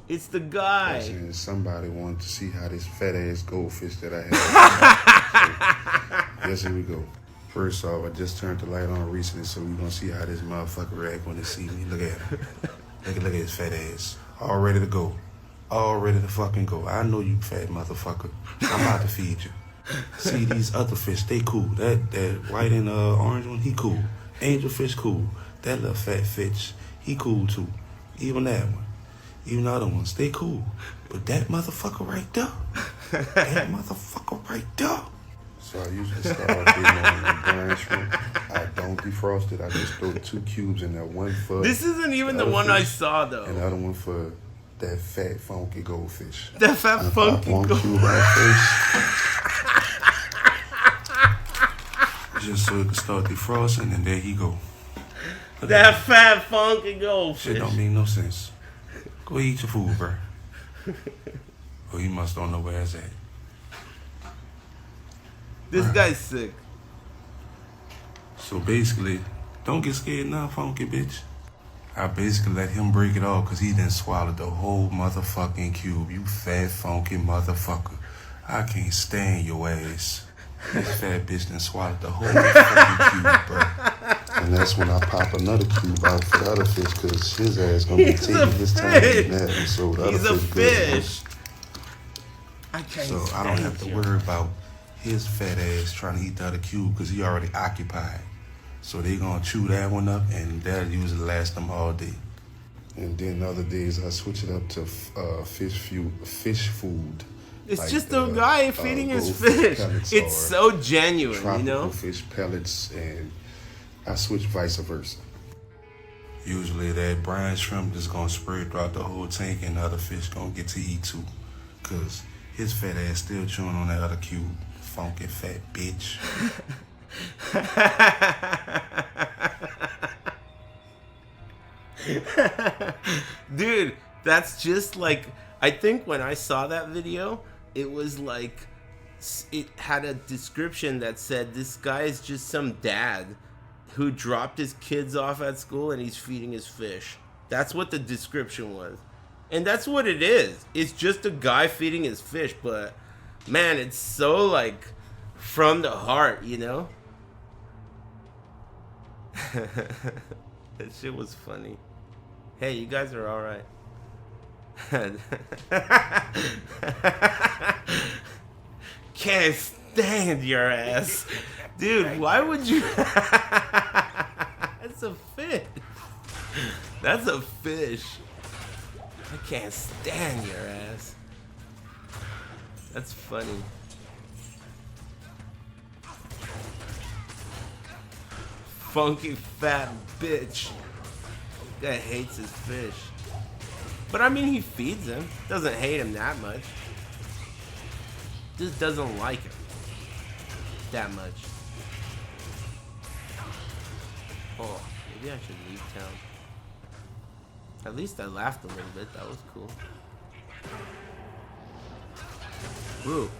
It's the guy. Listen, somebody wanted to see how this fat ass goldfish that I have. So, yes, here we go. First off, I just turned the light on recently, so we're gonna see how this motherfucker react when they see me. Look at him. Look at his fat ass. All ready to go. All ready to fucking go. I know you fat motherfucker. I'm about to feed you. See these other fish, they cool. That white and orange one, he cool. Angelfish cool. That little fat fish, he cool too. Even that one. Even the other ones, they cool. But that motherfucker right there, that motherfucker right there. So I usually start getting on the brine shrimp. I don't defrost it. I just throw 2 cubes in there. One for this isn't even the one I saw though. And the other one for that fat funky goldfish. That fat funky goldfish. Just so it can start defrosting, and there he go. That fat funky goldfish. Shit don't make no sense. Go eat your food, bro. Oh, you must don't know where it's at. This guy's sick. So basically, don't get scared now, funky bitch. I basically let him break it off because he done swallowed the whole motherfucking cube. You fat, funky motherfucker. I can't stand your ass. This fat bitch done swallowed the whole fucking cube, bro. And that's when I pop another cube out for the other fish because his ass gonna be taking his time eating that. And so the He's other a fish. I can't So I don't have to worry about his fat ass trying to eat the other cube because he already occupied. So they gonna chew that one up and that'll usually last them all day. And then other days I switch it up to fish food. It's like, just a guy feeding his fish. It's so genuine, you tropical know? fish pellets, and I switch vice versa. Usually that brine shrimp just gonna spread throughout the whole tank and the other fish gonna get to eat too. Cause his fat ass still chewing on that other cube. Funky fat bitch. Dude, that's just like, I think when I saw that video, it was like, it had a description that said this guy is just some dad who dropped his kids off at school and he's feeding his fish. That's what the description was. And that's what it is. It's just a guy feeding his fish, but man, it's so like from the heart, you know? That shit was funny. Hey, you guys are alright. Can't stand your ass. Dude, why would you? That's a fish. That's a fish. I can't stand your ass. That's funny. Funky fat bitch. Guy hates his fish. But I mean, he feeds him. Doesn't hate him that much. Just doesn't like him that much. Oh, maybe I should leave town. At least I laughed a little bit. That was cool. Woo.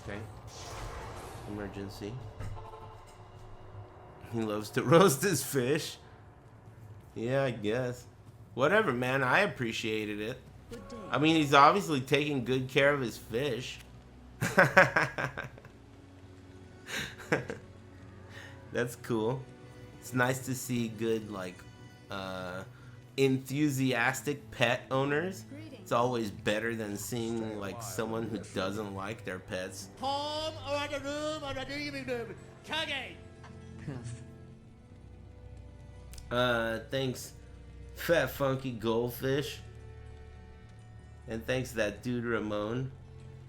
Okay. Emergency. He loves to roast his fish. Yeah, I guess. Whatever, man. I appreciated it. I mean, he's obviously taking good care of his fish. That's cool. It's nice to see good, like, enthusiastic pet owners. It's always better than seeing, like, someone who doesn't like their pets. Thanks, Fat Funky Goldfish. And thanks to that dude Ramon,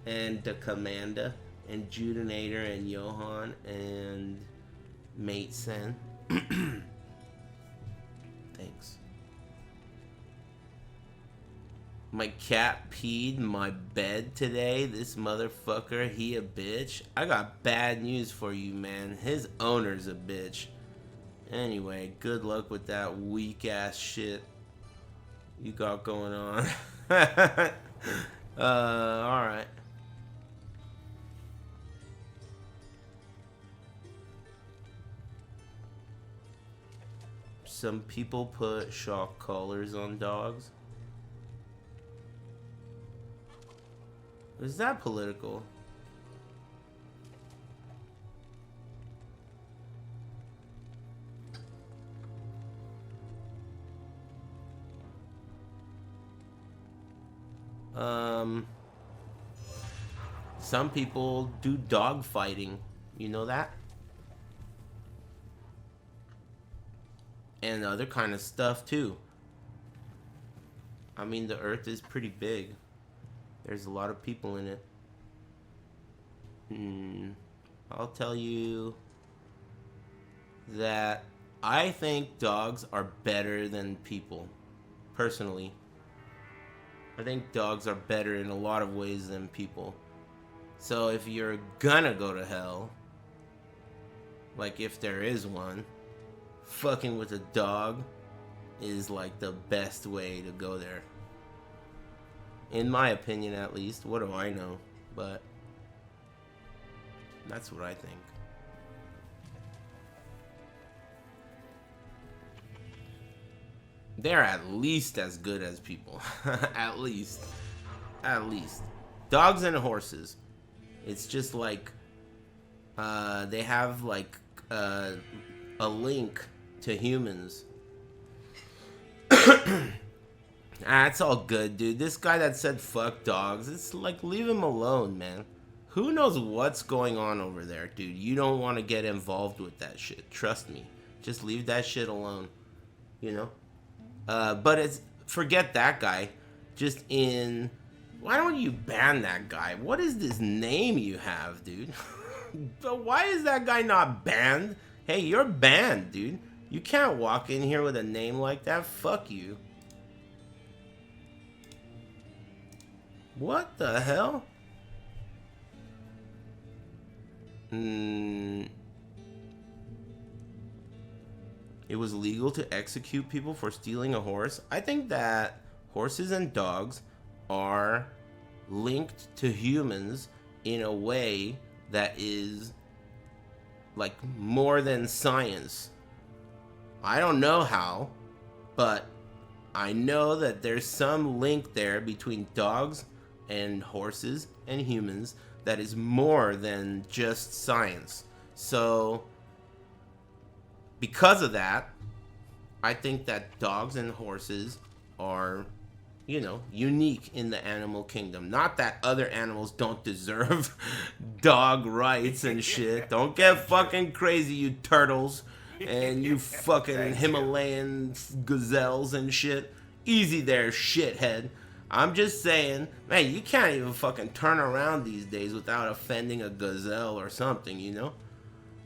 and the Commander, and Judinator, and Johan, and Mate Sen. Thanks. My cat peed in my bed today. This motherfucker, he a bitch. I got bad news for you, man. His owner's a bitch. Anyway, good luck with that weak ass shit you got going on. Alright. Some people put shock collars on dogs. Is that political? Some people do dog fighting. You know that? And other kind of stuff too. I mean, the earth is pretty big. There's a lot of people in it. I'll tell you that I think dogs are better than people. Personally. I think dogs are better in a lot of ways than people. So if you're gonna go to hell, like if there is one, fucking with a dog is like the best way to go there. In my opinion, at least. What do I know? But That's what I think. They're at least as good as people. At least. At least. Dogs and horses. It's just like they have like a link to humans. It's all good, dude. This guy that said fuck dogs, it's like, leave him alone, man. Who knows what's going on over there, dude? You don't want to get involved with that shit. Trust me. Just leave that shit alone. You know? But it's, forget that guy. Just in, why don't you ban that guy? What is this name you have, dude? But why is that guy not banned? Hey, you're banned, dude. You can't walk in here with a name like that. Fuck you. What the hell? It was legal to execute people for stealing a horse. I think that horses and dogs are linked to humans in a way that is like more than science. I don't know how, but I know that there's some link there between dogs and horses and humans that is more than just science. So because of that, I think that dogs and horses are, you know, unique in the animal kingdom. Not that other animals don't deserve dog rights and shit. Don't get fucking crazy, you turtles. And you fucking Himalayan gazelles and shit. Easy there, shithead. I'm just saying, man, you can't even fucking turn around these days without offending a gazelle or something, you know?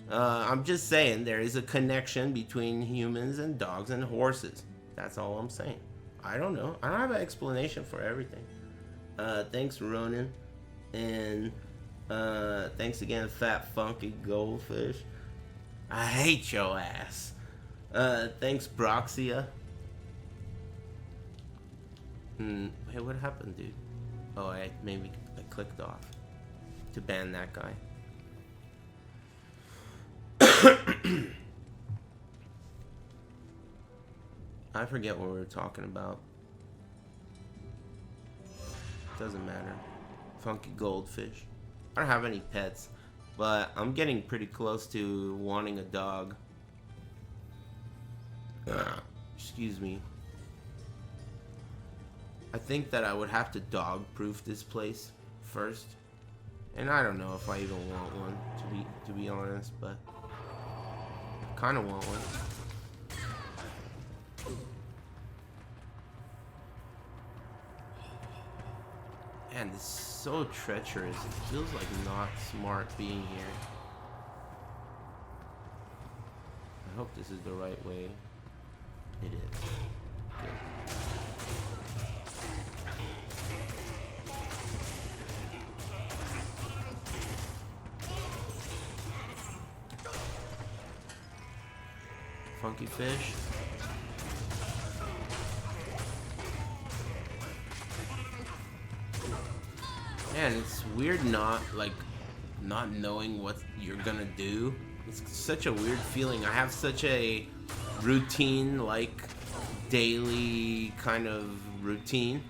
I'm just saying there is a connection between humans and dogs and horses. That's all I'm saying. I don't know. I don't have an explanation for everything. Thanks, Ronan. And thanks again, Fat Funky Goldfish. I hate your ass. Thanks, Broxia. Hey, what happened, dude? Oh, I clicked off to ban that guy. I forget what we were talking about. Doesn't matter. Funky Goldfish. I don't have any pets, but I'm getting pretty close to wanting a dog. Excuse me. I think that I would have to dog-proof this place first, and I don't know if I even want one, to be honest, but I kind of want one. Man, this is so treacherous. It feels like not smart being here. I hope this is the right way. It is. Good. Funky fish. Man, it's weird not knowing what you're gonna do. It's such a weird feeling. I have such a routine, like daily kind of routine,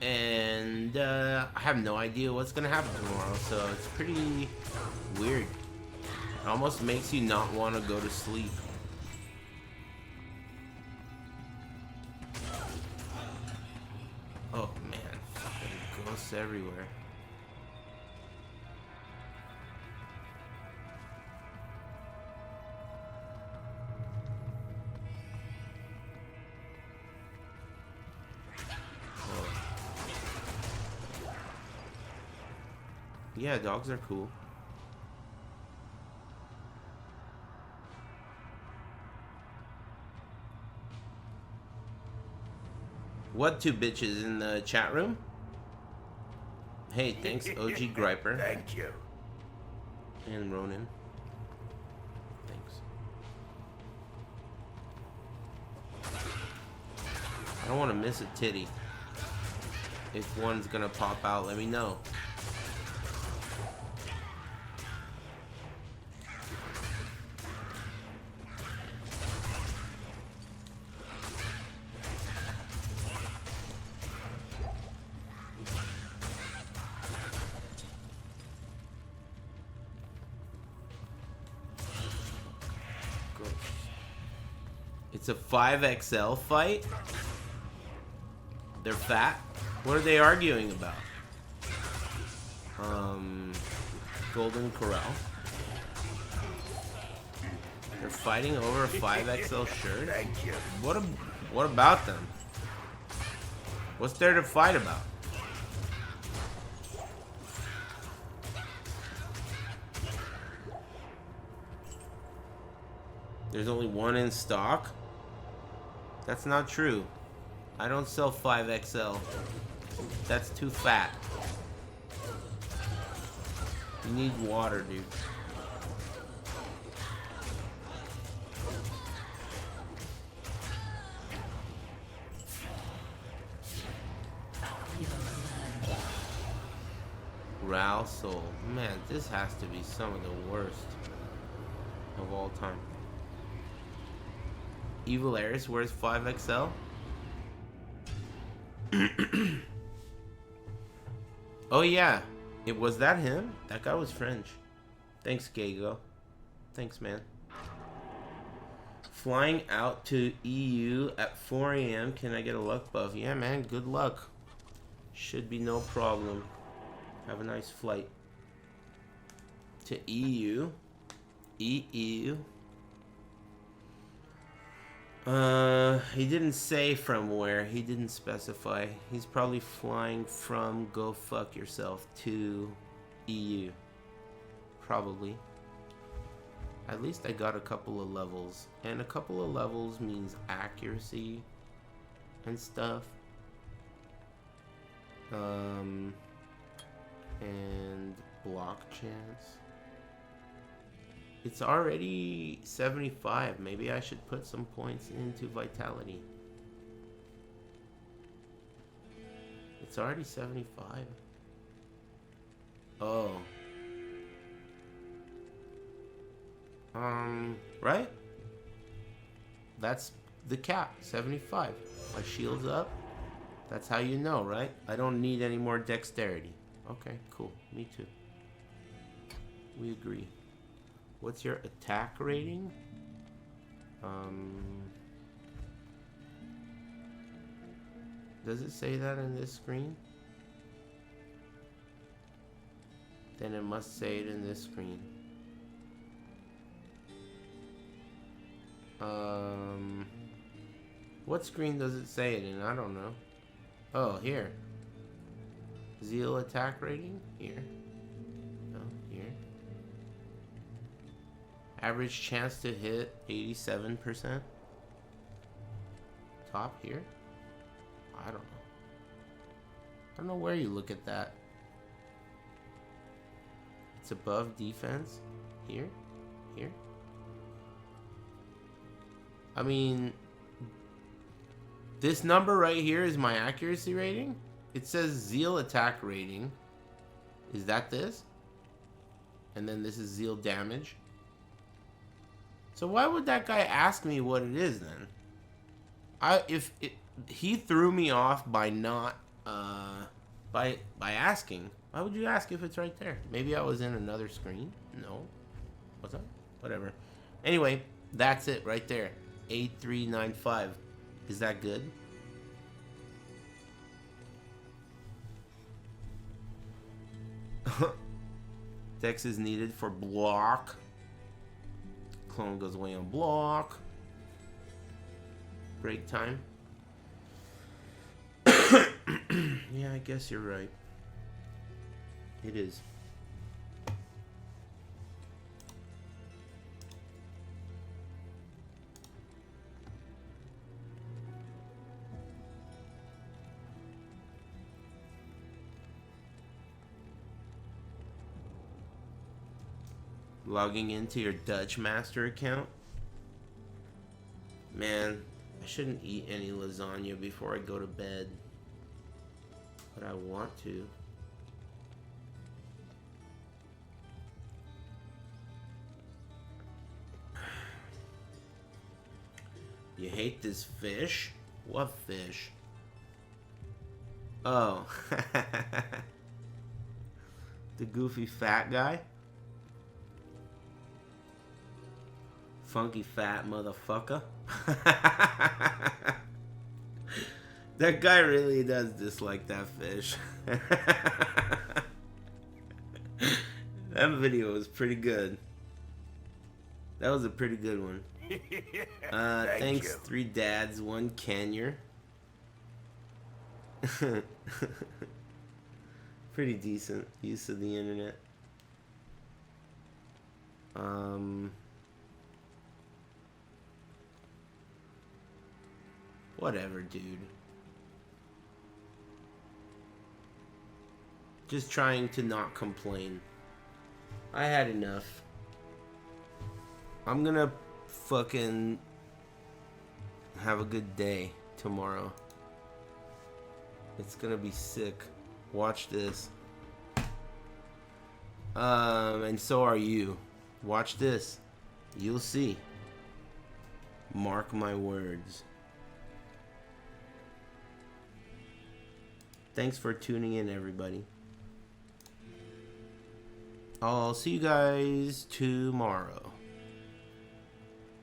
and I have no idea what's gonna happen tomorrow, so it's pretty weird. It almost makes you not want to go to sleep. Oh man, fucking ghosts everywhere. Yeah, dogs are cool. What two bitches in the chat room? Hey, thanks, OG Griper. Thank you. And Ronan. Thanks. I don't want to miss a titty. If one's gonna pop out, let me know. It's a 5XL fight. They're fat. What are they arguing about? Golden Corral. They're fighting over a 5XL shirt? Thank you. What about them? What's there to fight about? There's only one in stock? That's not true. I don't sell 5XL. That's too fat. You need water, dude. Ral Soul. Man, this has to be some of the worst of all time. Evil Aris wears 5XL? Oh yeah. Was that him? That guy was French. Thanks, Gago. Thanks, man. Flying out to EU at 4 a.m. Can I get a luck buff? Yeah, man. Good luck. Should be no problem. Have a nice flight. To EU. EU. He didn't say from where. He didn't specify. He's probably flying from go fuck yourself to EU. Probably. At least I got a couple of levels. And a couple of levels means accuracy and stuff. And block chance. It's already 75. Maybe I should put some points into vitality. It's already 75. Oh. Right? That's the cap, 75. My shield's up. That's how you know, right? I don't need any more dexterity. Okay, cool. Me too. We agree. What's your attack rating? Does it say that in this screen? Then it must say it in this screen. What screen does it say it in? I don't know. Oh, here. Zeal attack rating? Here. No, here. Average chance to hit 87%. Top here? I don't know. I don't know where you look at that. It's above defense. Here? Here? I mean, this number right here is my accuracy rating. It says Zeal attack rating. Is that this? And then this is Zeal damage. So why would that guy ask me what it is then? He threw me off by not by asking. Why would you ask if it's right there? Maybe I was in another screen. No. What's up? Whatever. Anyway, that's it right there. 8395. Is that good? Dex is needed for block. Clone goes away on block. Break time. Yeah, I guess you're right. It is. Logging into your Dutch Master account. Man, I shouldn't eat any lasagna before I go to bed. But I want to. You hate this fish? What fish? Oh. The goofy fat guy? Funky fat motherfucker. That guy really does dislike that fish. That video was pretty good. That was a pretty good one. Thanks, you. 3 dads, 1 canyer. Pretty decent use of the internet. Whatever, dude. Just trying to not complain. I had enough. I'm gonna fucking have a good day tomorrow. It's gonna be sick. Watch this. And so are you. Watch this. You'll see. Mark my words. Thanks for tuning in, everybody. I'll see you guys tomorrow.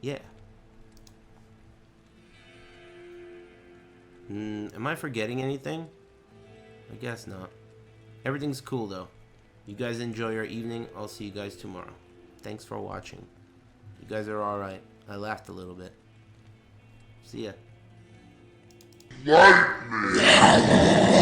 Yeah. Am I forgetting anything? I guess not. Everything's cool though. You guys enjoy your evening. I'll see you guys tomorrow. Thanks for watching. You guys are alright. I laughed a little bit. See ya. Lightning!